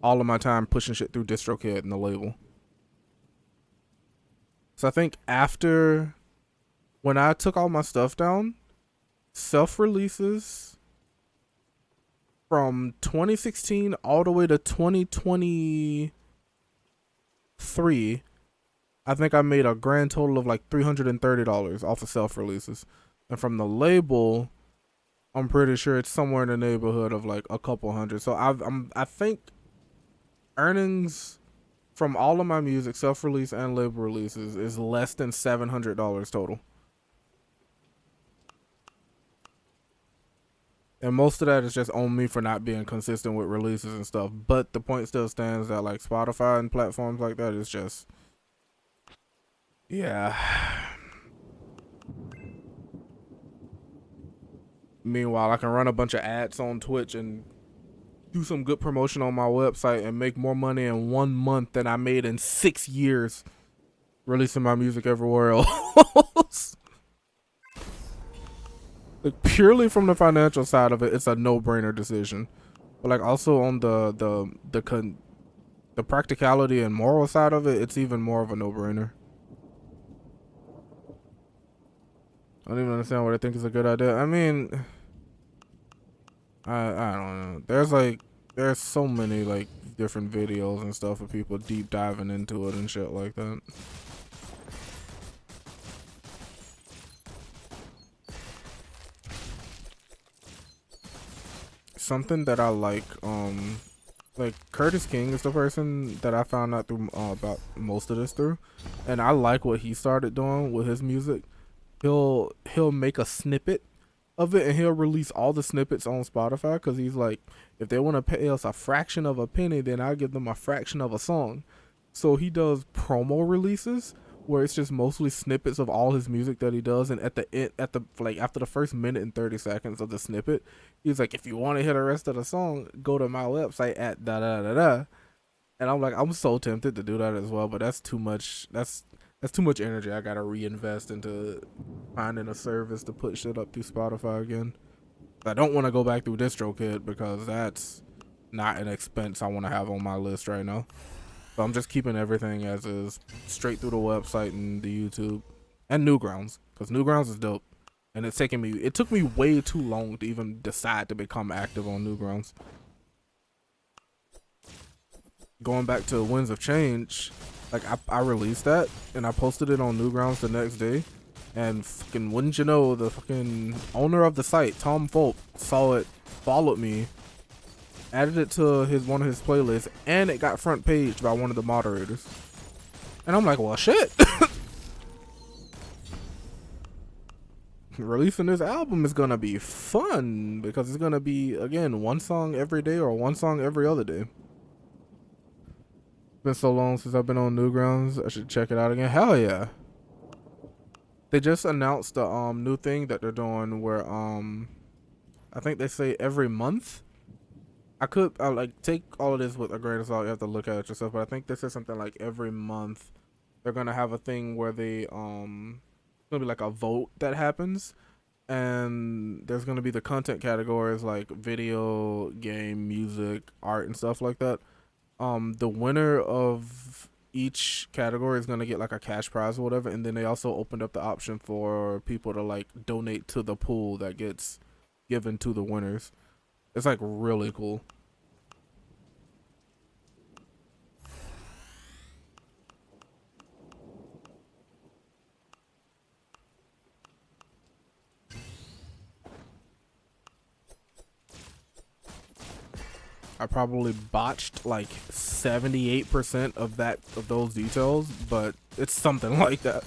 all of my time pushing shit through DistroKid and the label. So I think after, when I took all my stuff down, self-releases from 2016 all the way to 2023, I think I made a grand total of like $330 off of self-releases. And from the label, I'm pretty sure it's somewhere in the neighborhood of like a couple hundred. So I think earnings from all of my music, self-release and label releases, is less than $700 total. And most of that is just on me for not being consistent with releases and stuff. But the point still stands that like Spotify and platforms like that is just, yeah. Meanwhile, I can run a bunch of ads on Twitch and do some good promotion on my website and make more money in 1 month than I made in 6 years releasing my music everywhere else. Like, purely from the financial side of it, it's a no-brainer decision. But like also on the practicality and moral side of it, it's even more of a no-brainer. I don't even understand what I think is a good idea. I mean, I don't know. There's so many like different videos and stuff of people deep diving into it and shit like that. Something that I like Curtis King is the person that I found out through about most of this through, and I like what he started doing with his music. He'll make a snippet of it and he'll release all the snippets on Spotify, because he's like, if they want to pay us a fraction of a penny, then I'll give them a fraction of a song. So he does promo releases where it's just mostly snippets of all his music that he does, and after the first minute and 30 seconds of the snippet, he's like, if you want to hear the rest of the song, go to my website at da da da da. And I'm like, I'm so tempted to do that as well, but that's too much. That's too much energy I gotta reinvest into finding a service to put shit up through Spotify again. I don't want to go back through DistroKid because that's not an expense I want to have on my list right now. So I'm just keeping everything as is, straight through the website and the YouTube and Newgrounds, because Newgrounds is dope. And it took me way too long to even decide to become active on Newgrounds. Going back to Winds of Change, like I released that and I posted it on Newgrounds the next day, and fucking wouldn't you know, the fucking owner of the site, Tom Folk, saw it, followed me, added it to one of his playlists, and it got front paged by one of the moderators. And I'm like, well, shit. Releasing this album is gonna be fun because it's gonna be, again, one song every day or one song every other day. Been so long since I've been on Newgrounds, I should check it out again. Hell yeah. They just announced the new thing that they're doing where I think they say every month. I like take all of this with a grain of salt, you have to look at it yourself, but I think this is something like every month they're gonna have a thing where they it's gonna be like a vote that happens, and there's gonna be the content categories like video, game, music, art, and stuff like that. The winner of each category is gonna get like a cash prize or whatever, and then they also opened up the option for people to like donate to the pool that gets given to the winners. It's like really cool. I probably botched like 78% of those details, but it's something like that.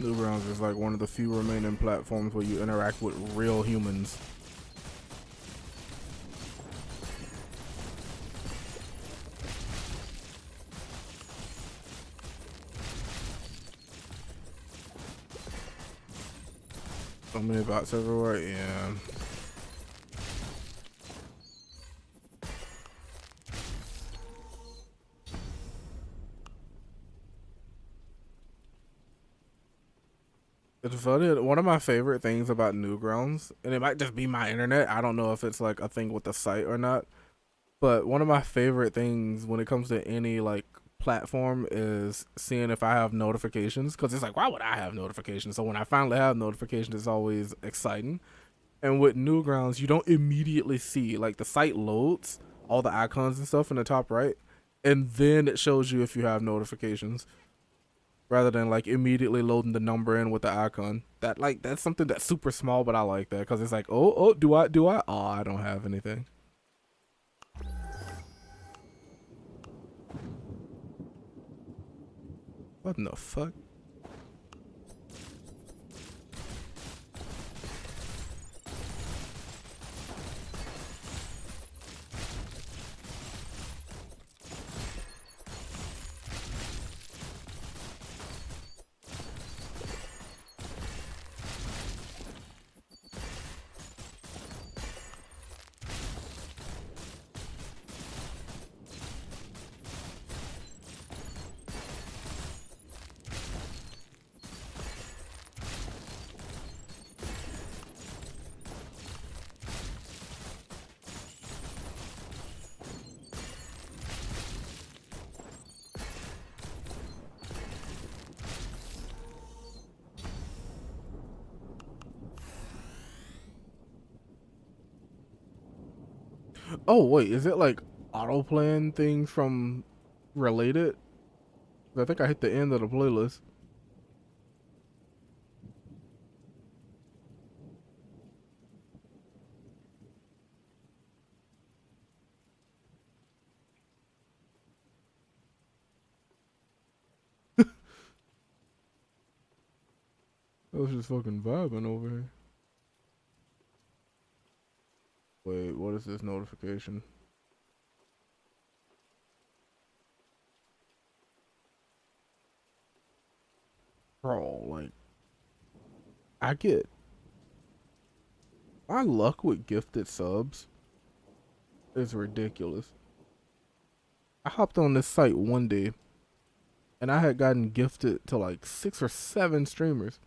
Newgrounds is like one of the few remaining platforms where you interact with real humans. So many bots everywhere, yeah. It's funny. One of my favorite things about Newgrounds, and it might just be my internet. I don't know if it's like a thing with the site or not. But one of my favorite things when it comes to any like platform is seeing if I have notifications. Because it's like, why would I have notifications? So when I finally have notifications, it's always exciting. And with Newgrounds, you don't immediately see, like, the site loads all the icons and stuff in the top right, and then it shows you if you have notifications, rather than like immediately loading the number in with the icon. That's something that's super small, but I like that because it's like, oh, do I? Oh, I don't have anything. What in the fuck? Oh wait, is it like autoplaying things from related? I think I hit the end of the playlist. I was just fucking vibing over here. Wait, what is this notification? Bro, like, my luck with gifted subs is ridiculous. I hopped on this site one day and I had gotten gifted to like 6 or 7 streamers.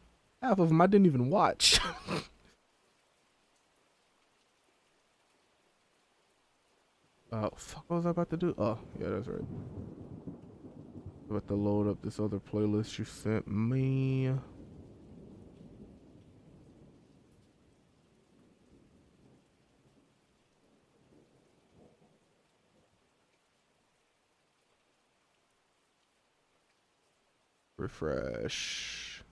Half of them I didn't even watch. Fuck, what was I about to do? Oh, yeah, that's right. About to load up this other playlist you sent me. Refresh.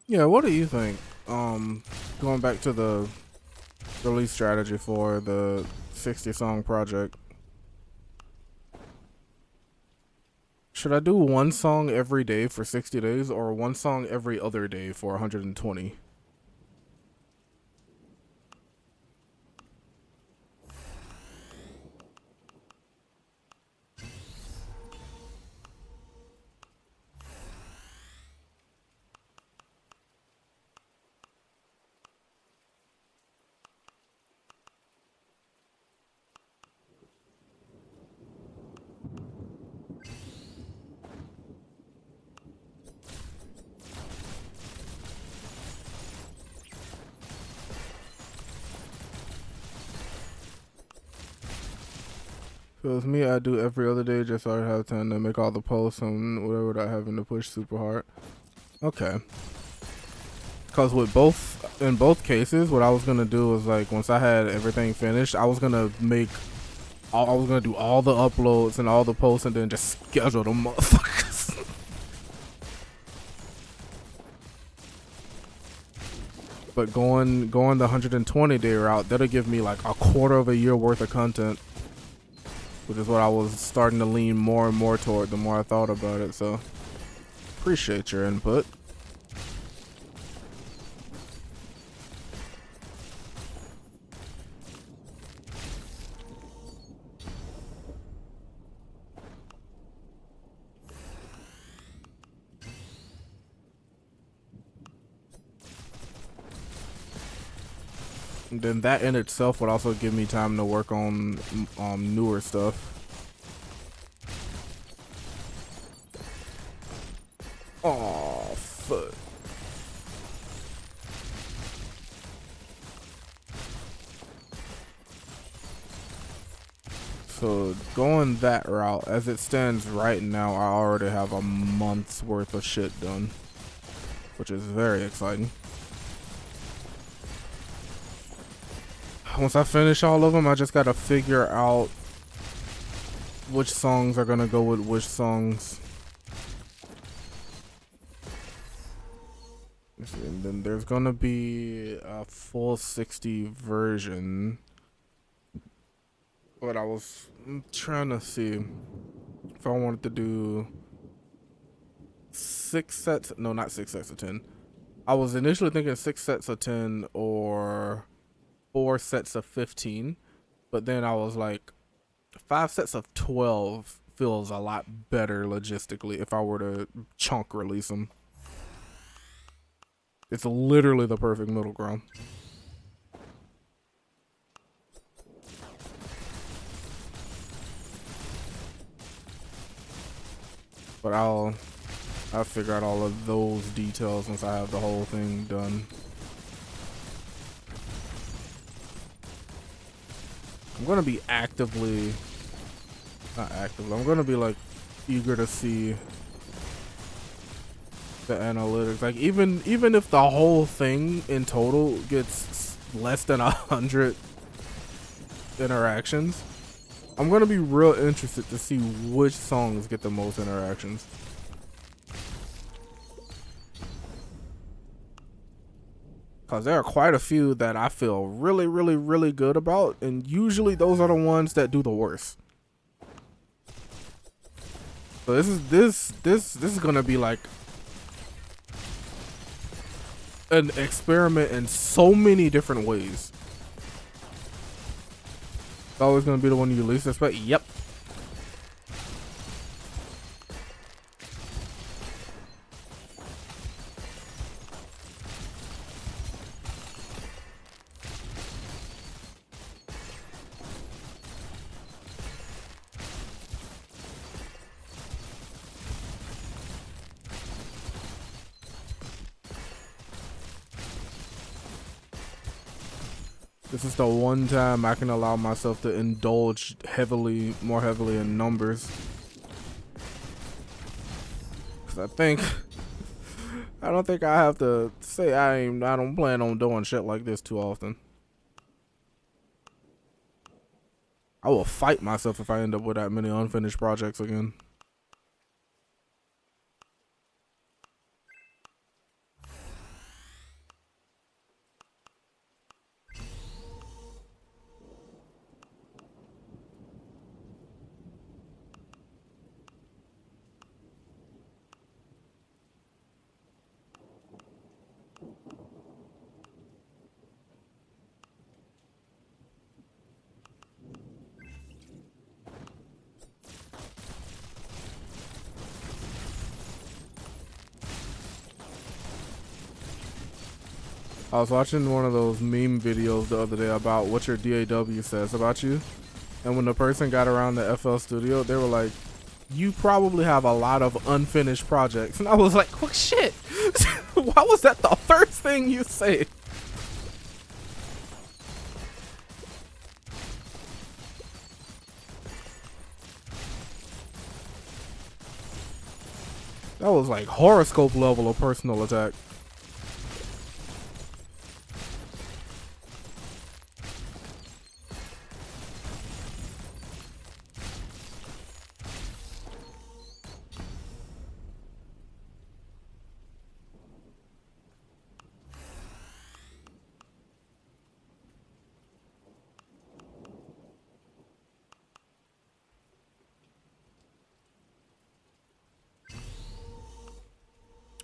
Yeah, what do you think? Going back to the release strategy for the 60 song project. Should I do one song every day for 60 days or one song every other day for 120? Because me, I do every other day just so I have time to make all the posts and whatever without having to push super hard. Okay. Because in both cases, what I was going to do was like, once I had everything finished, I was going to do all the uploads and all the posts and then just schedule the motherfuckers. But going the 120 day route, that'll give me like a quarter of a year worth of content, which is what I was starting to lean more and more toward the more I thought about it. So appreciate your input. And then that in itself would also give me time to work on newer stuff. Oh, fuck. So going that route, as it stands right now, I already have a month's worth of shit done, which is very exciting. Once I finish all of them, I just gotta figure out which songs are gonna go with which songs. And then there's gonna be a full 60 version. But I was trying to see if I wanted to do 6 sets. No, not 6 sets of 10. I was initially thinking 6 sets of 10 or 4 sets of 15, but then I was like, 5 sets of 12 feels a lot better logistically if I were to chunk release them. It's literally the perfect middle ground. But I'll figure out all of those details once I have the whole thing done. I'm gonna be not actively, I'm gonna be like eager to see the analytics. Like even if the whole thing in total gets less than 100 interactions, I'm gonna be real interested to see which songs get the most interactions. Because there are quite a few that I feel really, really, really good about, and usually those are the ones that do the worst. So this is gonna be like an experiment in so many different ways. It's always gonna be the one you least expect. Yep. This is the one time I can allow myself to indulge more heavily in numbers. Cause I don't think I have to say I don't plan on doing shit like this too often. I will fight myself if I end up with that many unfinished projects again. I was watching one of those meme videos the other day about what your DAW says about you. And when the person got around the FL Studio, they were like, you probably have a lot of unfinished projects. And I was like, well, shit. Why was that the first thing you said? That was like horoscope level of personal attack.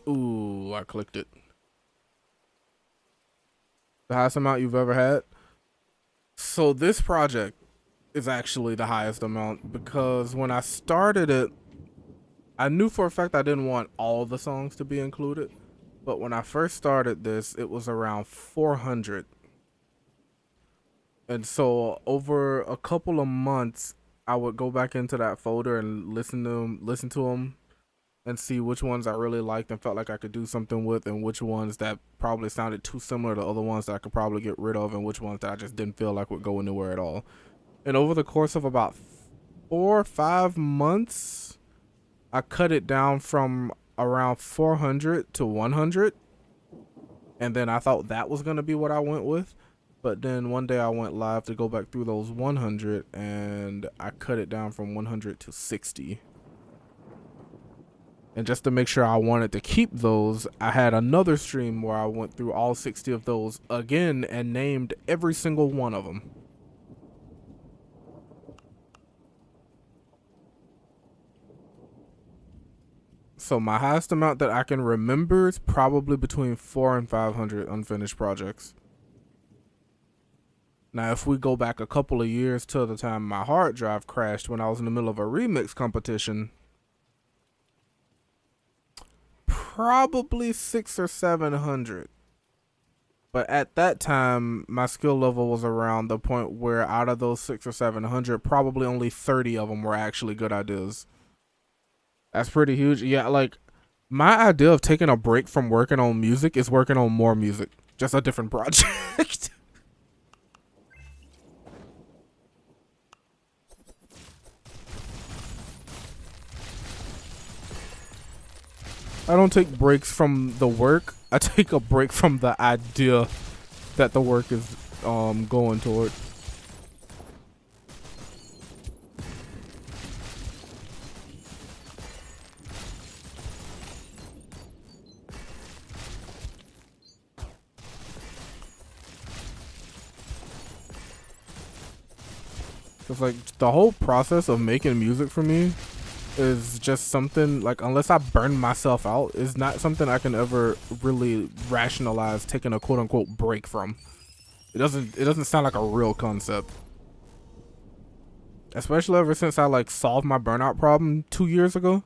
Ooh, I clicked it. The highest amount you've ever had? So this project is actually the highest amount because when I started it, I knew for a fact I didn't want all the songs to be included. But when I first started this, it was around 400. And so over a couple of months, I would go back into that folder and listen to them and see which ones I really liked and felt like I could do something with, and which ones that probably sounded too similar to other ones that I could probably get rid of, and which ones that I just didn't feel like would go anywhere at all. And over the course of about 4 or 5 months, I cut it down from around 400 to 100. And then I thought that was going to be what I went with. But then one day I went live to go back through those 100, and I cut it down from 100 to 60. And just to make sure I wanted to keep those, I had another stream where I went through all 60 of those again and named every single one of them. So my highest amount that I can remember is probably between 400 and 500 unfinished projects. Now, if we go back a couple of years to the time my hard drive crashed when I was in the middle of a remix competition, probably 600 or 700. But at that time, my skill level was around the point where out of those 600 or 700, probably only 30 of them were actually good ideas. That's pretty huge. Yeah, like, my idea of taking a break from working on music is working on more music. Just a different project. I don't take breaks from the work. I take a break from the idea that the work is going toward. It's like the whole process of making music for me is just something like, unless I burn myself out, is not something I can ever really rationalize taking a quote unquote break from. It doesn't sound like a real concept. Especially ever since I like solved my burnout problem 2 years ago.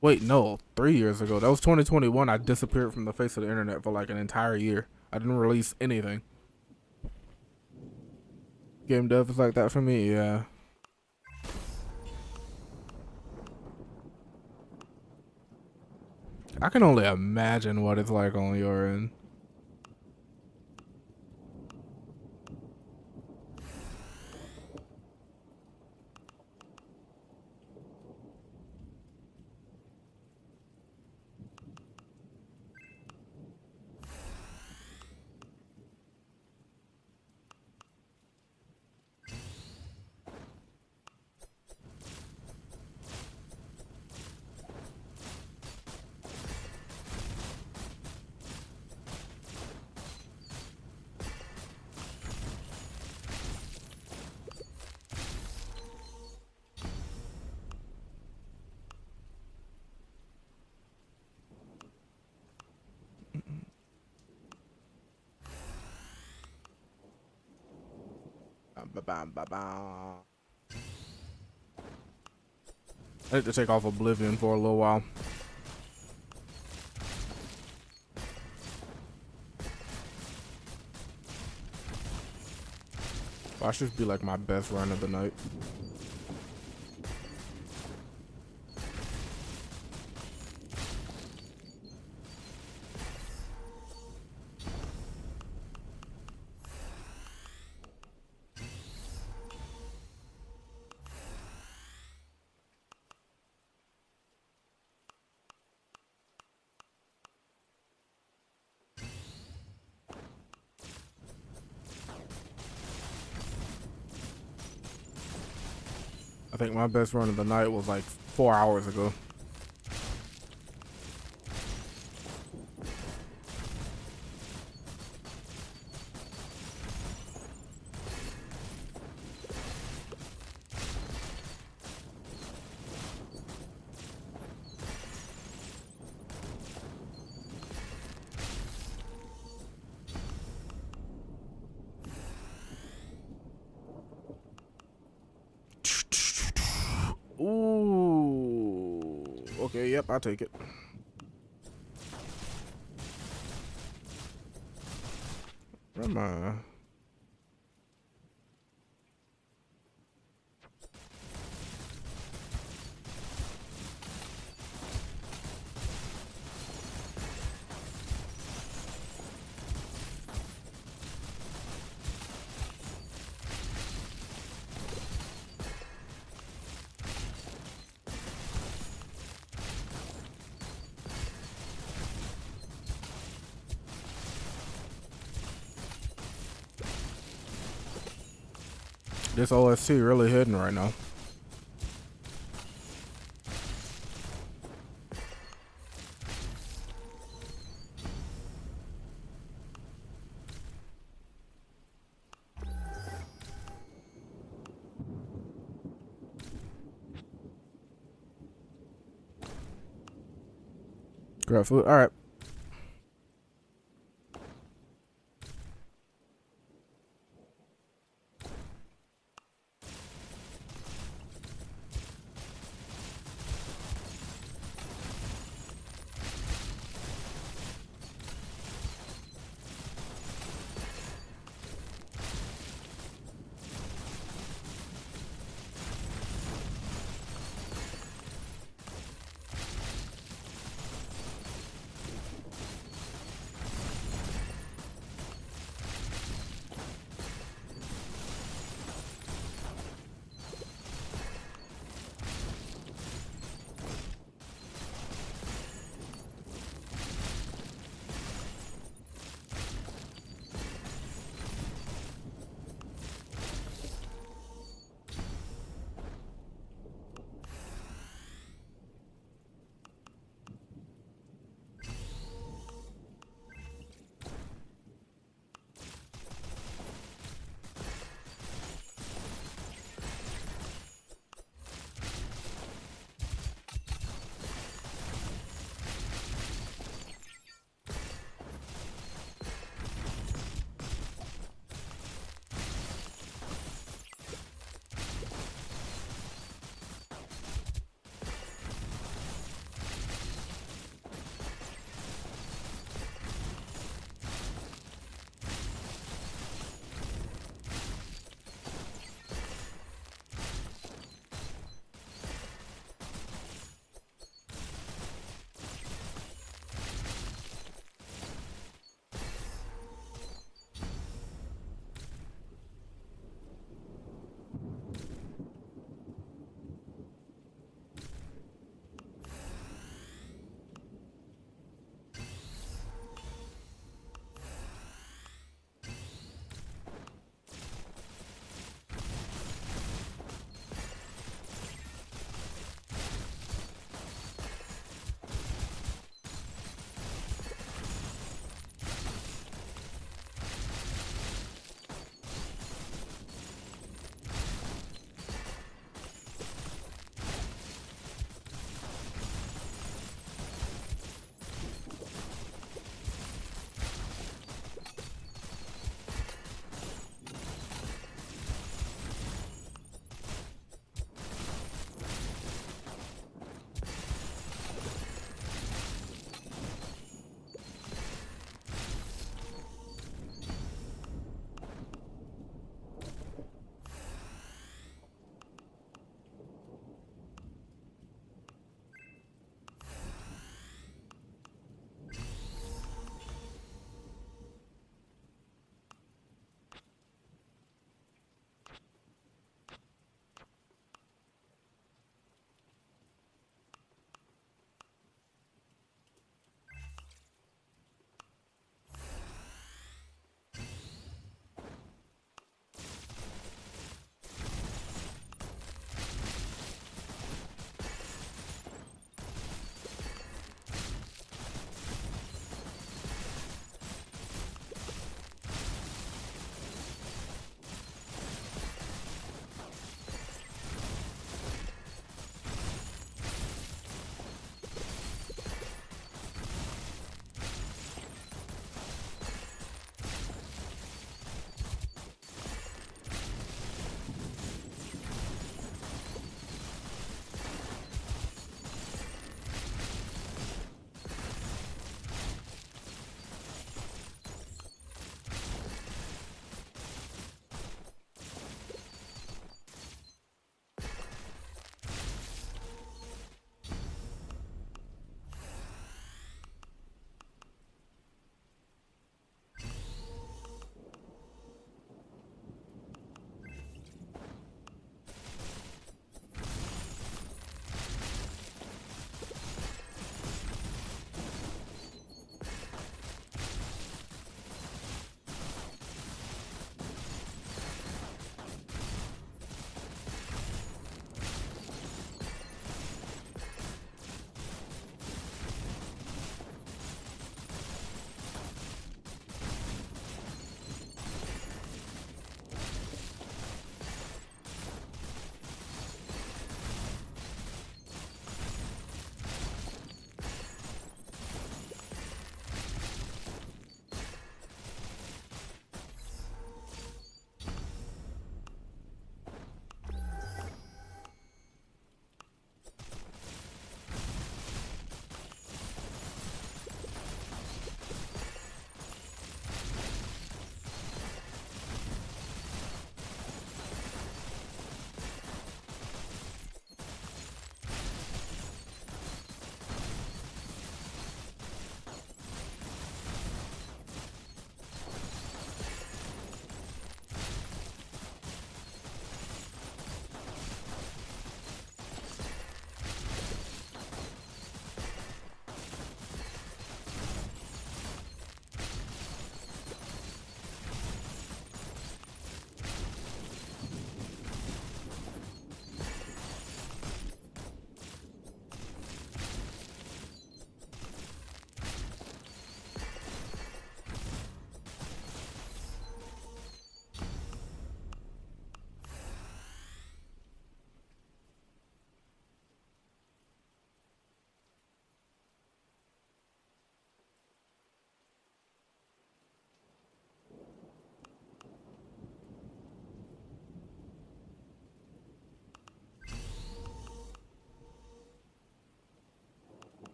Wait, no, 3 years ago. That was 2021. I disappeared from the face of the internet for like an entire year. I didn't release anything. Game dev is like that for me, yeah. I can only imagine what it's like on your end. I need to take off Oblivion for a little while. That should be like my best run of the night. think my best run of the night was like 4 hours ago. Ooh. Okay, yep, I'll take it. Where am I? This OST really hidden right now. Grab food. All right.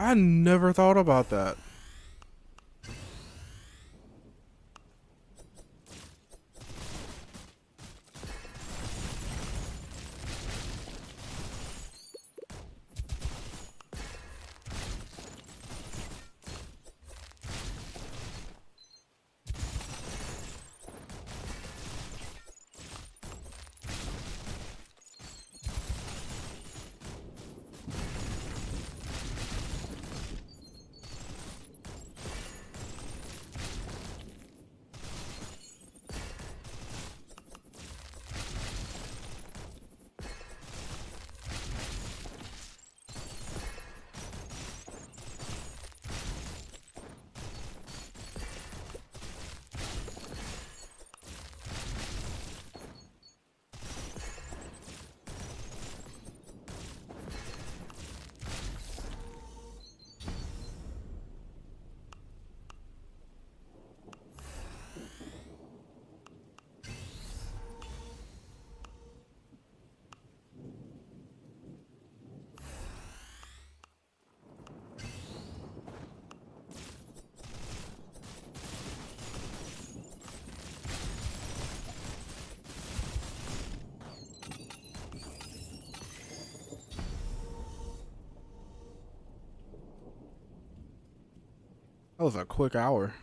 I never thought about that. That was a quick hour.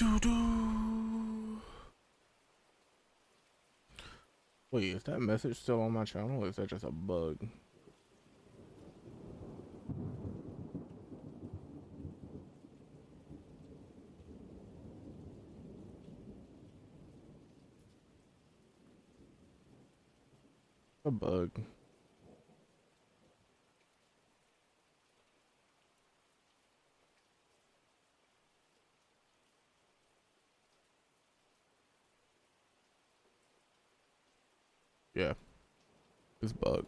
Wait, is that message still on my channel or is that just a bug? A bug. Yeah, it's bug.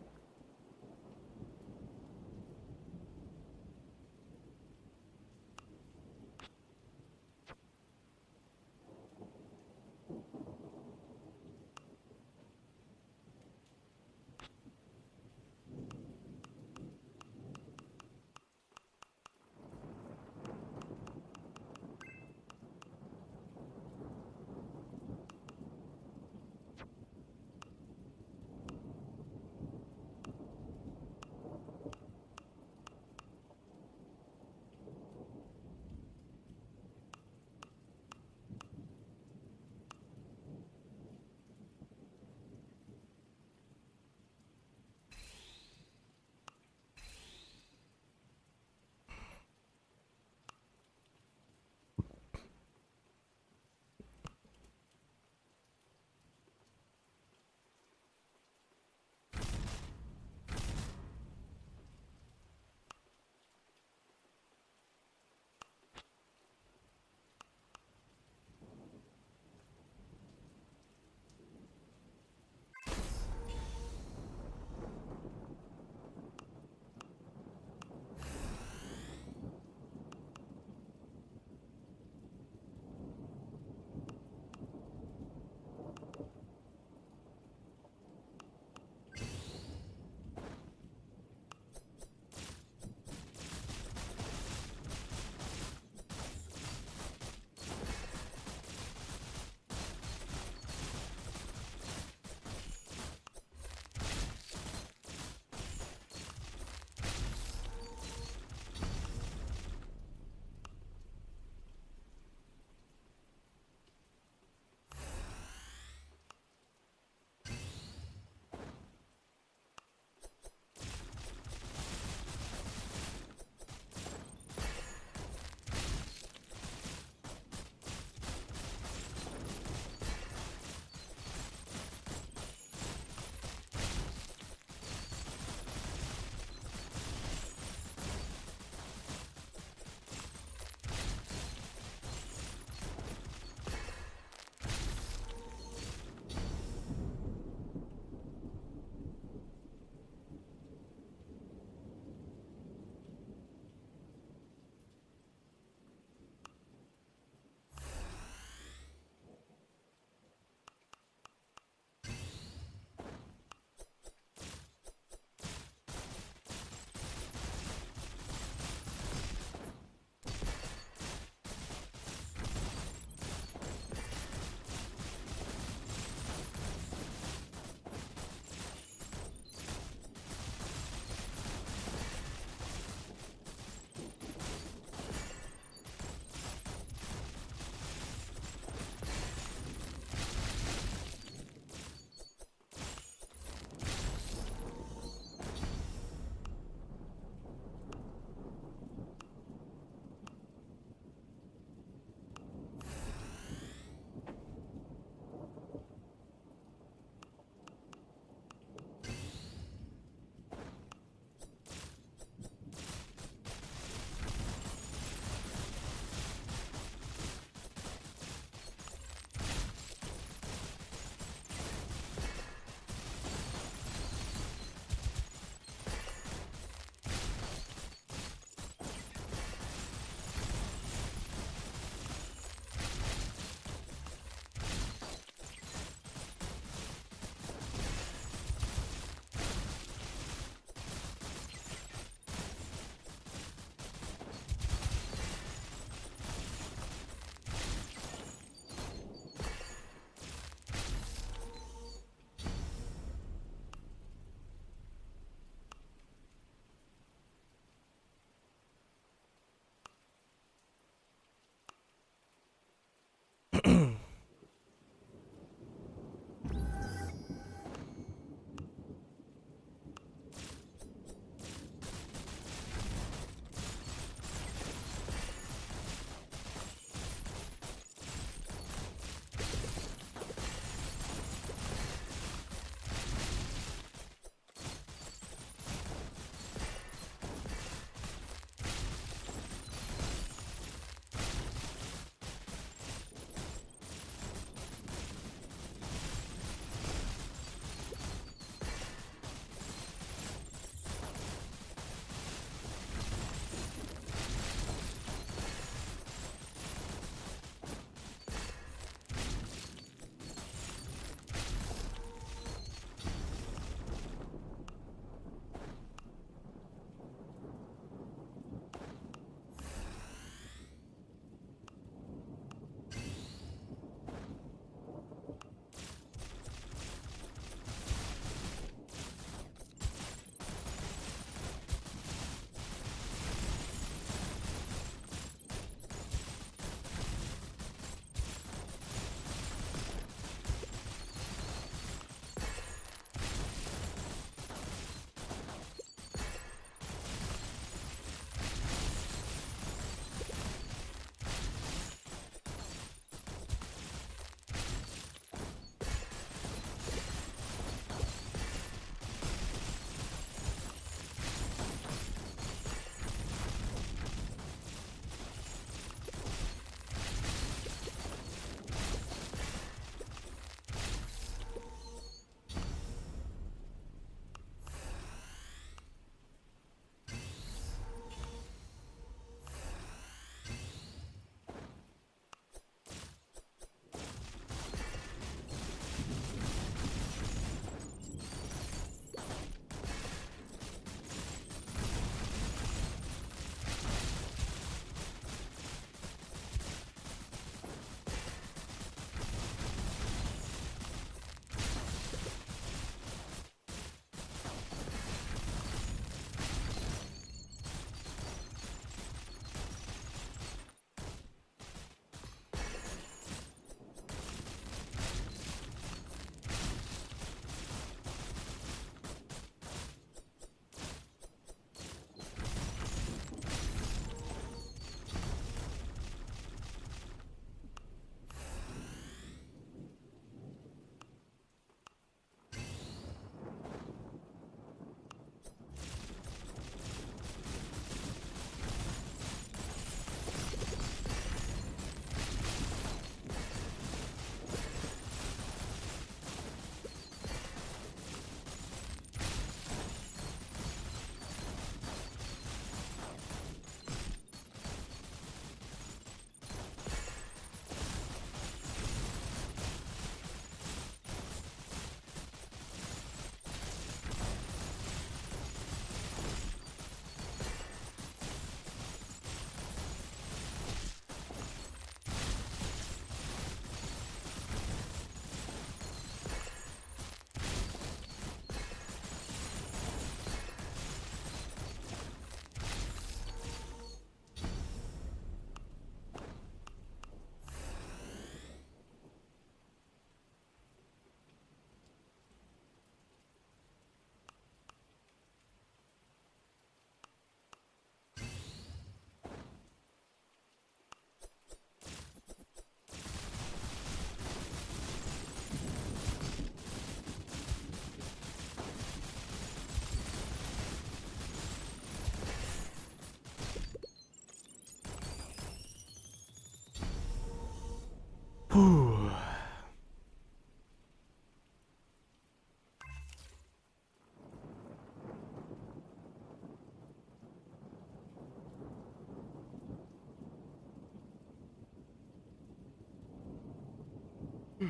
I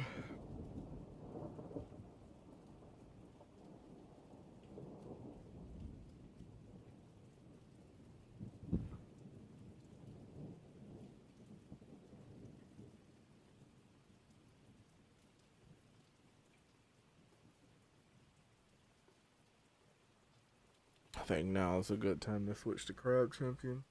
think now is a good time to switch to Crab Champion.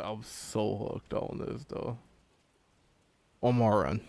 I'm so hooked on this though. One more run.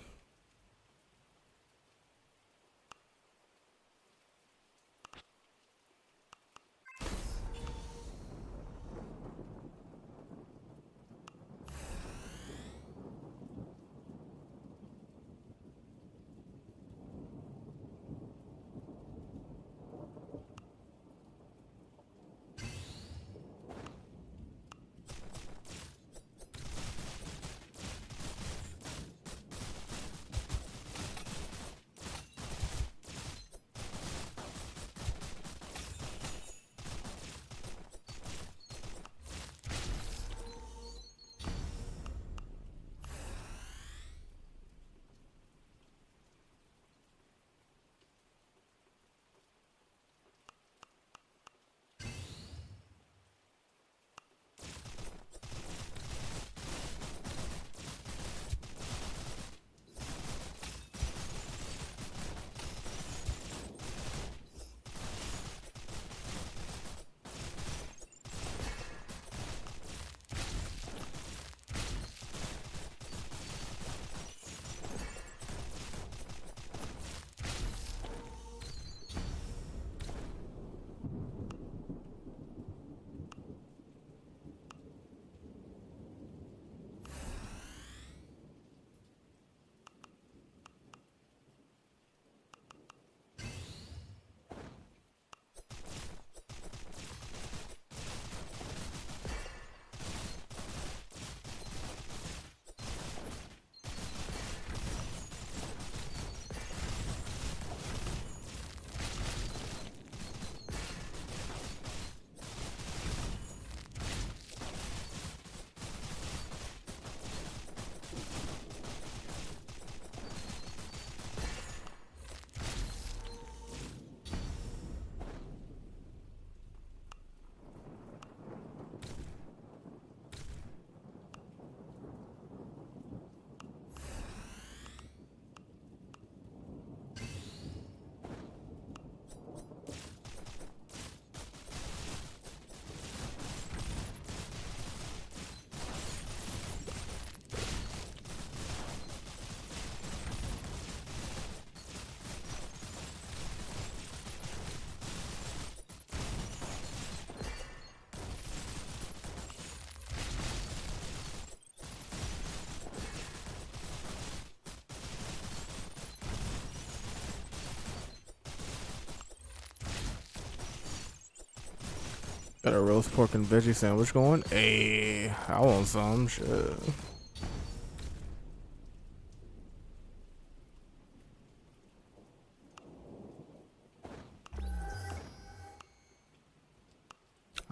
Got a roast pork and veggie sandwich going. Hey, I want some shit.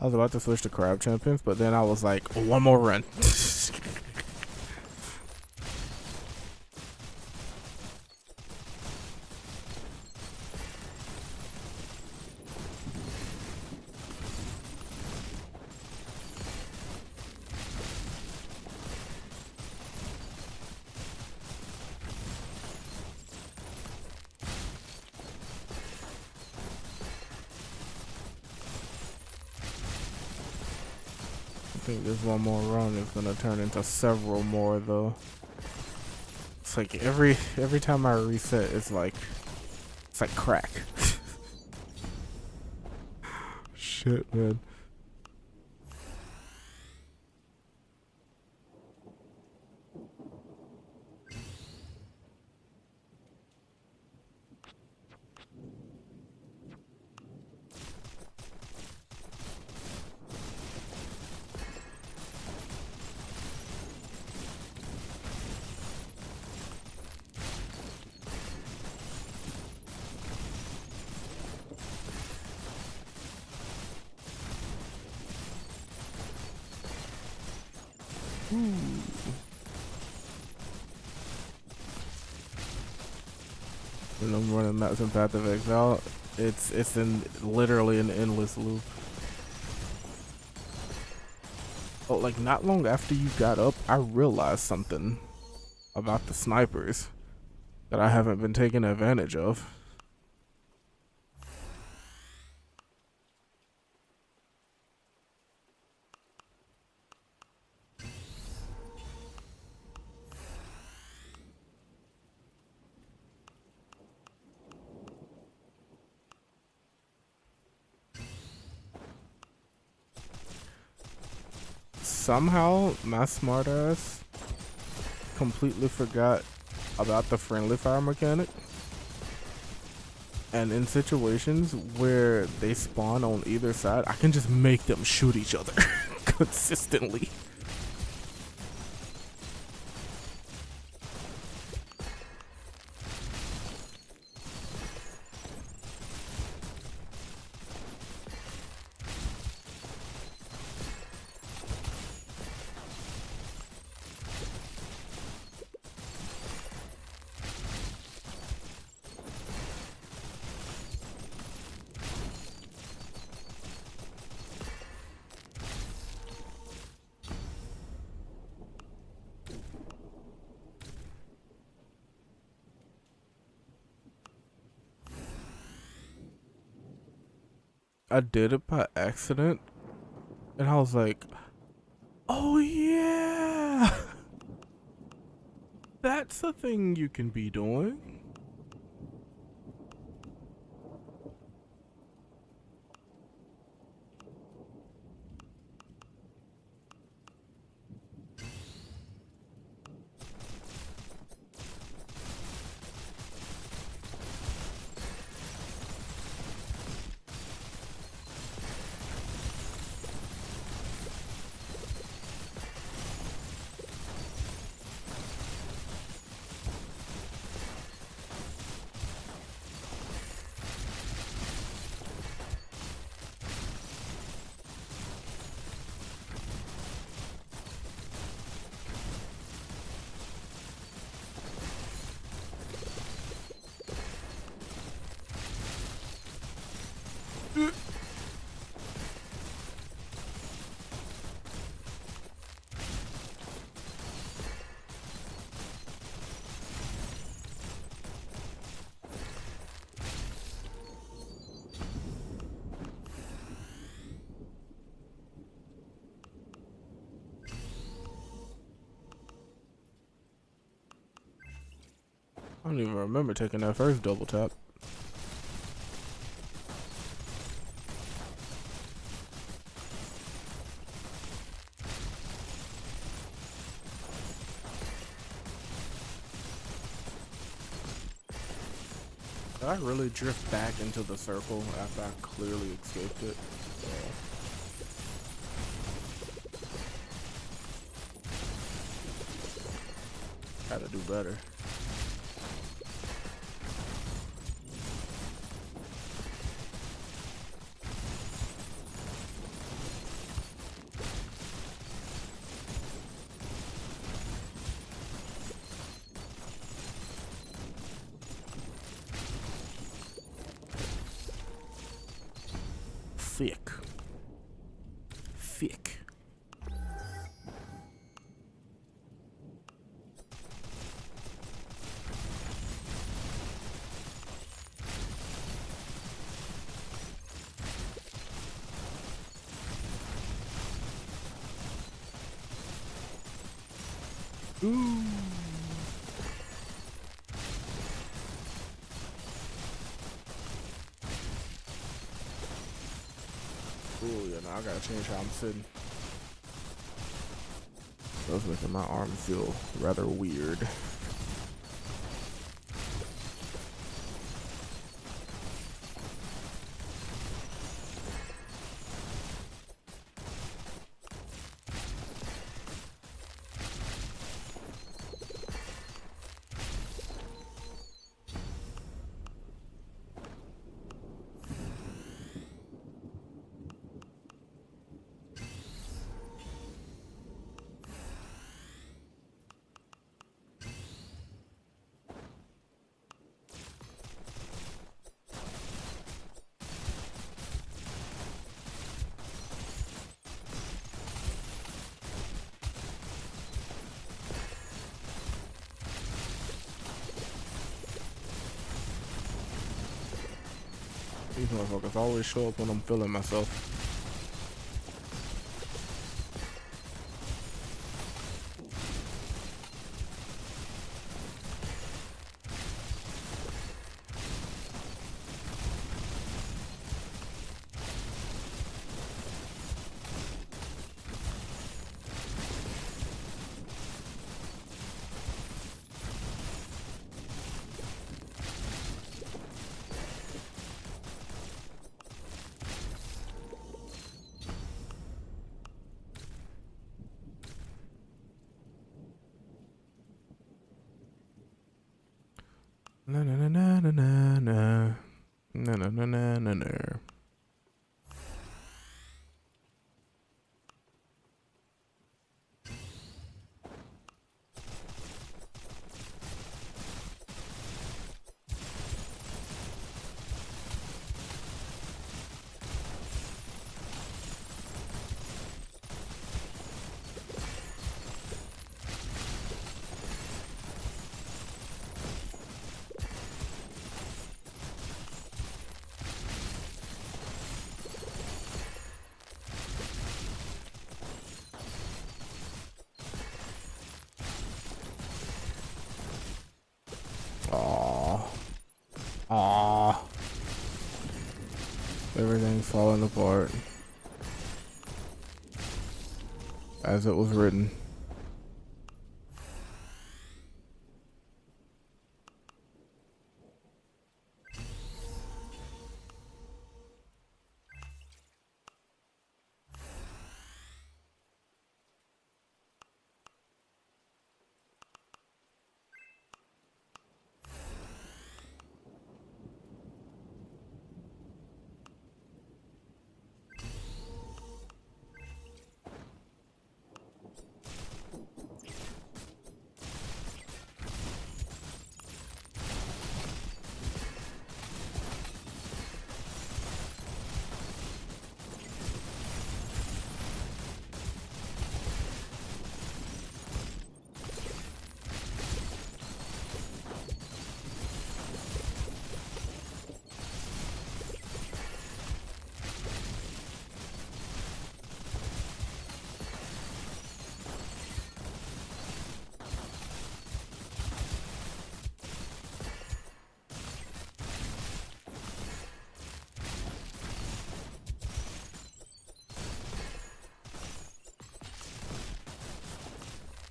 I was about to switch to Crab Champions, but then I was like, oh, one more run. I think this one more run is gonna turn into several more though. It's like every time I reset, it's like crack. Shit, man. When I'm running that some Path of Exile, it's in literally an endless loop. Oh, like not long after you got up, I realized something about the snipers that I haven't been taking advantage of. Somehow, my smartass completely forgot about the friendly fire mechanic. And in situations where they spawn on either side, I can just make them shoot each other consistently. I did it by accident, and I was like, oh yeah, that's a thing you can be doing. I don't even remember taking that first double tap. Did I really drift back into the circle after I clearly escaped it? Gotta do better. Thick. Thick. Ooh. Ooh, yeah, now I gotta change how I'm sitting. That's making my arm feel rather weird. These motherfuckers always show up when I'm feeling myself. Na na na na na na na na na na na na na. Aww. Aww. Everything's falling apart. As it was written.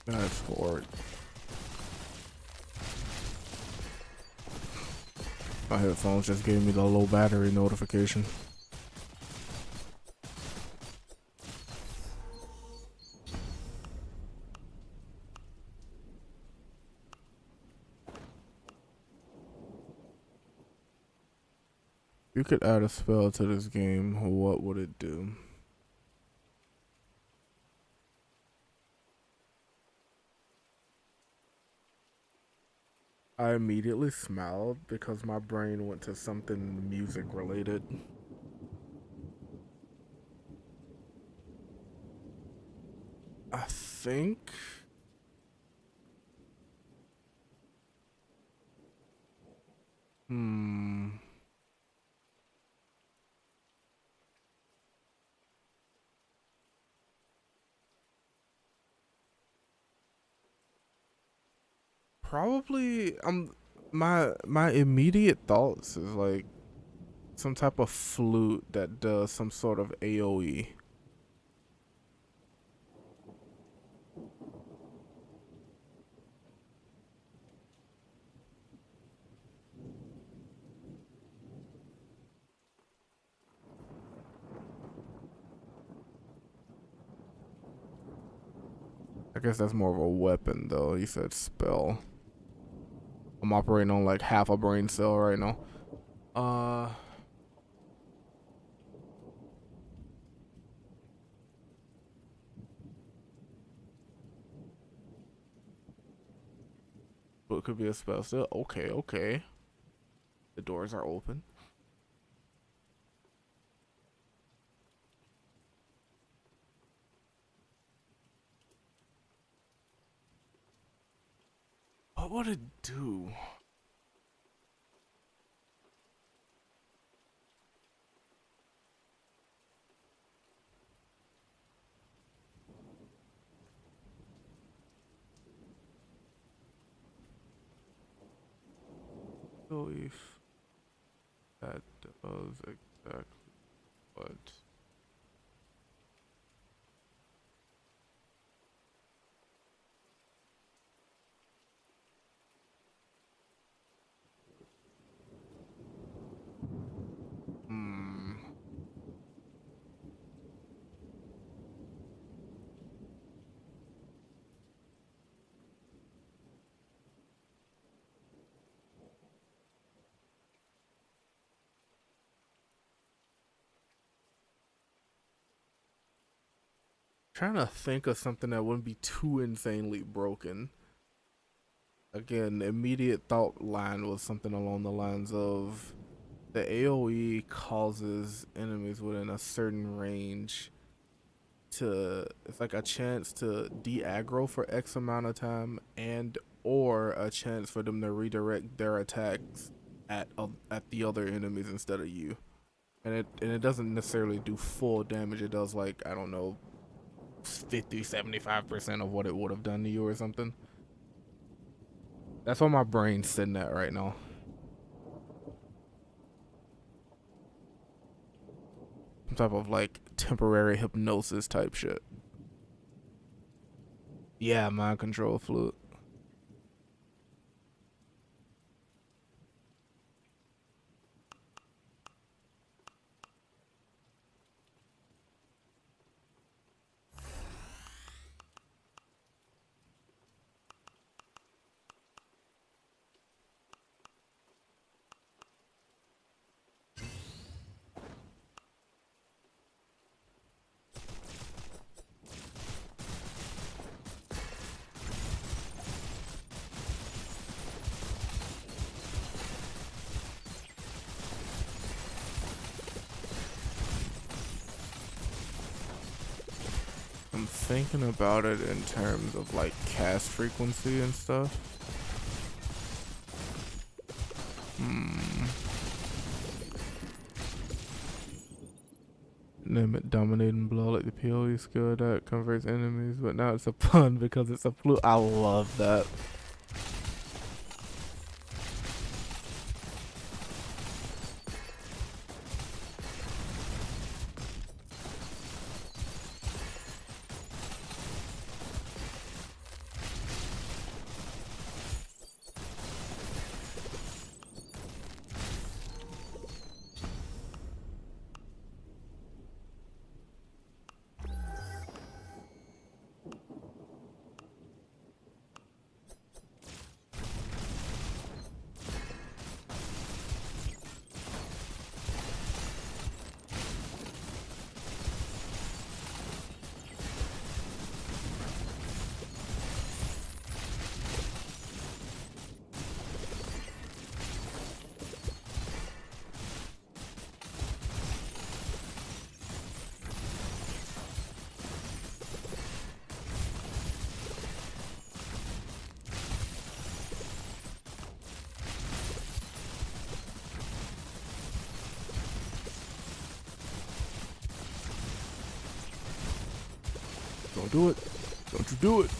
That's hard. My headphones just gave me the low battery notification. You could add a spell to this game, what would it do? I immediately smiled because my brain went to something music related. I think probably my immediate thoughts is like some type of flute that does some sort of AoE. I guess that's more of a weapon though. You said spell. I'm operating on like half a brain cell right now. But it could be a spell still. Okay, okay. The doors are open. What would it do? AoE that does exactly what? Trying to think of something that wouldn't be too insanely broken. Again, immediate thought line was something along the lines of the AoE causes enemies within a certain range to, it's like a chance to de-aggro for X amount of time, and or a chance for them to redirect their attacks at the other enemies instead of you. And it doesn't necessarily do full damage. It does, like, I don't know, 50-75% of what it would have done to you or something. That's what my brain's sitting at right now. Some type of like temporary hypnosis type shit. Yeah, mind control flute. I'm thinking about it in terms of like cast frequency and stuff. Name it dominating blow, like the PoE skill that converts enemies, but now it's a pun because it's a flute. I love that. Don't do it. Don't you do it.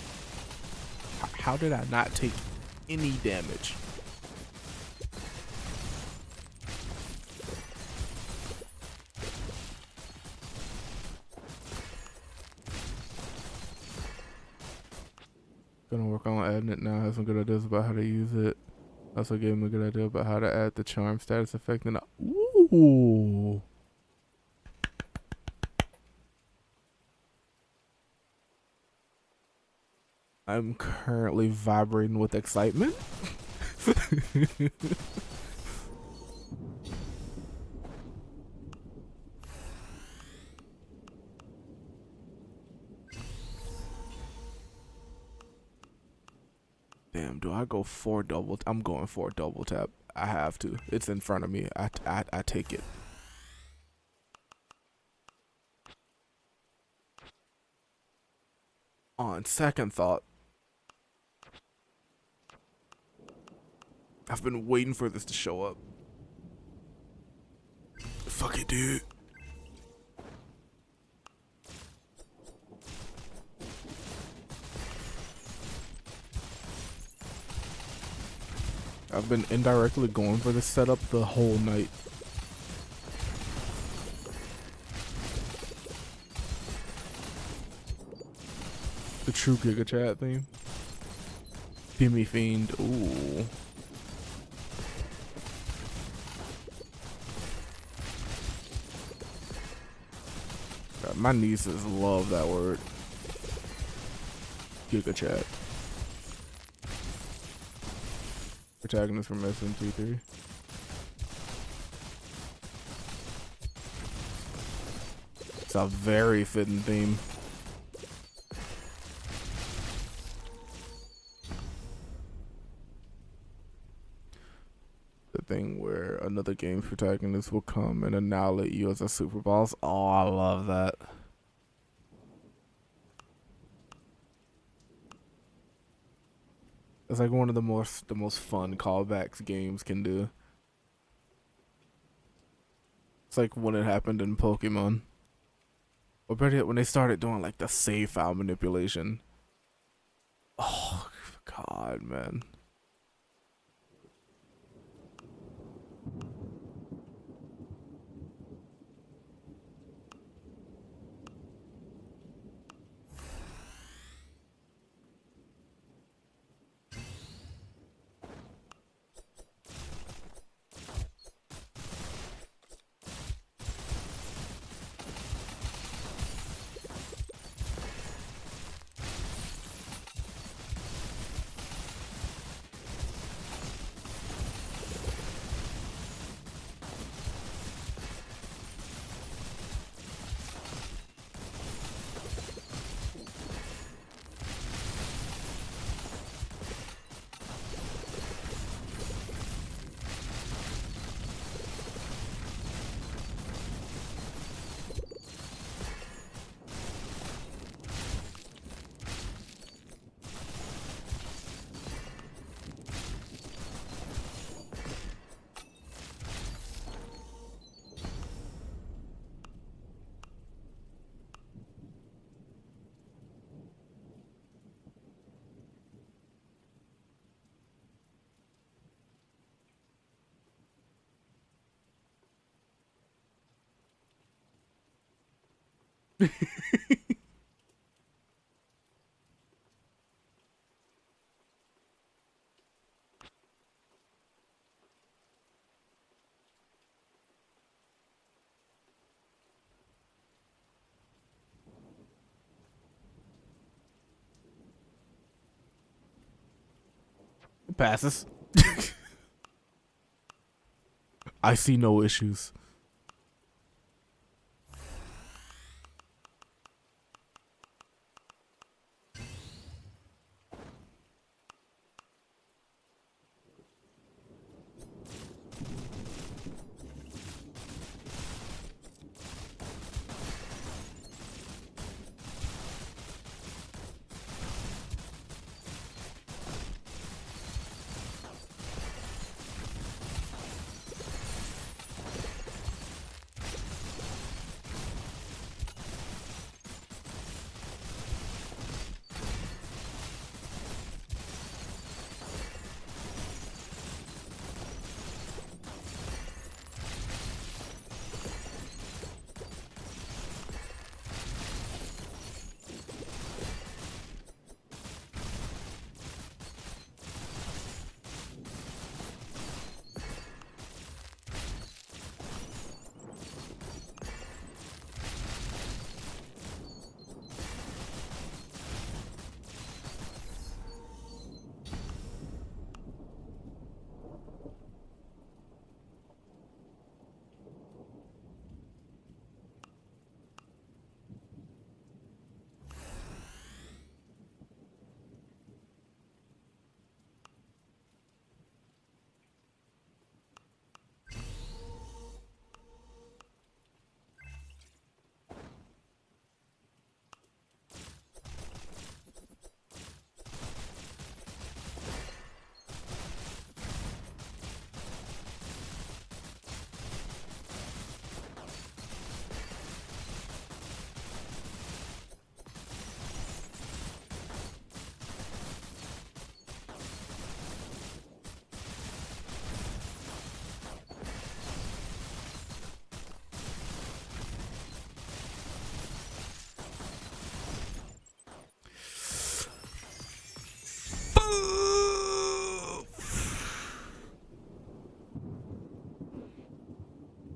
How did I not take any damage? Gonna work on adding it now. Have some good ideas about how to use it. Also gave me a good idea about how to add the charm status effect. And ooh. I'm currently vibrating with excitement. Damn, do I go for double? I'm going for a double tap. I have to. It's in front of me. I take it. On second thought, I've been waiting for this to show up. Fuck it, dude. I've been indirectly going for this setup the whole night. The true Giga Chat theme. Gimme Fiend. Ooh. God, my nieces love that word. Giga Chat. Protagonist from SMT3. It's a very fitting theme. The thing where another game's protagonist will come and annihilate you as a super boss. Oh, I love that. It's like one of the most fun callbacks games can do. It's like when it happened in Pokemon. Or better yet, when they started doing like the save file manipulation. Oh God, man. It passes. I see no issues.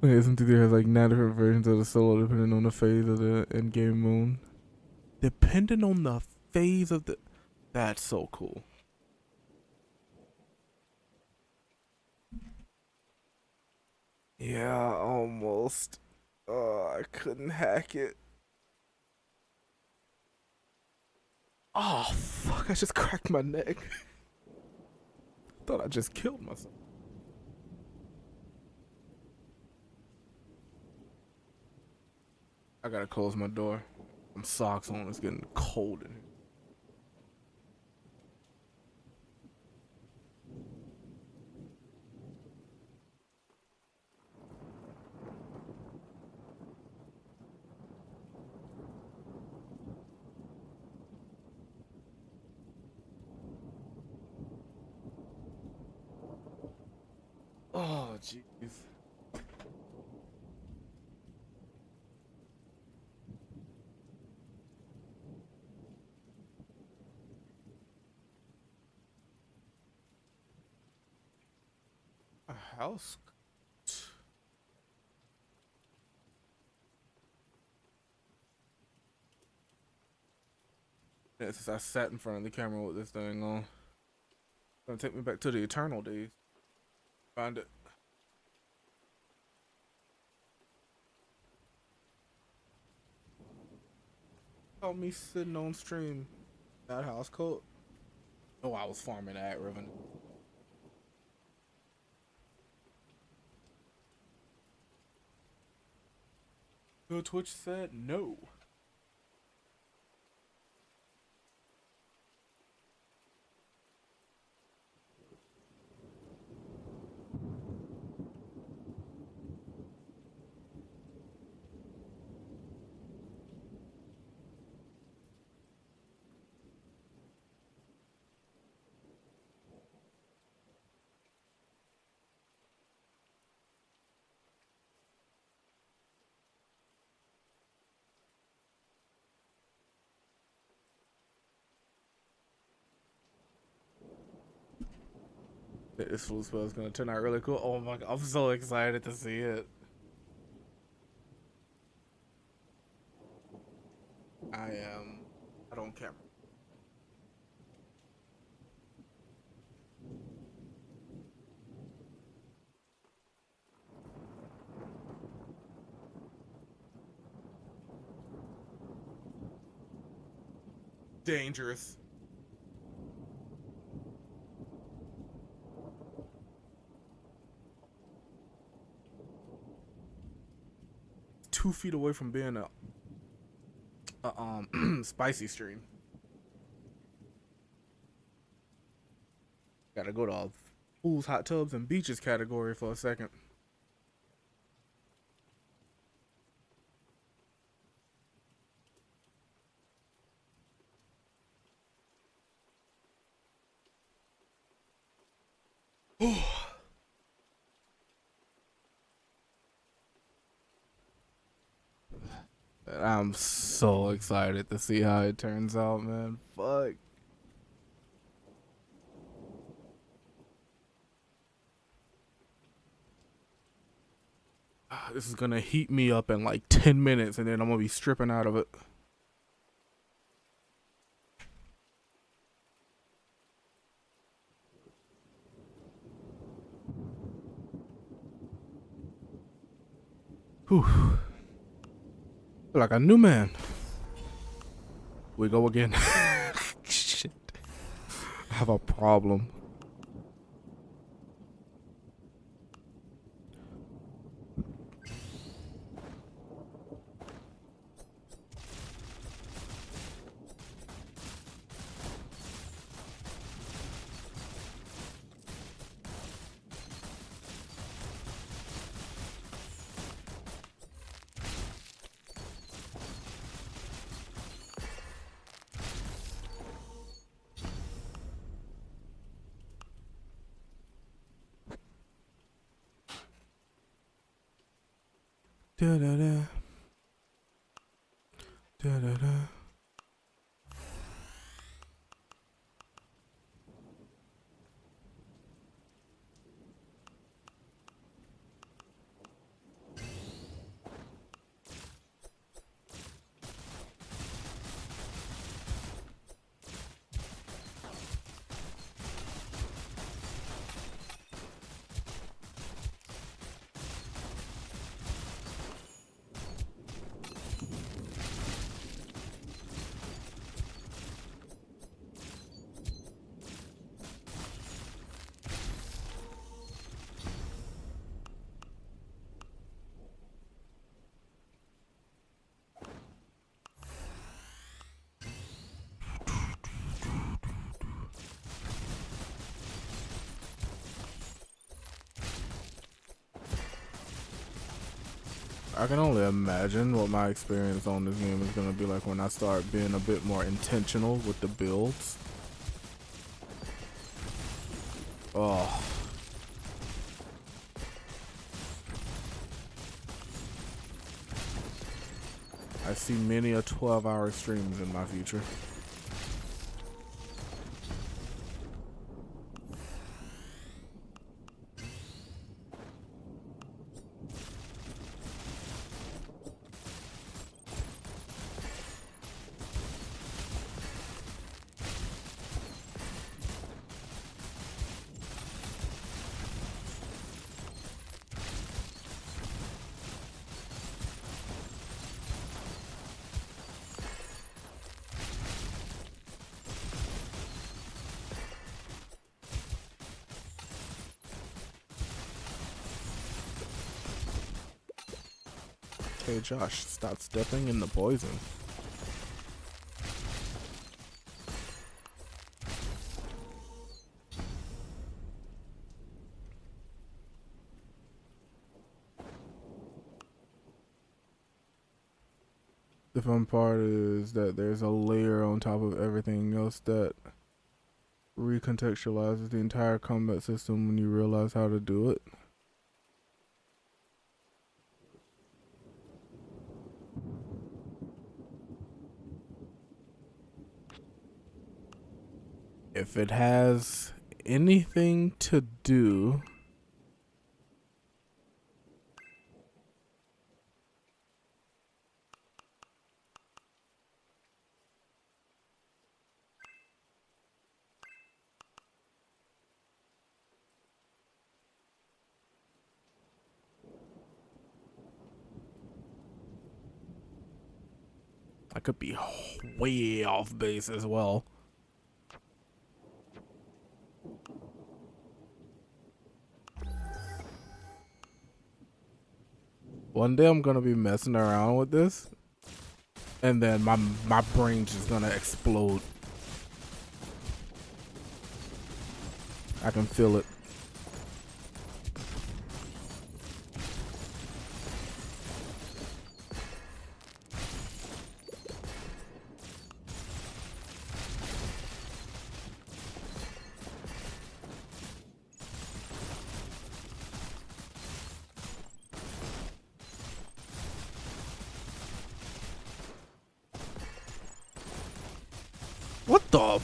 Like, SMT3 has like 9 different versions of the solo depending on the phase of the end game moon. Depending on the phase of the. That's so cool. Yeah, almost. Oh, I couldn't hack it. Oh, fuck, I just cracked my neck. Thought I just killed myself. I gotta close my door. Some socks on, it's getting cold in here. Oh, jeez. A house? Yeah, since I sat in front of the camera with this thing on. It's gonna take me back to the eternal days. Find it. Saw me sitting on stream. That house coat. Oh, I was farming at Riven. So Twitch said no. This flu spell is gonna turn out really cool. Oh my god, I'm so excited to see it. I don't care. Dangerous. It's 2 feet away from being a spicy stream. Gotta go to pools, hot tubs, and beaches category for a second. I'm so excited to see how it turns out, man. Fuck. This is gonna heat me up in like 10 minutes and then I'm gonna be stripping out of it. Whew. Feel like a new man. We go again. Shit. I have a problem. Da da da. Da da da. I can only imagine what my experience on this game is gonna be like when I start being a bit more intentional with the builds. Oh. I see many a 12-hour streams in my future. Hey Josh, stop stepping in the poison. The fun part is that there's a layer on top of everything else that recontextualizes the entire combat system when you realize how to do it. If it has anything to do I could be way off base as well. One day I'm gonna be messing around with this, and then my brain's just gonna explode. I can feel it. What the?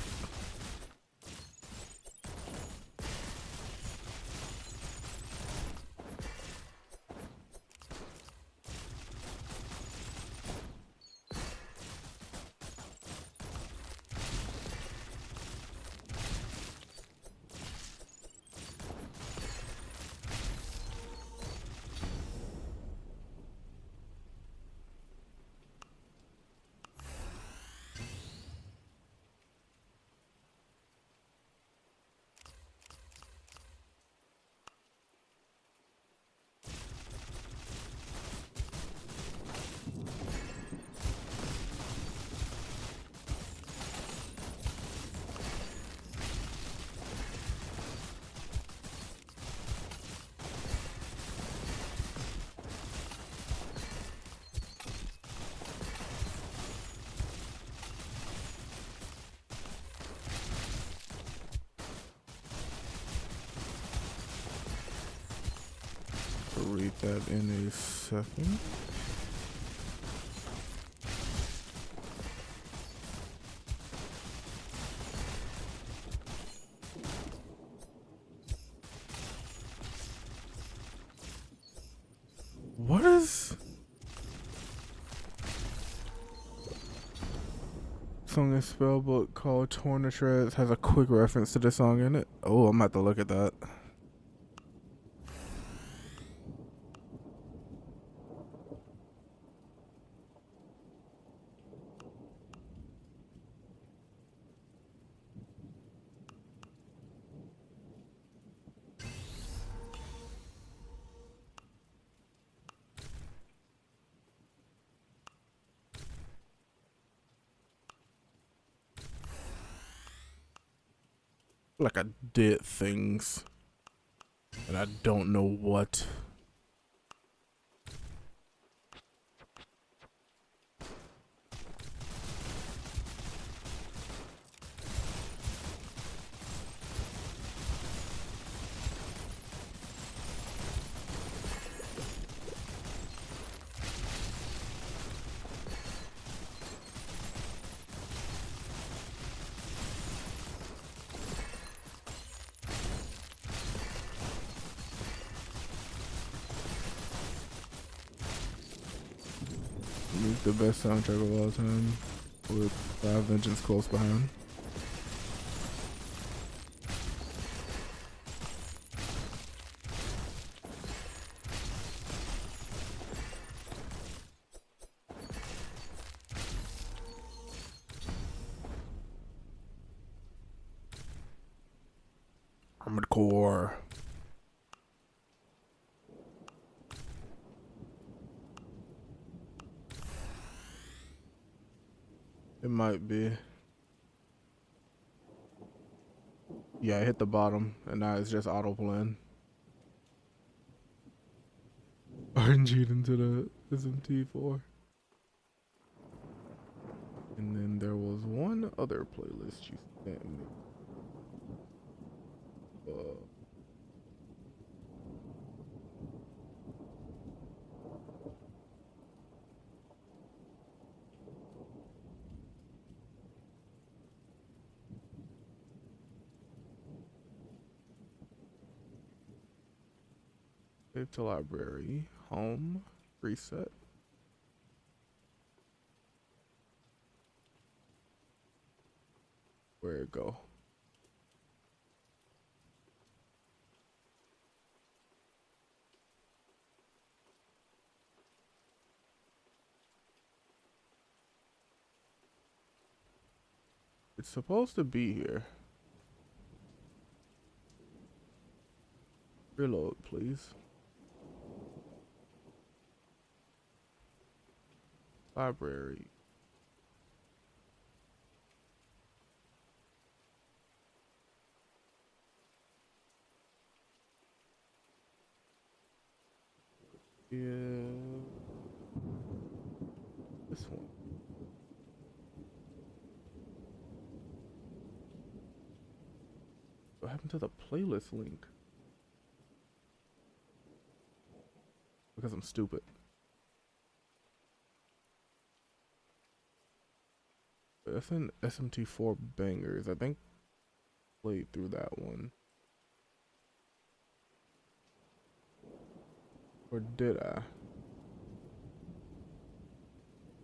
Read that in a second. What is song in Spellbook called Torn to Shreds has a quick reference to this song in it? Oh, I'm about to look at that. Like I did things and I don't know what. the best soundtrack of all time, with Vengeance close behind. Armored Core. It might be. Yeah, I hit the bottom, and now it's just autoplaying. RNG'd into the SMT4. And then there was one other playlist you sent me. Save to library, home, reset. Where'd it go? It's supposed to be here. Reload, please. Library. Yeah. This one. What happened to the playlist link? Because I'm stupid. That's an SMT4 bangers. I think played through that one. Or did I?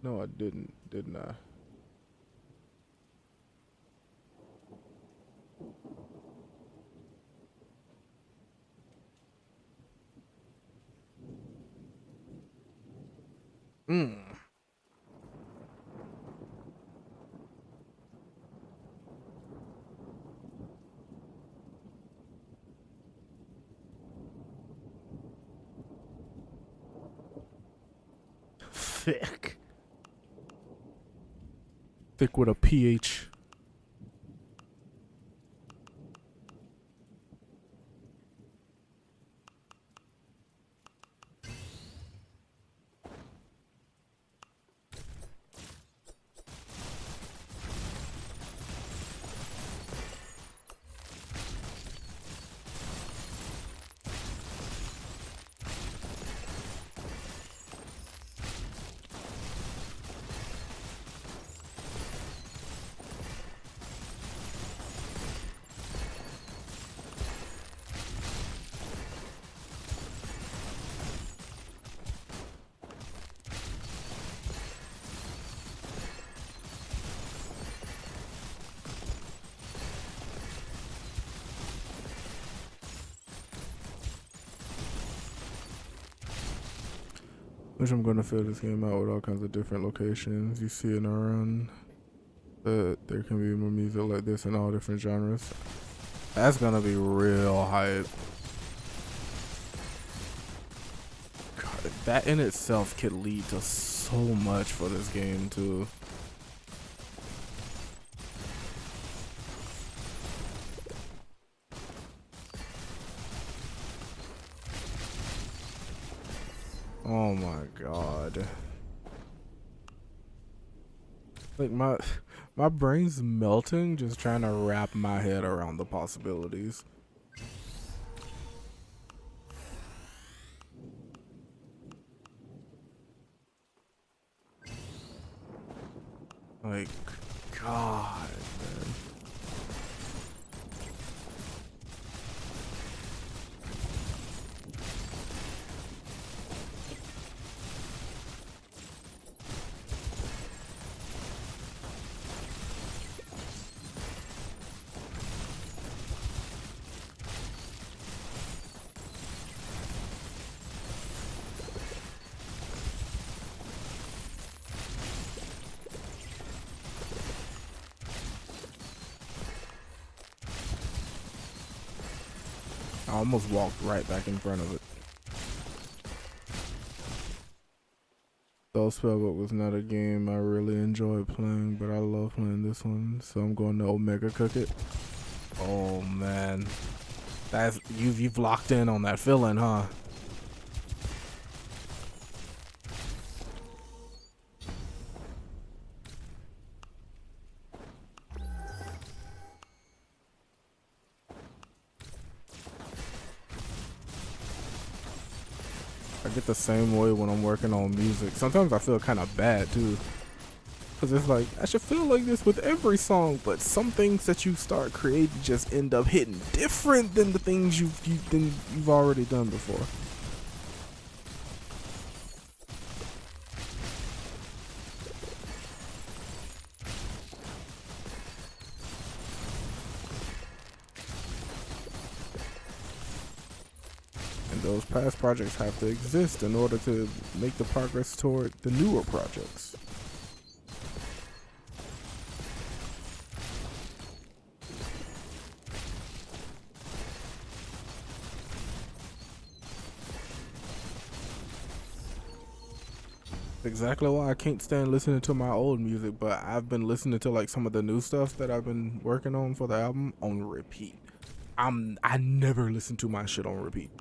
No, I didn't I? Thick. Thick with a PH. Which I'm gonna fill this game out with all kinds of different locations. You see in our run that there can be more music like this in all different genres. That's gonna be real hype. God, that in itself could lead to so much for this game too. Oh my god. Like my brain's melting just trying to wrap my head around the possibilities. Like, God, man. I almost walked right back in front of it. Though Spellbook was not a game I really enjoyed playing, but I love playing this one, so I'm going to Omega Cook it. Oh man, that's you've locked in on that feeling, huh? I get the same way when I'm working on music. Sometimes I feel kind of bad too, because it's like I should feel like this with every song, but some things that you start creating just end up hitting different than the things you've already done before. Those past projects have to exist in order to make the progress toward the newer projects. Exactly why I can't stand listening to my old music, but I've been listening to like some of the new stuff that I've been working on for the album on repeat. I never listen to my shit on repeat.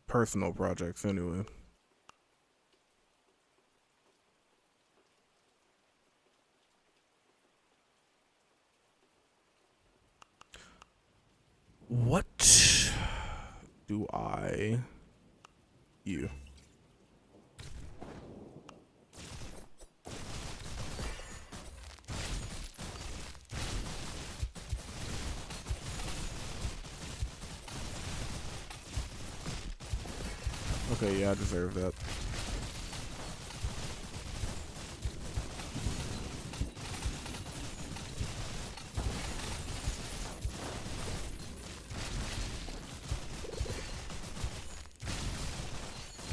Personal projects anyway. What do you? Okay, yeah, I deserve that.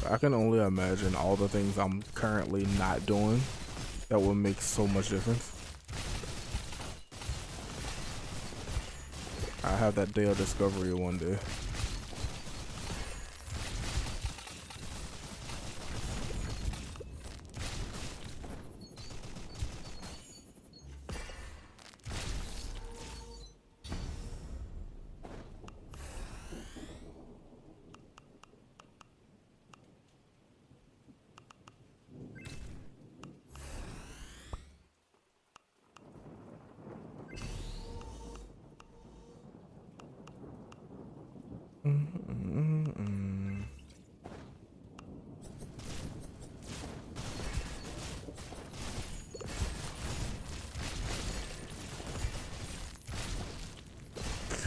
I can only imagine all the things I'm currently not doing that will make so much difference. I have that day of discovery one day.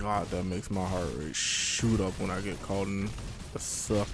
God, that makes my heart rate shoot up when I get called in a suck.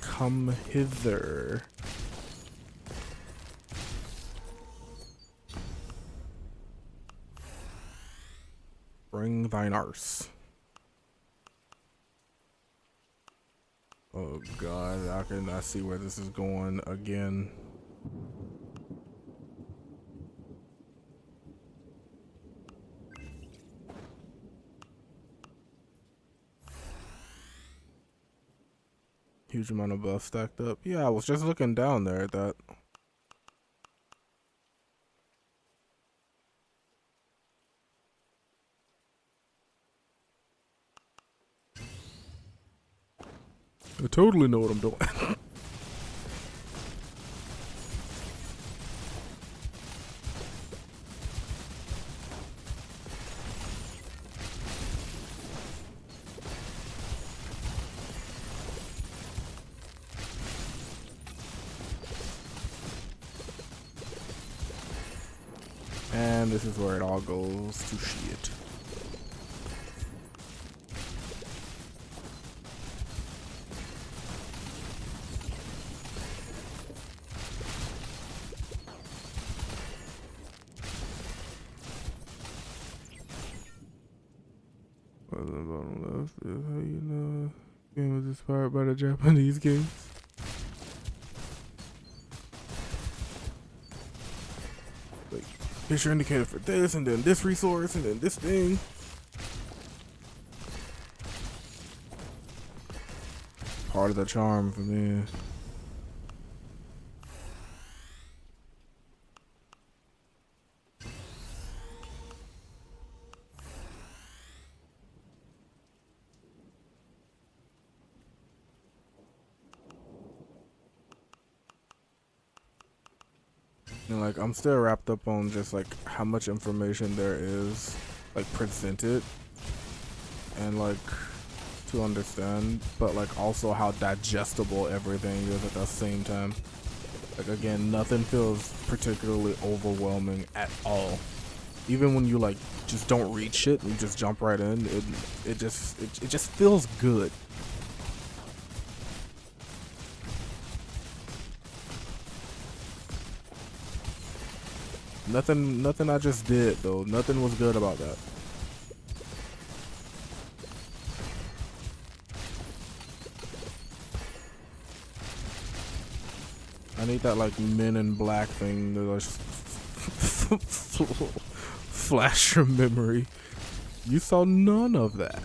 Come hither. Bring thine arse. Oh God, I cannot see where this is going again. Huge amount of buff stacked up. Yeah, I was just looking down there at that. I totally know what I'm doing. And this is where it all goes to shit. On the bottom left is how you know the game was inspired by the Japanese games. Like, here's your indicator for this, and then this resource, and then this thing. Part of the charm for me. And like, I'm still wrapped up on just like how much information there is like presented and like to understand, but like also how digestible everything is at the same time. Like, again, nothing feels particularly overwhelming at all. Even when you like just don't read shit and you just jump right in, it just feels good. Nothing I just did though. Nothing was good about that. I need that like Men in Black thing to like flash your memory. You saw none of that.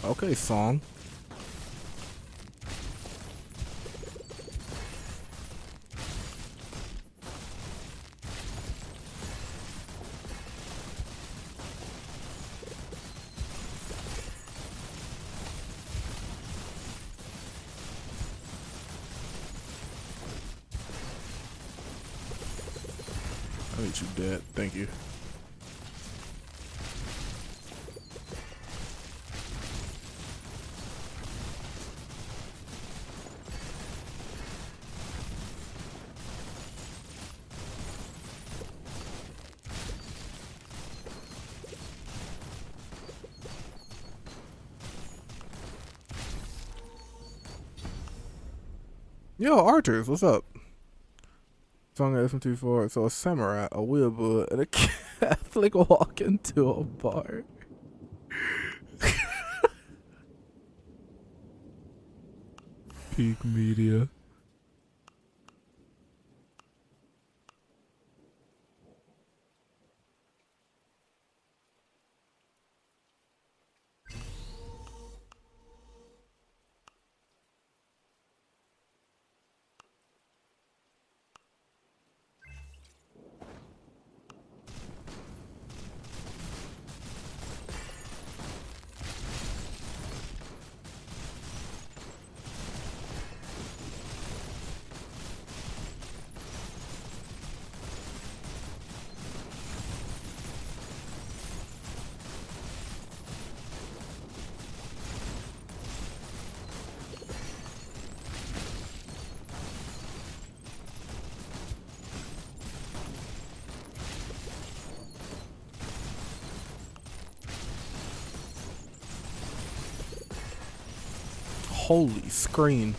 Okay, song. I need you dead. Thank you. Yo, Archers, what's up? Song at SM24. So a samurai, a weeaboo, and a Catholic walk into a bar. Peak media. Holy screen.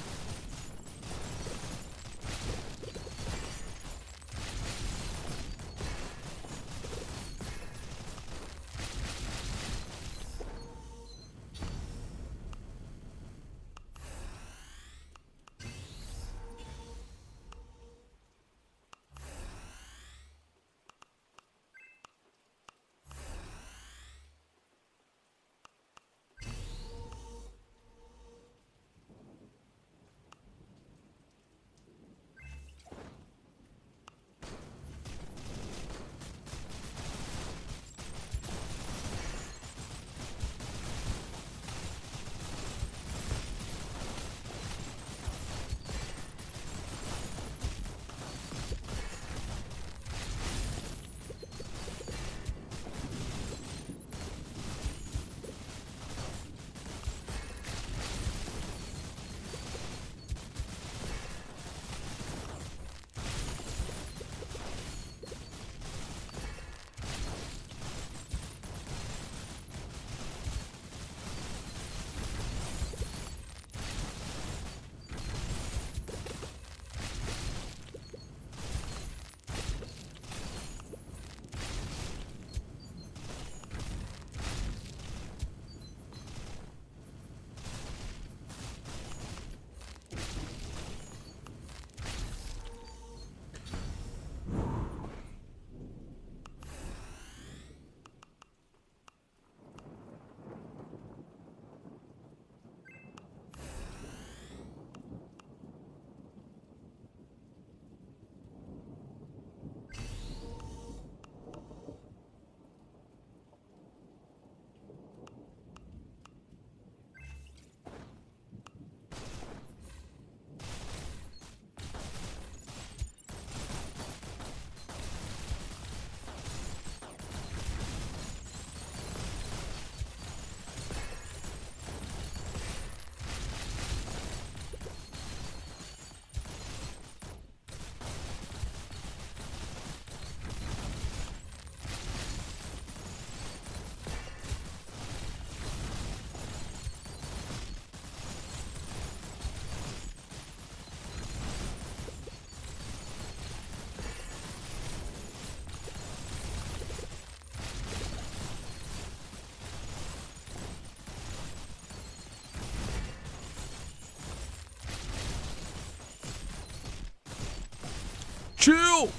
Chill!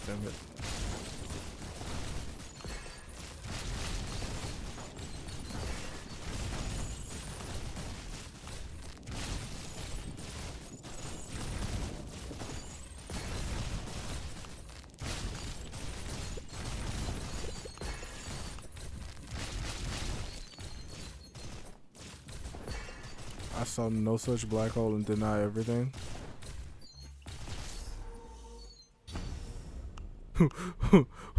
Damn it. I saw no such black hole and deny everything.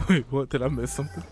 Wait, what? Did I miss something?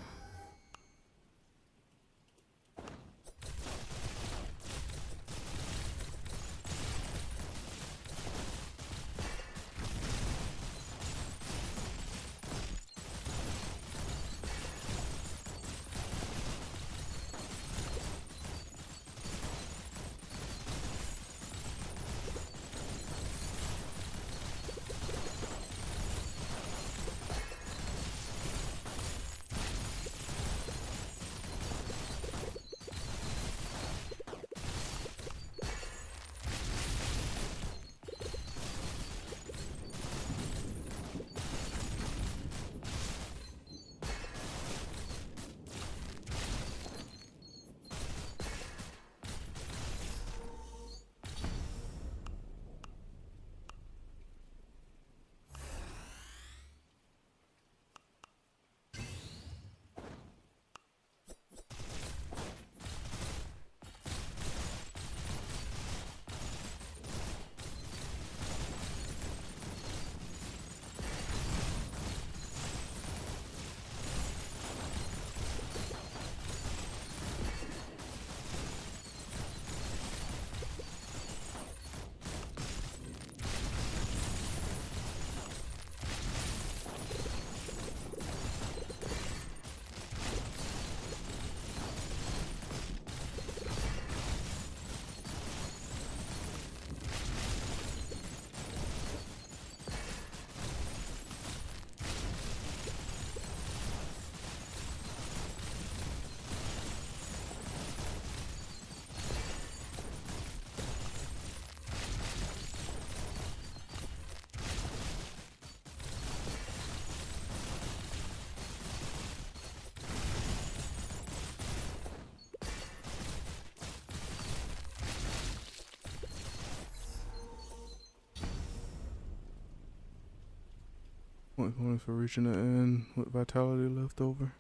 Point for reaching the end with vitality left over.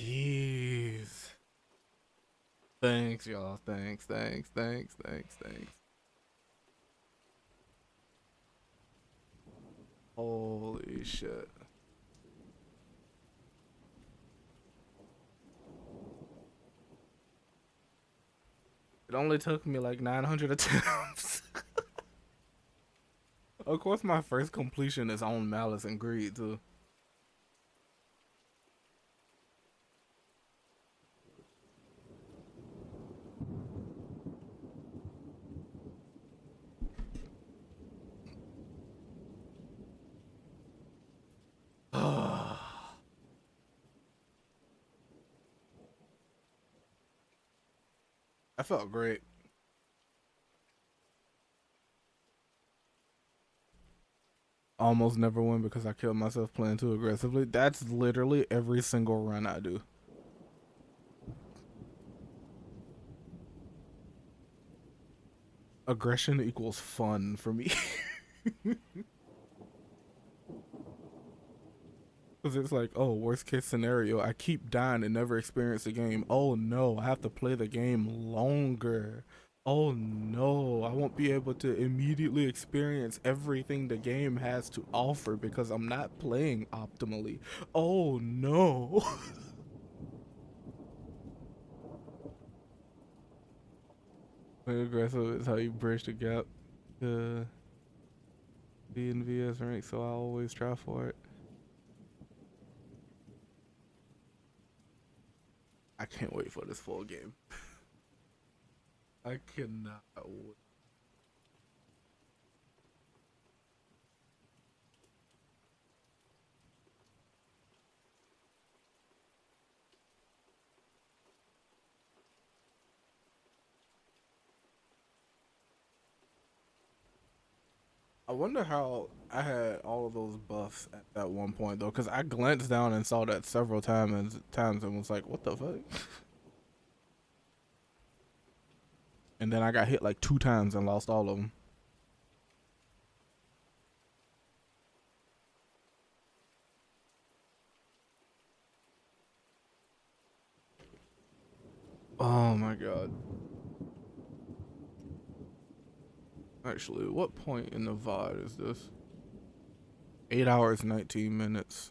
Jeez. Thanks, y'all. Thanks. Holy shit. It only took me like 900 attempts. Of course, my first completion is on Malice and Greed, too. I felt great. Almost never win because I killed myself playing too aggressively. That's literally every single run I do. Aggression equals fun for me. Because it's like, oh, worst case scenario, I keep dying and never experience the game. Oh no, I have to play the game longer. Oh no, I won't be able to immediately experience everything the game has to offer because I'm not playing optimally. Oh no. Playing aggressive is how you bridge the gap to B and VS rank, so I always try for it. I can't wait for this full game. I cannot wait. I wonder how I had all of those buffs at that one point though, because I glanced down and saw that several times and was like, "What the fuck?" And then I got hit like 2 times and lost all of them. Oh my god. Actually, what point in the VOD is this? 8 hours, 19 minutes.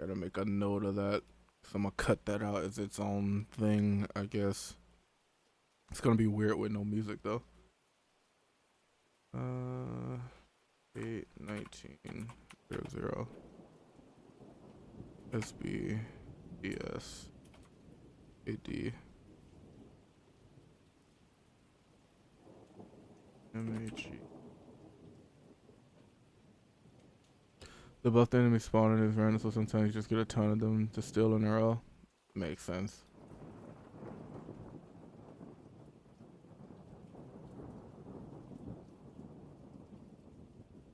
Gotta make a note of that. So I'm gonna cut that out as its own thing, I guess. It's gonna be weird with no music though. 8, 19, 00. SB, DS, AD, MHG. The buff the enemy spawning is random, so sometimes you just get a ton of them to steal in a row. Makes sense.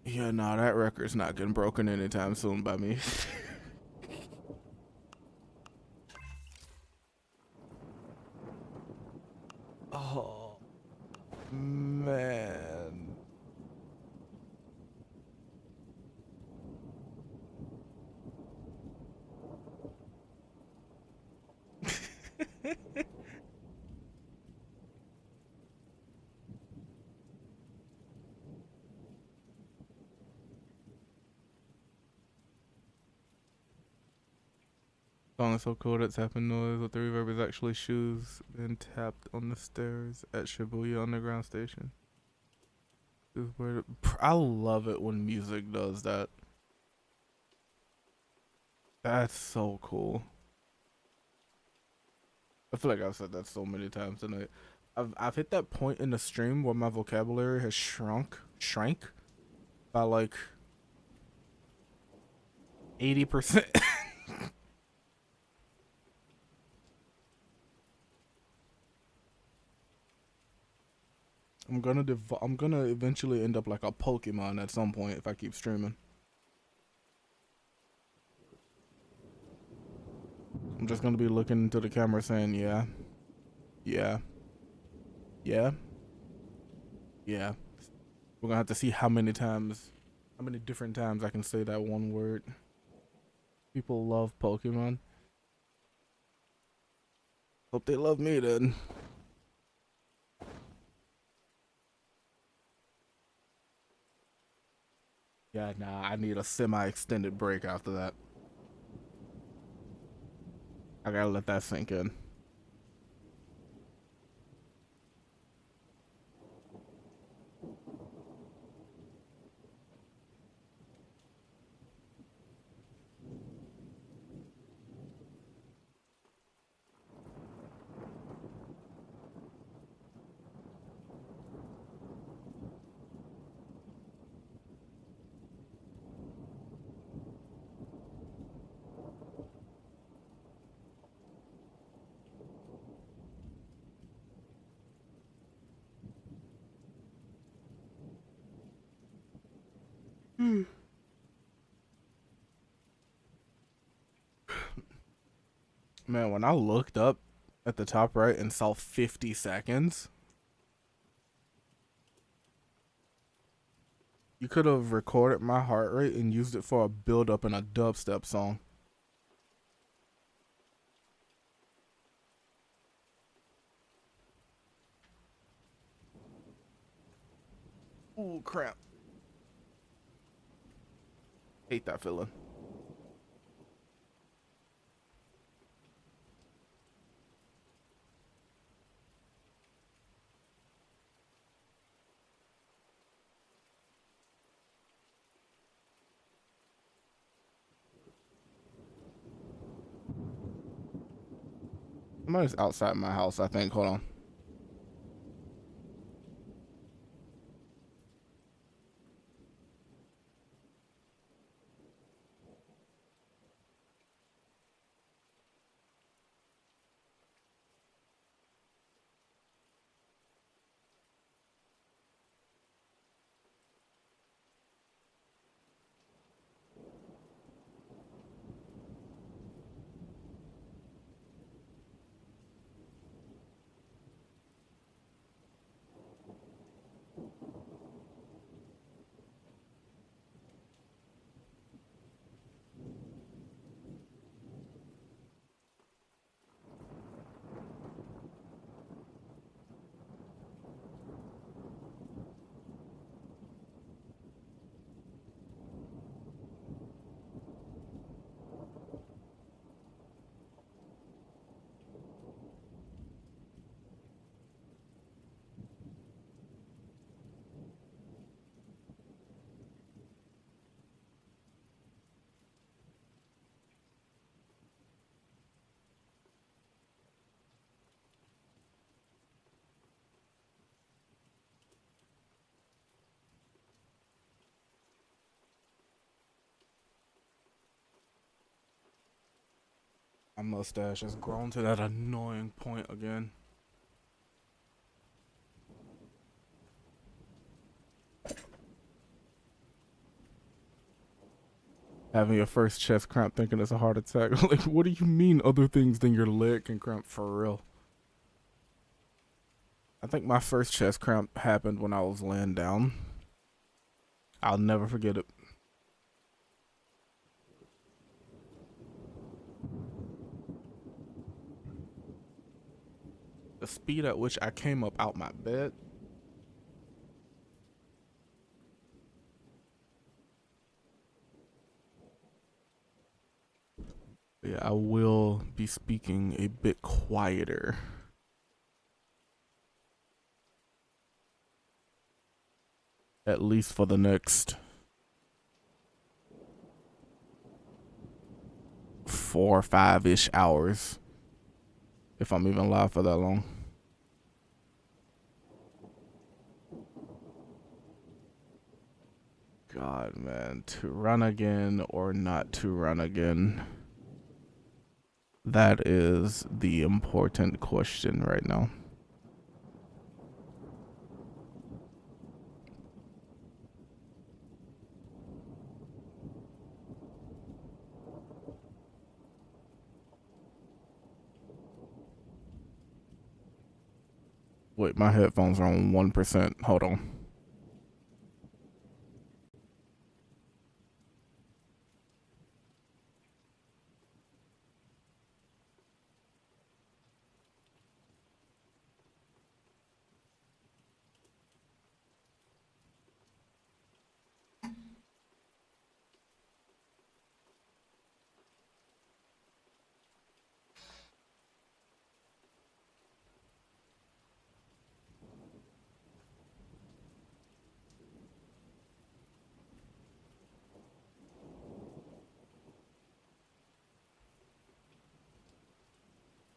Yeah, nah, that record's not getting broken anytime soon by me. Oh, man. Song is so cool that tapping noise with the reverb is actually shoes being tapped on the stairs at Shibuya Underground Station. I love it when music does that. That's so cool. I feel like I've said that so many times tonight. I've hit that point in the stream where my vocabulary has shrank by like 80%. I'm gonna eventually end up like a Pokemon at some point if I keep streaming. I'm just gonna be looking into the camera saying, yeah. Yeah. Yeah. Yeah. We're gonna have to see how many different times I can say that one word. People love Pokemon. Hope they love me then. Yeah, nah, I need a semi-extended break after that. I gotta let that sink in. Man, when I looked up at the top right and saw 50 seconds, you could have recorded my heart rate and used it for a build up in a dubstep song. Ooh, crap. Hate that feeling. Somebody's outside my house, I think. Hold on. My mustache has grown to that annoying point again. Having your first chest cramp thinking it's a heart attack. Like, what do you mean other things than your leg can cramp for real? I think my first chest cramp happened when I was laying down. I'll never forget it. The speed at which I came up out my bed. Yeah, I will be speaking a bit quieter. At least for the next 4 or 5-ish hours. If I'm even live for that long. God, man. To run again or not to run again? That is the important question right now. Wait, my headphones are on 1%. Hold on.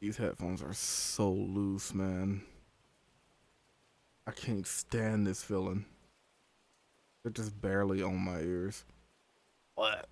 These headphones are so loose, man. I can't stand this feeling. They're just barely on my ears. What?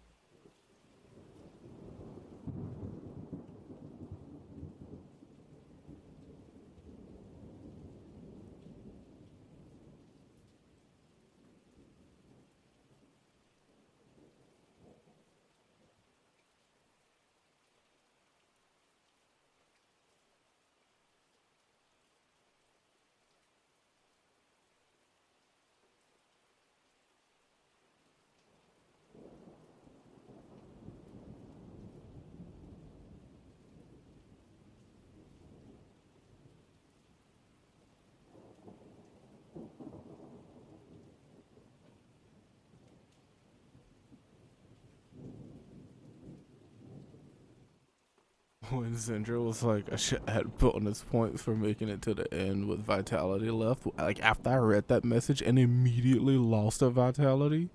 When Zendra was like, I should add bonus points for making it to the end with vitality left. Like, after I read that message and immediately lost a vitality,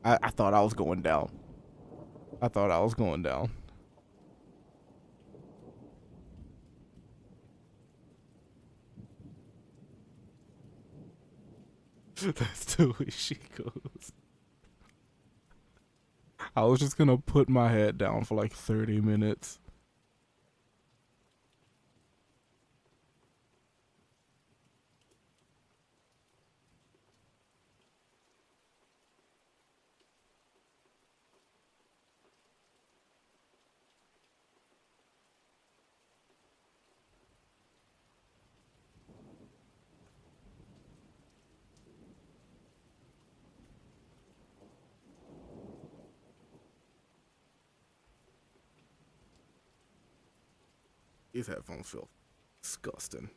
I thought I was going down. I thought I was going down. That's the way she goes. I was just gonna put my head down for like 30 minutes. These headphones feel disgusting.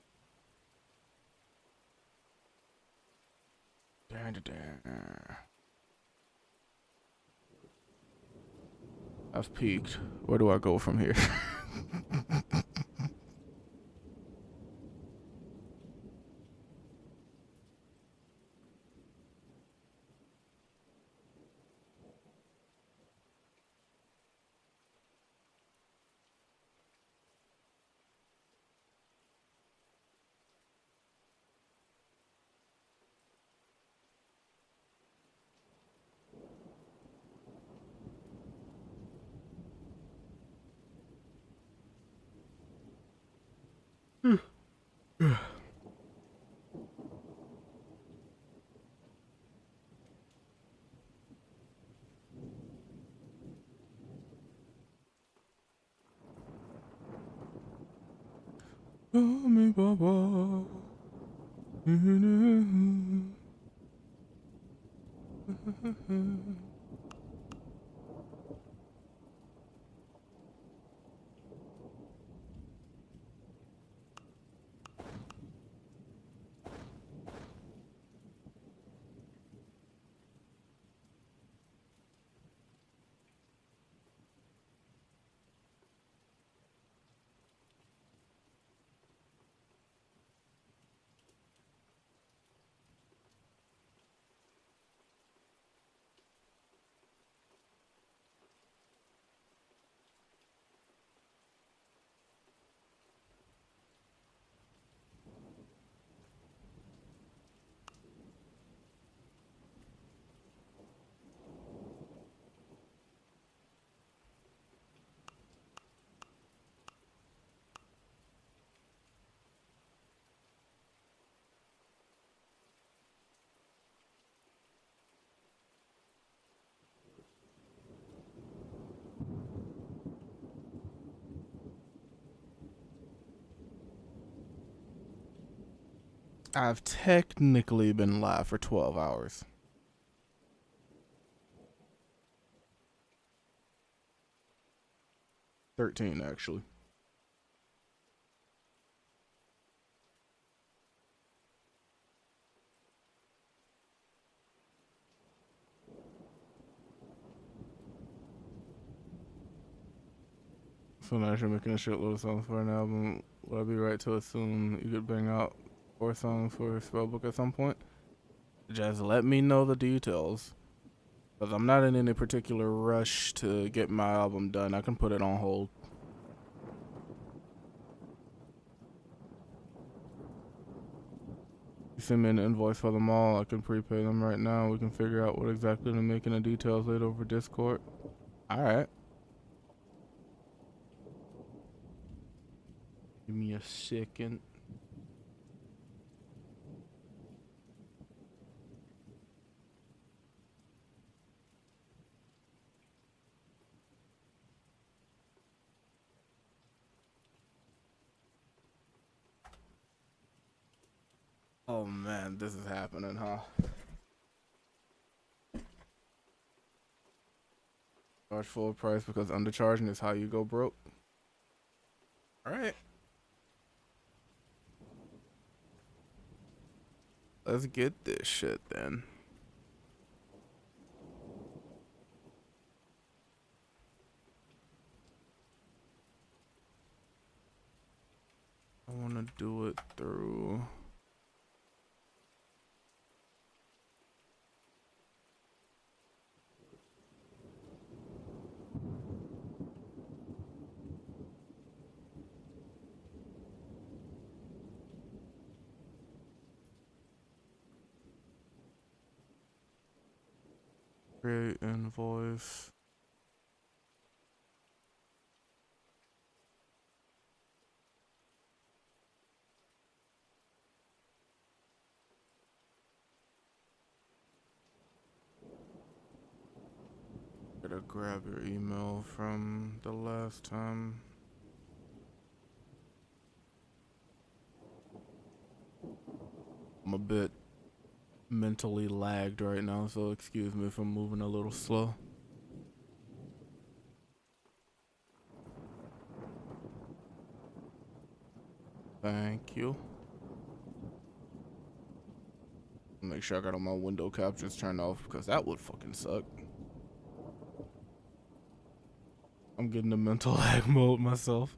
I've peaked. Where do I go from here? I've technically been live for 12 hours. 13, actually. So now you're making a shitload of songs for an album. Would I be right to assume you could bring out 4 songs for Spellbook at some point? Just let me know the details. Because I'm not in any particular rush to get my album done. I can put it on hold. send me an invoice for them all, I can prepay them right now. We can figure out what exactly to make in the details later over Discord. Alright. Give me a second. Oh man, this is happening, huh? Charge full price because undercharging is how you go broke. Alright. Let's get this shit then. I want to do it through... Create invoice. Gotta grab your email from the last time. I'm a bit mentally lagged right now, so excuse me if I'm moving a little slow. Thank you. Make sure I got all my window captures turned off because that would fucking suck. I'm getting the mental lag mode myself.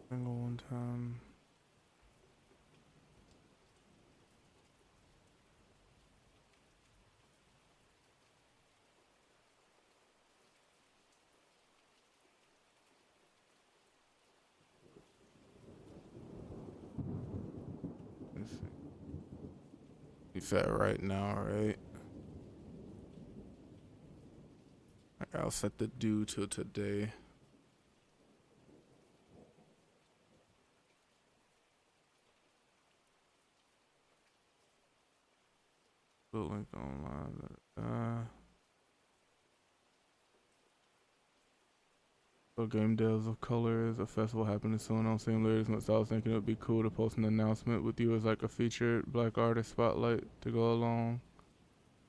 Single one time. Let's see. You said right now, right? I'll set the due to today. Put link online. So game devs of colors, a festival happening soon on simulators. Once I was thinking it would be cool to post an announcement with you as like a featured black artist spotlight to go along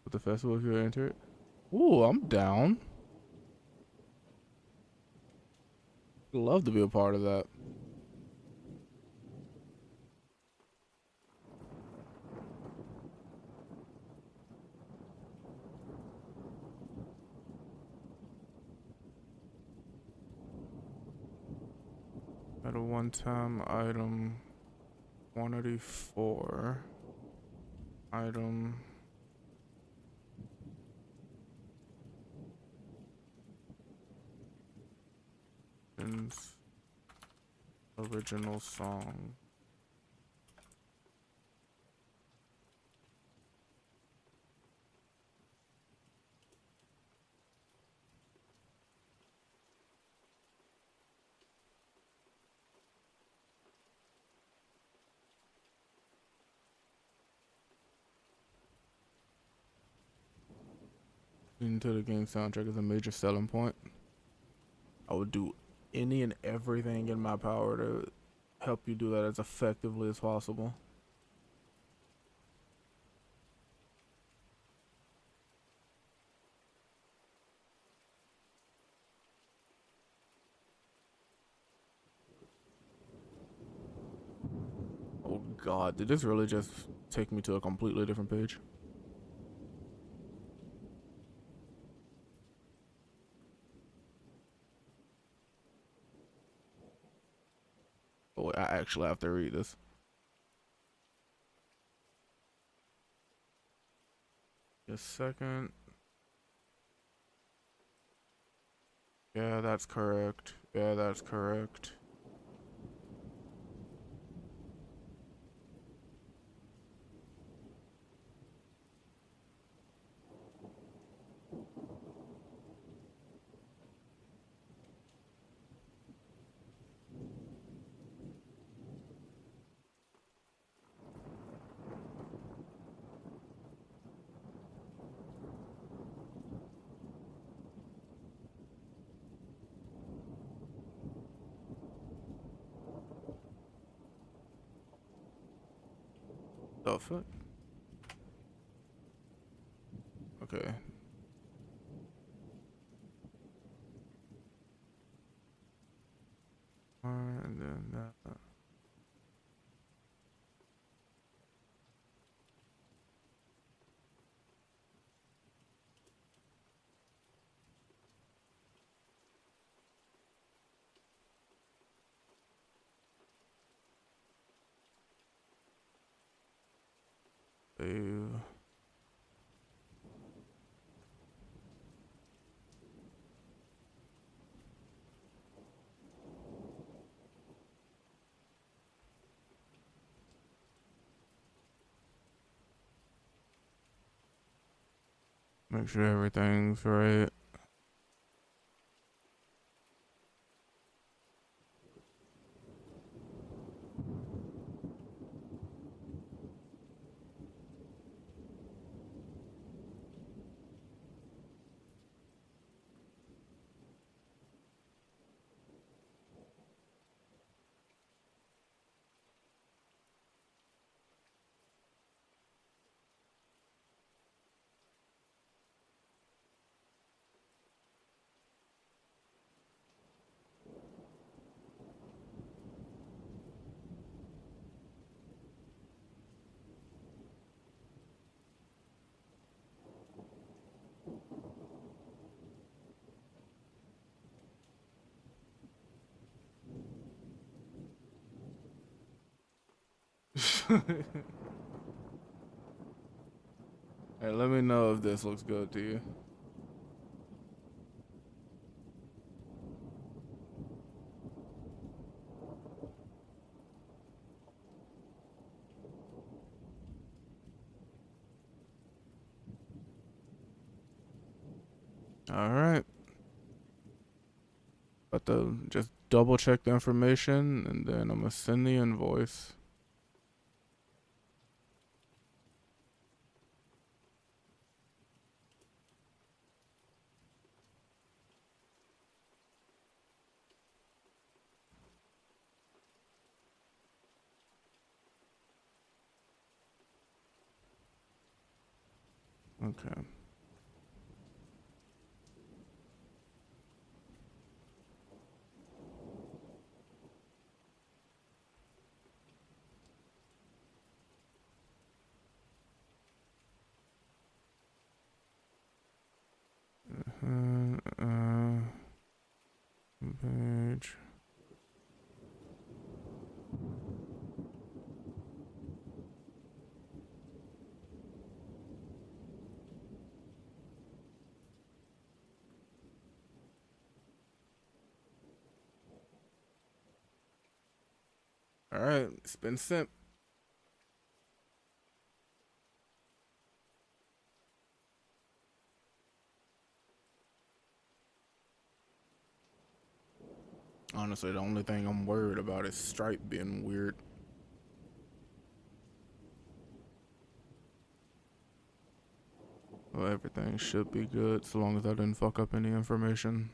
with the festival if you enter it. Ooh, I'm down. Love to be a part of that. At a one-time item, quantity 4, item original song. Into the game soundtrack is a major selling point. I would do any and everything in my power to help you do that as effectively as possible. god, did this really just take me to a completely different page? Oh, wait, I actually have to read this. Just a second. Yeah, that's correct. Yeah, that's correct. The fuck? Okay. And then that. Save. Make sure everything's right. Hey, let me know if this looks good to you. All right. But to just double check the information, and then I'm gonna send the invoice. Okay. Page. All right, it's been sent. Honestly, the only thing I'm worried about is Stripe being weird. Well, everything should be good so long as I didn't fuck up any information.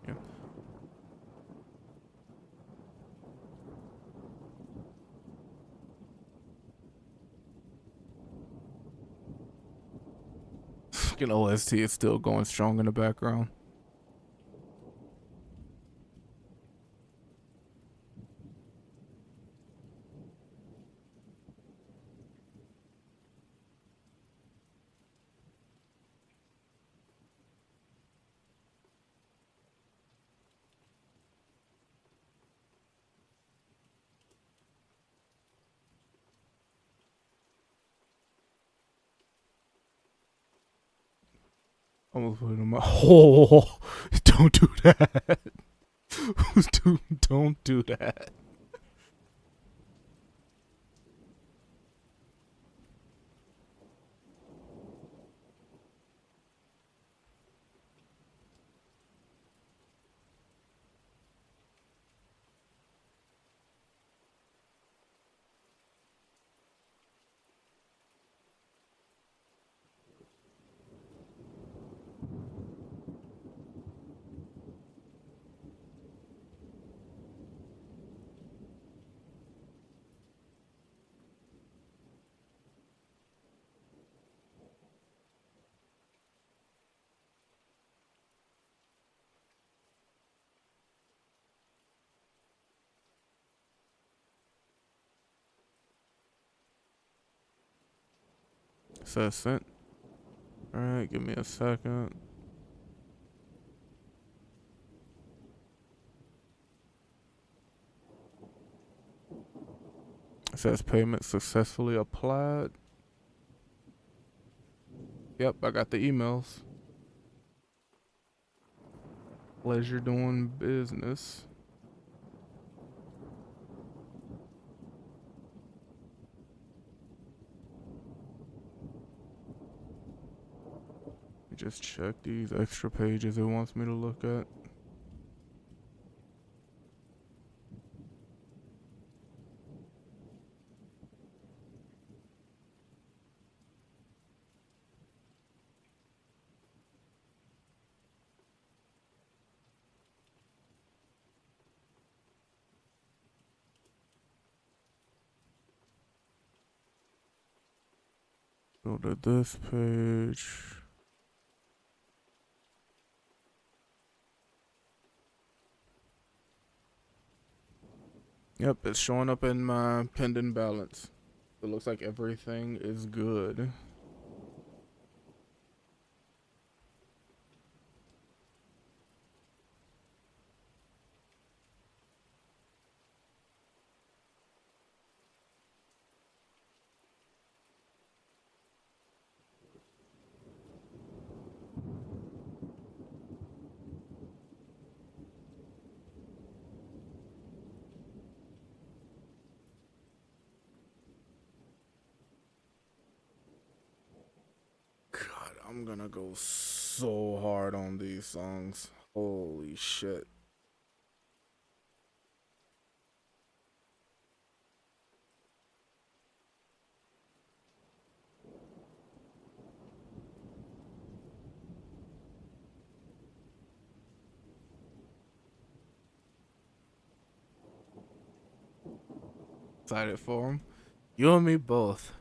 Yeah. Fucking OST is still going strong in the background. Almost put it in my. Oh, don't do that. Don't do that. Says sent. Alright, give me a second. It says payment successfully applied. Yep, I got the emails. Pleasure doing business. Just check these extra pages it wants me to look at. Go to this page. Yep, it's showing up in my pending balance. It looks like everything is good. God, I'm gonna go so hard on these songs. Holy shit. Excited for him. You and me both.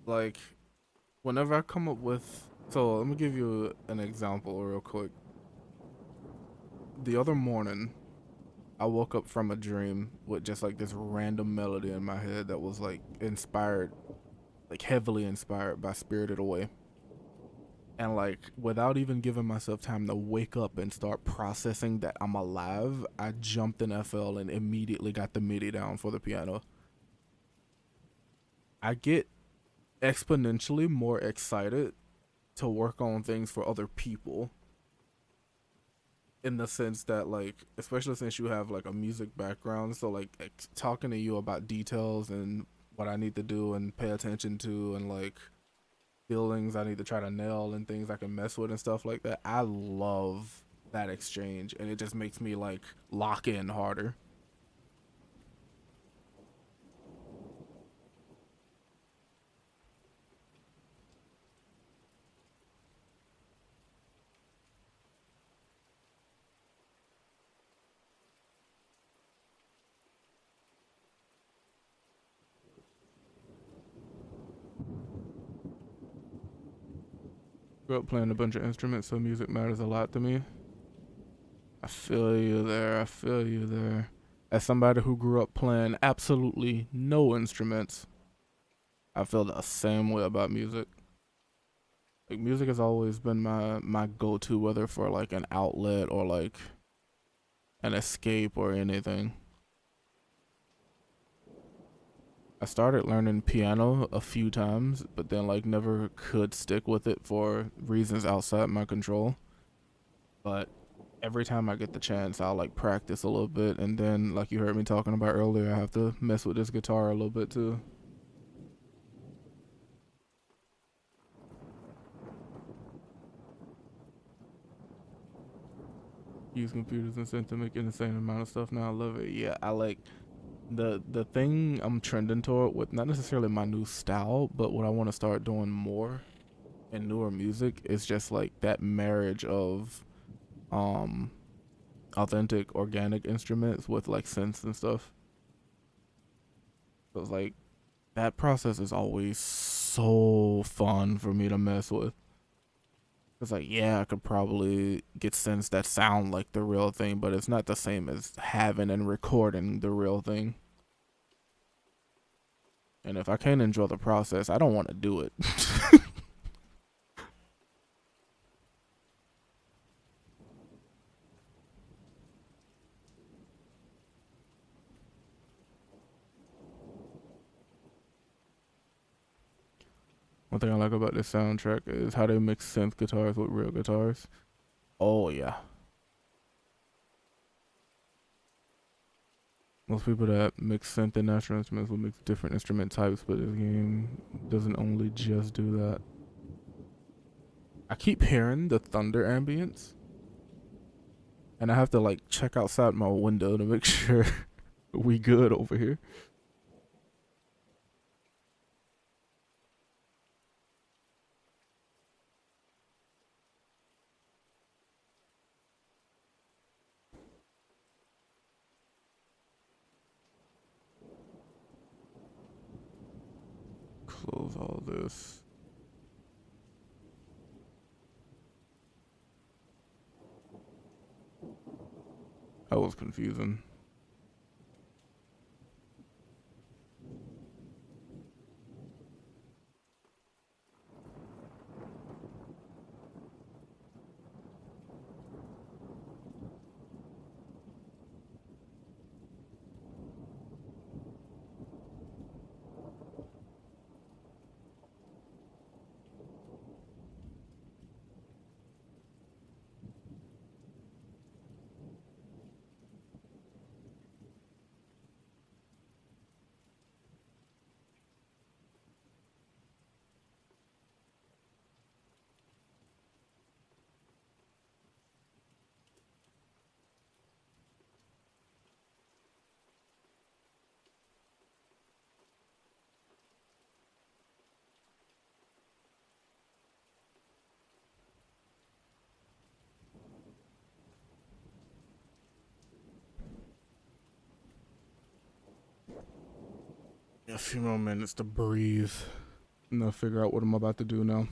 Like, whenever I come up with... So, let me give you an example real quick. The other morning, I woke up from a dream with just like this random melody in my head that was like inspired, like heavily inspired by Spirited Away. And like, without even giving myself time to wake up and start processing that I'm alive, I jumped in FL and immediately got the MIDI down for the piano. I get exponentially more excited to work on things for other people, in the sense that, like, especially since you have like a music background, so like talking to you about details and what I need to do and pay attention to, and like feelings I need to try to nail and things I can mess with and stuff like that. I love that exchange, and it just makes me like lock in harder. Grew up playing a bunch of instruments, so music matters a lot to me. I feel you there. I feel you there. As somebody who grew up playing absolutely no instruments, I feel the same way about music. Like, music has always been my go-to, whether for like an outlet or like an escape or anything. I started learning piano a few times, but then like never could stick with it for reasons outside my control. But every time I get the chance, I'll like practice a little bit, and then like you heard me talking about earlier, I have to mess with this guitar a little bit too. Use computers and to make an insane amount of stuff now. I love it. Yeah, I like the thing I'm trending toward with not necessarily my new style, but what I want to start doing more in newer music is just like that marriage of um authentic organic instruments with like synths and stuff. So it's like that process is always so fun for me to mess with. It's like, yeah, I could probably get synths that sound like the real thing, but it's not the same as having and recording the real thing. And if I can't enjoy the process, I don't want to do it. One thing I like about this soundtrack is how they mix synth guitars with real guitars. Oh, yeah. Most people that mix synth and natural instruments will mix different instrument types, but this game doesn't only just do that. I keep hearing the thunder ambience, and I have to like check outside my window to make sure we good over here. Close all this. That was confusing. A few more minutes to breathe. And I'll figure out what I'm about to do now.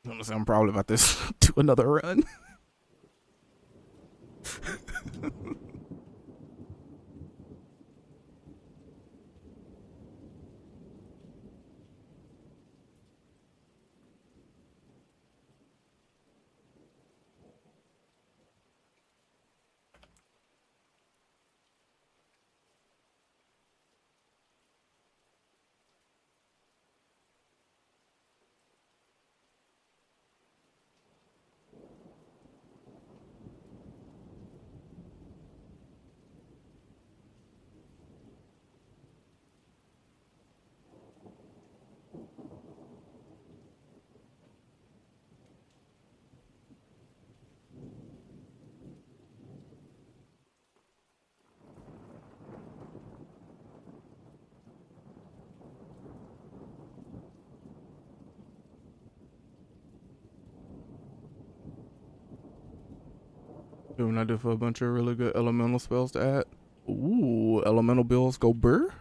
Honestly, I'm probably about to do another run. Doing I do for a bunch of really good elemental spells to add. Ooh, elemental bills go burr.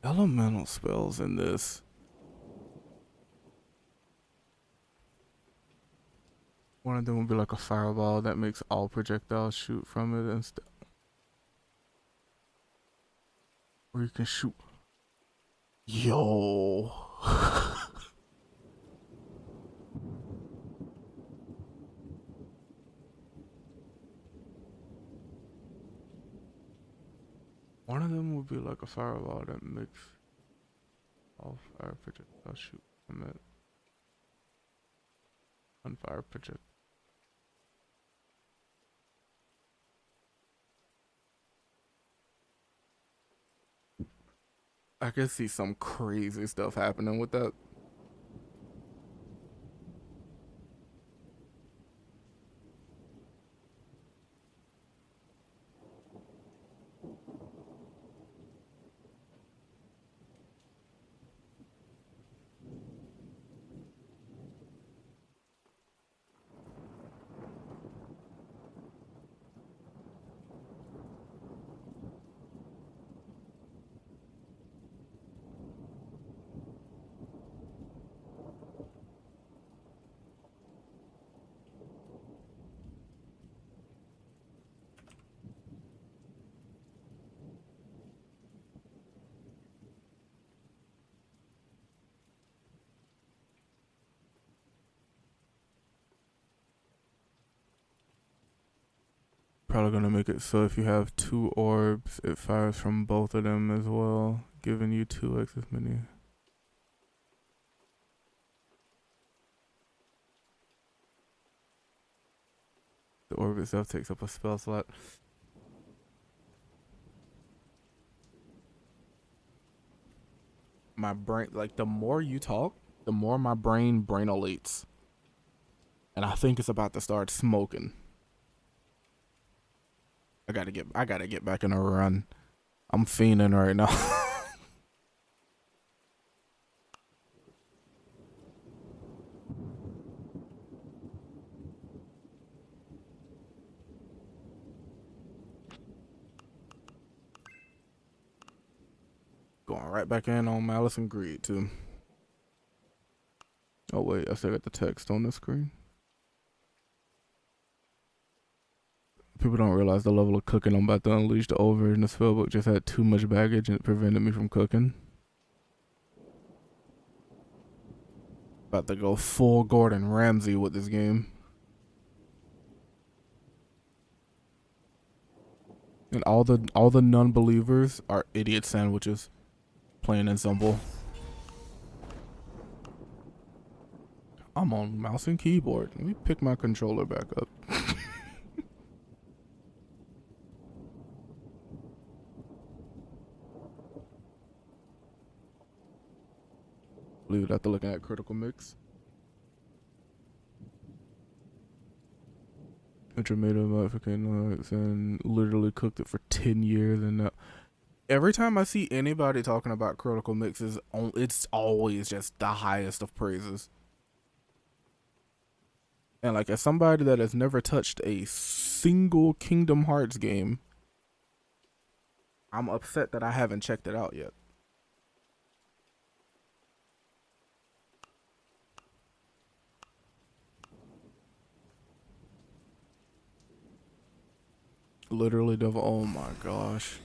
Elemental spells in this. One of them will be like a fireball that makes all projectiles shoot from it instead. Or you can shoot. Yo. One of them will be like a fireball that makes all fire projectiles shoot from it. On fire project. I can see some crazy stuff happening with that. Probably gonna make it so if you have 2 orbs, it fires from both of them as well, giving you 2x as many. The orb itself takes up a spell slot. My brain, like, the more you talk, the more my brain brainolates. And I think it's about to start smoking. I gotta get back in a run. I'm fiending right now. Going right back in on Malice and Greed too. Oh wait, I still got the text on the screen. People don't realize the level of cooking I'm about to unleash over in the spellbook just had too much baggage and it prevented me from cooking. About to go full Gordon Ramsay with this game. And all the non-believers are idiot sandwiches. Plain and simple. I'm on mouse and keyboard. Let me pick my controller back up. Leave it after looking at Critical Mix. Intermediate modification and literally cooked it for 10 years and every time I see anybody talking about Critical Mixes, it's always just the highest of praises. And like, as somebody that has never touched a single Kingdom Hearts game, I'm upset that I haven't checked it out yet. Literally, devil. Oh my gosh.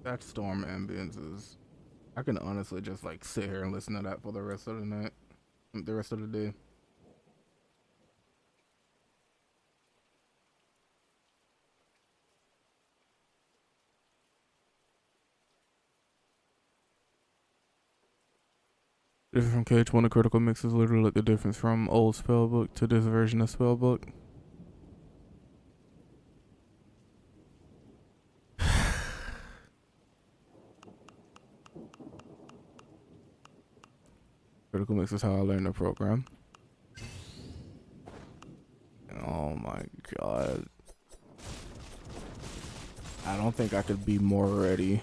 That storm ambience is, I can honestly just like sit here and listen to that for the rest of the night, the rest of the day. Different from KH1, the Critical Mix is literally like the difference from old Spellbook to this version of Spellbook. Critical Mix is how I learned the program. Oh my God. I don't think I could be more ready.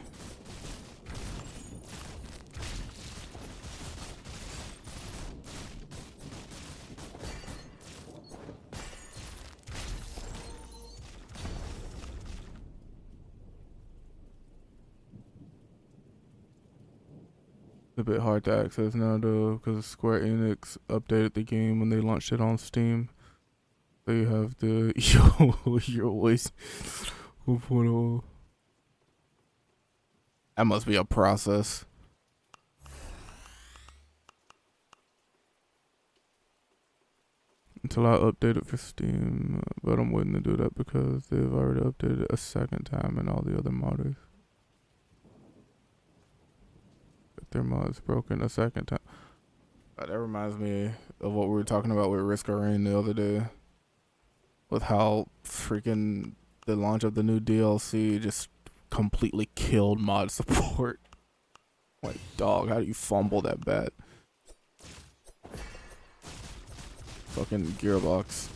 A bit hard to access now though, because Square Enix updated the game when they launched it on Steam. They have the your voice 4.0. That must be a process. Until I update it for Steam, but I'm waiting to do that because they've already updated it a second time in all the other modders. Their mod's broken a second time. That reminds me of what we were talking about with Risk of Rain the other day. With how freaking the launch of the new DLC just completely killed mod support. Like, dog, how do you fumble that bad? Fucking Gearbox.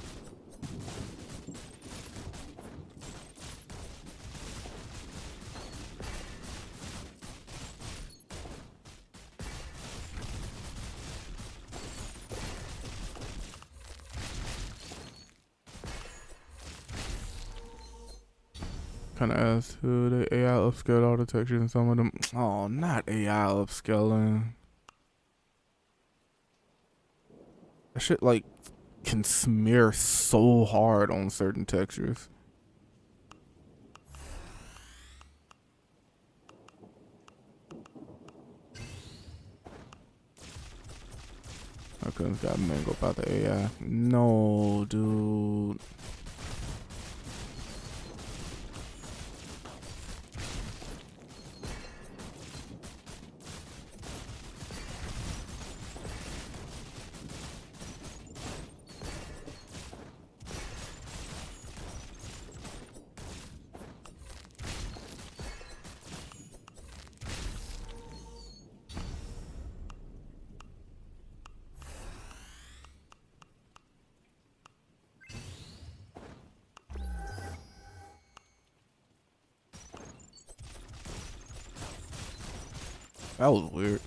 Kind of asked who the AI upscaled all the textures and some of them. Oh, not AI upscaling. That shit like can smear so hard on certain textures. I couldn't got mangled by the AI. No, dude. That was weird.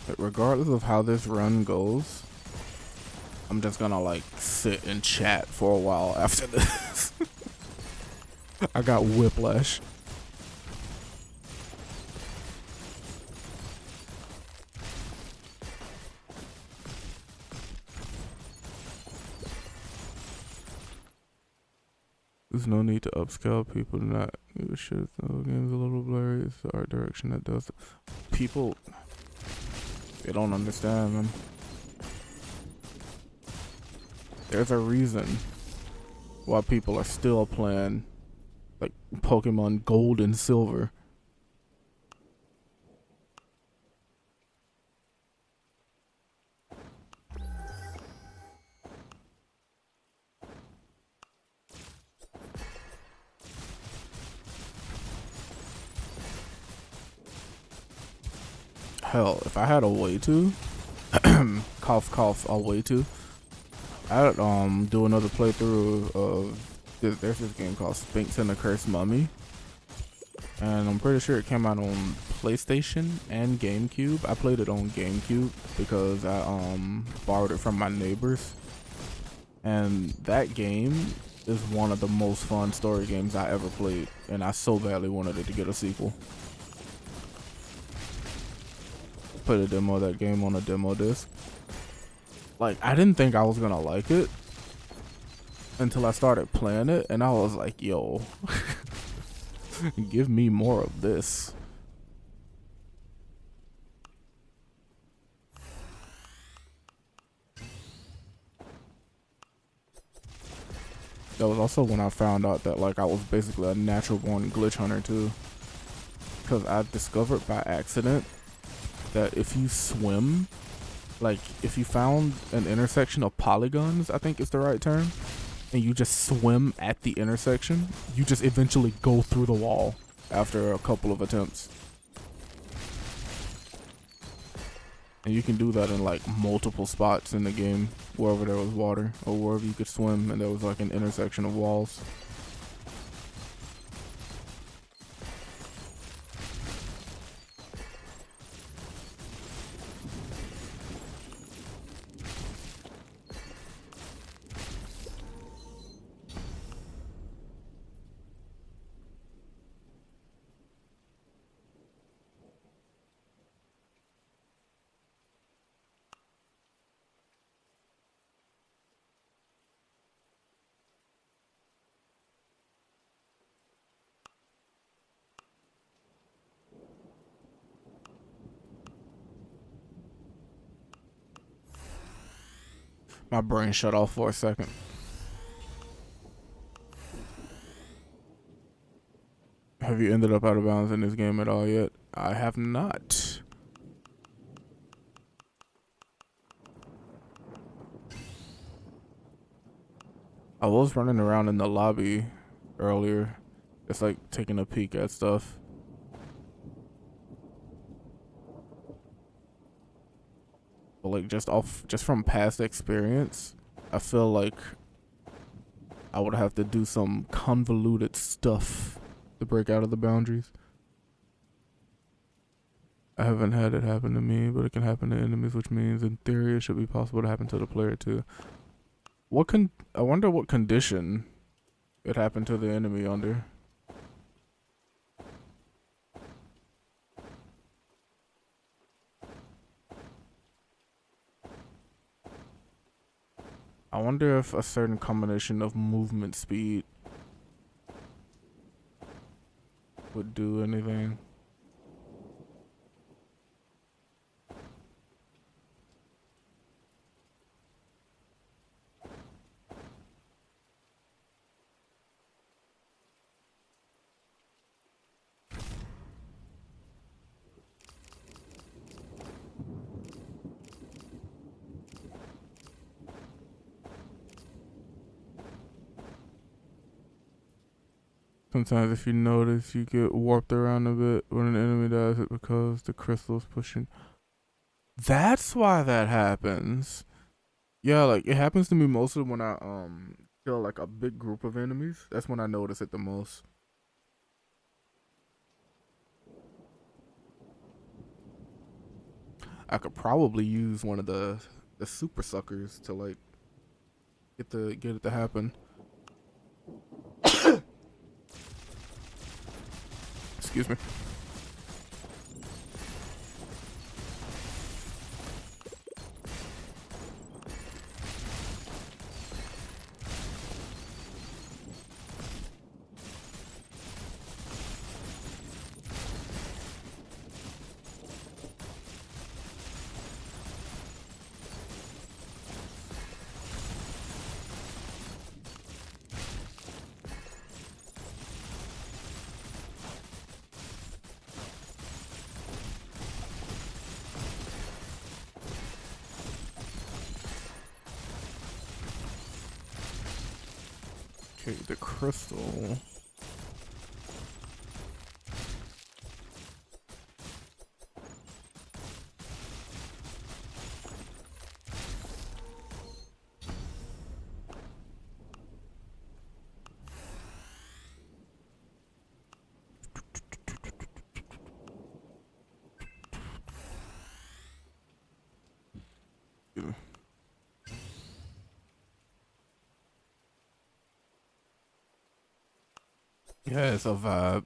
But regardless of how this run goes, I'm just gonna like sit and chat for a while after this. I got whiplash. There's no need to upscale. People do not give a shit. The game's a little blurry. It's the art direction that does it. People, they don't understand, man. There's a reason why people are still playing like Pokemon Gold and Silver. Hell, if I had a way to, cough cough, a way to, I'd do another playthrough of there's this game called Sphinx and the Cursed Mummy, and I'm pretty sure it came out on PlayStation and GameCube. I played it on GameCube because I borrowed it from my neighbors, and that game is one of the most fun story games I ever played, and I so badly wanted it to get a sequel. Put a demo of that game on a demo disc. Like, I didn't think I was gonna like it until I started playing it, and I was like, yo, give me more of this. That was also when I found out that like I was basically a natural born glitch hunter too, because I discovered by accident that if you swim, like if you found an intersection of polygons, I think is the right term, and you just swim at the intersection, you just eventually go through the wall after a couple of attempts. And you can do that in like multiple spots in the game, wherever there was water or wherever you could swim and there was like an intersection of walls. My brain shut off for a second. Have you ended up out of bounds in this game at all yet? I have not. I was running around in the lobby earlier, just like taking a peek at stuff. But like just from past experience, I feel like I would have to do some convoluted stuff to break out of the boundaries. I haven't had it happen to me, but it can happen to enemies, which means in theory it should be possible to happen to the player too. I wonder what condition it happened to the enemy under. I wonder if a certain combination of movement speed would do anything. Sometimes if you notice, you get warped around a bit when an enemy dies, it because the crystal's pushing. That's why that happens. Yeah, like it happens to me mostly when I kill like a big group of enemies. That's when I notice it the most. I could probably use one of the super suckers to like get it to happen. Excuse me. Okay, the crystal. Yeah, it's a vibe.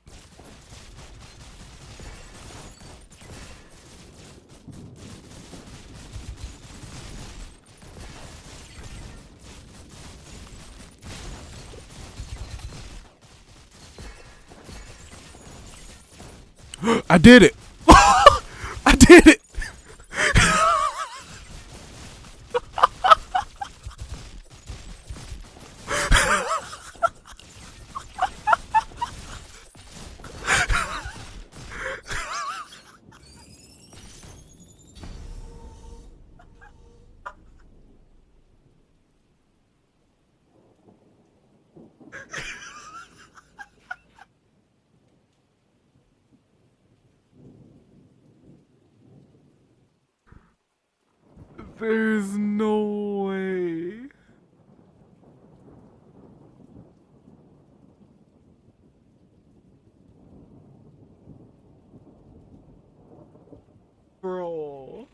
I did it! I did it! There's no way. Bro.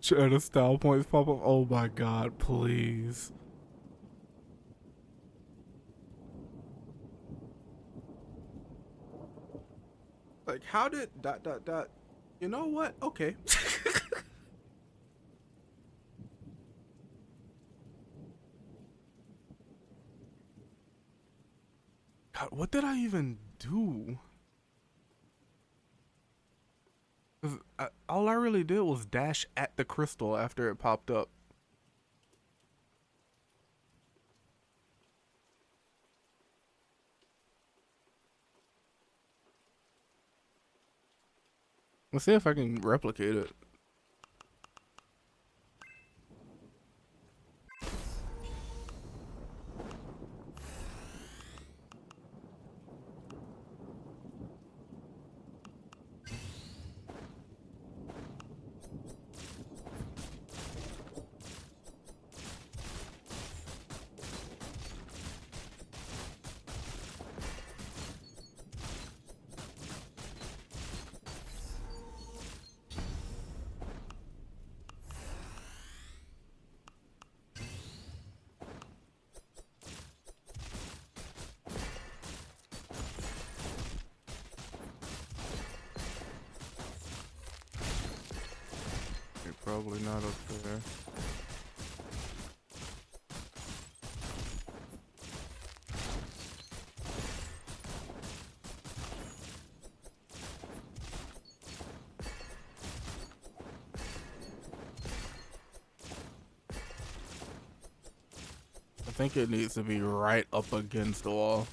Shadow style points pop up. Oh my god, please. Like, how did ... You know what? Okay. God, what did I even do? 'Cause all I really did was dash at the crystal after it popped up. Let's see if I can replicate it. You're probably not up there. I think it needs to be right up against the wall.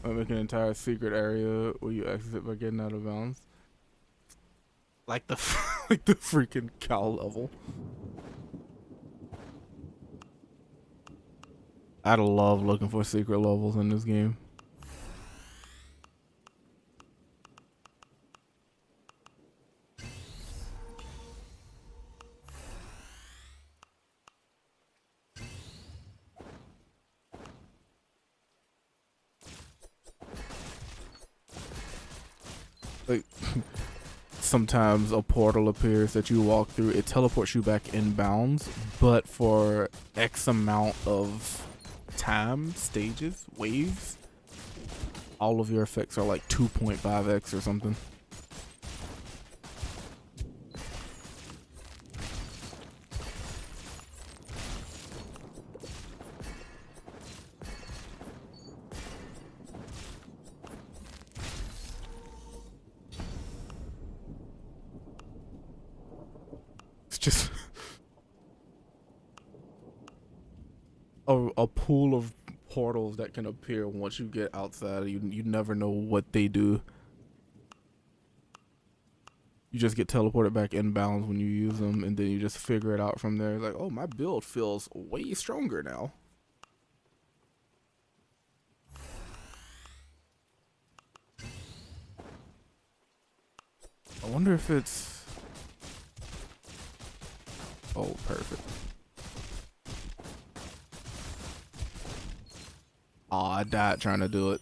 I make an entire secret area where you exit by getting out of bounds. Like the like the freaking cow level. I'd love looking for secret levels in this game. Like, sometimes a portal appears that you walk through, it teleports you back in bounds, but for X amount of time, stages, waves, all of your effects are like 2.5x or something. Just a pool of portals that can appear once you get outside. You never know what they do. You just get teleported back inbounds when you use them, and then you just figure it out from there. It's like, oh, my build feels way stronger now. I wonder if it's... Oh, perfect. Oh, I died trying to do it.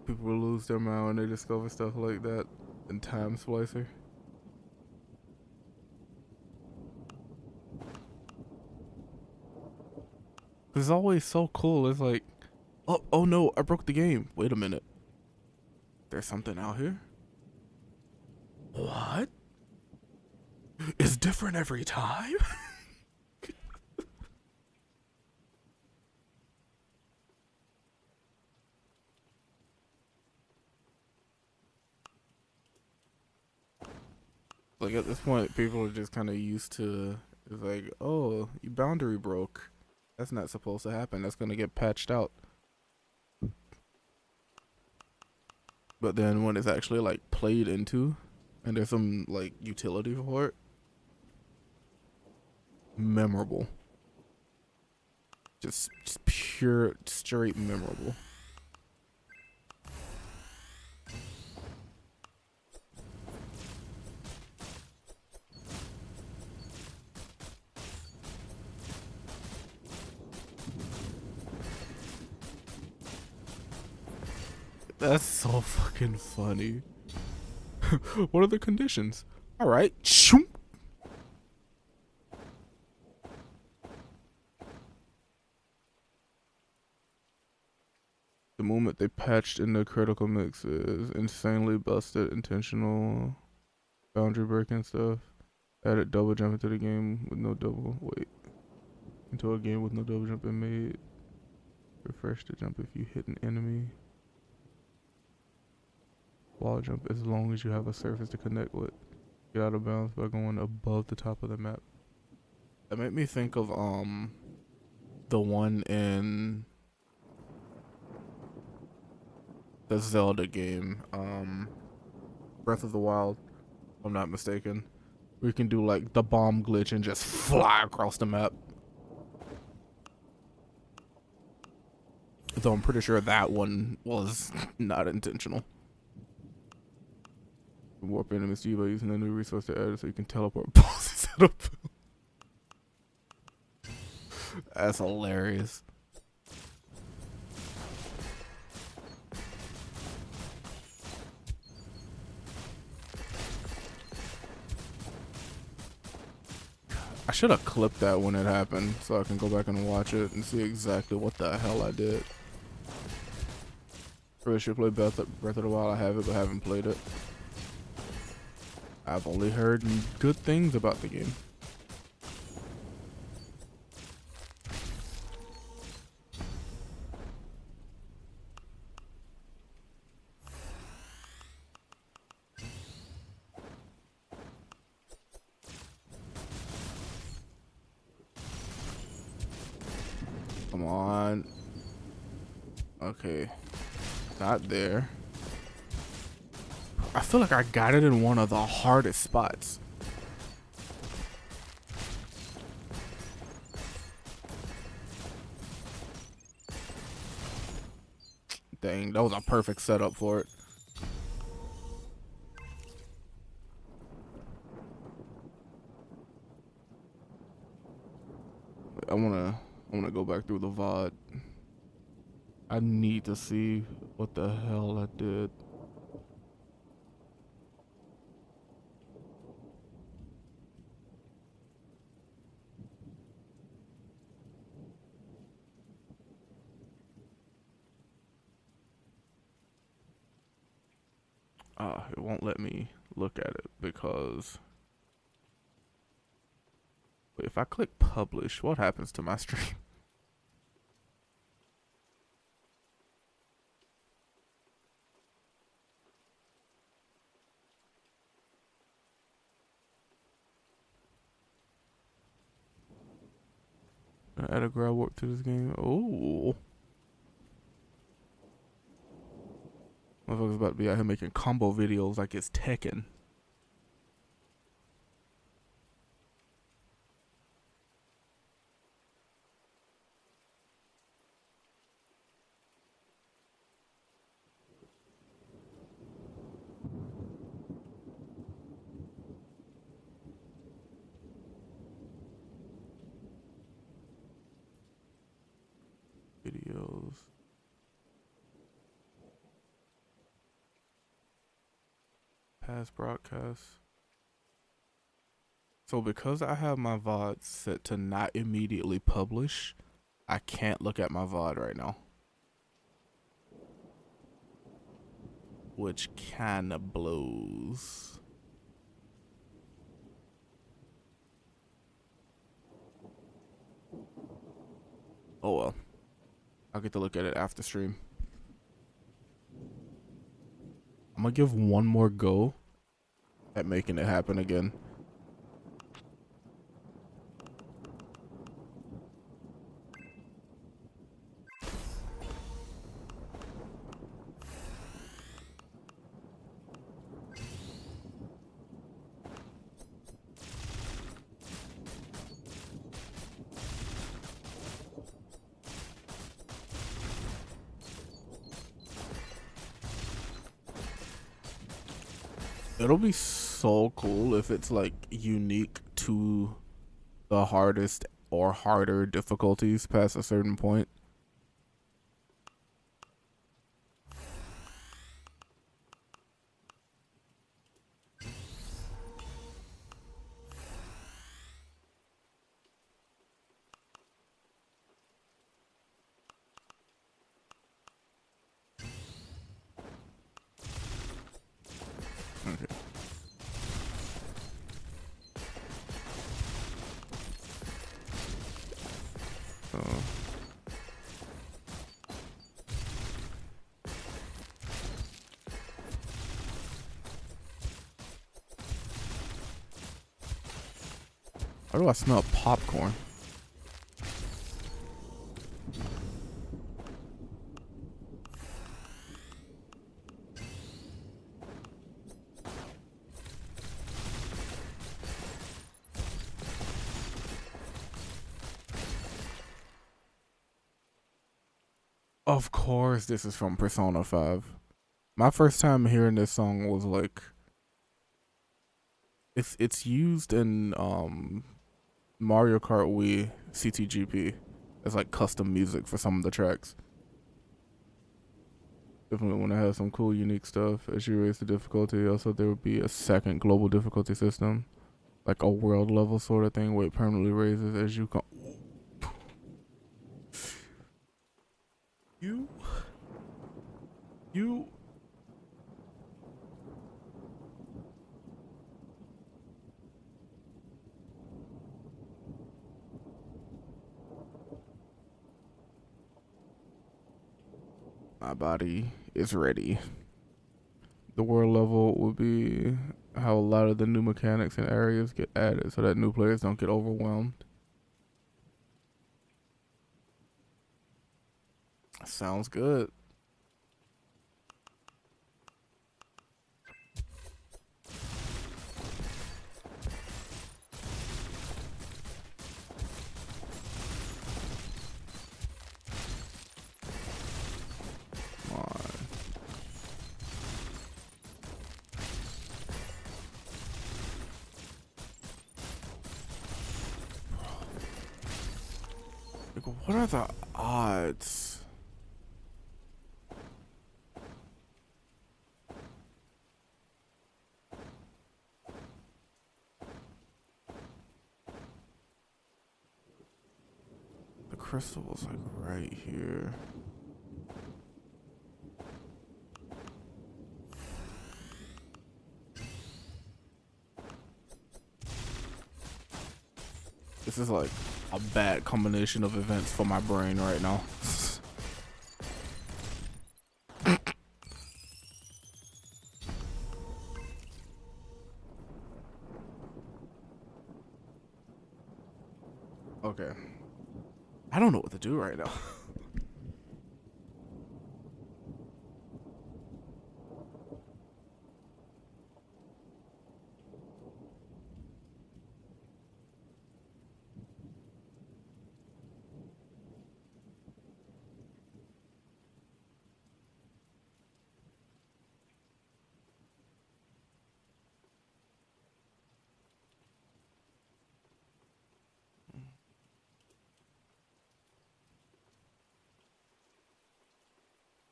People will lose their mind when they discover stuff like that in Time Splicer. It's always so cool. It's like, oh no, I broke the game. Wait a minute. There's something out here? What? It's different every time? Like, at this point, people are just kind of used to, it's like, oh, you boundary broke. That's not supposed to happen. That's going to get patched out. But then when it's actually like played into and there's some like utility for it, memorable. Just pure, straight memorable. That's so fucking funny. What are the conditions? All right. Shoom. The moment they patched in the critical mixes, insanely busted intentional boundary breaking stuff. Added double jump into the game with no double. Wait. Into a game with no double jump and made. Refresh the jump if you hit an enemy. Wall jump as long as you have a surface to connect with. Get out of bounds by going above the top of the map. That made me think of the one in the Zelda game, Breath of the Wild, if I'm not mistaken. We can do like the bomb glitch and just fly across the map. Though I'm pretty sure that one was not intentional. Warp enemies to you by using a new resource to add so you can teleport bosses out of. That's hilarious. I should have clipped that when it happened so I can go back and watch it and see exactly what the hell I did. Really should play Breath of the Wild. I have it, but haven't played it. I've only heard good things about the game. Come on. Okay. Not there. I feel like I got it in one of the hardest spots. Dang, that was a perfect setup for it. I wanna go back through the VOD. I need to see what the hell I did. It won't let me look at it because wait, if I click publish, what happens to my stream? Add a grab warp to this game. Oh. Motherfuckers about to be out here making combo videos like it's Tekken. Videos. Past broadcasts. So because I have my VOD set to not immediately publish, I can't look at my VOD right now. Which kinda blows. Oh well. I'll get to look at it after stream. I'm gonna give one more go at making it happen again. It'll be so cool if it's like unique to the hardest or harder difficulties past a certain point. Okay. So how do I smell popcorn? Of course, this is from Persona 5. My first time hearing this song was like, it's used in Mario Kart Wii CTGP as like custom music for some of the tracks. Definitely want to have some cool, unique stuff as you raise the difficulty. Also, there would be a second global difficulty system, like a world level sort of thing where it permanently raises as you go. You. My body is ready. The world level will be how a lot of the new mechanics and areas get added so that new players don't get overwhelmed. Sounds good. Come on. Like, what are the odds? The crystal was like right here. This is like a bad combination of events for my brain right now. Okay. I don't know what to do right now.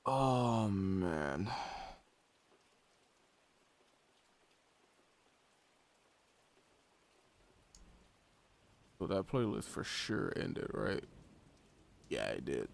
Oh man. So that playlist for sure ended, right? Yeah, it did.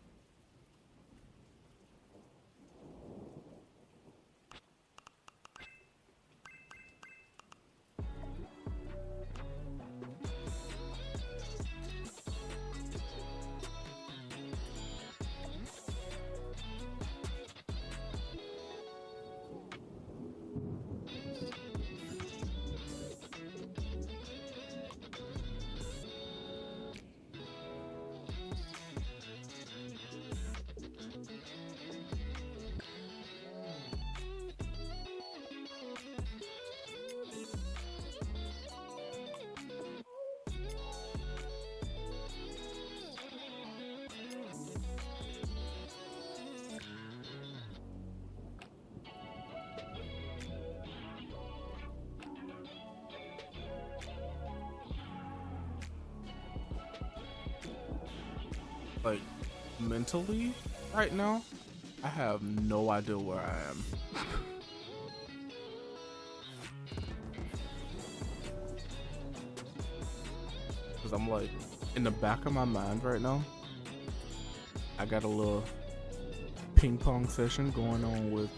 like mentally right now, I have no idea where I am. Cause I'm like, in the back of my mind right now, I got a little ping pong session going on with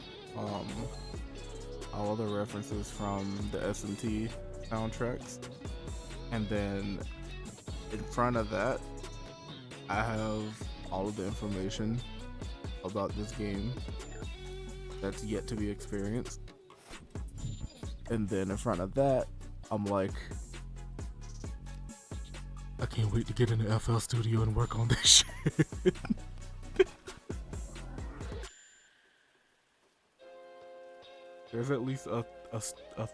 all the references from the SMT soundtracks, and then in front of that, I have all of the information about this game that's yet to be experienced, and then in front of that, I'm like, I can't wait to get in the FL studio and work on this shit. There's at least a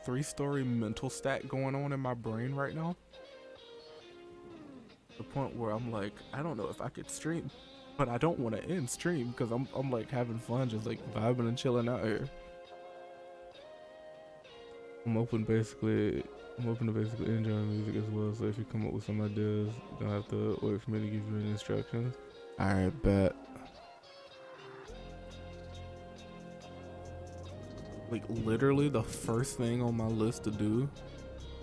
3-story mental stack going on in my brain right now. The point where I'm like, I don't know if I could stream, but I don't want to end stream because I'm like having fun, just like vibing and chilling out here. I'm open to basically enjoying music as well. So if you come up with some ideas, you don't have to wait for me to give you any instructions. Alright, bet. Like literally the first thing on my list to do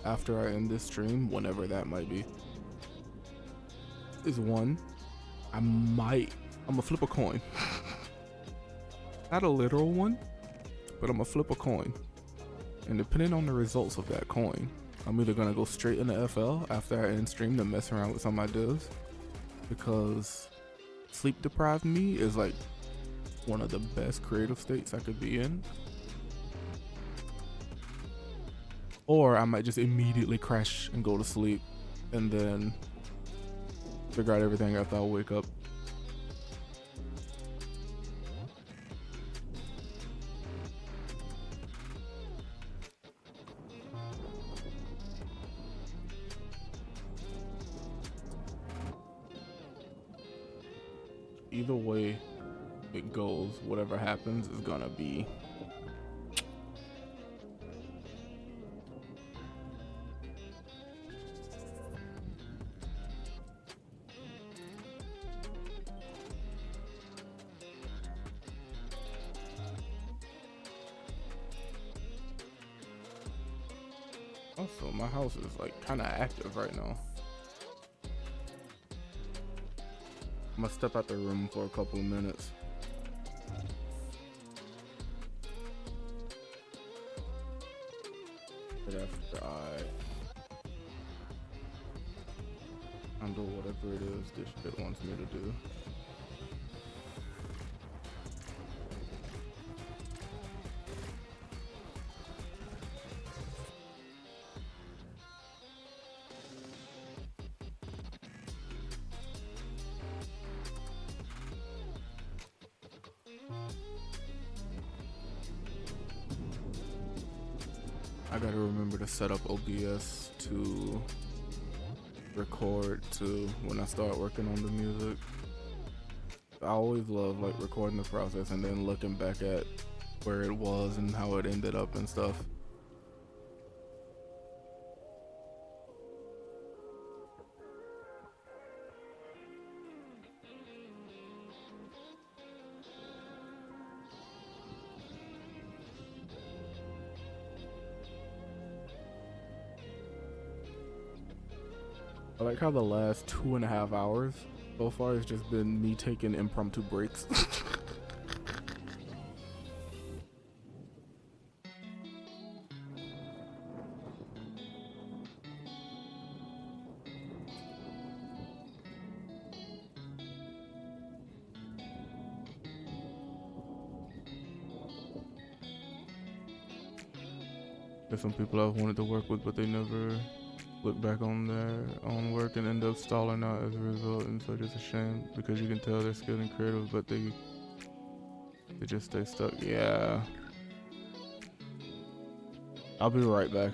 after I end this stream, whenever that might be, is one, I'm gonna flip a coin. Not a literal one, but I'm gonna flip a coin. And depending on the results of that coin, I'm either gonna go straight into FL after I end stream to mess around with some ideas, because sleep deprived me is like one of the best creative states I could be in. Or I might just immediately crash and go to sleep and then figure out everything after I wake up. Either way it goes, whatever happens is gonna be also, my house is like kind of active right now. I'm gonna step out the room for a couple of minutes. But after I handle whatever it is this shit wants me to do. I gotta remember to set up OBS to record to when I start working on the music. I always love like recording the process and then looking back at where it was and how it ended up and stuff. I like how the last 2.5 hours so far has just been me taking impromptu breaks. There's some people I've wanted to work with, but they never look back on their own work and end up stalling out as a result, and so it's a shame because you can tell they're skilled and creative, but they just stay stuck. Yeah. I'll be right back.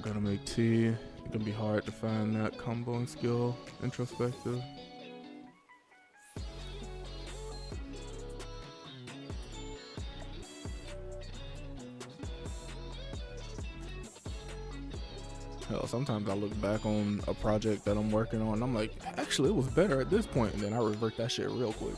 Gotta make tea. It can be hard to find that comboing skill. Introspective. Hell, sometimes I look back on a project that I'm working on and I'm like, actually it was better at this point, and then I revert that shit real quick.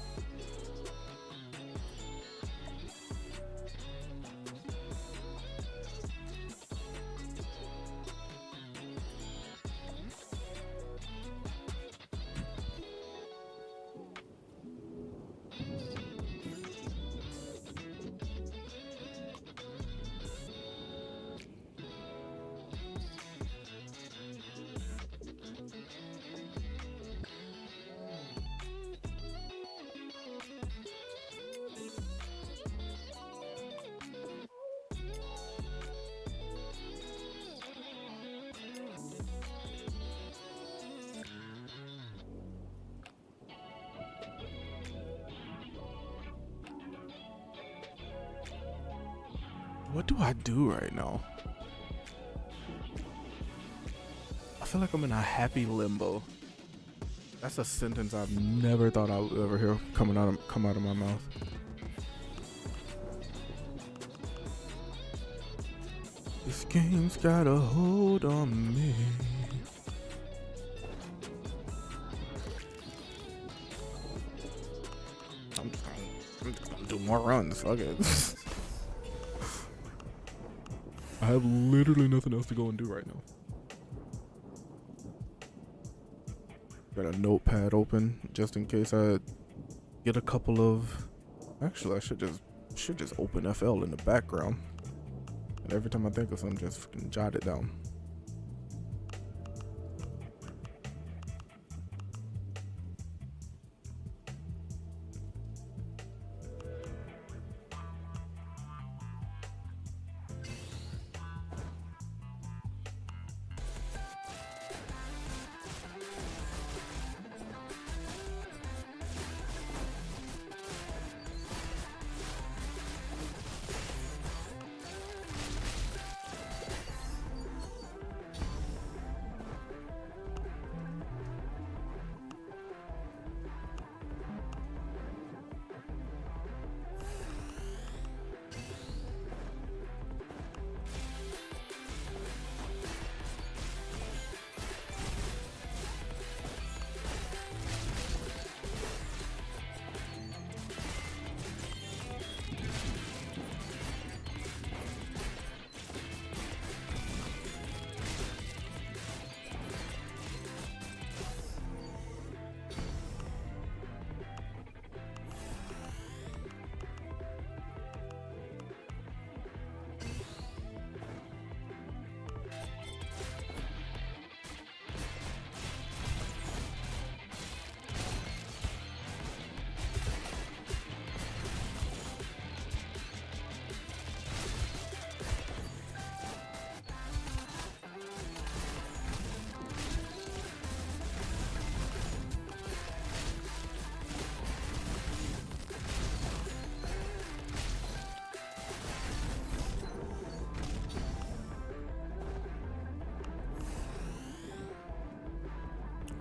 What do I do right now? I feel like I'm in a happy limbo. That's a sentence I've never thought I would ever hear come out of my mouth. This game's got a hold on me. I'm just gonna do more runs. Fuck it. I have literally nothing else to go and do right now. Got a notepad open just in case I get a couple of. Actually, I should just open FL in the background, and every time I think of something, just fucking jot it down.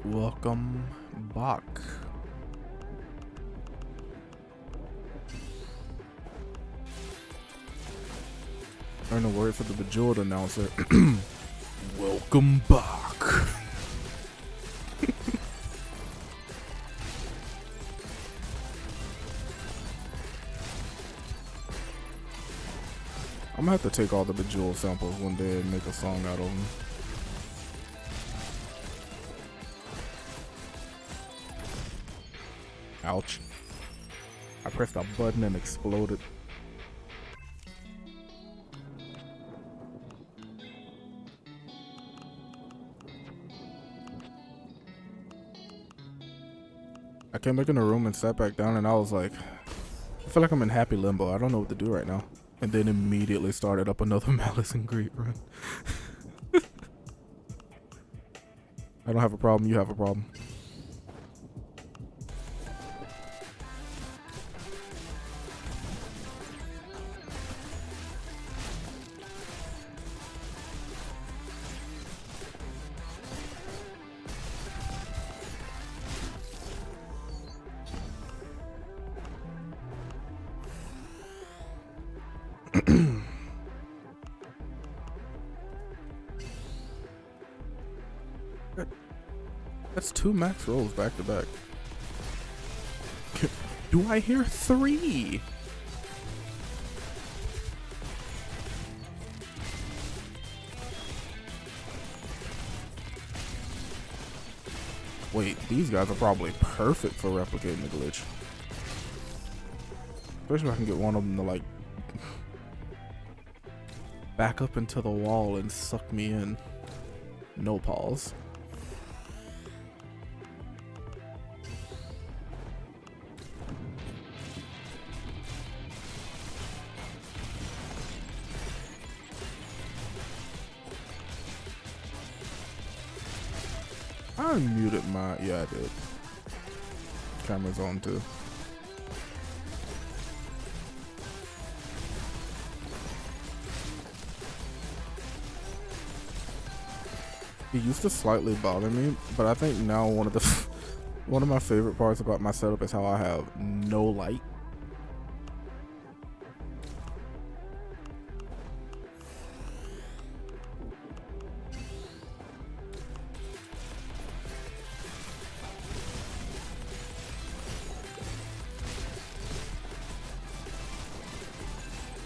Welcome back. Learn a word for the Bejeweled announcer. Welcome back. I'm gonna have to take all the Bejeweled samples one day and make a song out of them. Ouch. I pressed a button and exploded. I came back in the room and sat back down and I was like, I feel like I'm in happy limbo. I don't know what to do right now. And then immediately started up another Malice and Greed run. I don't have a problem, you have a problem. That's 2 max rolls back to back. Do I hear 3? Wait, these guys are probably perfect for replicating the glitch. Especially if I can get one of them to like back up into the wall and suck me in. No pause. I muted my, yeah I did. Camera's on too. It used to slightly bother me, but I think now one of my favorite parts about my setup is how I have no light.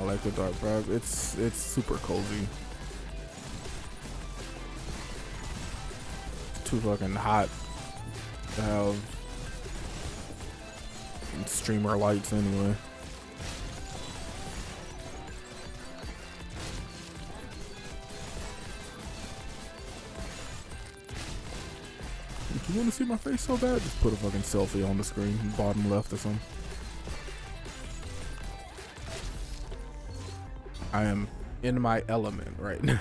I like the dark vibe. It's super cozy. It's too fucking hot to have streamer lights anyway. If you want to see my face so bad, just put a fucking selfie on the screen, bottom left or something. I am in my element right now.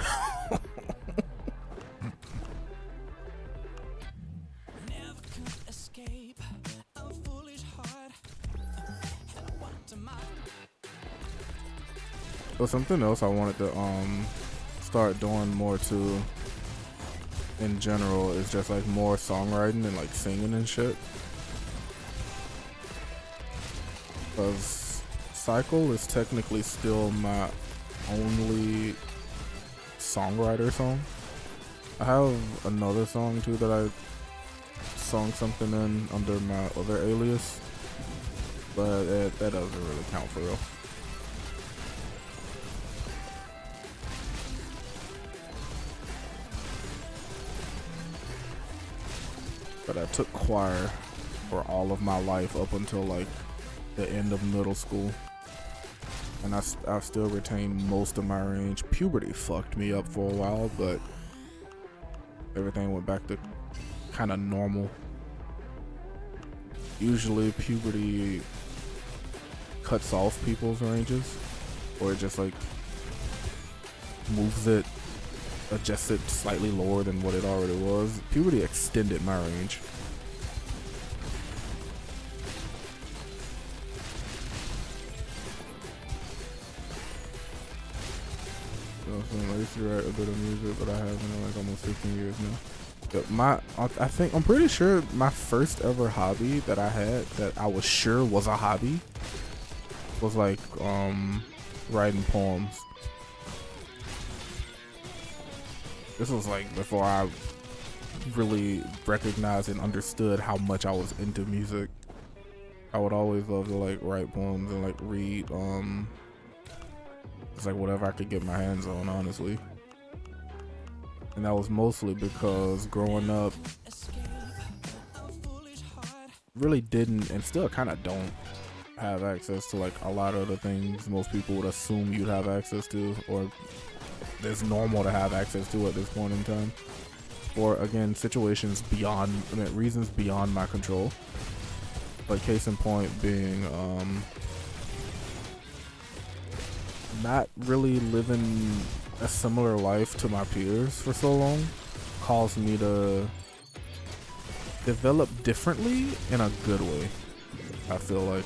But something else I wanted to start doing more too in general is just like more songwriting and like singing and shit. Cause Cycle is technically still my only songwriter song. I have another song too that I sung something in under my other alias, but that doesn't really count for real. But I took choir for all of my life up until like the end of middle school. And I've still retained most of my range. Puberty fucked me up for a while, but everything went back to kind of normal. Usually puberty cuts off people's ranges, or it just like moves it, adjusts it slightly lower than what it already was. Puberty extended my range. I used to write a bit of music, but I haven't in like almost 15 years now. But I'm pretty sure my first ever hobby that I had that I was sure was a hobby was like writing poems. This was like before I really recognized and understood how much I was into music. I would always love to like write poems and like read it's like whatever I could get my hands on, honestly. And that was mostly because growing up really didn't, and still kind of don't, have access to like a lot of the things most people would assume you'd have access to, or it's normal to have access to at this point in time. Or again, situations beyond, reasons beyond my control. But case in point being not really living a similar life to my peers for so long caused me to develop differently in a good way, I feel like.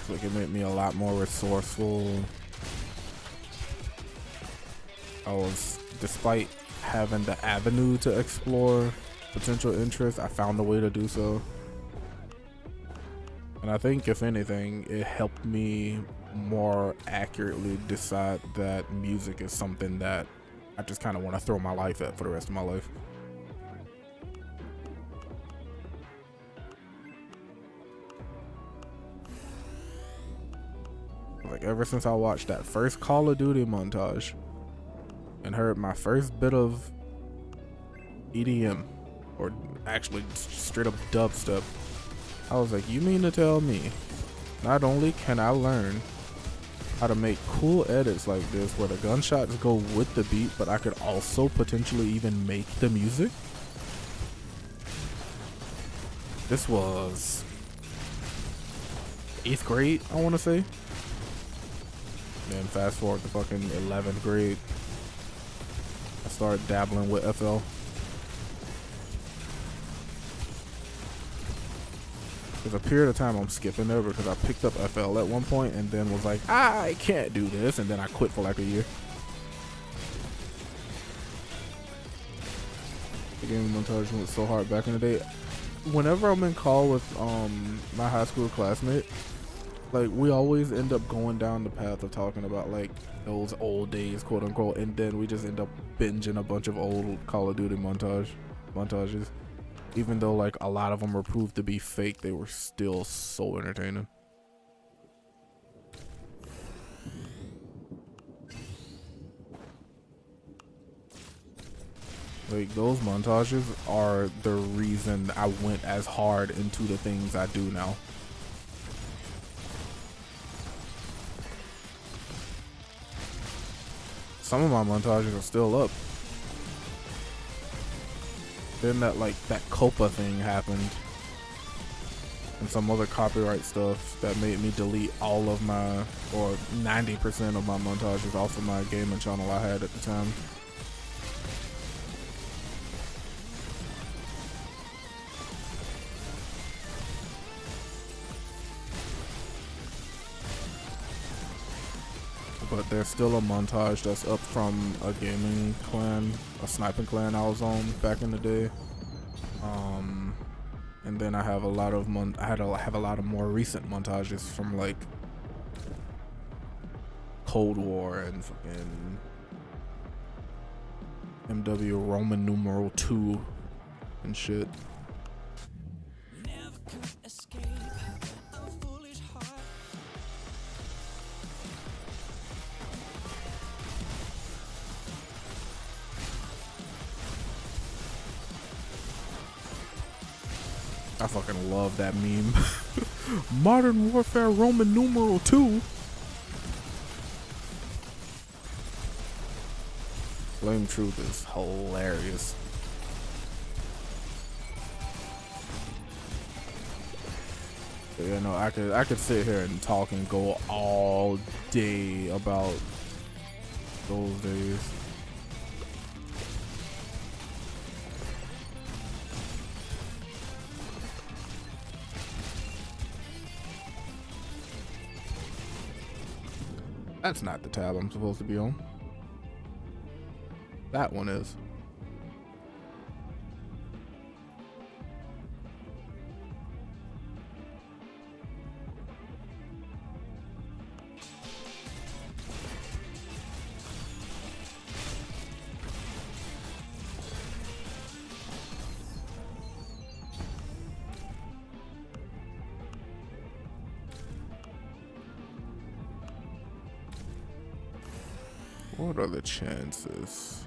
Like it made me a lot more resourceful. I was, despite having the avenue to explore potential interests, I found a way to do so. And I think, if anything, it helped me more accurately decide that music is something that I just kind of want to throw my life at for the rest of my life. Like, ever since I watched that first Call of Duty montage and heard my first bit of EDM, or actually straight up dubstep, I was like, you mean to tell me not only can I learn how to make cool edits like this where the gunshots go with the beat, but I could also potentially even make the music? This was 8th grade, I want to say. Then fast forward to fucking 11th grade, I started dabbling with FL. There's a period of time I'm skipping there because I picked up FL at one point and then was like, I can't do this, and then I quit for like a year. The gaming montage went so hard back in the day. Whenever I'm in call with my high school classmate, like, we always end up going down the path of talking about like those old days, quote unquote, and then we just end up binging a bunch of old Call of Duty montages. Even though like a lot of them were proved to be fake, they were still so entertaining. Like, those montages are the reason I went as hard into the things I do now. Some of my montages are still up. Then that Copa thing happened, and some other copyright stuff that made me delete all of my, or 90% of my montages off of my gaming channel I had at the time. But there's still a montage that's up from a gaming clan, a sniping clan I was on back in the day. And then I have a lot of have a lot of more recent montages from like Cold War and fucking MW Roman numeral 2 and shit. Never could escape a foolish heart. I fucking love that meme. Modern Warfare Roman numeral 2. Flame Truth is hilarious. But yeah, no, I could sit here and talk and go all day about those days. That's not the tab I'm supposed to be on. That one is. What are the chances?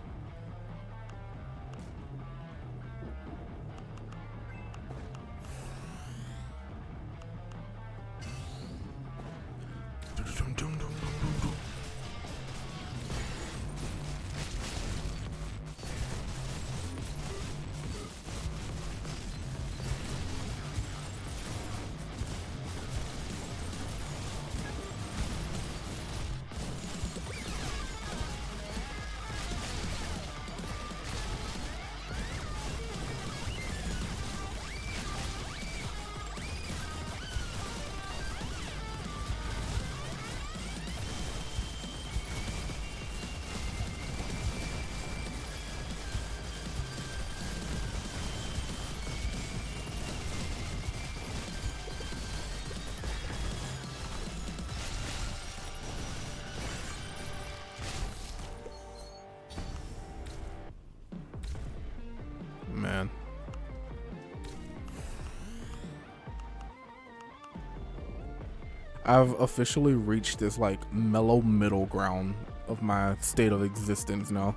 I've officially reached this like mellow middle ground of my state of existence now.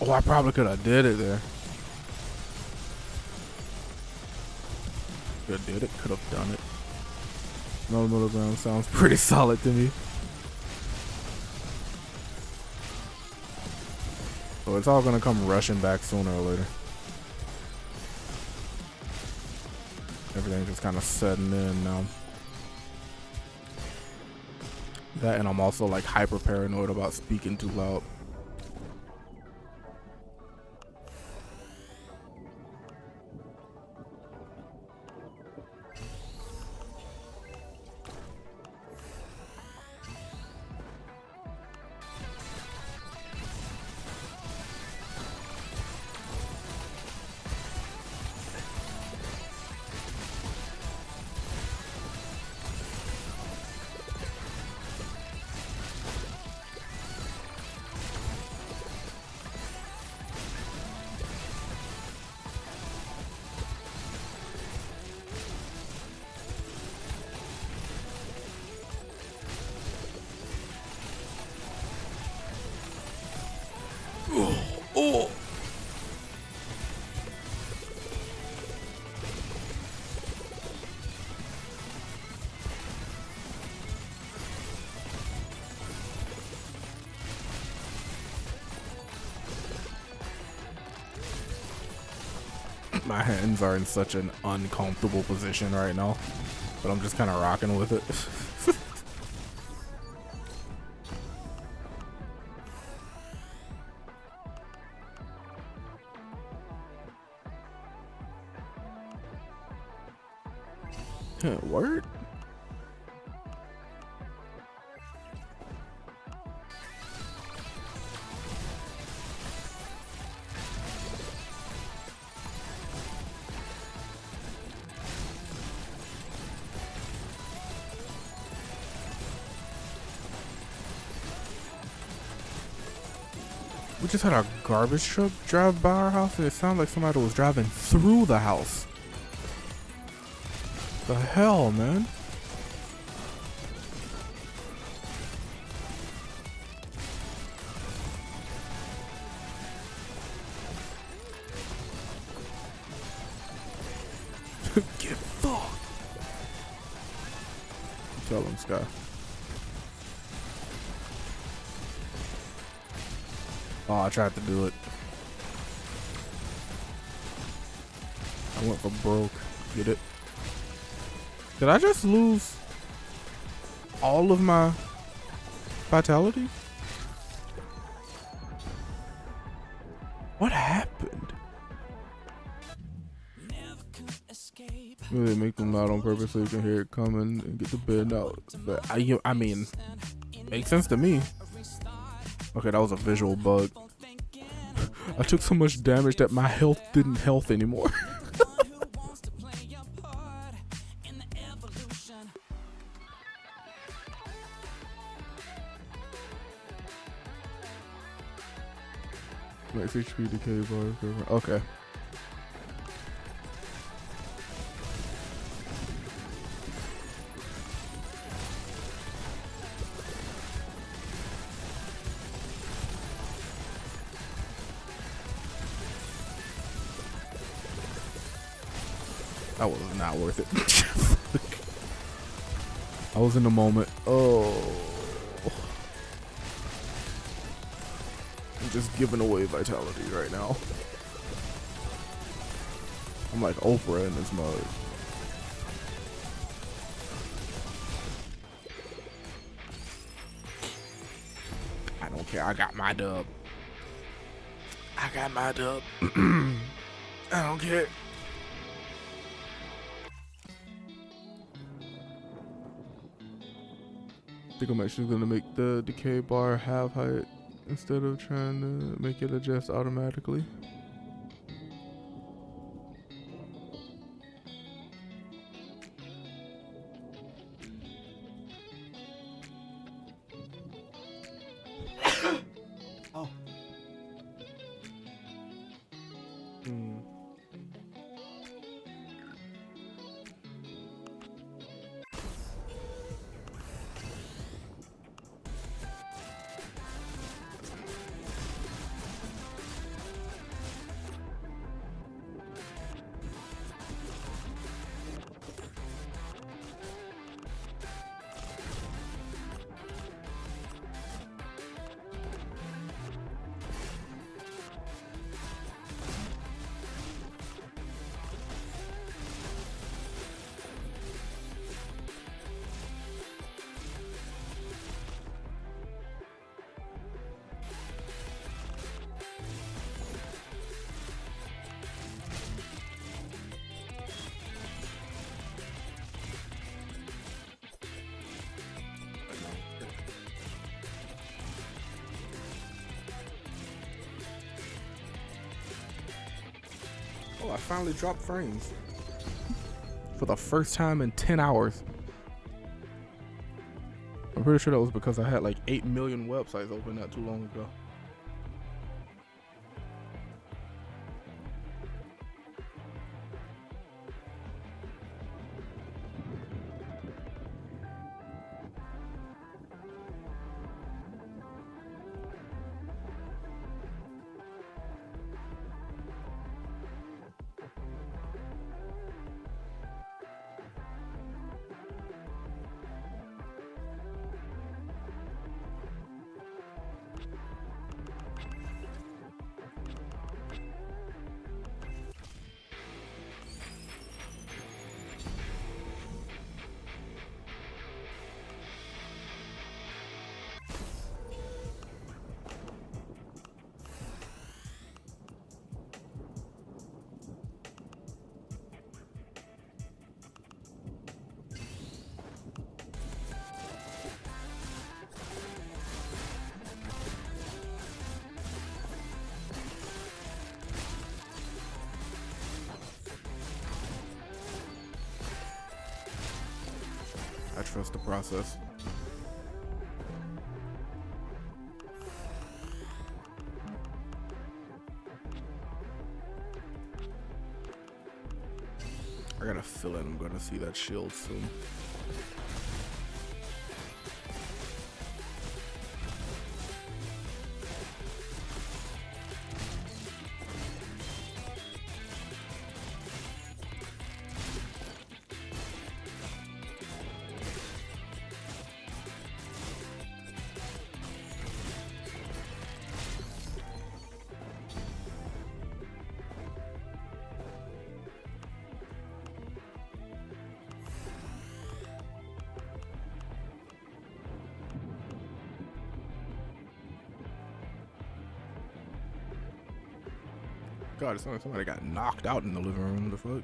Oh, I probably could have did it there. Could have did it, could have done it. No middle ground sounds pretty solid to me. So it's all gonna come rushing back sooner or later. Everything's just kind of setting in now. That, and I'm also like hyper paranoid about speaking too loud. Oh. My hands are in such an uncomfortable position right now, but I'm just kind of rocking with it. Word? We just had a garbage truck drive by our house and it sounded like somebody was driving through the house. The hell, man? Get fucked. Tell him, Sky. Oh, I tried to do it. I went for broke. Get it? Did I just lose all of my vitality? What happened? Really make them loud on purpose so you can hear it coming and get the bed out. But I mean, makes sense to me. Okay, that was a visual bug. I took so much damage that my health didn't health anymore. Max HP decay bar. Okay. That was not worth it. I was in the moment. Oh. I'm just giving away vitality right now. I'm like Oprah in this mode. I don't care. I got my dub. I got my dub. I don't care. I think I'm actually gonna make the decay bar half height instead of trying to make it adjust automatically. Oh. Oh, I finally dropped frames. For the first time in 10 hours. I'm pretty sure that was because I had like 8 million websites open not too long ago. I trust the process. I got a feeling I'm gonna see that shield soon. God, it sounds like somebody got knocked out in the living room. The fuck?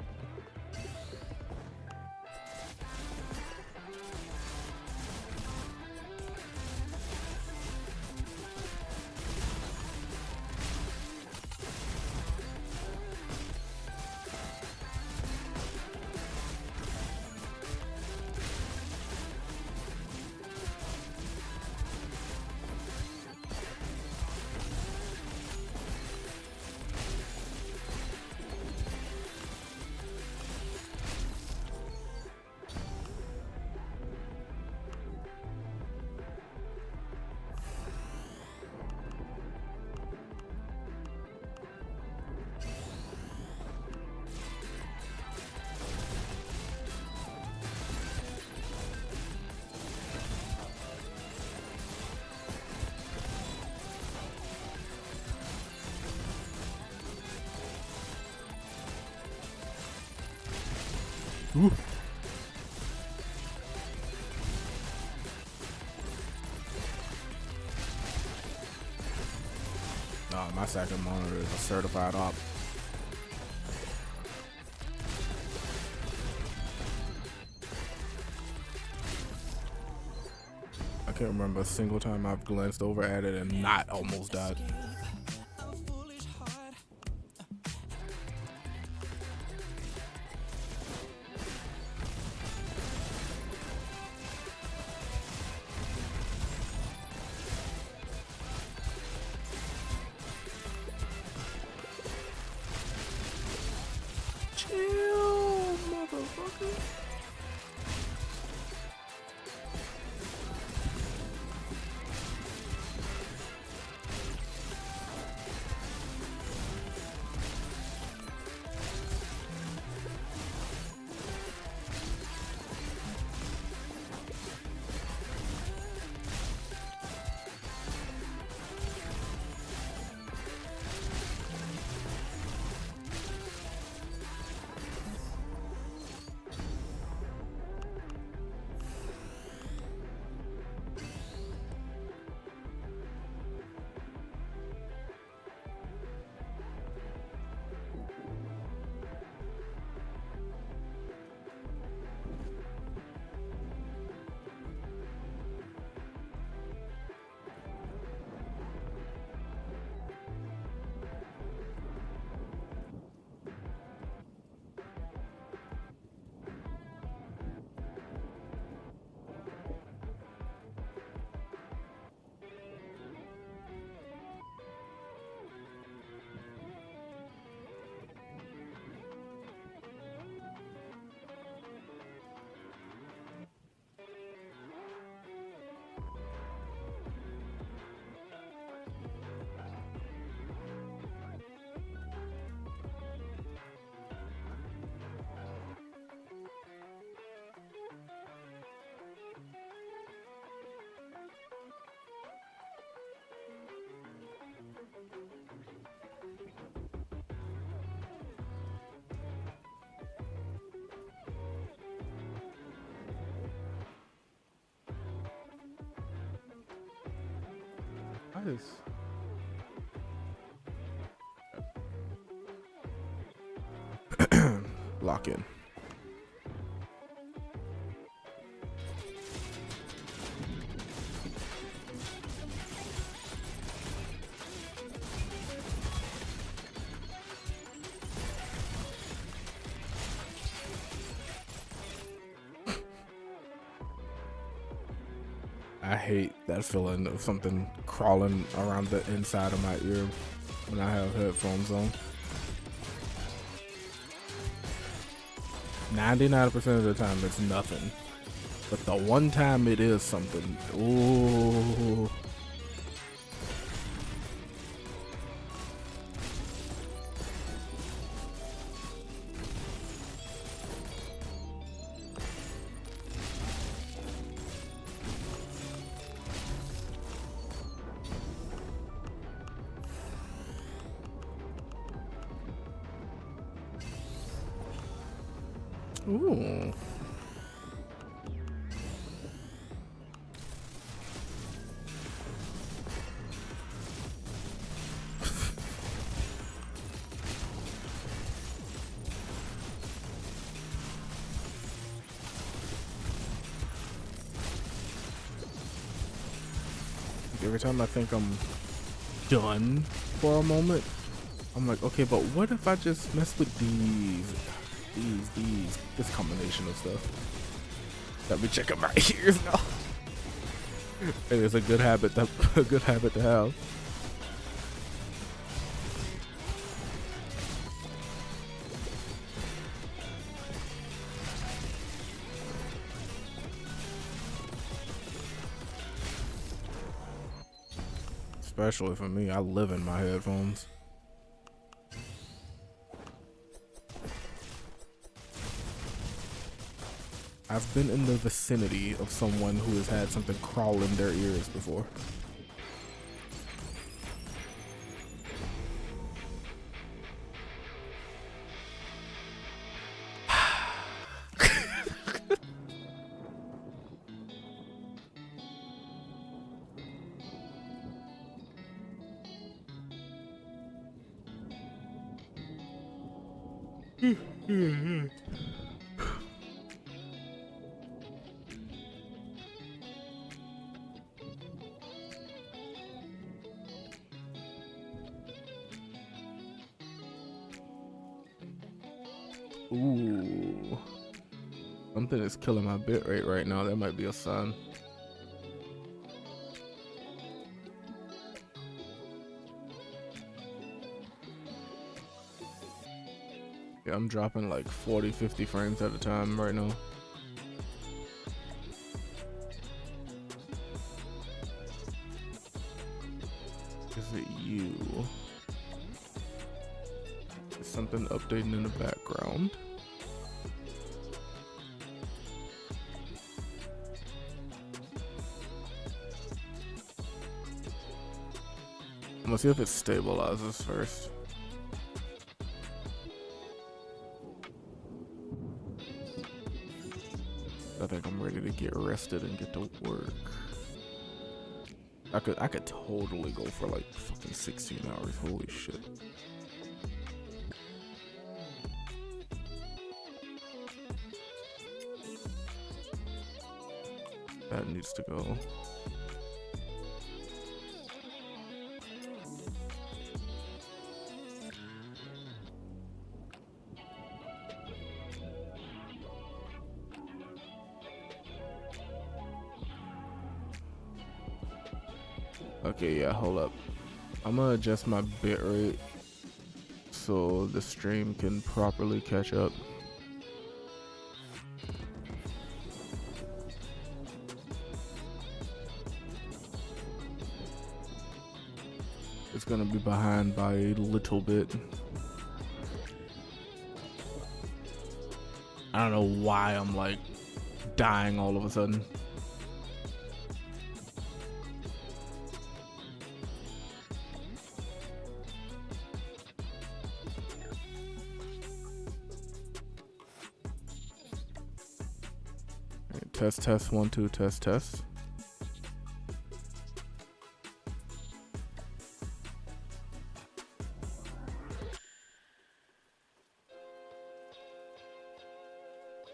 Ooh. Nah, my second monitor is a certified op. can't remember a single time I've glanced over at it and not almost died. Chill, motherfucker. Nice. Lock in. I hate that feeling of something crawling around the inside of my ear when I have headphones on. 99% of the time it's nothing, but the one time it is something, ooh. Ooh. Every time I think I'm done for a moment, I'm like, okay, but what if I just mess with this combination of stuff? Let me check out my ears now. It is a good habit to have. Especially for me, I live in my headphones. I've been in the vicinity of someone who has had something crawl in their ears before. Ooh. Something is killing my bitrate right now. That might be a sign. Yeah, I'm dropping like 40, 50 frames at a time right now. Is it you? Is something updating in the background? I'm gonna see if it stabilizes first. I think I'm ready to get rested and get to work. I could totally go for like fucking 16 hours. Holy shit. That needs to go. Okay, yeah, hold up. I'm gonna adjust my bitrate so the stream can properly catch up. It's gonna be behind by a little bit. I don't know why I'm like dying all of a sudden. Test, test, 1, 2, test, test.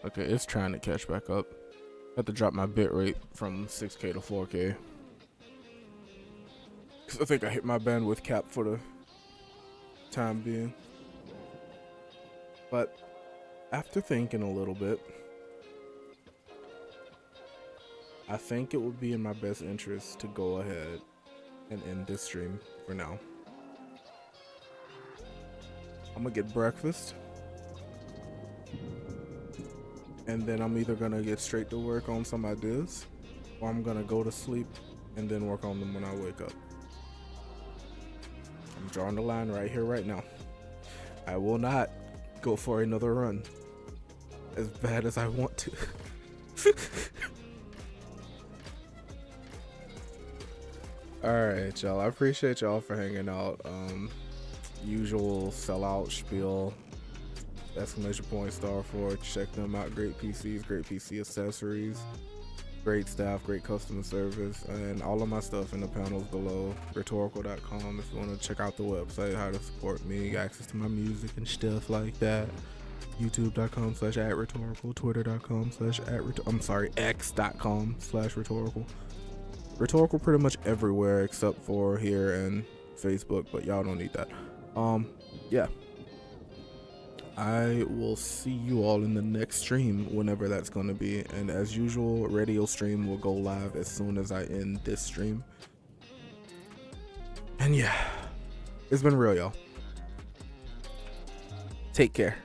Okay, it's trying to catch back up. I have to drop my bitrate from 6K to 4K. Cause I think I hit my bandwidth cap for the time being. But after thinking a little bit, I think it would be in my best interest to go ahead and end this stream for now. I'm gonna get breakfast, and then I'm either gonna get straight to work on some ideas, or I'm gonna go to sleep and then work on them when I wake up. I'm drawing the line right here, right now. I will not go for another run, as bad as I want to. Alright, y'all. I appreciate y'all for hanging out. Usual sellout spiel. Exclamation point star for. Check them out. Great PCs, great PC accessories, great staff, great customer service, and all of my stuff in the panels below. Ritorikal.com if you want to check out the website, how to support me, access to my music and stuff like that. YouTube.com/@Ritorikal, Twitter.com/@Ritorikal. X.com/Ritorikal. Ritorikal pretty much everywhere except for here and Facebook, but y'all don't need that. Yeah. I will see you all in the next stream, whenever that's going to be. And as usual, radio stream will go live as soon as I end this stream. And yeah, it's been real, y'all. Take care.